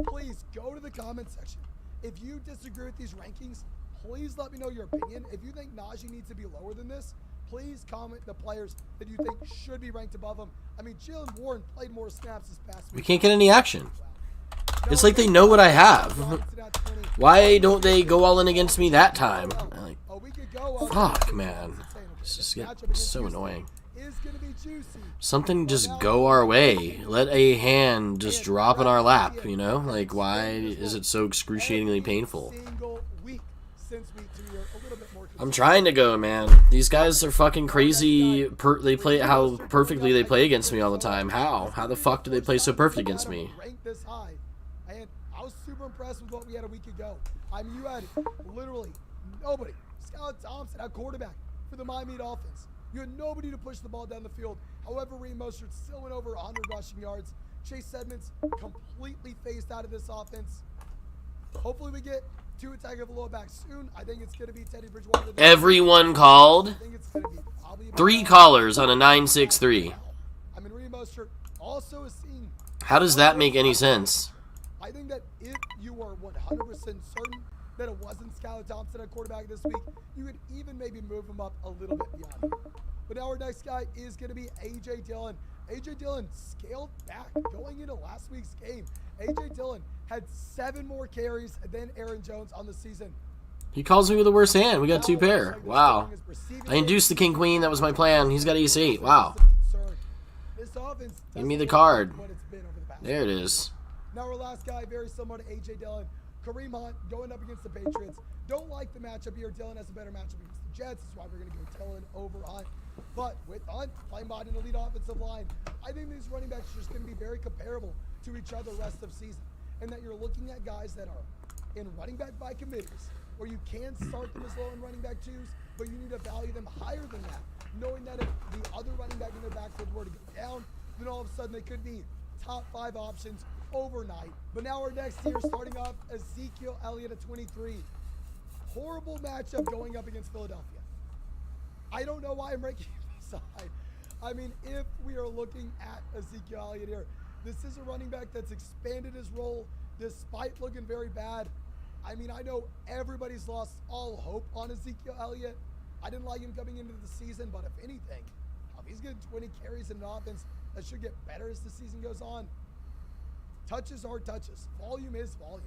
Please go to the comment section. If you disagree with these rankings, please let me know your opinion. If you think Najee needs to be lower than this, please comment the players that you think should be ranked above him. I mean, Jalen Warren played more snaps this past week. We can't get any action. It's like they know what I have. Why don't they go all in against me that time? Like, fuck, man. This just gets so annoying. Something just go our way. Let a hand just drop in our lap, you know? Like, why is it so excruciatingly painful? I'm trying to go, man. These guys are fucking crazy. They play how perfectly they play against me all the time. How? How the fuck do they play so perfect against me? I was super impressed with what we had a week ago. I mean, you had literally nobody. Skylar Thompson at quarterback for the Miami Dolphins. You had nobody to push the ball down the field. However, Reed Mostert still went over 100 rushing yards. Chase Edmonds completely phased out of this offense. Hopefully we get Tua Tagovailoa back soon. I think it's going to be Teddy Bridgewater. Everyone called. 3 callers on a 9-6-3. I mean, Reed Mostert also is seeing. How does that make any sense? I think that if you are 100% certain that it wasn't Skylar Thompson at quarterback this week, you could even maybe move him up a little bit beyond here. But now our next guy is going to be A.J. Dillon. A.J. Dillon scaled back going into last week's game. A.J. Dillon had 7 more carries than Aaron Jones on the season. He calls me with the worst hand. We got 2 pair. Wow. I induced the king queen. That was my plan. He's got ace 8. Wow. Give me the card. There it is. Now our last guy, very similar to A.J. Dillon. Kareem Hunt going up against the Patriots. Don't like the matchup here. Dillon has a better matchup against the Jets. That's why we're going to go Dillon over Hunt. But with Hunt playing behind an elite offensive line, I think these running backs are just going to be very comparable to each other rest of season. And that you're looking at guys that are in running back by committees, where you can start them as low in running back 2s, but you need to value them higher than that, knowing that if the other running back in their backfield were to go down, then all of a sudden they could be top 5 options overnight. But now our next tier, starting off Ezekiel Elliott at 23. Horrible matchup going up against Philadelphia. I don't know why I'm ranking him aside. I mean, if we are looking at Ezekiel Elliott here, this is a running back that's expanded his role despite looking very bad. I mean, I know everybody's lost all hope on Ezekiel Elliott. I didn't like him coming into the season, but if anything, if he's getting 20 carries in an offense, that should get better as the season goes on. Touches are touches. Volume is volume.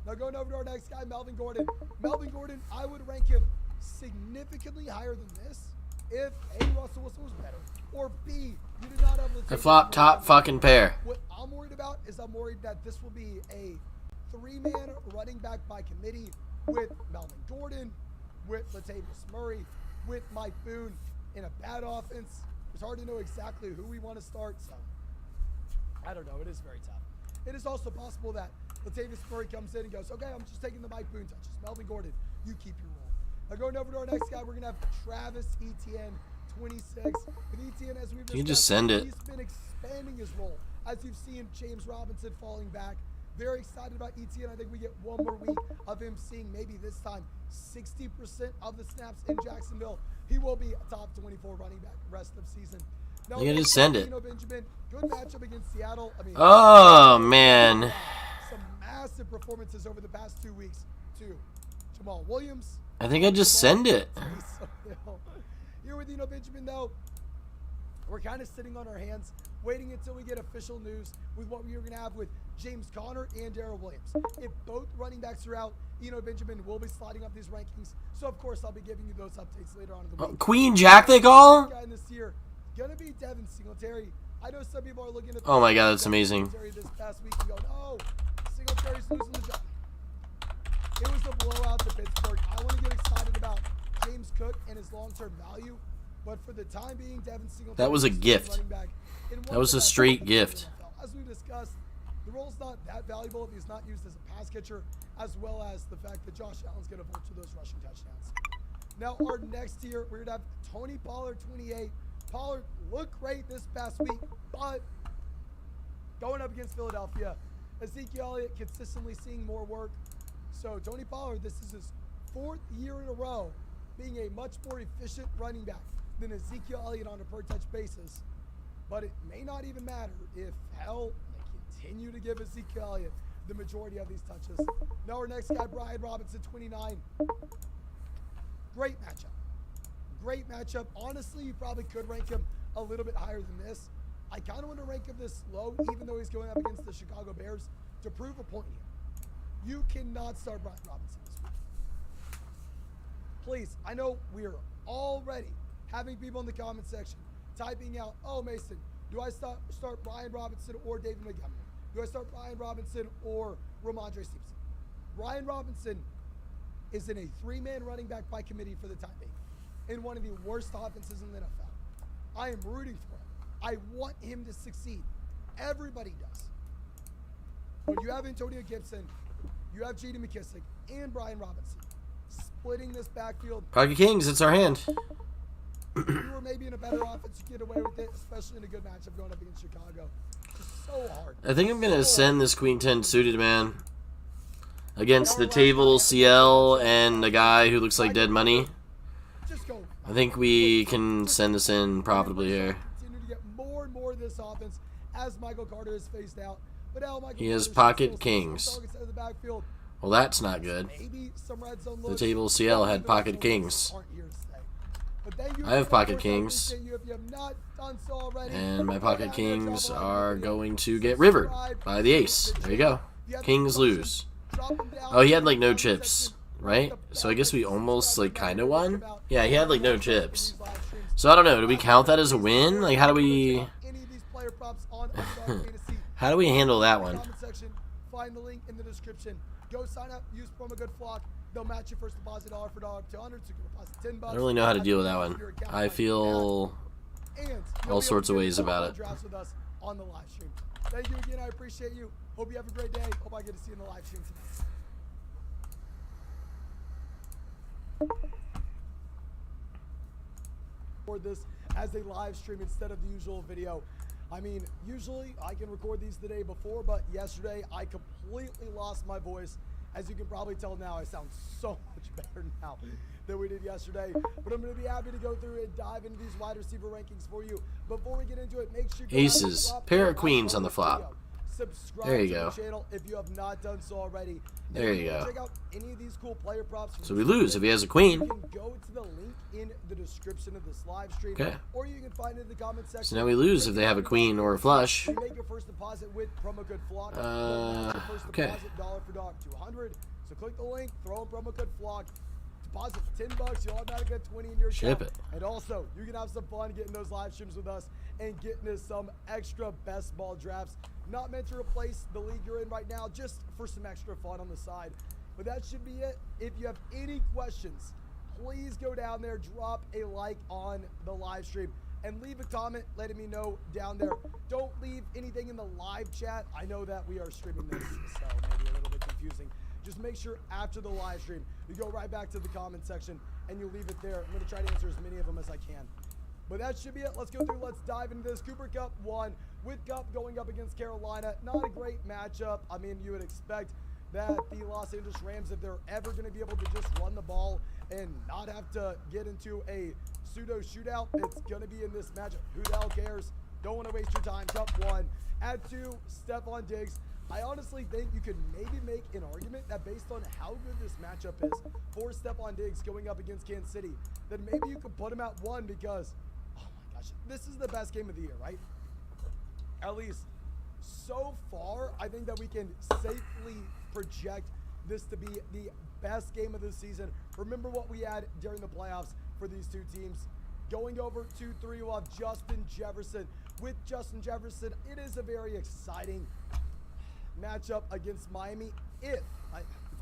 Now going over to our next guy, Melvin Gordon. Melvin Gordon, I would rank him significantly higher than this if A, Russell Wilson was better, or B, you did not have I flop top fucking pair. What I'm worried about is I'm worried that this will be a 3-man running back by committee with Melvin Gordon, with Latavius Murray, with Mike Boone in a bad offense. It's hard to know exactly who we want to start, so I don't know. It is very tough. It is also possible that Latavius Murray comes in and goes, okay, I'm just taking the Mike Boone touches. Melvin Gordon, you keep your role. Now going over to our next guy, we're going to have Travis Etienne, 26. With Etienne, as we've You just send it. He's been expanding his role. As you've seen James Robinson falling back. Very excited about Etienne. I think we get one more week of him seeing maybe this time 60% of the snaps in Jacksonville. He will be a top 24 running back the rest of the season. Now, You just send it. Benjamin, good matchup against Seattle. I mean, Oh, man. some massive performances over the past 2 weeks too. Jamal Williams. I think I just send it. Here with Benjamin, though, we're kind of sitting on our hands, waiting until we get official news with what we are going to have with James Conner and Darrell Williams. If both running backs are out, Benjamin will be sliding up these rankings. So, of course, I'll be giving you those updates later on in the week. Queen Jack they call? Guy in this year, going to be Devin Singletary. I know some people are looking at Oh my God, that's amazing. This past week and go, no, Singletary's losing the job. It was a blowout to Pittsburgh. I want to get excited about James Cook and his long-term value, but for the time being, Devin Singletary. That was a gift. That was a straight gift. As we discussed, the role's not that valuable if he's not used as a pass catcher, as well as the fact that Josh Allen's going to vulture those rushing touchdowns. Now, our next tier, we're going to have Tony Pollard, 28. Pollard looked great this past week, but going up against Philadelphia, Ezekiel Elliott consistently seeing more work. So Tony Pollard, this is his 4th year in a row being a much more efficient running back than Ezekiel Elliott on a per-touch basis. But it may not even matter if, hell, they continue to give Ezekiel Elliott the majority of these touches. Now our next guy, Brian Robinson, 29. Great matchup. Great matchup. Honestly, you probably could rank him a little bit higher than this. I kind of want to rank him this low, even though he's going up against the Chicago Bears, to prove a point here. You cannot start Brian Robinson this week. Please, I know we are already having people in the comment section typing out, oh, Mason, do I start Brian Robinson or David Montgomery? Do I start Brian Robinson or Ramondre Stevenson? Brian Robinson is in a 3-man running back by committee for the time being in one of the worst offenses in the NFL. I am rooting for him. I want him to succeed. Everybody does. But you have Antonio Gibson, you have J.D. McKissick, and Brian Robinson splitting this backfield. Pocket Kings, it's our hand. You were maybe in a better offense, you get away with it, especially in a good matchup going up against Chicago. Just so hard. I think I'm going to send this Queen 10 suited, man, against the table CL and the guy who looks like dead money. I think we can send this in profitably here. Continue to get more and more of this offense as Michael Carter is phased out. But now Michael He has Carter's pocket still kings. targets out of the backfield. Well, that's not good. Maybe some red zone The looks. table CL had pocket kings. Aren't here to stay. But thank you I have for pocket that. kings. Appreciate you. If you have not done so already, And my go pocket down there, kings drop a like are on the video, going to get rivered subscribe, by the ace. There you go. If you have Kings any lose. drop them down Oh, he had in like the no comment chips, section. right? So I guess we almost like kind of won. Yeah, he had like no chips. So I don't know. Do we count that as a win? Like, how do we Any of these player props on Underdog Fantasy, how do we handle that one? comment section, find the link in the description. Go sign up, use promo code FLOCK. They'll match your first deposit $1 for $200, so you can deposit $10. I don't really know how to deal with that one. I feel all sorts of ways about it. Drafts with us on the live stream. Thank you again. I appreciate you. Hope you have a great day. Hope I get to see you in the live stream tonight. For this as a live stream instead of the usual video. I mean, usually I can record these the day before, but yesterday I completely lost my voice. As you can probably tell now, I sound so much better now than we did yesterday. But I'm going to be happy to go through and dive into these wide receiver rankings for you. Before we get into it, make sure you Aces, pair of queens on the flop. Subscribe There you to go. the channel if you have not done so already. There If you wanna go. Check out any of these cool player props. So we lose if he has a queen. You can go to the link in the description of this live stream. Okay. Or you can find it in the comment section. So now we lose if they have a queen or a flush. You make your first deposit with promo code FLOCK. Okay. Deposit $1 for $200. So click the link, throw in promo code FLOCK. Deposit $10, you'll automatically get 20 in your Ship account. it. And also, you can have some fun getting those live streams with us and getting us some extra best ball drafts. Not meant to replace the league you're in right now, just for some extra fun on the side. But that should be it. If you have any questions, please go down there, drop a like on the live stream, and leave a comment letting me know down there. Don't leave anything in the live chat. I know that we are streaming this, so maybe a little bit confusing. Just make sure after the live stream, you go right back to the comment section and you leave it there. I'm going to try to answer as many of them as I can. But that should be it. Let's go through. Let's dive into this. Cooper Kupp won with Kupp going up against Carolina. Not a great matchup. I mean, you would expect that the Los Angeles Rams, if they're ever going to be able to just run the ball and not have to get into a pseudo shootout, it's going to be in this matchup. Who the hell cares? Don't want to waste your time. Kupp won. At 2, Stephon Diggs. I honestly think you could maybe make an argument that based on how good this matchup is for Stephon Diggs going up against Kansas City, that maybe you could put him at 1 because, oh my gosh, this is the best game of the year, right? At least so far, I think that we can safely project this to be the best game of the season. Remember what we had during the playoffs for these two teams. Going over 2-3, we'll have Justin Jefferson. With Justin Jefferson, it is a very exciting matchup against Miami. Let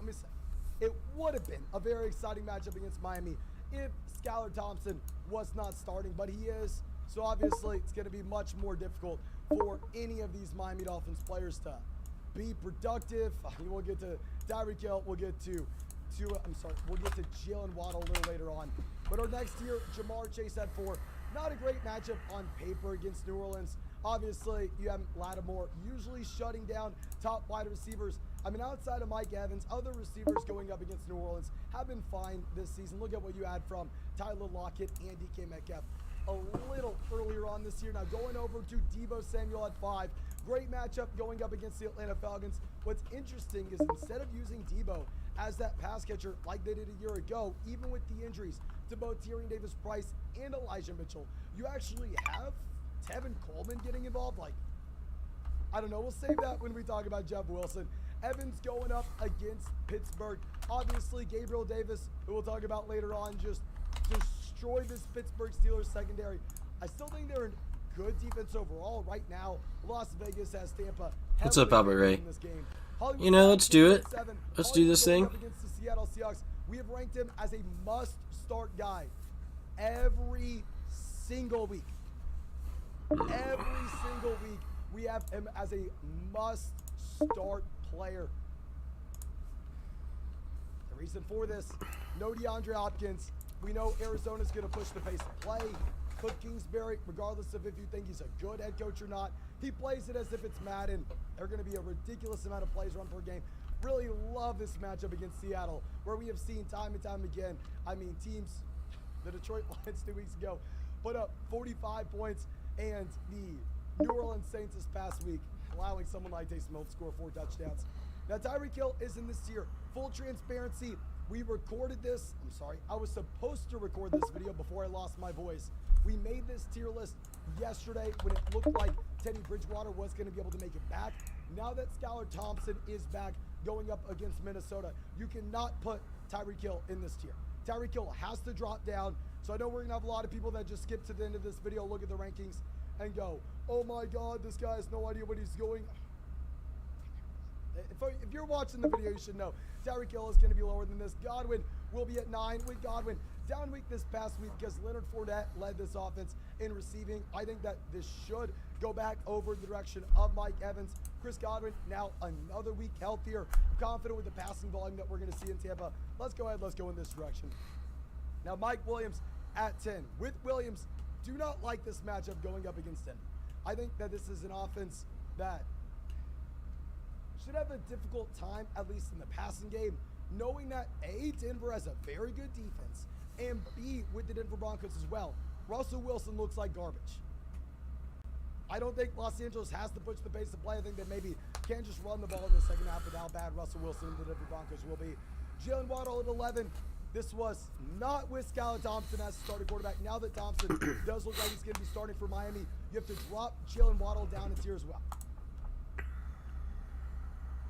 me say, it would have been a very exciting matchup against Miami if Skylar Thompson was not starting, but he is. So obviously, it's going to be much more difficult for any of these Miami Dolphins players to be productive. We'll get to Tyreek Hill. We'll get to Jalen Waddle a little later on. But our next tier, Jamar Chase at 4. Not a great matchup on paper against New Orleans. Obviously, you have Lattimore usually shutting down top wide receivers. I mean, outside of Mike Evans, other receivers going up against New Orleans have been fine this season. Look at what you had from Tyler Lockett and DK Metcalf. a little earlier on this year. Now going over to Deebo Samuel at 5. Great matchup going up against the Atlanta Falcons. What's interesting is instead of using Deebo as that pass catcher like they did a year ago, even with the injuries to both Tyrion Davis-Price and Elijah Mitchell, you actually have Tevin Coleman getting involved. Like, I don't know. We'll save that when we talk about Jeff Wilson. Evans going up against Pittsburgh. Obviously, Gabriel Davis, who we'll talk about later on, just destroyed this Pittsburgh Steelers secondary. I still think they're in good defense overall. Right now, Las Vegas has Tampa. What's up, Albert Ray? In this game. You know, let's do it. Let's do this thing. Against the Seattle Seahawks, we have ranked him as a must-start guy every single week. Every single week, we have him as a must-start player. The reason for this, no DeAndre Hopkins. We know Arizona's going to push the pace of play. Cliff Kingsbury, regardless of if you think he's a good head coach or not, he plays it as if it's Madden. There are going to be a ridiculous amount of plays run per game. Really love this matchup against Seattle, where we have seen time and time again. I mean, teams, the Detroit Lions 2 weeks ago, put up 45 points, and the New Orleans Saints this past week, allowing someone like Taysom Hill to score 4 touchdowns. Now, Tyreek Hill is in this tier. Full transparency, we recorded this. I'm sorry. I was supposed to record this video before I lost my voice. We made this tier list yesterday when it looked like Teddy Bridgewater was going to be able to make it back. Now that Skylar Thompson is back going up against Minnesota, you cannot put Tyreek Hill in this tier. Tyreek Hill has to drop down. So I know we're going to have a lot of people that just skip to the end of this video, look at the rankings, and go, oh my God, this guy has no idea what he's doing. If you're watching the video, you should know Tyreek Hill is going to be lower than this. Godwin will be at 9. With Godwin down week this past week because Leonard Fournette led this offense in receiving. I think that this should go back over the direction of Mike Evans. Chris Godwin now another week healthier. I'm confident with the passing volume that we're going to see in Tampa. Let's go ahead. Let's go in this direction. Now Mike Williams at 10. With Williams, do not like this matchup going up against him. I think that this is an offense that should have a difficult time, at least in the passing game, knowing that A, Denver has a very good defense, and B, with the Denver Broncos as well, Russell Wilson looks like garbage. I don't think Los Angeles has to push the pace of play. I think that maybe can just run the ball in the second half with how bad Russell Wilson and the Denver Broncos will be. Jalen Waddle at 11. This was not with Skylar Thompson as starting quarterback. Now that Thompson does look like he's going to be starting for Miami, you have to drop Jalen Waddle down a tier as well.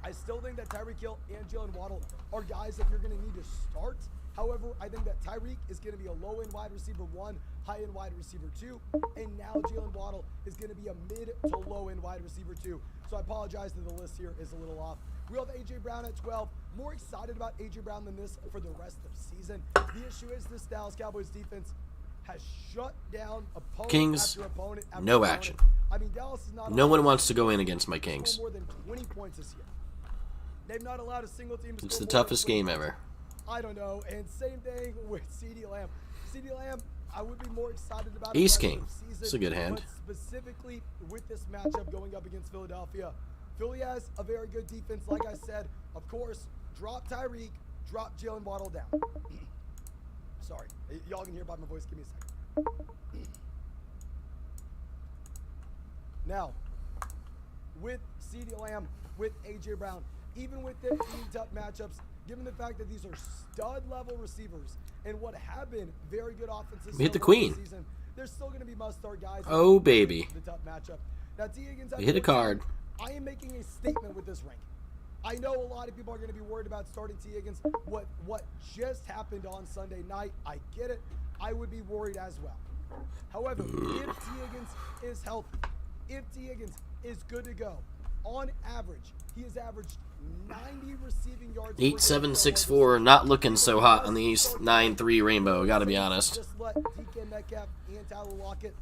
I still think that Tyreek Hill and Jalen Waddle are guys that you're going to need to start. However, I think that Tyreek is going to be a low-end wide receiver 1, high-end wide receiver 2, and now Jalen Waddle is going to be a mid to low-end wide receiver 2. So I apologize that the list here is a little off. We have A.J. Brown at 12. More excited about A.J. Brown than this for the rest of the season. The issue is this Dallas Cowboys defense has shut down opponent Kings, after opponent after no opponent. action. I mean, Dallas is not. No one wants to go in against my Kings. More than 20 points this year. They've not allowed a single team to It's score the more than toughest 20 game points. ever. I don't know. And same thing with CeeDee Lamb. CeeDee Lamb, I would be more excited about Ace the rest King. of the season, It's a good hand. But specifically with this matchup going up against Philadelphia, Philly has a very good defense. Like I said, of course, drop Tyreek, drop Jalen Waddle down. Sorry. Y'all can hear by my voice. Give me a second. Now, with CeeDee Lamb, with A.J. Brown, even with them being tough matchups, given the fact that these are stud-level receivers and what have been very good offenses We hit the so far this queen. season, there's still going to be must-start guys. Oh, baby. The tough matchup. Now, T. Higgins at We hit a 14, card. I am making a statement with this rank. I know a lot of people are going to be worried about starting T. Higgins. What just happened on Sunday night, I get it. I would be worried as well. However, if T. Higgins is healthy, if T. Higgins is good to go, on average, he has averaged 90 receiving yards. 8764, not looking so hot on the East 9-3 rainbow, gotta be honest. Just let DK Metcalf and Tyler Lockett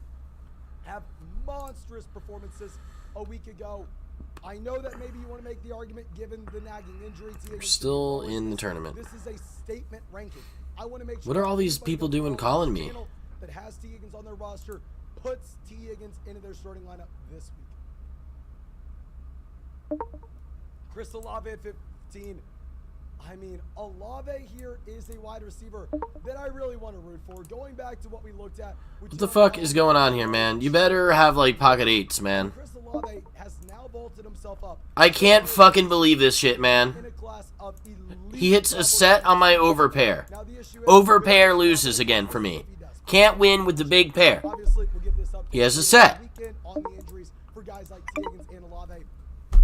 have monstrous performances a week ago. I know that maybe you want to make the argument given the nagging injury. We're still in the tournament. This is a statement ranking. I want to make sure What are all these people doing calling me? that has T. Higgins on their roster puts T. Higgins into their starting lineup this week. Chris Olave at 15. I mean, Olave here is a wide receiver that I really want to root for. Going back to what we looked at. What the fuck is going on here, man? You better have, like, pocket eights, man. Chris Olave has now vaulted himself up. I can't fucking believe this shit, man. In a class of He hits a set on my overpair. Overpair loses again for me. Can't win with the big pair. Obviously, we'll give this up. He has a set. Weekend on the injuries for guys like T. Higgins and Olave.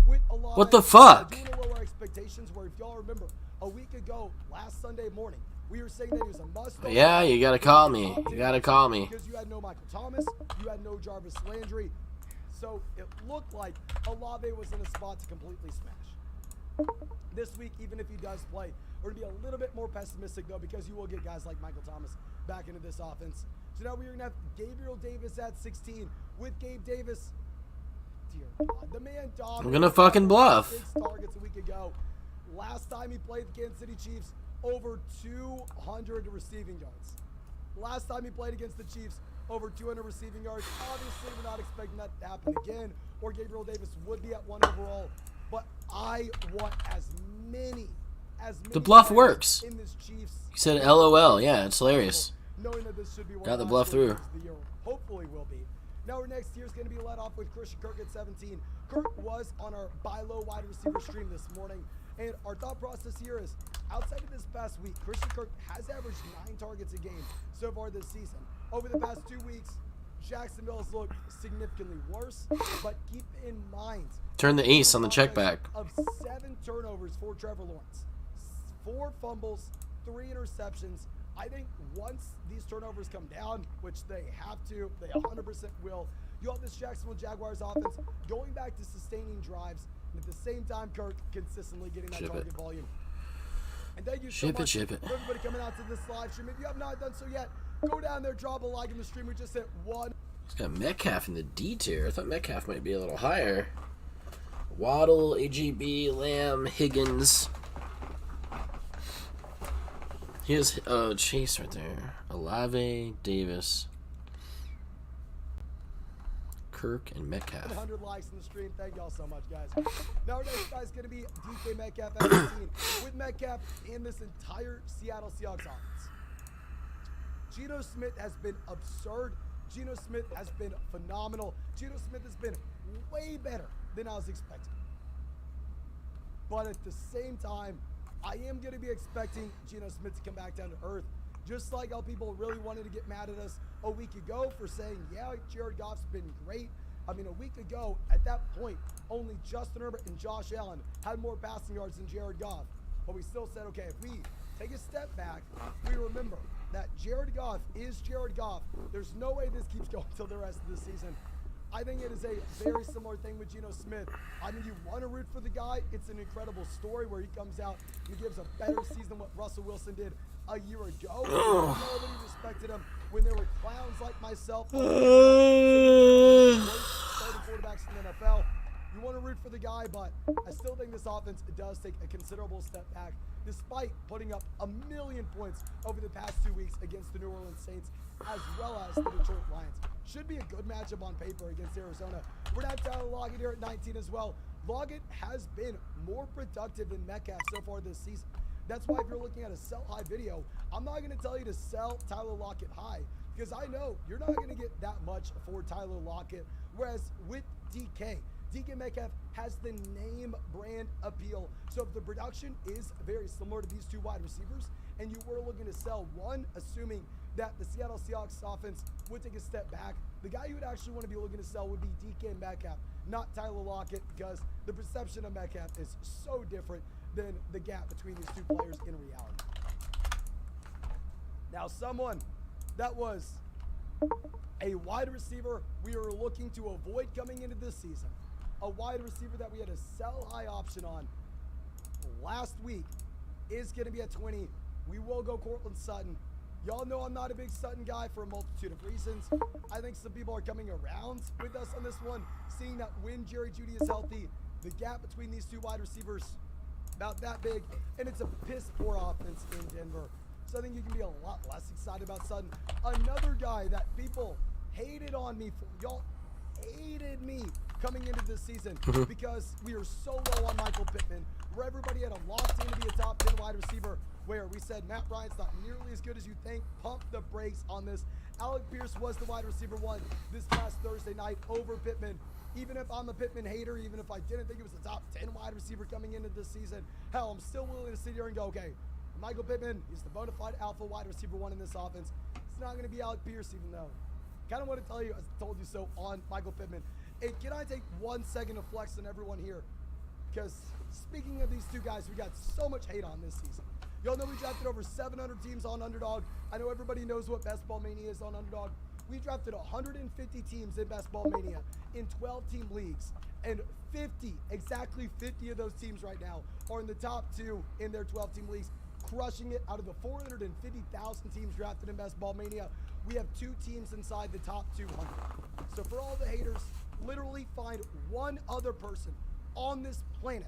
With Olave, What the fuck? doing a lower expectations where, if y'all remember, a week ago, last Sunday morning, we were saying that he was a must. Yeah, you gotta call me. You gotta call me. Because you had no Michael Thomas, you had no Jarvis Landry, so it looked like Olave was in a spot to completely smash. This week, even if he does play, we're gonna be a little bit more pessimistic though, because you will get guys like Michael Thomas back into this offense. So now we're gonna have Gabriel Davis at 16 with Gabe Davis. Dear God, the man dominated. I'm gonna fucking bluff. 6 targets a week ago. Last time he played the Kansas City Chiefs, over 200 receiving yards. Last time he played against the Chiefs, over 200 receiving yards. Obviously, we're not expecting that to happen again, or Gabriel Davis would be at 1 overall. But I want as many The bluff players works. in this Chiefs. He said LOL. Yeah, it's hilarious. Knowing that this should be one Got of the last bluff through. games of the year. Hopefully will be. Now our next tier is going to be led off with Christian Kirk at 17. Kirk was on our buy low wide receiver stream this morning. And our thought process here is, outside of this past week, Christian Kirk has averaged 9 targets a game so far this season. Over the past 2 weeks, Jacksonville has looked significantly worse, but keep in mind, Turn the ace on the check back. of 7 turnovers for Trevor Lawrence, 4 fumbles, 3 interceptions. I think once these turnovers come down, which they have to, they 100% will, you'll have this Jacksonville Jaguars offense going back to sustaining drives, and at the same time, Kirk consistently getting that target volume. And thank you so much Ship it. for everybody coming out to this live stream. If you have not done so yet, go down there, drop a like in the stream. We just hit 1. He's got Metcalf in the D tier. I thought Metcalf might be a little higher. Waddle, AGB, Lamb, Higgins. Here's Chase right there. Olave, Davis, Kirk, and Metcalf. 100 likes in the stream. Thank y'all so much, guys. Now our next guy is going to be DK Metcalf at 18. With Metcalf and this entire Seattle Seahawks offense, Geno Smith has been absurd. Geno Smith has been phenomenal. Geno Smith has been way better than I was expecting. But at the same time, I am going to be expecting Geno Smith to come back down to earth. Just like how people really wanted to get mad at us a week ago for saying, yeah, Jared Goff's been great. I mean, a week ago, at that point, only Justin Herbert and Josh Allen had more passing yards than Jared Goff. But we still said, okay, if we take a step back, we remember that Jared Goff is Jared Goff. There's no way this keeps going until the rest of the season. I think it is a very similar thing with Geno Smith. I mean, you want to root for the guy. It's an incredible story where he comes out and he gives a better season than what Russell Wilson did a year ago. Nobody respected him when there were clowns like myself. Starting quarterbacks in the NFL. You want to root for the guy, but I still think this offense does take a considerable step back, despite putting up 1,000,000 points over the past 2 weeks against the New Orleans Saints, as well as the Detroit Lions. Should be a good matchup on paper against Arizona. We're going to have Tyler Lockett here at 19 as well. Lockett has been more productive than Metcalf so far this season. That's why if you're looking at a sell high video, I'm not going to tell you to sell Tyler Lockett high, because I know you're not going to get that much for Tyler Lockett. Whereas with DK Metcalf has the name brand appeal. So if the production is very similar to these 2 wide receivers, and you were looking to sell one, assuming that the Seattle Seahawks offense would take a step back, the guy you would actually want to be looking to sell would be DK Metcalf, not Tyler Lockett, because the perception of Metcalf is so different than the gap between these 2 players in reality. Now, someone that was a wide receiver we were looking to avoid coming into this season, a wide receiver that we had a sell high option on last week, is going to be at 20. We will go Cortland Sutton. Y'all know I'm not a big Sutton guy for a multitude of reasons. I think some people are coming around with us on this one, seeing that when Jerry Jeudy is healthy, the gap between these 2 wide receivers about that big, and it's a piss-poor offense in Denver. So I think you can be a lot less excited about Sutton. Another guy that people hated on me for, y'all hated me coming into this season because we are so low on Michael Pittman, where everybody had a locked in to be a top 10 wide receiver, where we said Matt Bryant's not nearly as good as you think. Pump the brakes on this. Alec Pierce was the wide receiver one this past Thursday night over Pittman. Even if I'm a Pittman hater, even if I didn't think he was the top 10 wide receiver coming into this season, hell, I'm still willing to sit here and go, okay, Michael Pittman, he's the bona fide alpha wide receiver one in this offense. It's not going to be Alec Pierce, even though. Kind of want to tell you, as I told you so, on Michael Pittman. Hey, can I take 1 second to flex on everyone here? Because speaking of these two guys, we got so much hate on this season. Y'all know we drafted over 700 teams on Underdog. I know everybody knows what Best Ball Mania is on Underdog. We drafted 150 teams in Best Ball Mania in 12-team leagues. And 50, exactly 50 of those teams right now are in the top 2 in their 12-team leagues, crushing it. Out of the 450,000 teams drafted in Best Ball Mania, we have 2 teams inside the top 200. So for all the haters, literally find one other person on this planet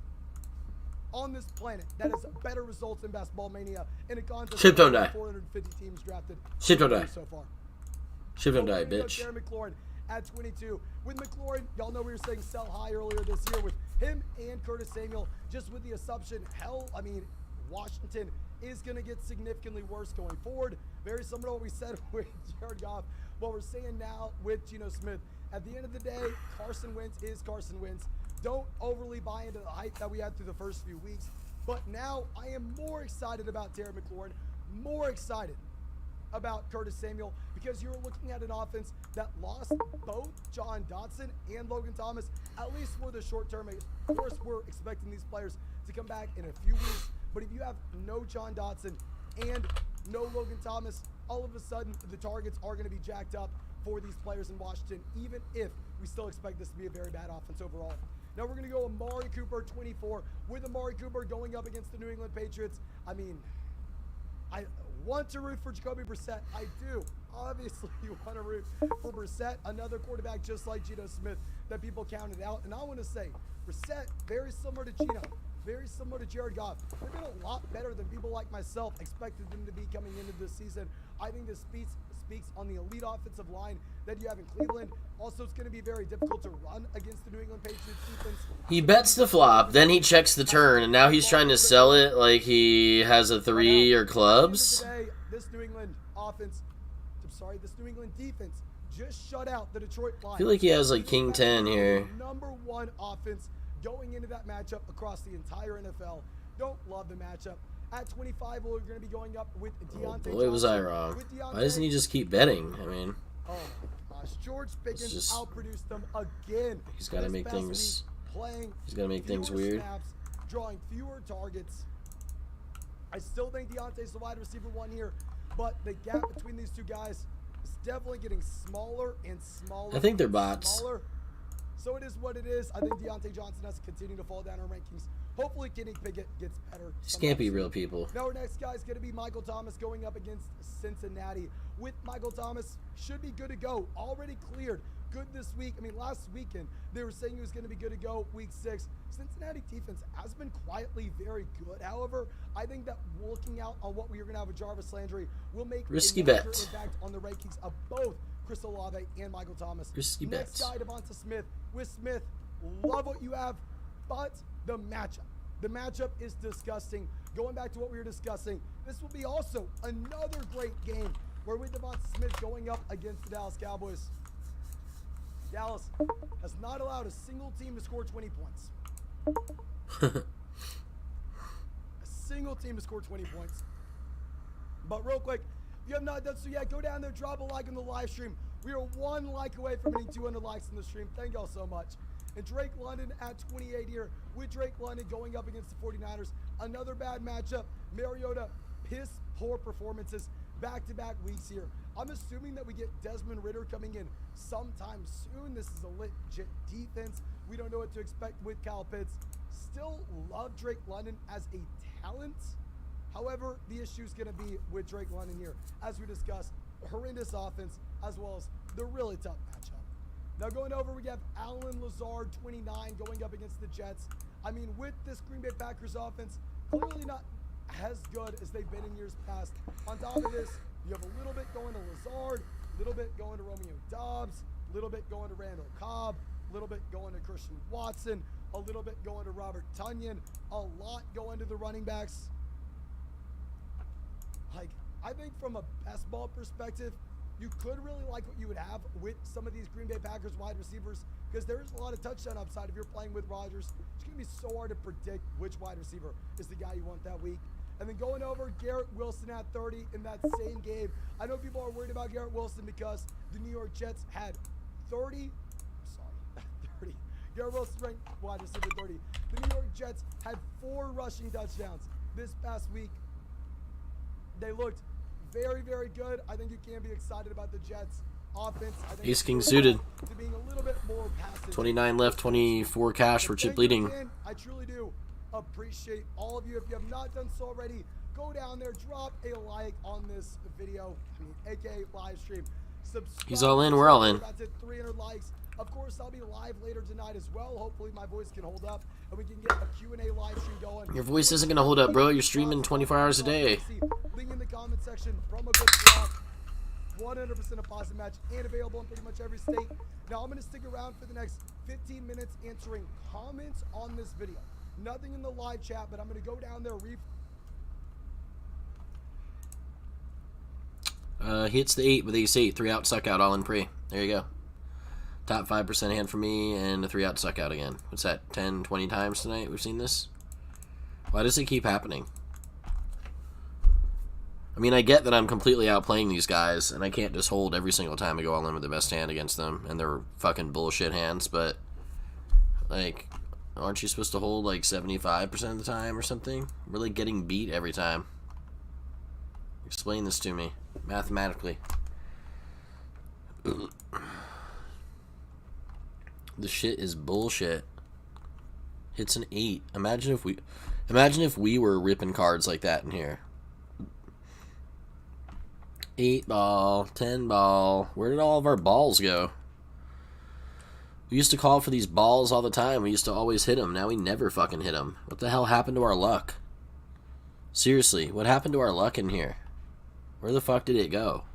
that has better results in Best Ball Mania in a contest Ship don't die. 450 teams drafted Ship don't die. so far. Ship don't die, We're gonna go bitch. Terry McLaurin at 22. With McLaurin, y'all know we were saying sell high earlier this year with him and Curtis Samuel, just with the assumption, Washington is going to get significantly worse going forward. Very similar to what we said with Jared Goff. What we're saying now with Geno Smith. At the end of the day, Carson Wentz is Carson Wentz. Don't overly buy into the hype that we had through the first few weeks. But now I am more excited about Terry McLaurin, more excited about Curtis Samuel, because you're looking at an offense that lost both John Dotson and Logan Thomas, at least for the short term. Of course, we're expecting these players to come back in a few weeks, but if you have no John Dotson and no Logan Thomas, all of a sudden the targets are going to be jacked up for these players in Washington, even if we still expect this to be a very bad offense overall. Now we're going to go Amari Cooper 24, with Amari Cooper going up against the New England Patriots. I mean, I want to root for Jacoby Brissett. I do. Obviously, you want to root for Brissett, another quarterback just like Geno Smith that people counted out. And I want to say, Brissett, very similar to Geno, very similar to Jared Goff. They've been a lot better than people like myself expected them to be coming into this season. I think this speaks on the elite offensive line that you have in Cleveland. Also, it's going to be very difficult to run against the New England Patriots defense. He bets the flop, then he checks the turn, and now he's trying to sell it like he has a 3 or clubs. Today, this New England defense just shut out the Detroit Lions. I feel like he has like King 10 here. Number 1 offense going into that matchup across the entire NFL. Don't love the matchup. At 25, we're going to be going up with Deontay Boy, was I wrong. Why doesn't he just keep betting? I mean, oh my gosh, George Pickens just, outproduced them again. He's got to make things. He's got to make things weird. Snaps, drawing fewer targets. I still think Deontay's the wide receiver 1 here, but the gap between these two guys is definitely getting smaller and smaller. I think they're bots. Smaller. So it is what it is. I think Deontay Johnson has to continue to fall down our rankings. Hopefully, Kenny Pickett gets better. These can't be real people. Now, our next guy is going to be Michael Thomas going up against Cincinnati. With Michael Thomas, should be good to go. Already cleared. Good this week. I mean, last weekend, they were saying he was going to be good to go week 6. Cincinnati defense has been quietly very good. However, I think that looking out on what we are going to have with Jarvis Landry will make risky a major bet impact on the rankings of both Chris Olave and Michael Thomas. Risky Next bets. guy, Devonta Smith. With Smith, love what you have, but the matchup. The matchup is disgusting. Going back to what we were discussing, this will be also another great game where with Devonta Smith going up against the Dallas Cowboys. Dallas has not allowed a single team to score 20 points. A single team to score 20 points. But real quick, if you have not done so yet, go down there, drop a like on the live stream. We are 1 like away from hitting 200 likes in the stream. Thank y'all so much. And Drake London at 28 here, with Drake London going up against the 49ers. Another bad matchup. Mariota, piss poor performances back-to-back weeks here. I'm assuming that we get Desmond Ridder coming in sometime soon. This is a legit defense. We don't know what to expect with Kyle Pitts. Still love Drake London as a talent. However, the issue is going to be with Drake London here. As we discussed, horrendous offense as well as the really tough matchup. Now going over, we have Allen Lazard, 29, going up against the Jets. I mean, with this Green Bay Packers offense, clearly not as good as they've been in years past. On top of this, you have a little bit going to Lazard, a little bit going to Romeo Doubs, a little bit going to Randall Cobb, a little bit going to Christian Watson, a little bit going to Robert Tonyan, a lot going to the running backs. Like, I think from a best ball perspective, you could really like what you would have with some of these Green Bay Packers wide receivers, because there's a lot of touchdown upside if you're playing with Rodgers. It's going to be so hard to predict which wide receiver is the guy you want that week. And then going over Garrett Wilson at 30 in that same game. I know people are worried about Garrett Wilson because the New York Jets had 30. Garrett Wilson ranked wide receiver 30. The New York Jets had 4 rushing touchdowns this past week. They looked very, very good. I think you can be excited about the Jets offense. Ace King suited. To being a little bit more passive. 29 left, 24 cash for chip leading. I truly do appreciate all of you. If you have not done so already, go down there, drop a like on this video, aka live stream. Subscribe. He's all in, we're all in. That's it, 300 likes. Of course, I'll be live later tonight as well. Hopefully my voice can hold up and we can get a Q&A live stream going. Your voice isn't going to hold up, bro. You're streaming 24 hours a day. Link in the comment section. Promo code BLOCK. 100% a positive match and available in pretty much every state. Now I'm going to stick around for the next 15 minutes answering comments on this video. Nothing in the live chat, but I'm going to go down there. He hits the 8 with ace 8. 3 out, suck out, all in pre. There you go. Top 5% hand for me, and a 3 out, suck out again. What's that, 10, 20 times tonight we've seen this? Why does it keep happening? I mean, I get that I'm completely outplaying these guys, and I can't just hold every single time I go all in with the best hand against them, and they're fucking bullshit hands, but, like, aren't you supposed to hold, like, 75% of the time or something? We're, like, getting beat every time. Explain this to me, mathematically. Ugh. The shit is bullshit. Hits an 8. Imagine if we were ripping cards like that in here. 8 ball, 10 ball. Where did all of our balls go? We used to call for these balls all the time. We used to always hit them. Now we never fucking hit them. What the hell happened to our luck? Seriously, what happened to our luck in here? Where the fuck did it go?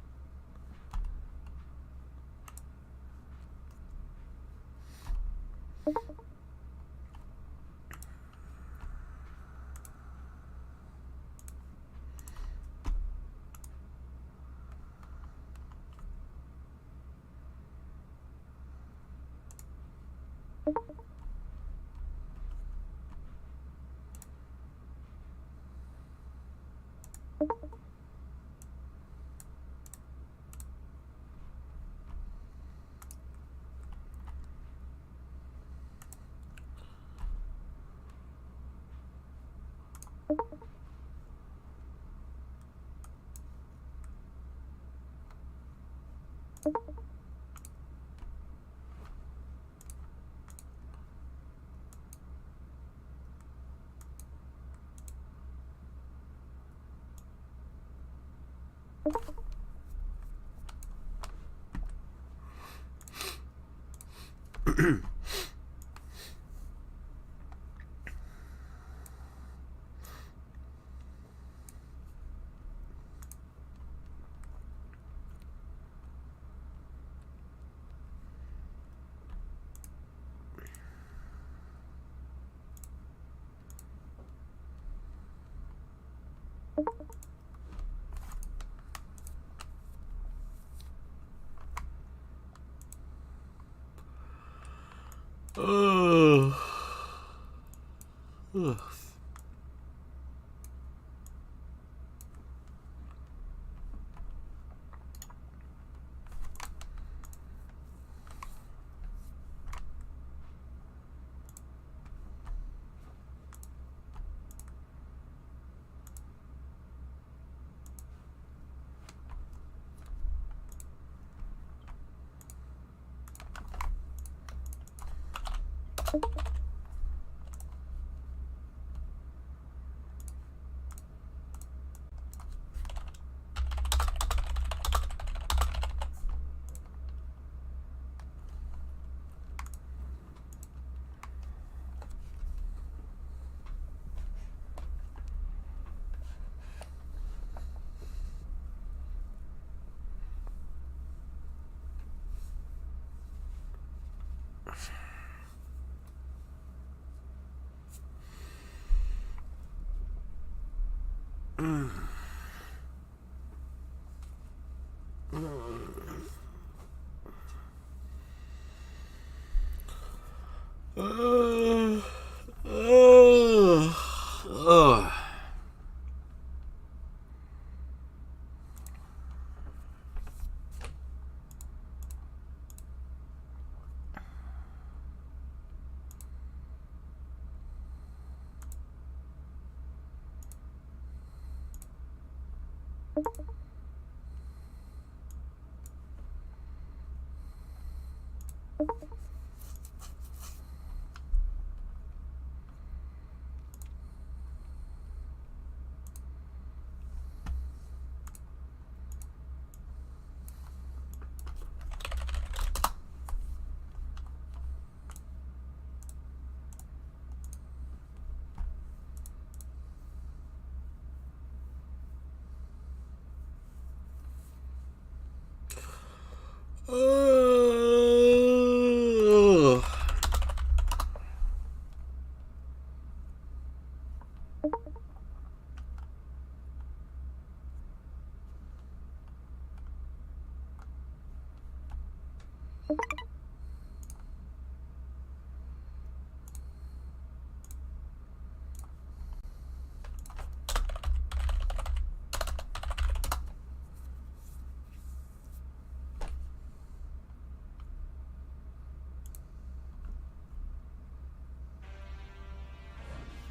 Ugh.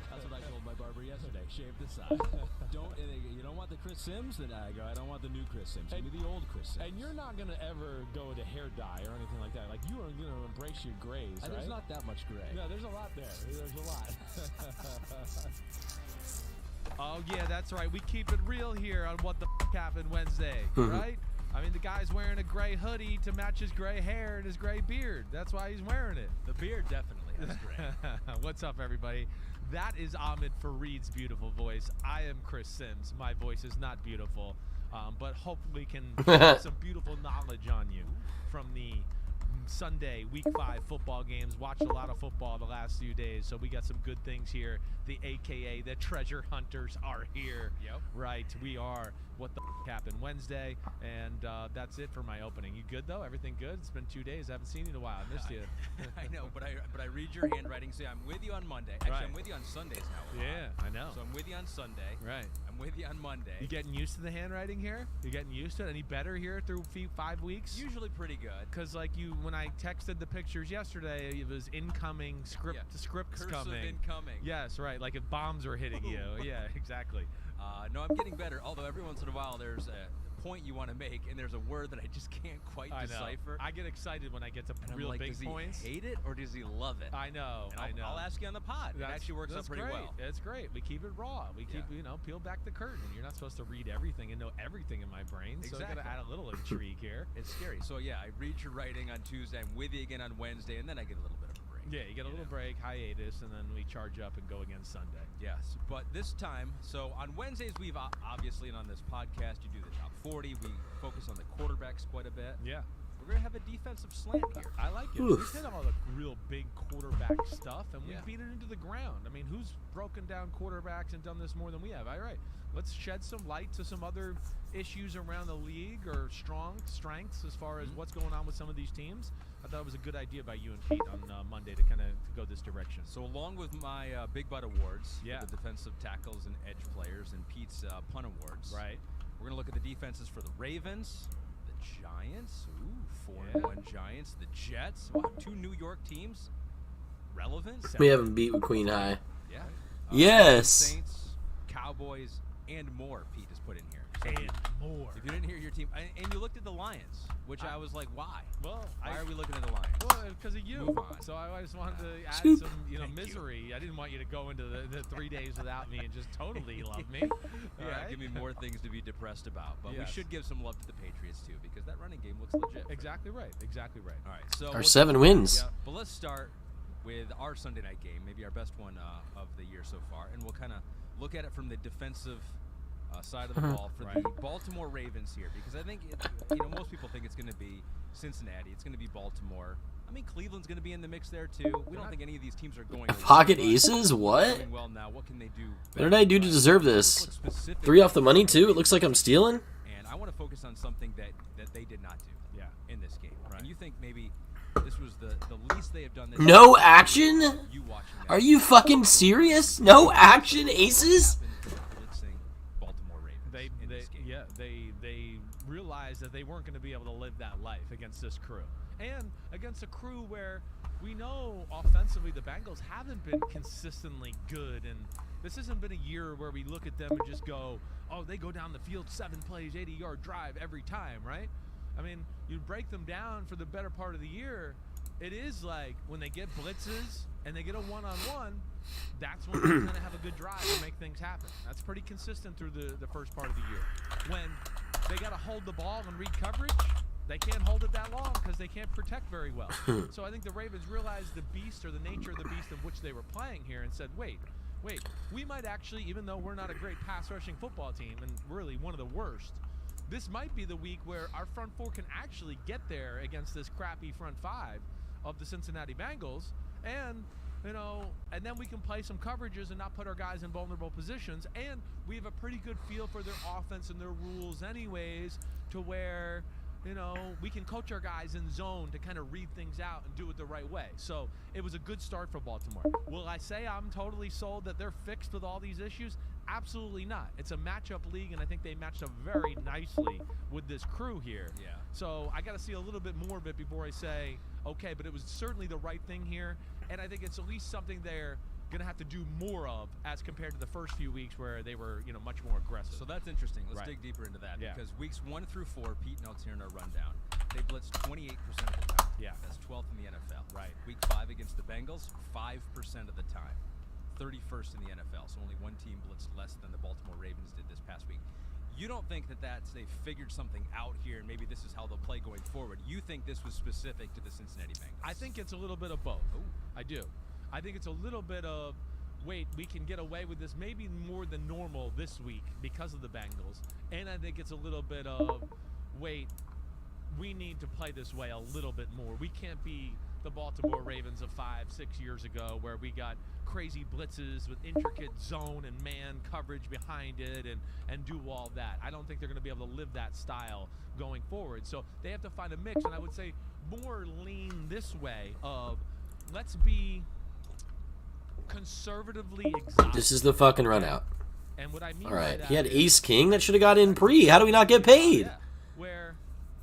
That's what I told my barber yesterday. Shave this side. You don't want the Chris Sims? Then I go, I don't want the new Chris Sims. Give me the old Chris Sims. And you're not going to ever go to hair dye or anything like that. Like, you are going to embrace your grays, right? There's not that much gray. No, there's a lot there. There's a lot. Oh, yeah, that's right. We keep it real here on What the Happened Wednesday, right? I mean, the guy's wearing a gray hoodie to match his gray hair and his gray beard. That's why he's wearing it. The beard definitely is gray. What's up, everybody? That is Ahmed Fareed's beautiful voice. I am Chris Sims. My voice is not beautiful, but hopefully can share some beautiful knowledge on you from the Sunday Week 5 football games. Watched a lot of football the last few days, so we got some good things here. The AKA, the treasure hunters are here. Yep. Right, we are. What the Happened Wednesday, and that's it for my opening. You good though? Everything good? It's been 2 days. I haven't seen you in a while. I missed you. I know, but I read your handwriting. See, I'm with you on Monday. Actually, Right. I'm with you on Sundays now. Yeah, I know. So I'm with you on Sunday. Right. I'm with you on Monday. You getting used to the handwriting here? You getting used to it? Any better here through 5 weeks? Usually pretty good. Because like when I texted the pictures yesterday, it was incoming script. The script's Cursive coming. incoming. Yes, right. Like if bombs were hitting you. Yeah, exactly. No, I'm getting better. Although every once in a while there's a point you want to make, and there's a word that I just can't quite decipher. I get excited when I get to And real I'm like, big does points. he hate it or does he love it? I know. And I know. I'll ask you on the pod. It actually works out pretty great. well. It's great. We keep it raw. We keep peel back the curtain. You're not supposed to read everything and know everything in my brain. So I Exactly. gotta add a little intrigue here. It's scary. So yeah, I read your writing on Tuesday. I'm with you again on Wednesday, and then I get a little bit of a break. Yeah, you get a little break, hiatus, and then we charge up and go again Sunday. Yes, but this time, so on Wednesdays, we've obviously, and on this podcast, you do the top 40. We focus on the quarterbacks quite a bit. Yeah. We're going to have a defensive slant here. I like it. Oof. We've hit all the real big quarterback stuff, and we Yeah. beat it into the ground. I mean, who's broken down quarterbacks and done this more than we have? All right. Let's shed some light to some other issues around the league or strengths as far as what's going on with some of these teams. I thought it was a good idea by you and Pete on Monday to kind of go this direction. So along with my Big Butt Awards, Yeah. for the defensive tackles and edge players, and Pete's punt awards, Right. we're going to look at the defenses for the Ravens, the Giants, 4-1 Giants, the Jets, wow, 2 New York teams, relevant. We haven't beat with Queen High. Yeah. Yes. Saints, Cowboys, and more. Pete has put in here. So And more. If you didn't hear your team, and you looked at the Lions, which I was like, why? Well, why are we looking at the Lions? Well, because of you. Move on. So I just wanted to add Scoop. some, Thank you. misery. I didn't want you to go into the 3 days without me and just totally love me. Yeah, All right? give me more things to be depressed about. But we Yes. should give some love to the Patriots, too, because that running game looks legit. Exactly right. Exactly right. All right, so Our 7 wins. Yeah, but let's start with our Sunday night game, maybe our best one of the year so far, and we'll kind of look at it from the defensive side of the ball for the Baltimore Ravens here, because I think most people think it's going to be Cincinnati, it's going to be Baltimore, I mean, Cleveland's going to be in the mix there too. We don't think any of these teams are going. Pocket aces? What? Doing well now. What can they do? What did I do to deserve this? 3 off the money too? It looks like I'm stealing? And I want to focus on something that they did not do in this game. Right. And you think maybe this was the least they have done this. No action? Are you fucking serious? No action aces? They realized that they weren't going to be able to live that life against this crew. And against a crew where we know offensively the Bengals haven't been consistently good, and this hasn't been a year where we look at them and just go, oh, they go down the field 7 plays, 80-yard drive every time, right? I mean, you break them down for the better part of the year, it is like when they get blitzes and they get a one-on-one, that's when they're going to have a good drive and make things happen. That's pretty consistent through the first part of the year. When they got to hold the ball and read coverage, they can't hold it that long because they can't protect very well. So I think the Ravens realized the beast or the nature of the beast in which they were playing here and said, wait, we might actually, even though we're not a great pass rushing football team and really one of the worst, this might be the week where our front four can actually get there against this crappy front five of the Cincinnati Bengals, and and then we can play some coverages and not put our guys in vulnerable positions, and we have a pretty good feel for their offense and their rules anyways, to where we can coach our guys in zone to kind of read things out and do it the right way. So it was a good start for Baltimore. Will I say I'm totally sold that they're fixed with all these issues? Absolutely not. It's a matchup league, and I think they matched up very nicely with this crew here. Yeah. So I got to see a little bit more of it before I say, okay, but it was certainly the right thing here, and I think it's at least something they're going to have to do more of as compared to the first few weeks where they were, much more aggressive. So that's interesting. Let's Right. dig deeper into that, Yeah. because weeks 1 through 4, Pete notes here in our rundown, they blitzed 28% of the time. Yeah. That's 12th in the NFL. Right. Week 5 against the Bengals, 5% of the time. 31st in the NFL, so only one team blitzed less than the Baltimore Ravens did this past week. You don't think that they've figured something out here, and maybe this is how they'll play going forward. You think this was specific to the Cincinnati Bengals? I think it's a little bit of both. I do. I think it's a little bit of, wait, we can get away with this maybe more than normal this week because of the Bengals. And I think it's a little bit of, wait, we need to play this way a little bit more. We can't be the Baltimore Ravens of 5-6 years ago where we got crazy blitzes with intricate zone and man coverage behind it and do all that. I don't think they're going to be able to live that style going forward. So they have to find a mix, and I would say more lean this way of let's be conservatively exotic. This is the fucking run out. And what I mean Alright, by he had that ace king. That should have got in pre. How do we not get paid? where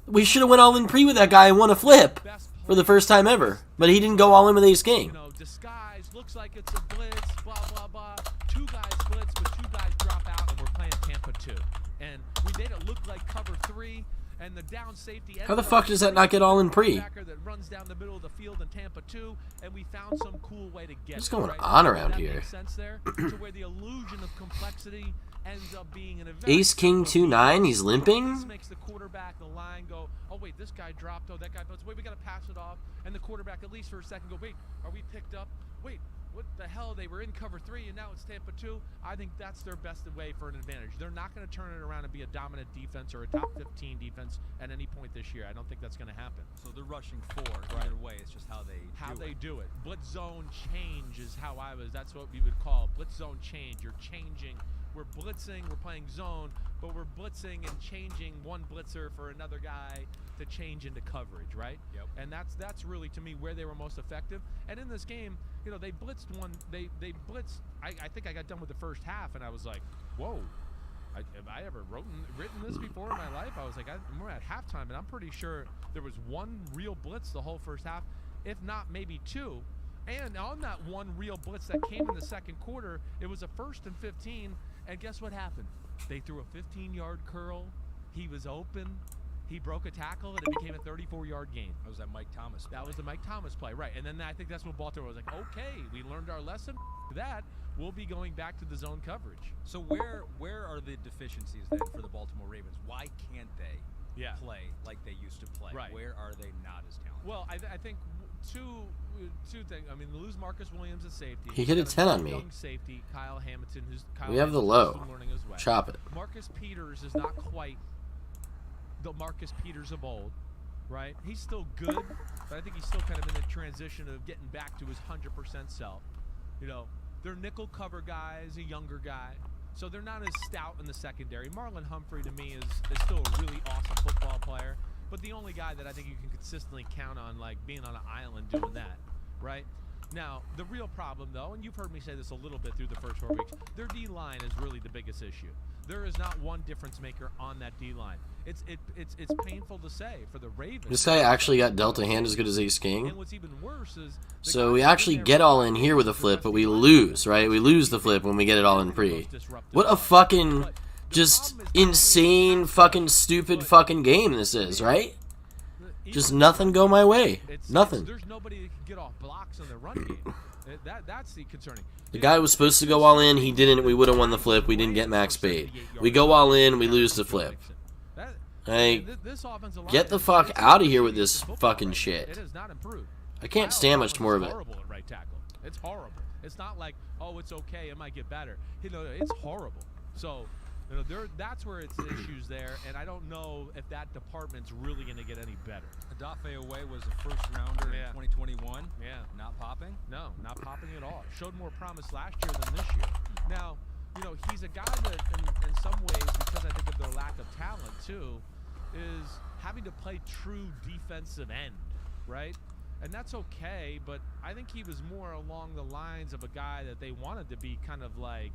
We should have went all in pre with that guy and won a flip for the first time ever. But he didn't go all in with ace king. disguise looks like it's a blitz, blah blah blah. 2 guys blitz, but 2 guys drop out, and we're playing Tampa 2. And we made it look like cover 3, and the down safety. How the fuck does that not get all in pre? That runs down the middle of the field in Tampa 2, and we found some cool way to get. What's it, going right? on around that here? Makes sense there, to where the illusion of complexity ends up being an event. Ace king 2-9. He's limping. This makes the quarterback, the line go, oh wait, this guy dropped. Oh, that guy blitz. Wait, we got to pass it off. And the quarterback, at least for a second, go, wait, are we picked up? Wait, what the hell? They were in cover 3, and now it's Tampa 2. I think that's their best way for an advantage. They're not going to turn it around and be a dominant defense or a top 15 defense at any point this year. I don't think that's going to happen. So they're rushing 4 either way. It's just how they do it. Blitz zone change is how that's what we would call blitz zone change. You're changing. We're blitzing, we're playing zone, but we're blitzing and changing one blitzer for another guy to change into coverage, right? Yep. And that's really, to me, where they were most effective. And in this game, they blitzed one. They blitzed. I think I got done with the first half, and I was like, whoa. Have I ever written this before in my life? I was like, we're at halftime, and I'm pretty sure there was one real blitz the whole first half, if not maybe 2. And on that one real blitz that came in the second quarter, it was a 1st and 15. And guess what happened? They threw a 15-yard curl. He was open. He broke a tackle, and it became a 34-yard gain. That was that Mike Thomas play. That was the Mike Thomas play, right. And then I think that's when Baltimore was like, okay, we learned our lesson. That we'll be going back to the zone coverage. So where are the deficiencies then for the Baltimore Ravens? Why can't they play like they used to play? Right. Where are they not as talented? Well, I think two things. I mean, they lose Marcus Williams at safety. He hit a 10 on me. Young safety, Kyle Hamilton, We have the low. Chop it. Marcus Peters is not quite the Marcus Peters of old. right? He's still good, but I think he's still kind of in the transition of getting back to his 100% self. You know, their nickel cover guy is a younger guy, so they're not as stout in the secondary. Marlon Humphrey, to me, is still a really awesome football player, but the only guy that I think you can consistently count on, like, being on an island doing that, right? Now, the real problem, though, and you've heard me say this a little bit through the first 4 weeks, their D-line is really the biggest issue. There is not one difference maker on that D-line. It's painful to say for the Ravens. This guy actually got dealt a hand as good as Ace King. And what's even worse is So we actually get all in here with a flip, but we lose, right? We lose the flip when we get it all in pre. What a fucking, just insane, fucking, stupid fucking game this is, right? Just nothing go my way. Nothing. There's nobody that can get off blocks in the run game. That's the concerning. The guy was supposed to go all in. He didn't. We would have won the flip. We didn't get max paid. We go all in. We lose the flip. Like, get the fuck out of here with this fucking shit. It has not improved. I can't stand much more of it. Horrible at right tackle. It's horrible. It's not like, oh, it's okay, it might get better. You know, it's horrible. So, you know, that's where it's issues there, and I don't know if that department's really going to get any better. Adafe Away was a first rounder in 2021. Yeah. Not popping? No, not popping at all. Showed more promise last year than this year. Now, you know, he's a guy that in some ways, because I think of their lack of talent too, is having to play true defensive end, right? And that's okay, but I think he was more along the lines of a guy that they wanted to be kind of like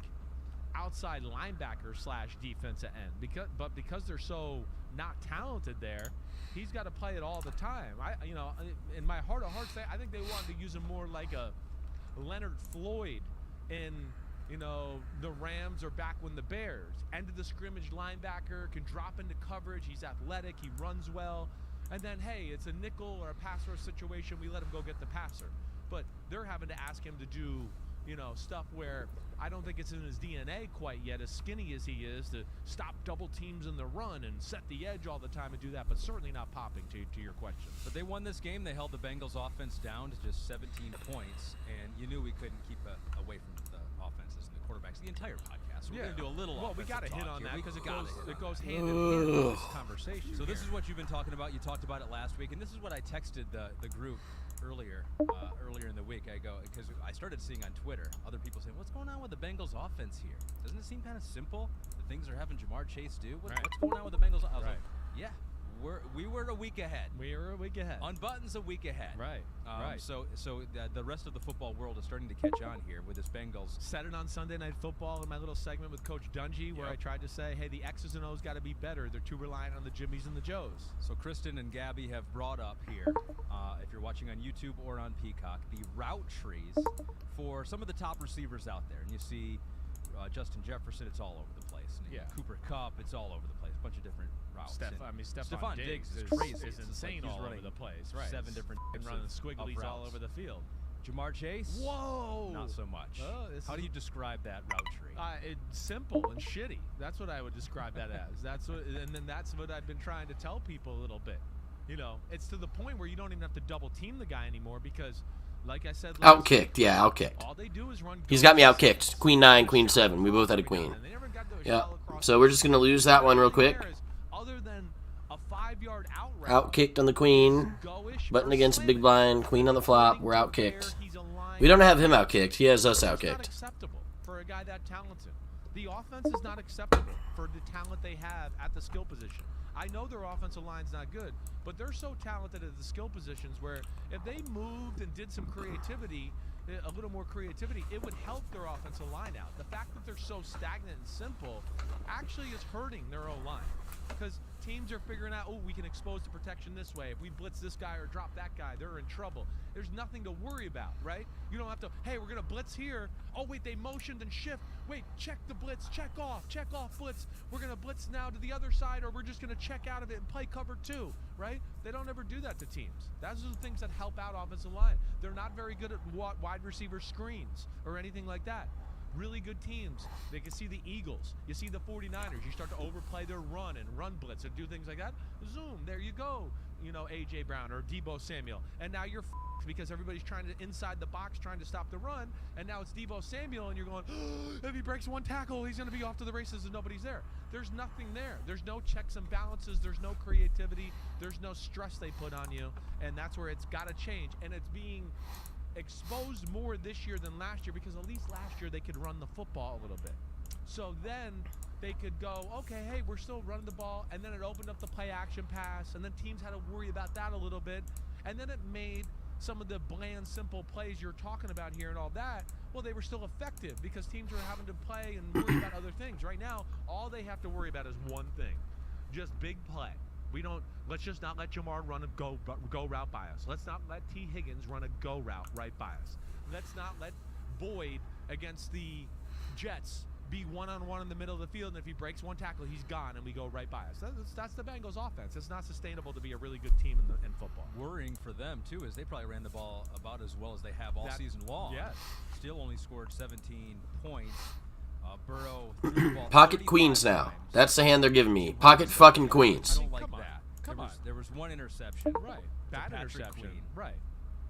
outside linebacker / defensive end. Because they're so not talented there, he's got to play it all the time. You know, in my heart of hearts, I think they wanted to use him more like a Leonard Floyd in, you know, the Rams or back when the Bears. End of the scrimmage linebacker, can drop into coverage, he's athletic, he runs well. And then, hey, it's a nickel or a pass rush situation, we let him go get the passer. But they're having to ask him to do, you know, stuff where I don't think it's in his DNA quite yet, as skinny as he is, to stop double teams in the run and set the edge all the time and do that, but certainly not popping, to your question. But they won this game. They held the Bengals offense down to just 17 points, and you knew we couldn't keep away from the offenses and the quarterbacks the entire podcast. So we're going to do a little Well, we got to hit on that because it goes hand in hand with this conversation. So this is what you've been talking about. You talked about it last week, and this is what I texted the group earlier in the week. I go, because I started seeing on Twitter other people saying, what's going on with the Bengals offense here? Doesn't it seem kind of simple, the things they're having Jamar Chase do? What's going on with the Bengals? I was like, yeah, we were a week ahead. We were a week ahead. Unbuttons a week ahead. Right. So the rest of the football world is starting to catch on here with this Bengals. Said it on Sunday Night Football in my little segment with Coach Dungy, where I tried to say, hey, the X's and O's got to be better. They're too reliant on the Jimmies and the Joes. So Kristen and Gabby have brought up here, if you're watching on YouTube or on Peacock, the route trees for some of the top receivers out there. And you see Justin Jefferson, it's all over the place. And Cooper Kupp, it's all over the place. A bunch of different routes. Stephon Diggs is crazy. Is insane all over the place. Right. 7 different and running squigglies all over the field. Jamar Chase? Whoa! Not so much. How do you describe that route tree? It's simple and shitty. That's what I would describe that as. And then that's what I've been trying to tell people a little bit. You know, it's to the point where you don't even have to double team the guy anymore because, like I said, outkicked. Yeah, outkicked. All they do is run. He's got me outkicked. Queen 9, Queen 7. We both had a queen. Yeah. So we're just gonna lose that one real quick. Other than a 5-yard out route. Outkicked on the queen. Button against big blind. Queen on the flop. We're outkicked. We don't have him outkicked. He has us outkicked. Not acceptable for a guy that talented. The offense is not acceptable for the talent they have at the skill position. I know their offensive line's not good, but they're so talented at the skill positions where if they moved and did some creativity, a little more creativity, it would help their offensive line out. The fact that they're so stagnant and simple actually is hurting their O-line because teams are figuring out, oh, we can expose the protection this way. If we blitz this guy or drop that guy, they're in trouble. There's nothing to worry about, right? You don't have to, hey, we're going to blitz here. Oh, wait, they motioned and shift. Wait, check the blitz, check off blitz. We're going to blitz now to the other side, or we're just going to check out of it and play cover 2, right? They don't ever do that to teams. Those are the things that help out offensive line. They're not very good at wide receiver screens or anything like that. Really good teams. They can see the Eagles. You see the 49ers. You start to overplay their run and run blitz and do things like that. Zoom, there you go. you know, A.J. Brown or Deebo Samuel, and now you're because everybody's trying to inside the box trying to stop the run, and now it's Deebo Samuel, and you're going, oh, if he breaks one tackle, he's going to be off to the races and nobody's there. There's nothing there. There's no checks and balances. There's no creativity. There's no stress they put on you, and that's where it's got to change, and it's being exposed more this year than last year because at least last year they could run the football a little bit. So then they could go, okay, hey, we're still running the ball, and then it opened up the play action pass, and then teams had to worry about that a little bit, and then it made some of the bland, simple plays you're talking about here and all that, well, they were still effective because teams were having to play and worry about other things. Right now, all they have to worry about is one thing, just big play. Let's just not let Jamar run a go route by us. Let's not let T. Higgins run a go route right by us. Let's not let Boyd against the Jets be one-on-one in the middle of the field, and if he breaks one tackle, he's gone, and we go right by us. That's the Bengals offense. It's not sustainable to be a really good team in football. Worrying for them, too, is they probably ran the ball about as well as they have all season long. Yes. Still only scored 17 points. Burrow threw the ball Pocket Queens now. That's the hand they're giving me. Pocket fucking Queens. I don't like that. There was one interception. Right. Bad interception. Queen. Right.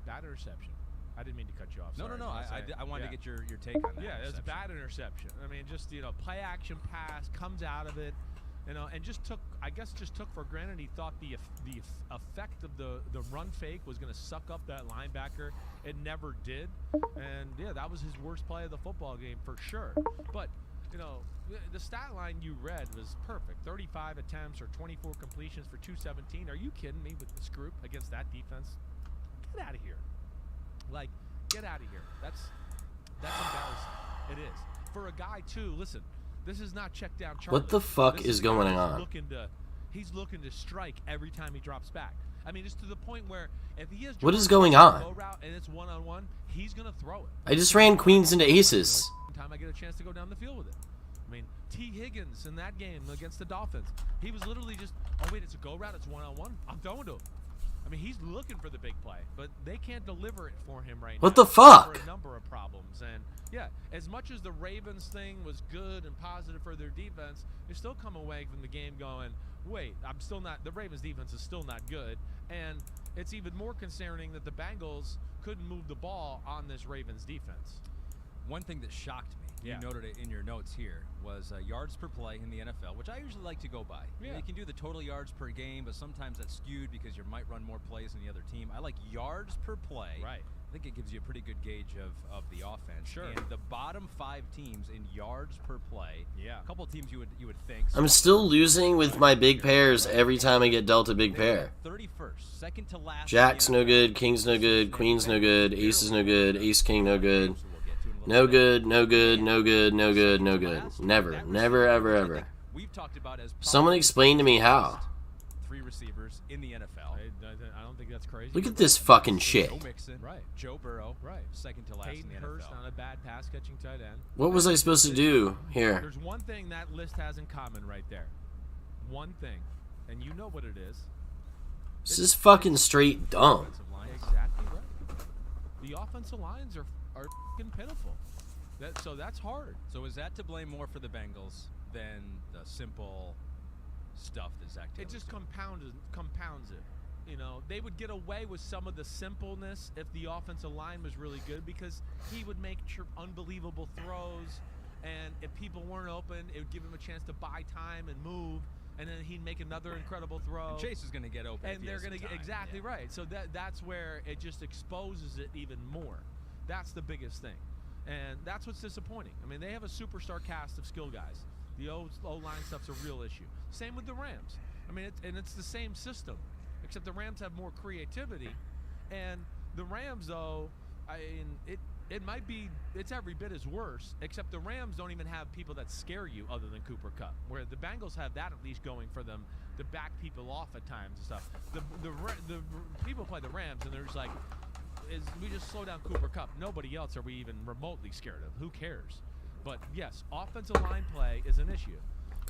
Bad interception. I didn't mean to cut you off. No. I wanted to get your take on that. Yeah, it's a bad interception. I mean, just, you know, play action pass comes out of it, you know, and just took for granted he thought the effect of the run fake was going to suck up that linebacker. It never did, and yeah, that was his worst play of the football game for sure. But you know, the stat line you read was perfect. 35 attempts or 24 completions for 217. Are you kidding me with this group against that defense? Get out of here. Like, get out of here. That's embarrassing. It is. For a guy, too, listen, this is not check down Charlie. What the fuck is going on? He's looking to strike every time he drops back. I mean, it's to the point where if he is what is going on? And it's one-on-one, he's going to throw it. I just ran Queens into aces. Time I get a chance to go down the field with it. I mean, T. Higgins in that game against the Dolphins, he was literally just, oh, wait, it's a go route, it's one-on-one. I'm throwing to him. I mean, he's looking for the big play, but they can't deliver it for him right now. What the fuck? For a number of problems. And, yeah, as much as the Ravens thing was good and positive for their defense, they still come away from the game going, wait, the Ravens defense is still not good. And it's even more concerning that the Bengals couldn't move the ball on this Ravens defense. One thing that shocked me, you noted it in your notes here, was yards per play in the NFL, which I usually like to go by. Yeah. You can do the total yards per game, but sometimes that's skewed because you might run more plays than the other team. I like yards per play. Right. I think it gives you a pretty good gauge of the offense. Sure. And the bottom 5 teams in yards per play. Yeah. A couple of teams you would think. I'm still losing with my big pairs every time I get dealt a big pair. 31st, second to last. Jack's no good, King's no good, Queen's no good, Ace is no good, Ace King no good. No good, no good, no good, no good, no good. Never, never, ever, ever. We've talked about as someone explain to me how. 3 receivers in the NFL. I don't think that's crazy. Look at this fucking shit. Joe Mixon, right? Joe Burrow, right? Second to last Hayden in the NFL. Hurst, not a bad pass-catching tight end. What was I supposed to do here? There's one thing that list has in common right there. One thing, and you know what it is. This is fucking straight dumb. Exactly right. The offensive lines are fucking pitiful. So that's hard. So is that to blame more for the Bengals than the simple stuff that Zach Taylor? It just compounds it. You know, they would get away with some of the simpleness if the offensive line was really good because he would make unbelievable throws, and if people weren't open, it would give him a chance to buy time and move, and then he'd make another incredible throw. And Chase is going to get open. And they're going to get exactly right. So that's where it just exposes it even more. That's the biggest thing. And that's what's disappointing. I mean, they have a superstar cast of skill guys. The O-line stuff's a real issue. Same with the Rams. I mean, it's the same system, except the Rams have more creativity. And the Rams, though, it might be, it's every bit as worse, except the Rams don't even have people that scare you other than Cooper Kupp, where the Bengals have that at least going for them to back people off at times and stuff. The people play the Rams, and they're just like, we just slow down Cooper Kupp. Nobody else are we even remotely scared of. Who cares? But yes, offensive line play is an issue,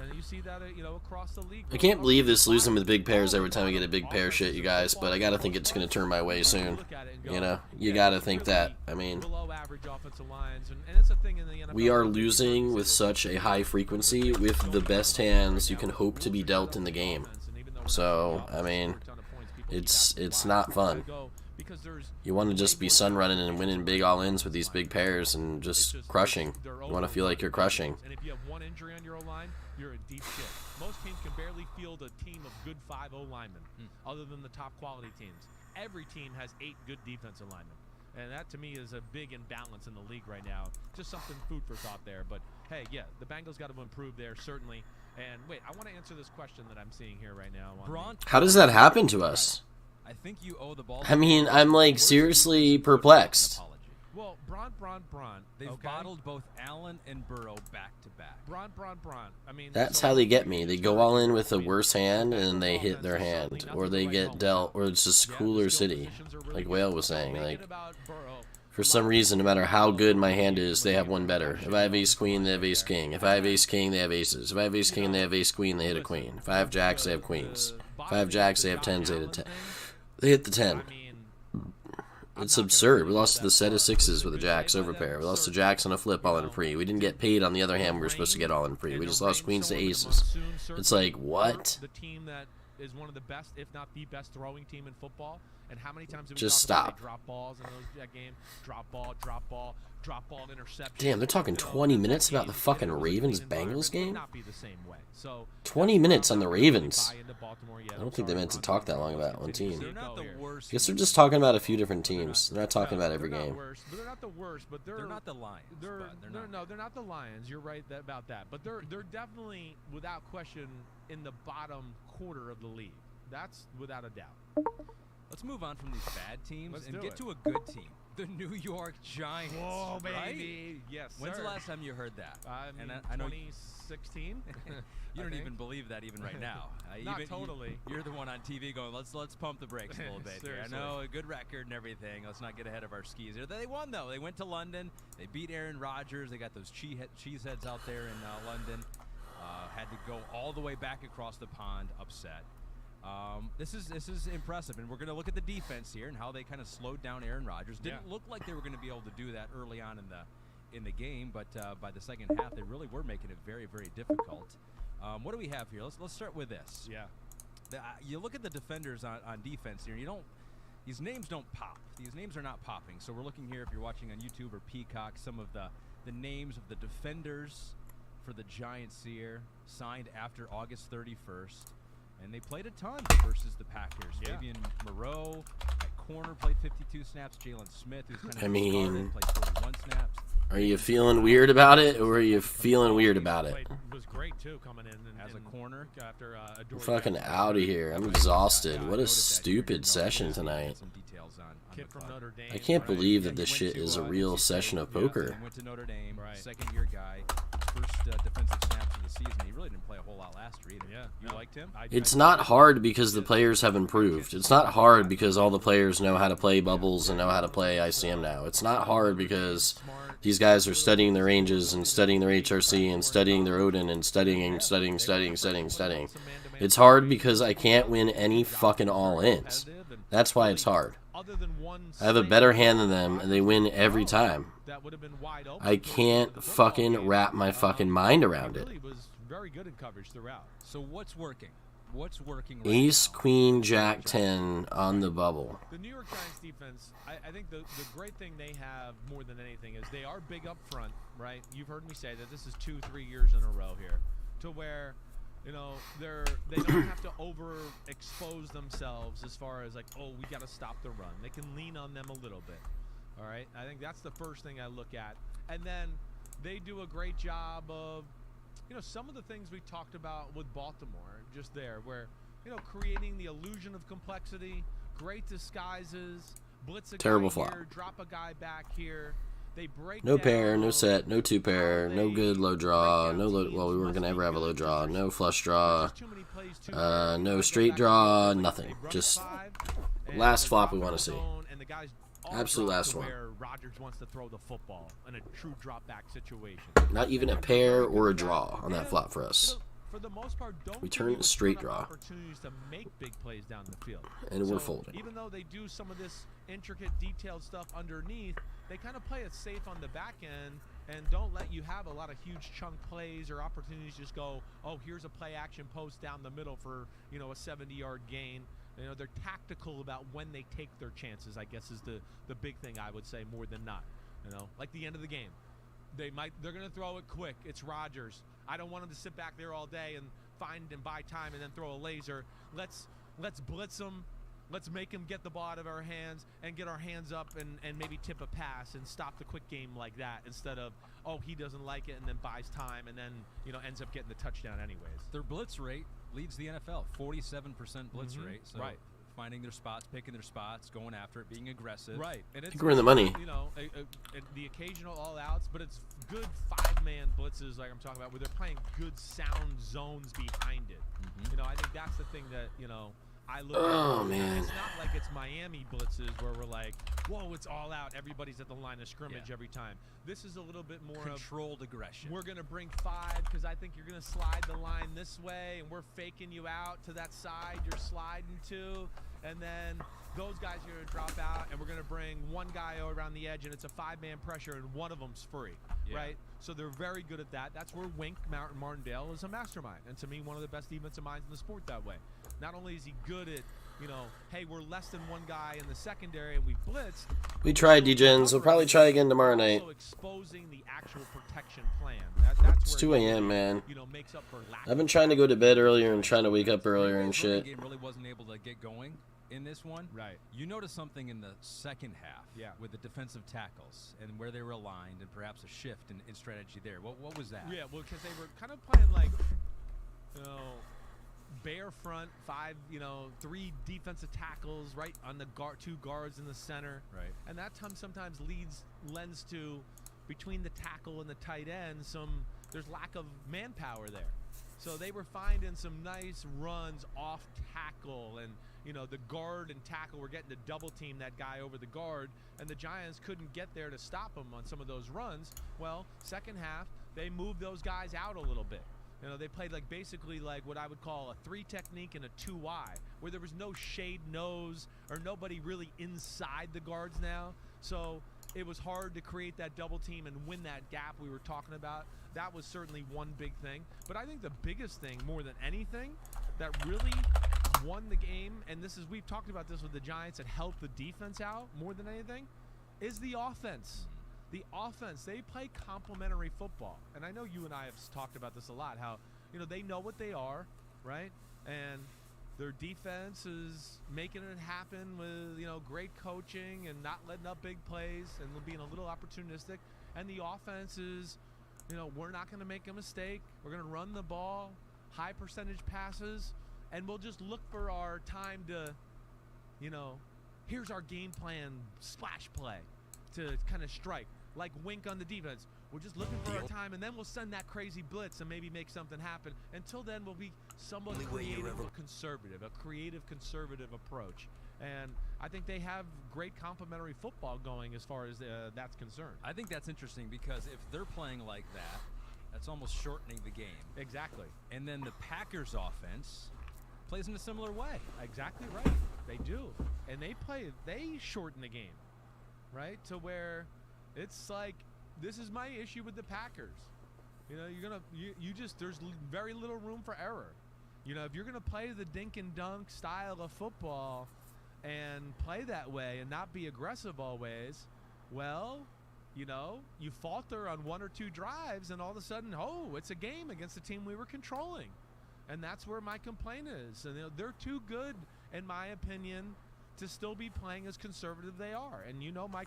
and you see that across the league. I can't believe this losing with big pairs every time I get a big pair shit, you guys. But I gotta think it's gonna turn my way soon. You know, you gotta think that. I mean, we are losing with such a high frequency with the best hands you can hope to be dealt in the game. So I mean, It's not fun. You want to just be sun running and winning big all-ins with these big pairs and just crushing. You want to feel like you're crushing. And if you have one injury on your O-line, you're in deep shit. Most teams can barely field a team of good 5 O-linemen, other than the top quality teams. Every team has 8 good defensive linemen. And that, to me, is a big imbalance in the league right now. Just something food for thought there. But, hey, yeah, the Bengals got to improve there, certainly. And, wait, I want to answer this question that I'm seeing here right now. How does that happen to us? I think you owe the ball. I mean, I'm like seriously perplexed. Well, Braun. They've bottled both Allen and Burrow back to back. Braun. I mean, That's how they get me. They go all in with a worse hand and they hit their hand, or they get dealt, or it's just cooler city, like Whale was saying. Like, for some reason, no matter how good my hand is, they have one better. If I have ace queen, they have ace king. If I have ace king, they have aces. If I have ace king and they have ace queen, they hit a queen. If I have jacks, they have queens. If I have jacks, they have tens, they hit a 10. They hit the 10. It's absurd. We lost to the set of 6s with a jacks overpair. We lost to jacks on a flip all in free. We didn't get paid on the other hand we were supposed to get all in free. We just lost queens to aces. It's like, what? The team that is one of the best, if not the best, throwing team in football. And how many times have we just talked about stop. they drop balls in that game? Drop ball, interception. Damn, they're talking 20 minutes about the fucking Ravens-Bengals game? 20 minutes on the Ravens. I don't think they meant to talk that long about one team. I guess they're just talking about a few different teams. They're not talking about every game. They're not the worst, but they're not the Lions. No, they're not the Lions. You're right about that. But they're definitely, without question, in the bottom quarter of the league. That's without a doubt. Let's move on from these bad teams and get it. to a good team. The New York Giants. Whoa, baby. Right? Yes, When's sir. the last time you heard that? I know 2016. You don't even believe that even right now. Not totally. You're the one on TV going, let's pump the brakes a little bit here. I know, a good record and everything. Let's not get ahead of our skis here. They won, though. They went to London. They beat Aaron Rodgers. They got those cheeseheads out there in London. Had to go all the way back across the pond, upset. This is impressive, and we're going to look at the defense here and how they kind of slowed down Aaron Rodgers. Didn't look like they were going to be able to do that early on in the game, but by the second half, they really were making it very, very difficult. What do we have here? Let's start with this. Yeah. You look at the defenders on defense here, and these names don't pop. These names are not popping. So we're looking here, if you're watching on YouTube or Peacock, some of the names of the defenders for the Giants here, signed after August 31st. And they played a ton versus the Packers. Fabian Moreau at corner played 52 snaps. Jalen Smith, who's kind of started, played 41 snaps. Are you feeling weird about it, or are you feeling weird about it? Was great too, coming in as a corner after I'm fucking out of here. I'm exhausted. What a stupid session tonight. Kid from Notre Dame. I can't believe that this shit is a real session of poker. Went to Notre Dame, second-year guy, first defensive snaps of the season. He really didn't play a whole lot last year either. Yeah, you liked him? It's not hard because the players have improved. It's not hard because all the players know how to play bubbles and know how to play ICM now. It's not hard because these guys are studying their ranges and studying their HRC and studying their Odin and studying. It's hard because I can't win any fucking all-ins. That's why it's hard. I have a better hand than them, and they win every time. I can't fucking wrap my fucking mind around it. Was very good in coverage throughout. So what's working? What's working right Ace, now? Queen, Jack 10 on the bubble. The New York Giants defense, I think the great thing they have more than anything is they are big up front, right? You've heard me say that this is 2-3 years in a row here, to where they don't have to overexpose themselves as far as like, oh, we got to stop the run. They can lean on them a little bit. All right, I think that's the first thing I look at, and then they do a great job of, some of the things we talked about with Baltimore, just there, where creating the illusion of complexity, great disguises, blitz a Terrible guy flop. here, drop a guy back here. They break No down, pair, no set, no two pair, no good low draw, no low, well, we weren't going to ever have a low draw, no flush draw, no straight draw, nothing. Just last flop we want to see. Absolute last one. Where Rodgers wants to throw the football in a true drop back situation. Not even a pair or a draw on that flop for us. For the most part, We turn a straight draw. Opportunities to make big plays down the field. And we're folding. Even though they do some of this intricate, detailed stuff underneath, they kind of play it safe on the back end and don't let you have a lot of huge chunk plays or opportunities. Just go, oh, here's a play action post down the middle for a 70-yard gain. You know, they're tactical about when they take their chances, I guess is the big thing I would say more than not. You know, like the end of the game. They're going to throw it quick. It's Rodgers. I don't want him to sit back there all day and find and buy time and then throw a laser. Let's blitz them. Let's make him get the ball out of our hands and get our hands up and maybe tip a pass and stop the quick game like that instead of, oh, he doesn't like it and then buys time and then, you know, ends up getting the touchdown anyways. Their blitz rate leads the NFL, 47% blitz rate. So right. Finding their spots, picking their spots, going after it, being aggressive. Right. And it's, we're in the money. You know, the occasional all-outs, but it's good five-man blitzes like I'm talking about where they're playing good sound zones behind it. You know, I think that's the thing that, you know, I look at. Man. It's not like it's Miami blitzes where we're like, whoa, it's all out. Everybody's at the line of scrimmage every time. This is a little bit more controlled aggression. We're going to bring 5 because I think you're going to slide the line this way, and we're faking you out to that side you're sliding to. And then those guys are going to drop out, and we're going to bring one guy around the edge, and it's a 5-man pressure, and one of them's free, right? So they're very good at that. That's where Wink Martindale is a mastermind, and to me, one of the best defensive minds in the sport that way. Not only is he good at, you know, hey, we're less than one guy in the secondary, and we blitzed. We tried, D-Gens. We'll probably try again tomorrow night. Also exposing the actual protection plan. It's 2 a.m., man. You know, makes up for lack. I've been trying to go to bed earlier and trying to wake up earlier and shit. The game really wasn't able to get going in this one. Right. You noticed something in the second half with the defensive tackles and where they were aligned and perhaps a shift in strategy there. What was that? Yeah, well, because they were kind of playing like, you know, bare front, 5, you know, 3 defensive tackles right on the 2 guards in the center. Right. And that sometimes lends to between the tackle and the tight end there's lack of manpower there. So they were finding some nice runs off tackle, and you know the guard and tackle were getting to double team that guy over the guard, and the Giants couldn't get there to stop him on some of those runs. Well, second half they moved those guys out a little bit. You know, they played like basically like what I would call a 3 technique and a 2-Y, where there was no shade nose or nobody really inside the guards now. So it was hard to create that double team and win that gap we were talking about. That was certainly one big thing. But I think the biggest thing, more than anything, that really won the game, and we've talked about this with the Giants, that helped the defense out more than anything, is the offense. The offense, they play complementary football. And I know you and I have talked about this a lot, how, you know, they know what they are, right? And their defense is making it happen with, you know, great coaching and not letting up big plays and being a little opportunistic. And the offense is, you know, we're not going to make a mistake. We're going to run the ball, high percentage passes, and we'll just look for our time to, you know, here's our game plan splash play to kind of strike. Like Wink on the defense. We're just looking for our time, and then we'll send that crazy blitz and maybe make something happen. Until then, we'll be somewhat creative conservative approach. And I think they have great complementary football going as far as that's concerned. I think that's interesting because if they're playing like that, that's almost shortening the game. Exactly. And then the Packers offense plays in a similar way. Exactly right. They do. And they shorten the game, right? To where it's like, this is my issue with the Packers. You know, there's very little room for error. You know, if you're going to play the dink and dunk style of football and play that way and not be aggressive always, well, you know, you falter on 1 or 2 drives and all of a sudden, it's a game against the team we were controlling. And that's where my complaint is. And they're too good, in my opinion, to still be playing as conservative they are. And you know my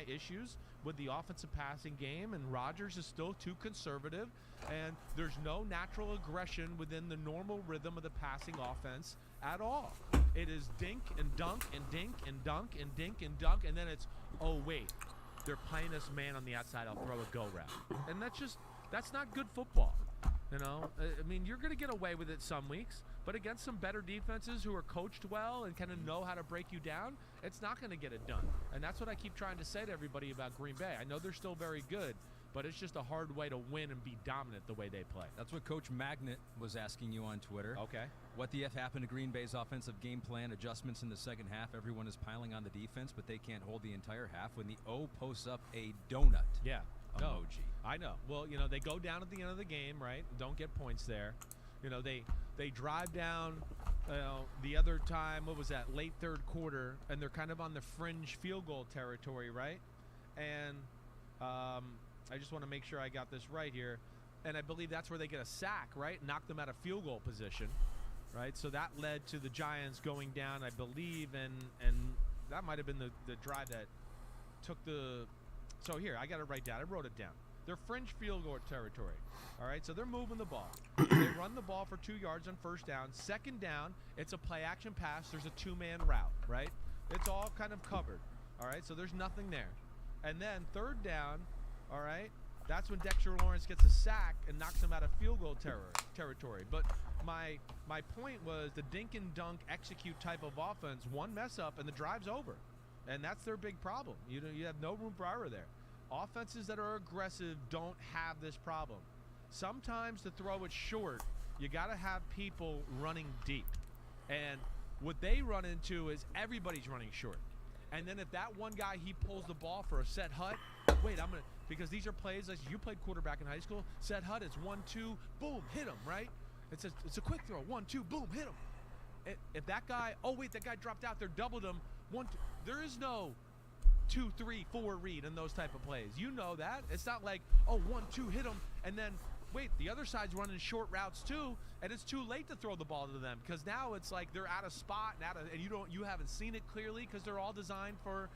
issues with the offensive passing game, and Rodgers is still too conservative, and there's no natural aggression within the normal rhythm of the passing offense at all. It is dink and dunk and dink and dunk and dink and dunk, and then it's, oh wait, they're playing us man on the outside, I'll throw a go route. And that's not good football. You know, I mean, you're going to get away with it some weeks, but against some better defenses who are coached well and kind of know how to break you down, it's not going to get it done. And that's what I keep trying to say to everybody about Green Bay. I know they're still very good, but it's just a hard way to win and be dominant the way they play. That's what Coach Magnet was asking you on Twitter. Okay. What the F happened to Green Bay's offensive game plan adjustments in the second half? Everyone is piling on the defense, but they can't hold the entire half when the O posts up a donut. Yeah. Emoji. No, I know. Well, you know, they go down at the end of the game, right? Don't get points there. You know, they drive down The other time, what was that? Late third quarter, and they're kind of on the fringe field goal territory, right? And I just want to make sure I got this right here. And I believe that's where they get a sack, right? Knock them out of field goal position, right? So that led to the Giants going down, I believe, and that might have been the drive that took the. So here, I got it right down. I wrote it down. They're fringe field goal territory. All right, so they're moving the ball. They run the ball for 2 yards on first down. Second down, it's a play action pass. There's a 2-man route, right? It's all kind of covered. All right, so there's nothing there. And then third down, all right, that's when Dexter Lawrence gets a sack and knocks him out of field goal territory. But my point was the dink and dunk execute type of offense, one mess up and the drive's over. And that's their big problem. You have no room for error there. Offenses that are aggressive don't have this problem. Sometimes to throw it short, you got to have people running deep. And what they run into is everybody's running short. And then if that one guy, he pulls the ball for a set hut, wait, I'm going to, because these are plays, as you played quarterback in high school, set hut, it's 1-2, boom, hit him, right? It's a quick throw, 1-2, boom, hit him. If that guy, oh wait, that guy dropped out there, doubled him, 1-2, there is no 2, 3, 4 read in those type of plays. You know that. It's not like, oh, 1-2, hit him, and then wait, the other side's running short routes too, and it's too late to throw the ball to them because now it's like they're out of spot and you haven't seen it clearly because they're all designed for,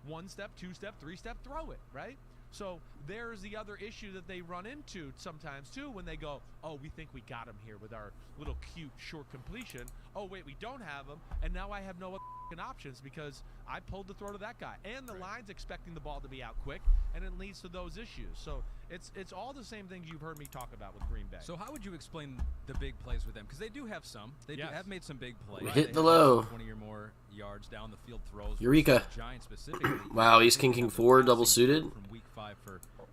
1 step, 2 step, 3 step, throw it, right? So there's the other issue that they run into sometimes too when they go, oh, we think we got him here with our little cute short completion. Oh wait, we don't have him, and now I have no options because I pulled the throw to that guy, and the line's expecting the ball to be out quick, and it leads to those issues. So it's all the same things you've heard me talk about with Green Bay. So how would you explain the big plays with them? Because they do have some. They do have made some big plays. Hit the low. 20 or more yards down the field throws. Eureka. Giants specifically. Wow, East King 4 double suited. From week 5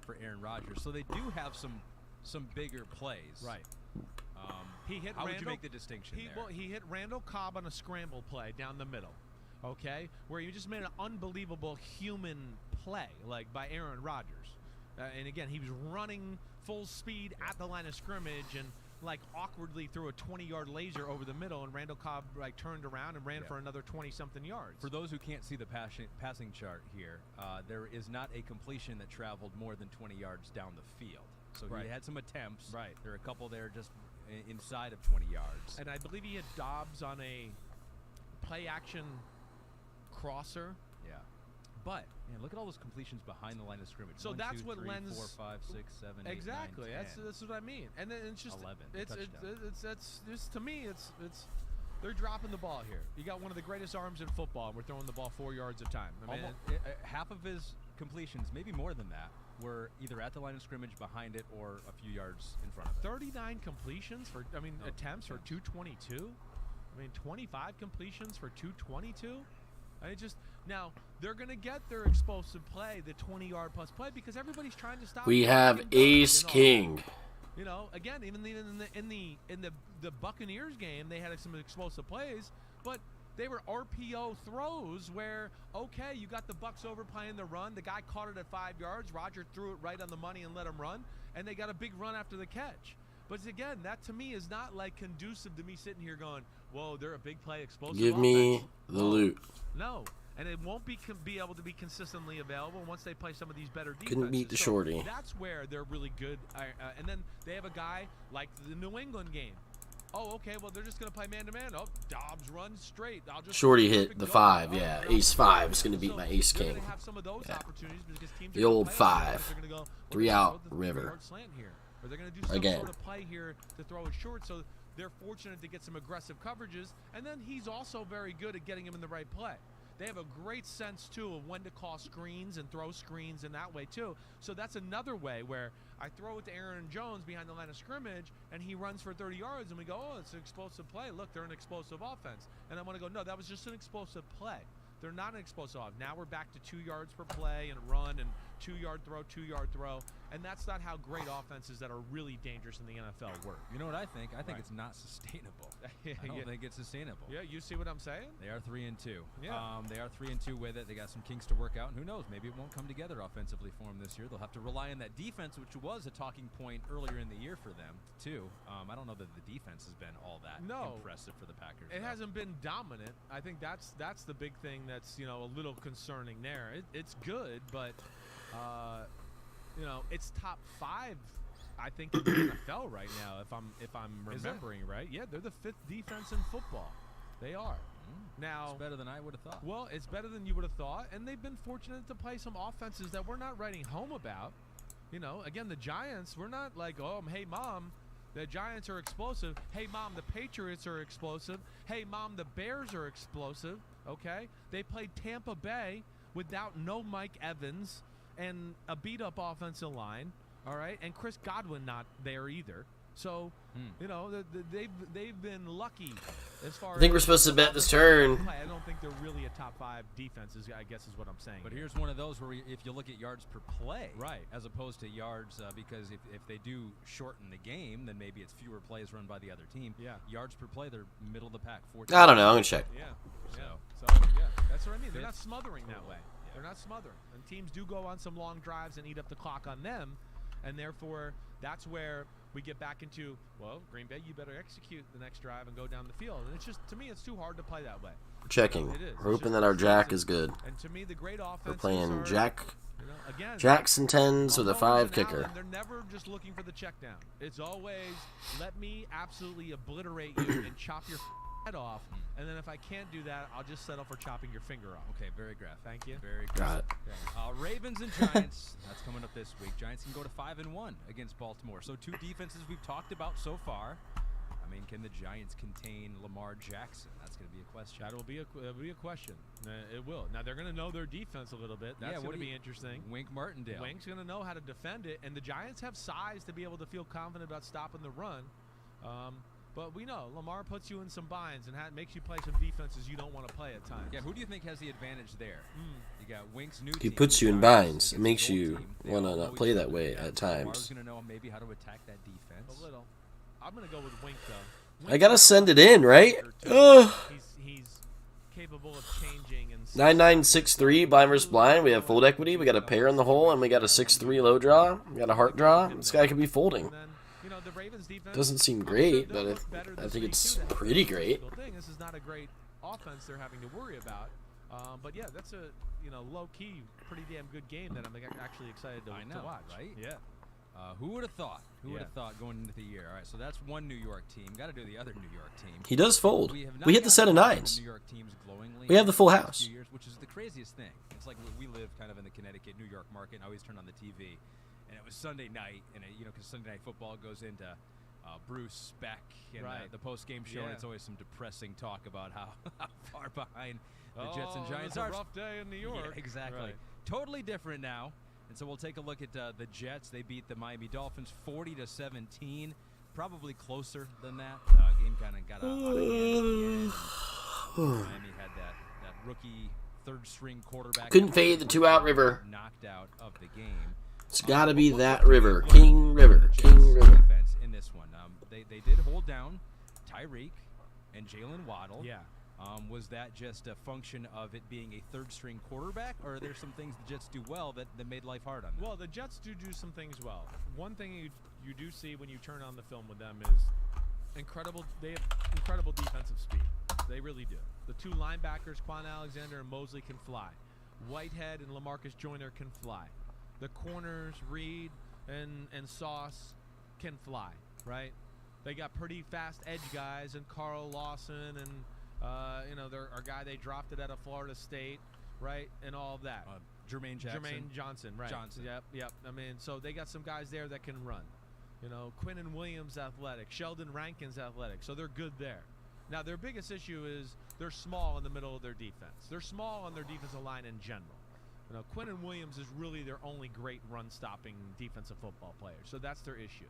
for Aaron Rodgers. So they do have some bigger plays. Right. He hit How Randall, would you make the distinction there? Well, he hit Randall Cobb on a scramble play down the middle, okay, where he just made an unbelievable human play, like by Aaron Rodgers. And again, he was running full speed at the line of scrimmage and like awkwardly threw a 20-yard laser over the middle, and Randall Cobb like turned around and ran for another 20-something yards. For those who can't see the passing chart here, there is not a completion that traveled more than 20 yards down the field. So he had some attempts. Right. There are a couple there just inside of 20 yards. And I believe he had Dobbs on a play-action crosser. Yeah. But man, look at all those completions behind the line of scrimmage. So 1, that's 2, what 3, lends 4, 5, 6, 7, 8, exactly. 9, 10. That's what I mean. And then it's just 11. It's just to me it's they're dropping the ball here. You got one of the greatest arms in football, and we're throwing the ball 4 yards a time. I mean, half of his completions, maybe more than that, were either at the line of scrimmage, behind it, or a few yards in front of it. 39 completions for attempts for 222. I mean 25 completions for 222. Now they're gonna get their explosive play, the 20-yard plus play, because everybody's trying to stop. We have Ace King. Again, even in the Buccaneers game, they had some explosive plays, but they were RPO throws where, okay, you got the Bucs overplaying the run. The guy caught it at 5 yards. Roger threw it right on the money and let him run, and they got a big run after the catch. But again, that to me is not like conducive to me sitting here going, whoa, they're a big play explosive Give offense. me the loot. No. And it won't be able to be consistently available once they play some of these better defenses. Couldn't beat the shorty. That's where they're really good. And then they have a guy like the New England game. Oh, okay, well, they're just going to play man-to-man. Oh, Dobbs runs straight. Shorty hit the 5, yeah. Ace 5 is going to beat my Ace They're King. going to have some of those opportunities because teams The are gonna old play 5. They're gonna go, 3 out river. Slant here. Or they're going to do some Again. sort of play here to throw it short, so they're fortunate to get some aggressive coverages. And then he's also very good at getting him in the right play. They have a great sense, too, of when to call screens and throw screens in that way, too. So that's another way where I throw it to Aaron Jones behind the line of scrimmage, and he runs for 30 yards, and we go, oh, it's an explosive play. Look, they're an explosive offense. And I want to go, no, that was just an explosive play. They're not an explosive offense. Now we're back to 2 yards per play and run and 2-yard throw, 2-yard throw. And that's not how great offenses that are really dangerous in the NFL work. You know what I think? I think it's not sustainable. I don't think it's sustainable. Yeah, you see what I'm saying? They are 3-2. Yeah. They are 3-2 with it. They got some kinks to work out, and who knows? Maybe it won't come together offensively for them this year. They'll have to rely on that defense, which was a talking point earlier in the year for them too. I don't know that the defense has been all that impressive for the Packers. It hasn't been dominant. I think that's the big thing that's a little concerning there. It's good, but it's top 5. I think in the NFL right now, if I'm remembering right. Yeah, they're the 5th defense in football. They are. Now it's better than I would have thought. Well, it's better than you would have thought, and they've been fortunate to play some offenses that we're not writing home about. Again, the Giants, we're not like, oh, hey, Mom, the Giants are explosive. Hey, Mom, the Patriots are explosive. Hey, Mom, the Bears are explosive. Okay? They played Tampa Bay without no Mike Evans and a beat-up offensive line. All right, and Chris Godwin not there either. So, they've been lucky as far as. I think we're supposed to bet this turn. I don't think they're really a top 5 defense, I guess is what I'm saying. But here's one of those where if you look at yards per play, right, as opposed to yards, because if they do shorten the game, then maybe it's fewer plays run by the other team. Yeah. Yards per play, they're middle of the pack. 14. I don't know. I'm gonna check. Yeah. So that's what I mean. They're not smothering that way. They're not smothering. And teams do go on some long drives and eat up the clock on them. And therefore, that's where we get back into, well, Green Bay, you better execute the next drive and go down the field. And it's just, to me, it's too hard to play that way. We're checking. It is. We're hoping that our Jack is good. And to me, the great offenses We're playing are, Jack. Again, Jackson 10s with a 5 kicker. Allen, they're never just looking for the check down. It's always, let me absolutely obliterate you and chop your head off. And then if I can't do that, I'll just settle for chopping your finger off. Okay, very graphic. Thank you. Very graphic. Got it. Yeah. Ravens and Giants. That's coming up this week. Giants can go to 5-1 against Baltimore. So 2 defenses we've talked about so far. I mean, can the Giants contain Lamar Jackson? That's going to be a question. That will be a question. It will. Now they're going to know their defense a little bit. That's going to be interesting. Wink Martindale. Wink's going to know how to defend it, and the Giants have size to be able to feel confident about stopping the run. But we know Lamar puts you in some binds and makes you play some defenses you don't want to play at times. Yeah, who do you think has the advantage there? You got Wink's new He team, puts you in binds. It makes you want to not play that way at Lamar's times. going to know maybe how to attack that defense. A little. I'm going to go with Wink, though. I gotta send it in, right? Ugh. He's capable of changing. And 9963 blind versus blind. We have fold equity. We got a pair in the hole, and we got a 6-3 low draw. We got a heart draw. This guy could be folding. The Ravens defense Doesn't seem great, but I think it's pretty great. This is not a great offense they're having to worry about. But yeah, that's a low key, pretty damn good game that I'm actually excited to watch. Right? Yeah. Who would have thought? Who would have thought going into the year? All right, so that's one New York team. Got to do the other New York team. He does fold. We hit the set of 9s. New York teams glowingly. We have the full house. Few years, which is the craziest thing. It's like we live kind of in the Connecticut, New York market, and I always turn on the TV. And it was Sunday night, and because Sunday Night Football goes into Bruce Beck and the post-game show, and it's always some depressing talk about how far behind the Jets and Giants are. It's a rough day in New York. Yeah, exactly. Right. Totally different now. And so we'll take a look at the Jets. They beat the Miami Dolphins 40-17. Probably closer than that. Game kind of got out of hand at the end. Miami had that rookie third-string quarterback. Couldn't fade the 2-out river. Knocked out of the game. It's got to be that river. King River. King River. Defense in this one. They did hold down Tyreek and Jalen Waddle. Yeah. Was that just a function of it being a third-string quarterback, or are there some things the Jets do well that made life hard on them? Well, the Jets do some things well. One thing you do see when you turn on the film with them is incredible. They have incredible defensive speed. They really do. The 2 linebackers, Quan Alexander and Mosley, can fly. Whitehead and LaMarcus Joyner can fly. The corners, Reed and Sauce, can fly. Right? They got pretty fast edge guys, and Carl Lawson and our guy they drafted out of Florida State, right, and all of that. Jermaine Johnson, right? Yep. I mean, so they got some guys there that can run. Quinnen Williams athletic, Sheldon Rankins athletic, so they're good there. Now their biggest issue is they're small in the middle of their defense. They're small on their defensive line in general. Quinnen Williams is really their only great run-stopping defensive football player, so that's their issue.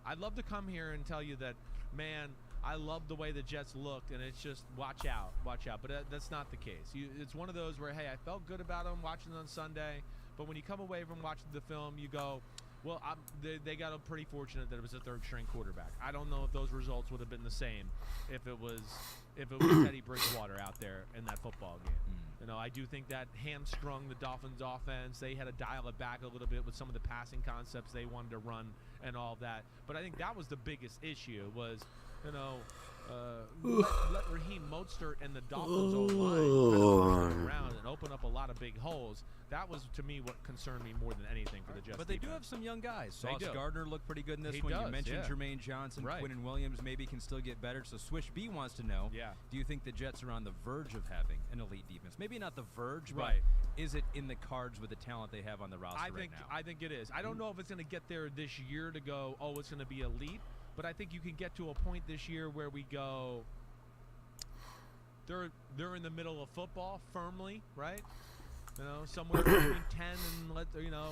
I'd love to come here and tell you that, man, I love the way the Jets looked, and it's just watch out. But that's not the case. It's one of those where, hey, I felt good about them watching on Sunday, But when you come away from watching the film, you go, well, they got pretty fortunate that it was a third-string quarterback. I don't know if those results would have been the same if it was Teddy Bridgewater out there in that football game. You know, I do think that hamstrung the Dolphins' offense. They had to dial it back a little bit with some of the passing concepts they wanted to run and all that. But I think that was the biggest issue was, you know, let Raheem Mostert and the Dolphins O-line around and open up a lot of big holes. That was, to me, what concerned me more than anything for the Jets. But they defense. do have some young guys. They Sauce do. Gardner looked pretty good in this He one. does, You mentioned yeah. Jermaine Johnson. Right. Quinnen Williams maybe can still get better. So Swish B wants to know, do you think the Jets are on the verge of having an elite defense? Maybe not the verge, but is it in the cards with the talent they have on the roster right now? I think it is. I don't know if it's going to get there this year to go, oh, it's going to be elite. But I think you can get to a point this year where we go, they're in the middle of football firmly, right? You know, somewhere between 10 and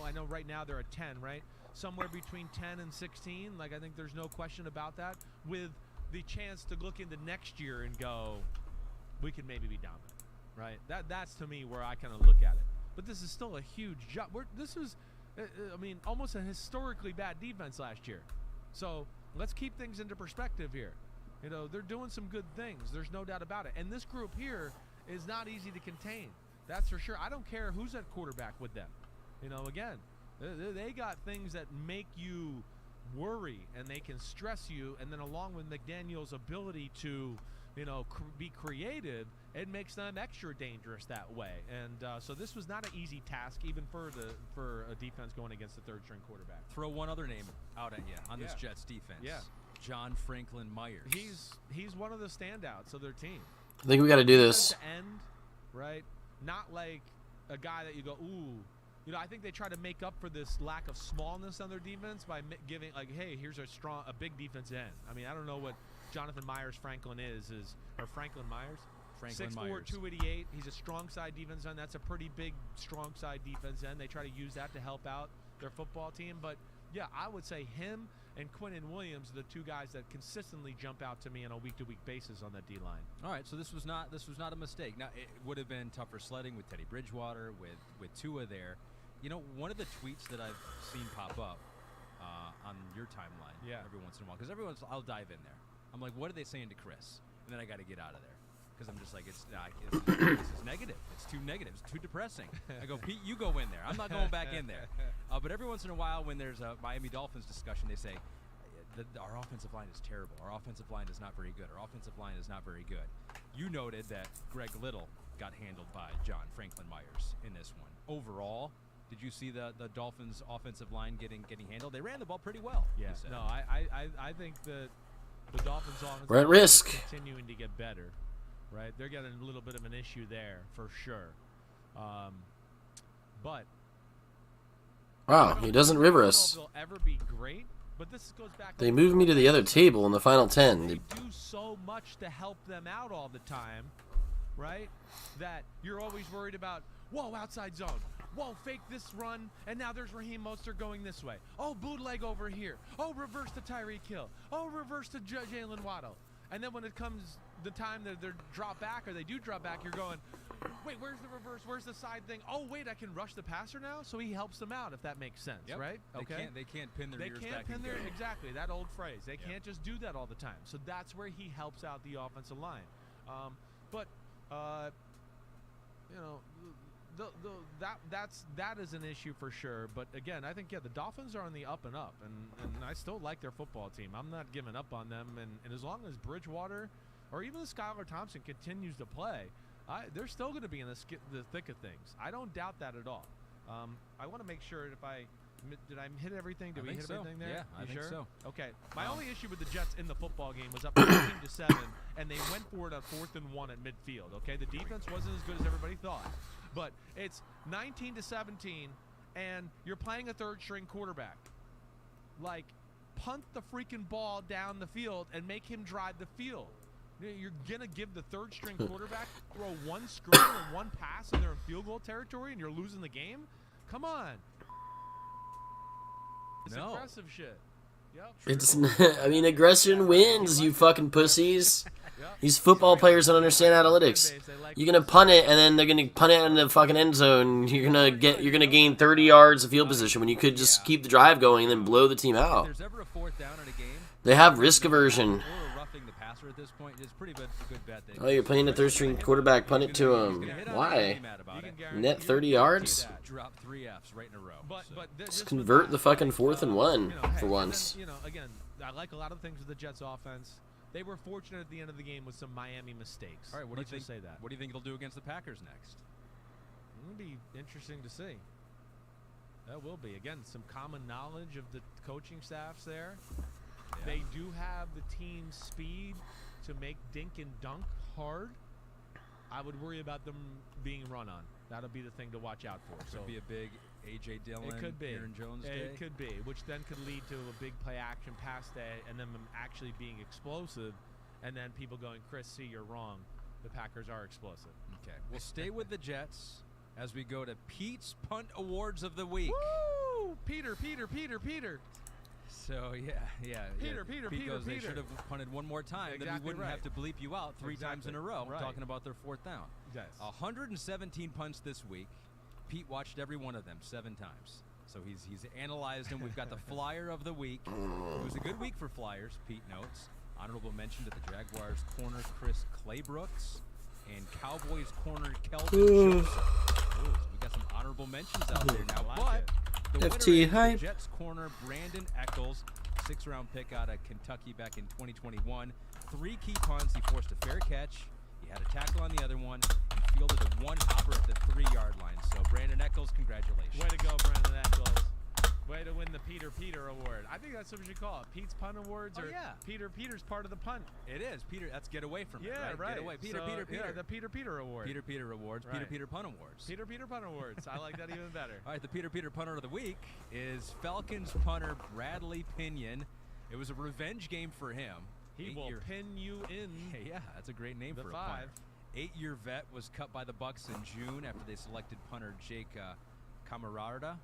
I know right now they're at 10, right? Somewhere between 10 and 16. Like, I think there's no question about that. With the chance to look into next year and go, we can maybe be dominant, right? That's to me where I kind of look at it. But this is still a huge job. This was, almost a historically bad defense last year. So let's keep things into perspective here. You know, they're doing some good things. There's no doubt about it. And this group here is not easy to contain. That's for sure. I don't care who's at quarterback with them. You know, again, they got things that make you worry and they can stress you. And then along with McDaniel's ability to, you know, be creative, it makes them extra dangerous that way. And so this was not an easy task, even for a defense going against the third-string quarterback. Throw one other name out at you on this Jets defense. Yeah. John Franklin Myers. He's one of the standouts of their team. I think we got to do this. To end, right? Not like a guy that you go, ooh. You know, I think they try to make up for this lack of smallness on their defense by giving, like, hey, here's a big defense end. I mean, I don't know what Jonathan Franklin is or Franklin Myers? 6'4", 288. He's a strong side defense end. That's a pretty big, strong side defense end. They try to use that to help out their football team. But, yeah, I would say him and Quinnen Williams are the two guys that consistently jump out to me on a week-to-week basis on that D-line. All right, so this was not a mistake. Now, it would have been tougher sledding with Teddy Bridgewater, with Tua there. You know, one of the tweets that I've seen pop up on your timeline every once in a while, because I'll dive in there. I'm like, what are they saying to Chris? And then I got to get out of there. Because I'm just like, this is negative. It's too negative. It's too depressing. I go, Pete, you go in there. I'm not going back in there. But every once in a while, when there's a Miami Dolphins discussion, they say, our offensive line is terrible. Our offensive line is not very good. Our offensive line is not very good. You noted that Greg Little got handled by John Franklin Myers in this one. Overall, did you see the Dolphins' offensive line getting handled? They ran the ball pretty well. Yeah. No, I think that the Dolphins' offensive We're at line risk. is continuing to get better. Right, they're getting a little bit of an issue there for sure, but Wow, he doesn't river us. They'll ever be great, but this goes back. They moved me to the other table in the final 10. They do so much to help them out all the time, right? That you're always worried about. Whoa, outside zone. Whoa, fake this run, and now there's Raheem Mostert going this way. Oh, bootleg over here. Oh, reverse to Tyreek Hill. Oh, reverse to Jalen Waddle. And then when it comes the time that they're drop back or they do drop back, you're going, wait, where's the reverse? Where's the side thing? Oh, wait, I can rush the passer now? So he helps them out, if that makes sense, right? Okay. They can't pin their ears back. They can't pin their, exactly, that old phrase. They can't just do that all the time. So that's where he helps out the offensive line. That is an issue for sure. But again, I think the Dolphins are on the up and up, and I still like their football team. I'm not giving up on them, and as long as Bridgewater or even Skylar Thompson continues to play, they're still going to be in the thick of things. I don't doubt that at all. I want to make sure did I hit everything? Did we hit everything there? Yeah, I think so. Okay. My only issue with the Jets in the football game was up 13-7, and they went for it on 4th and 1 at midfield. Okay, the defense wasn't as good as everybody thought, but it's 19-17, and you're playing a third-string quarterback. Like, punt the freaking ball down the field and make him drive the field. You're going to give the third-string quarterback throw one screen or one pass and they're in field goal territory and you're losing the game? Come on. It's aggressive shit. Yep. It's, I mean, aggression wins, you fucking pussies. These football players don't understand analytics. You're gonna punt it, and then they're gonna punt it in the fucking end zone. You're gonna gain 30 yards of field position when you could just keep the drive going and then blow the team out. If there's ever a fourth down in a game, They have risk aversion. or roughing the passer at this point, it's pretty good bet. Oh, you're playing a third-string quarterback. Punt it to him. Why? Net 30 yards. Drop 3 Fs right in a row. Just convert the fucking 4th and 1 for once. You know, again, I like a lot of things with the Jets offense. They were fortunate at the end of the game with some Miami mistakes. All right, what do you think? Say that. What do you think they'll do against the Packers next? It'll be interesting to see. That will be. Again, some common knowledge of the coaching staffs there. Yeah. They do have the team speed to make dink and dunk hard. I would worry about them being run on. That'll be the thing to watch out for. Could be a big A.J. Dillon, it could be. Aaron Jones day. It could be, which then could lead to a big play action pass day and then them actually being explosive and then people going, Chris, see, you're wrong. The Packers are explosive. Okay. We'll stay with the Jets as we go to Pete's Punt Awards of the Week. Woo! Peter. So, yeah. Pete goes, they should have punted one more time. Exactly, then we wouldn't have to bleep you out three times in a row talking about their 4th down. Yes. 117 punts this week. Pete watched every one of them 7 times. So he's analyzed them. We've got the Flyer of the Week. It was a good week for Flyers, Pete notes. Honorable mention to the Jaguars corner Chris Claybrooks and Cowboys corner Kelvin Joseph. We got some honorable mentions out there now. But the FT winner hype. is the Jets corner Brandon Eccles, 6th-round pick out of Kentucky back in 2021. 3 key punts. He forced a fair catch. He had a tackle on the other one. He fielded a one-hopper at the 3-yard line. So, Brandon Eccles, congratulations. Way to go, Brandon Eccles. Way to win the Peter Award. I think that's what we should call it. Pete's Punt Awards or Peter's part of the punt. It is. Peter, let's get away from it, right? Get away. Peter. Yeah, the Peter Award. Peter Awards. Right. Peter Punt Awards. Peter Punt Awards. I like that even better. All right, the Peter Punter of the Week is Falcons punter Bradley Pinion. It was a revenge game for him. He will pin you in. Yeah, that's a great name for a 5. punter. 8-year vet was cut by the Bucs in June after they selected punter Jake Camarda.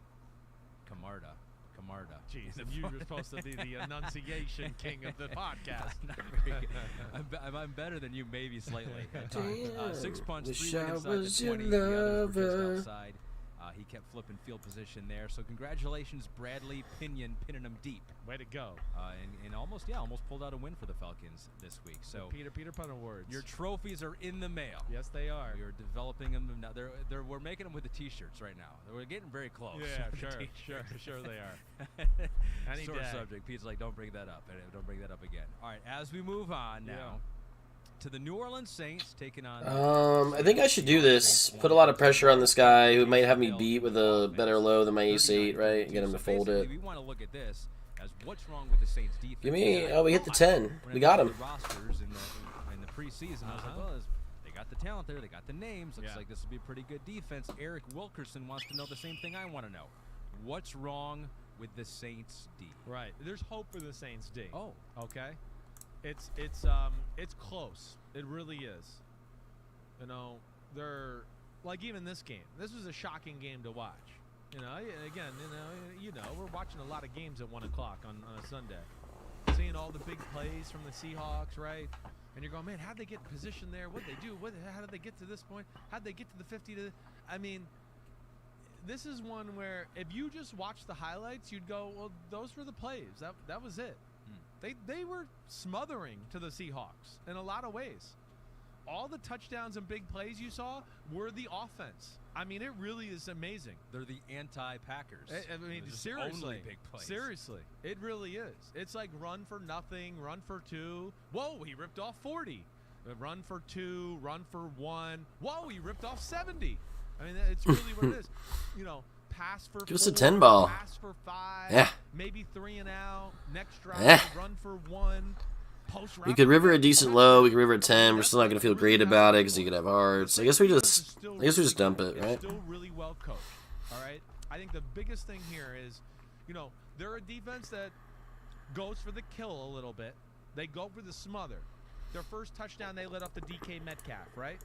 Jeez, and you were supposed to be the enunciation king of the podcast. Not very good. I'm better than you, maybe slightly. At times. 6 punts, 3 went inside the 20. The others were just outside. He kept flipping field position there. So congratulations, Bradley Pinion, pinning him deep. Way to go. And almost pulled out a win for the Falcons this week. So the Peter Punt Awards. Your trophies are in the mail. Yes, they are. We are developing them now. We're making them with the T-shirts right now. We're getting very close. Yeah, sure they are. Any Sore day. subject. Pete's like, don't bring that up. Don't bring that up again. All right, as we move on now to the New Orleans Saints taking on. I think I should do this. Put a lot of pressure on this guy who might have me beat with a better low than my ace-8, right? Get him to fold it. We want to look at this as what's wrong with the Saints defense. Give me. Oh, we hit the 10. We got him. Rosters in the preseason. I was like, well, they got the talent there. They got the names. Looks like this will be a pretty good defense. Eric Wilkerson wants to know the same thing I want to know. What's wrong with the Saints D? Right. There's hope for the Saints D. Oh, okay. It's close. It really is. You know, they're like even this game. This was a shocking game to watch. You know, again, we're watching a lot of games at 1 o'clock on a Sunday, seeing all the big plays from the Seahawks, right? And you're going, man, how'd they get in position there? What'd they do? How did they get to this point? How'd they get to the 50? I mean, this is one where if you just watch the highlights, you'd go, well, those were the plays. That was it. They were smothering to the Seahawks in a lot of ways. All the touchdowns and big plays you saw were the offense. I mean, it really is amazing. They're the anti-Packers. I mean, seriously. Only big plays. Seriously. It really is. It's like run for nothing, run for 2. Whoa, he ripped off 40. Run for 2, run for 1. Whoa, he ripped off 70. I mean, it's really what it is. You know, pass for 4. Give us a 10 ball. Pass for 5. Yeah. Maybe 3 and out. Next drive, run for 1. We could river a decent low. We could river a 10. We're still not going to feel great about it because you could have hearts. I guess we just dump it, right? It's still really well coached. All right. I think the biggest thing here is, you know, they're a defense that goes for the kill a little bit. They go for the smother. Their first touchdown, they let up the DK Metcalf, right?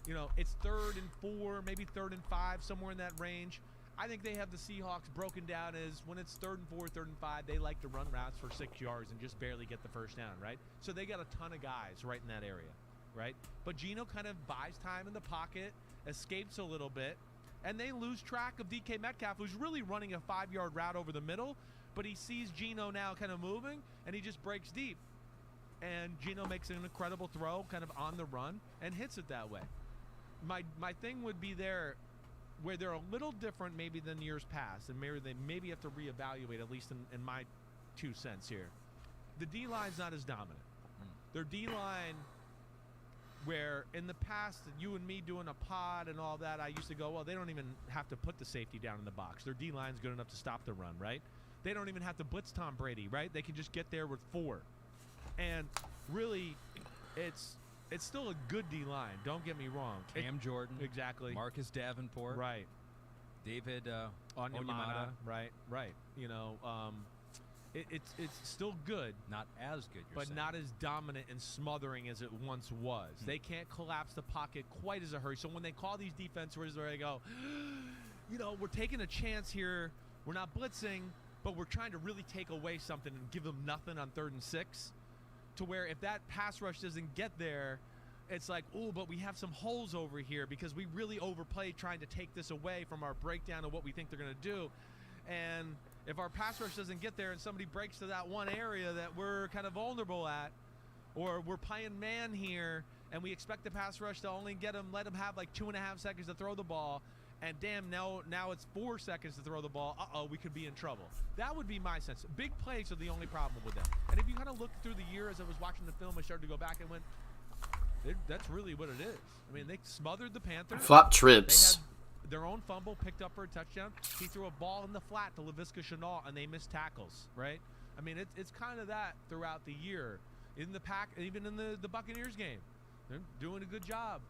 You know, it's 3rd and 4, maybe 3rd and 5, somewhere in that range. I think they have the Seahawks broken down as when it's 3rd and 4, 3rd and 5, they like to run routes for 6 yards and just barely get the first down, right? So they got a ton of guys right in that area, right? But Geno kind of buys time in the pocket, escapes a little bit, and they lose track of DK Metcalf, who's really running a 5-yard route over the middle, but he sees Geno now kind of moving, and he just breaks deep. And Geno makes an incredible throw kind of on the run and hits it that way. My thing would be there where they're a little different maybe than years past, and maybe have to reevaluate, at least in my 2 cents here. The D-line's not as dominant. Their D-line, where in the past, you and me doing a pod and all that, I used to go, well, they don't even have to put the safety down in the box. Their D-line's good enough to stop the run, right? They don't even have to blitz Tom Brady, right? They can just get there with 4. And really, it's still a good D-line. Don't get me wrong. Cam Jordan. Exactly. Marcus Davenport. Right. David Onyemata. Right. You know, it's still good. Not as good, but saying. Not as dominant and smothering as it once was. They can't collapse the pocket quite as a hurry. So when they call these defenses where they go, you know, we're taking a chance here. We're not blitzing, but we're trying to really take away something and give them nothing on 3rd and 6. To where if that pass rush doesn't get there, it's like, oh, but we have some holes over here because we really overplayed trying to take this away from our breakdown of what we think they're going to do. And if our pass rush doesn't get there and somebody breaks to that one area that we're kind of vulnerable at, or we're playing man here and we expect the pass rush to only let them have like 2.5 seconds to throw the ball, and damn, now it's 4 seconds to throw the ball. We could be in trouble. That would be my sense. Big plays are the only problem with them. And if you kind of look through the year as I was watching the film, I started to go back and went, that's really what it is. I mean, they smothered the Panthers. Flop trips. They had their own fumble picked up for a touchdown. He threw a ball in the flat to Laviska Shenault, and they missed tackles, right? I mean, it's kind of that throughout the year. In the pack, even in the Buccaneers game, they're doing a good job.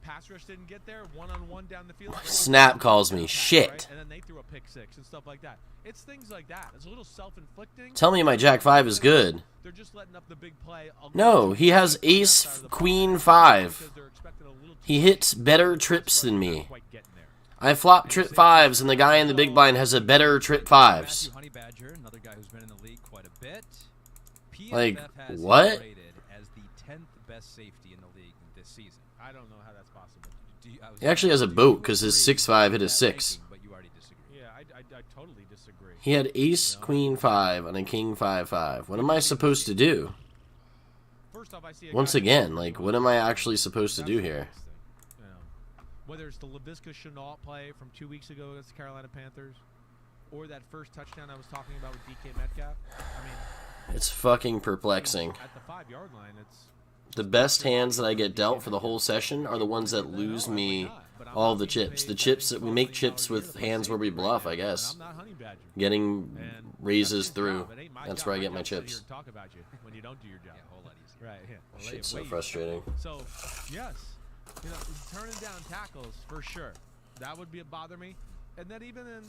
Pass rush didn't get there, one-on-one down the field. Snap calls me shit. Right? And then they threw a pick 6 and stuff like that. It's things like that. It's a little self-inflicting. Tell me my Jack 5 is good. They're just letting up the big play. No, he has Ace Queen 5. He hits better trips than me. I flop trip 5s, and the guy in the big blind has a better trip 5s. Honey Badger, another guy who's been in the league quite a bit. Like, has what? Rated as the 10th best safety in the league this season. I don't know how that's possible. He actually has a boat because his 6'5" hit a 6. But you already disagree. Yeah, I totally disagree. He had Ace Queen 5 and a King 5-5. What am I supposed to do? First off, I see Once again, like, what am I actually supposed to do here? Whether it's the Laviska Shenault play from 2 weeks ago against the Carolina Panthers, or that first touchdown I was talking about with DK Metcalf. I mean, It's fucking perplexing. At the 5-yard line, it's The best hands that I get dealt for the whole session are the ones that lose me all the chips. The chips that we make chips with hands where we bluff, I guess. Getting raises through. That's where I get my chips. Talk about you when you don't do your job. Yeah, a whole lot easier. Right. Yeah. Shit's so frustrating. So, yes, you know, turning down tackles for sure. That would bother me. And then even in,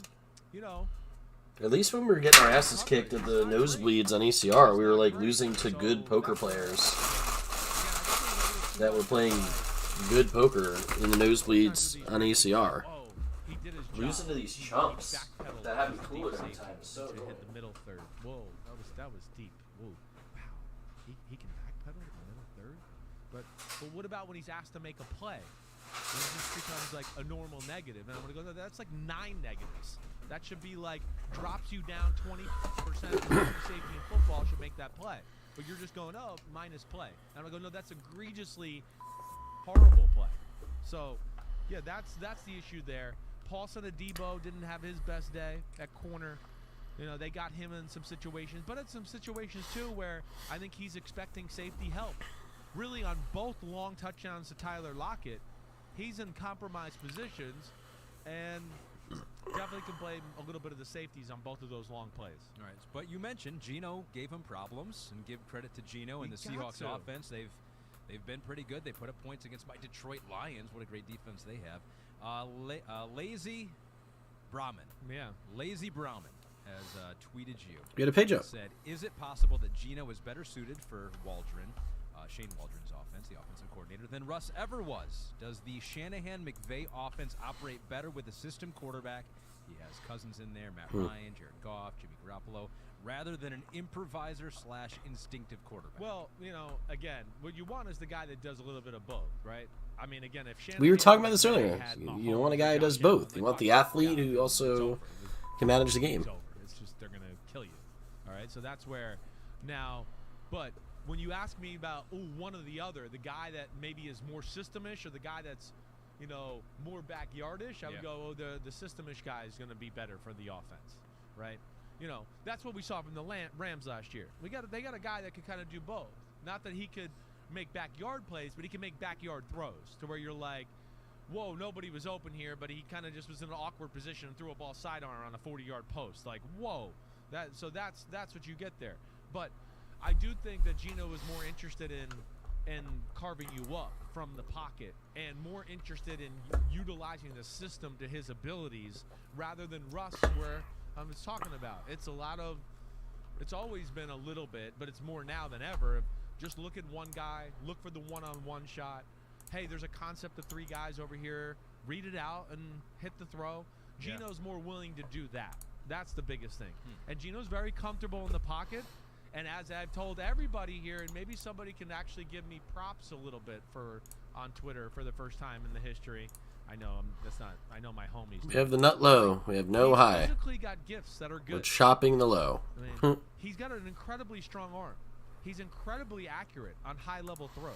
you know. At least when we were getting our asses kicked at the nosebleeds on ECR, we were like losing to good poker players that were playing good poker in the nosebleeds on ECR. Losing to these chumps that have a cooler every time is so annoying. Hit the middle third. Whoa, that was deep. Whoa, wow. He can backpedal in the middle third. But what about when he's asked to make a play? It just becomes like a normal negative, and I'm gonna go. No, that's like 9 negatives. That should be like drops you down 20% of safety in football should make that play. But you're just going, oh, minus play. And I'm gonna go, no, that's egregiously horrible play. So, yeah, that's the issue there. Paulson Adebo didn't have his best day at corner. You know, they got him in some situations, but it's some situations too where I think he's expecting safety help. Really, on both long touchdowns to Tyler Lockett, he's in compromised positions, and definitely can blame a little bit of the safeties on both of those long plays. All right, but you mentioned Geno gave him problems, and give credit to Geno and the Seahawks offense. They've been pretty good. They put up points against my Detroit Lions. What a great defense they have. Lazy Brahman. Yeah. Lazy Brahman has tweeted you. You had a page up. Said, is it possible that Geno is better suited for Waldron, Shane Waldron's offense, the offensive coordinator, than Russ ever was? Does the Shanahan-McVay offense operate better with a system quarterback? He has Cousins in there, Matt Hmm. Ryan, Jared Goff, Jimmy Garoppolo, rather than an improviser / instinctive quarterback. Well, again, what you want is the guy that does a little bit of both, right? I mean, again, if Shannon We were talking about this McVay earlier. had You Mahomes don't want a guy who does and Josh Allen, both. You want the athlete who also can manage the game. It's over. It's just they're gonna kill you. All right, so that's where now. But when you ask me about one or the other, the guy that maybe is more systemish or the guy that's more backyardish, I would go, the systemish guy is going to be better for the offense, right? That's what we saw from the Rams last year. They got a guy that could kind of do both. Not that he could make backyard plays, but he can make backyard throws to where you're like, whoa, nobody was open here, but he kind of just was in an awkward position and threw a ball sidearm on a 40-yard post. Like, whoa. That's what you get there. But I do think that Geno was more interested in carving you up from the pocket and more interested in utilizing the system to his abilities rather than Russ, where I was talking about. It's always been a little bit, but it's more now than ever. Just look at one guy, look for the one-on-one shot. Hey, there's a concept of 3 guys over here. Read it out and hit the throw. Geno's more willing to do that. That's the biggest thing. And Geno's very comfortable in the pocket. And as I've told everybody here, and maybe somebody can actually give me props a little bit on Twitter for the first time in the history. I know I know my homies. We have the nut low. We have no high. He's physically got gifts that are good. We're chopping the low. I mean, he's got an incredibly strong arm. He's incredibly accurate on high-level throws.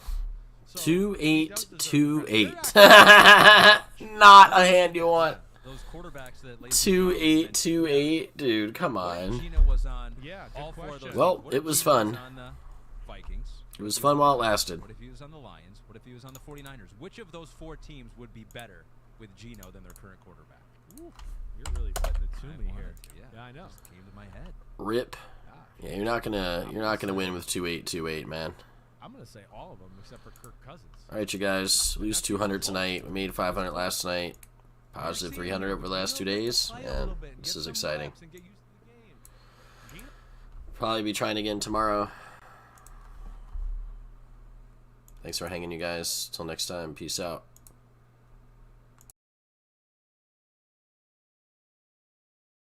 So 2.828. Not a hand you want. Those quarterbacks that 2.828, dude. Come on. Geno was on all 4 of those. Well, What it if was Geno fun. on the Vikings? It was fun while it lasted. What if he was on the Lions? What if he was on the 49ers? Which of those 4 teams would be better with Geno than their current quarterback? Ooh, you're really putting it to me here. Yeah, I know. Just came to my head. Rip. Yeah, you're not gonna win with 2.828, man. I'm gonna say all of them except for Kirk Cousins. All right, you guys. Lose 200 tonight. We made 500 last night. Positive 300 over the last 2 days, and this is exciting. Probably be trying again tomorrow. Thanks for hanging, you guys. Till next time, peace out.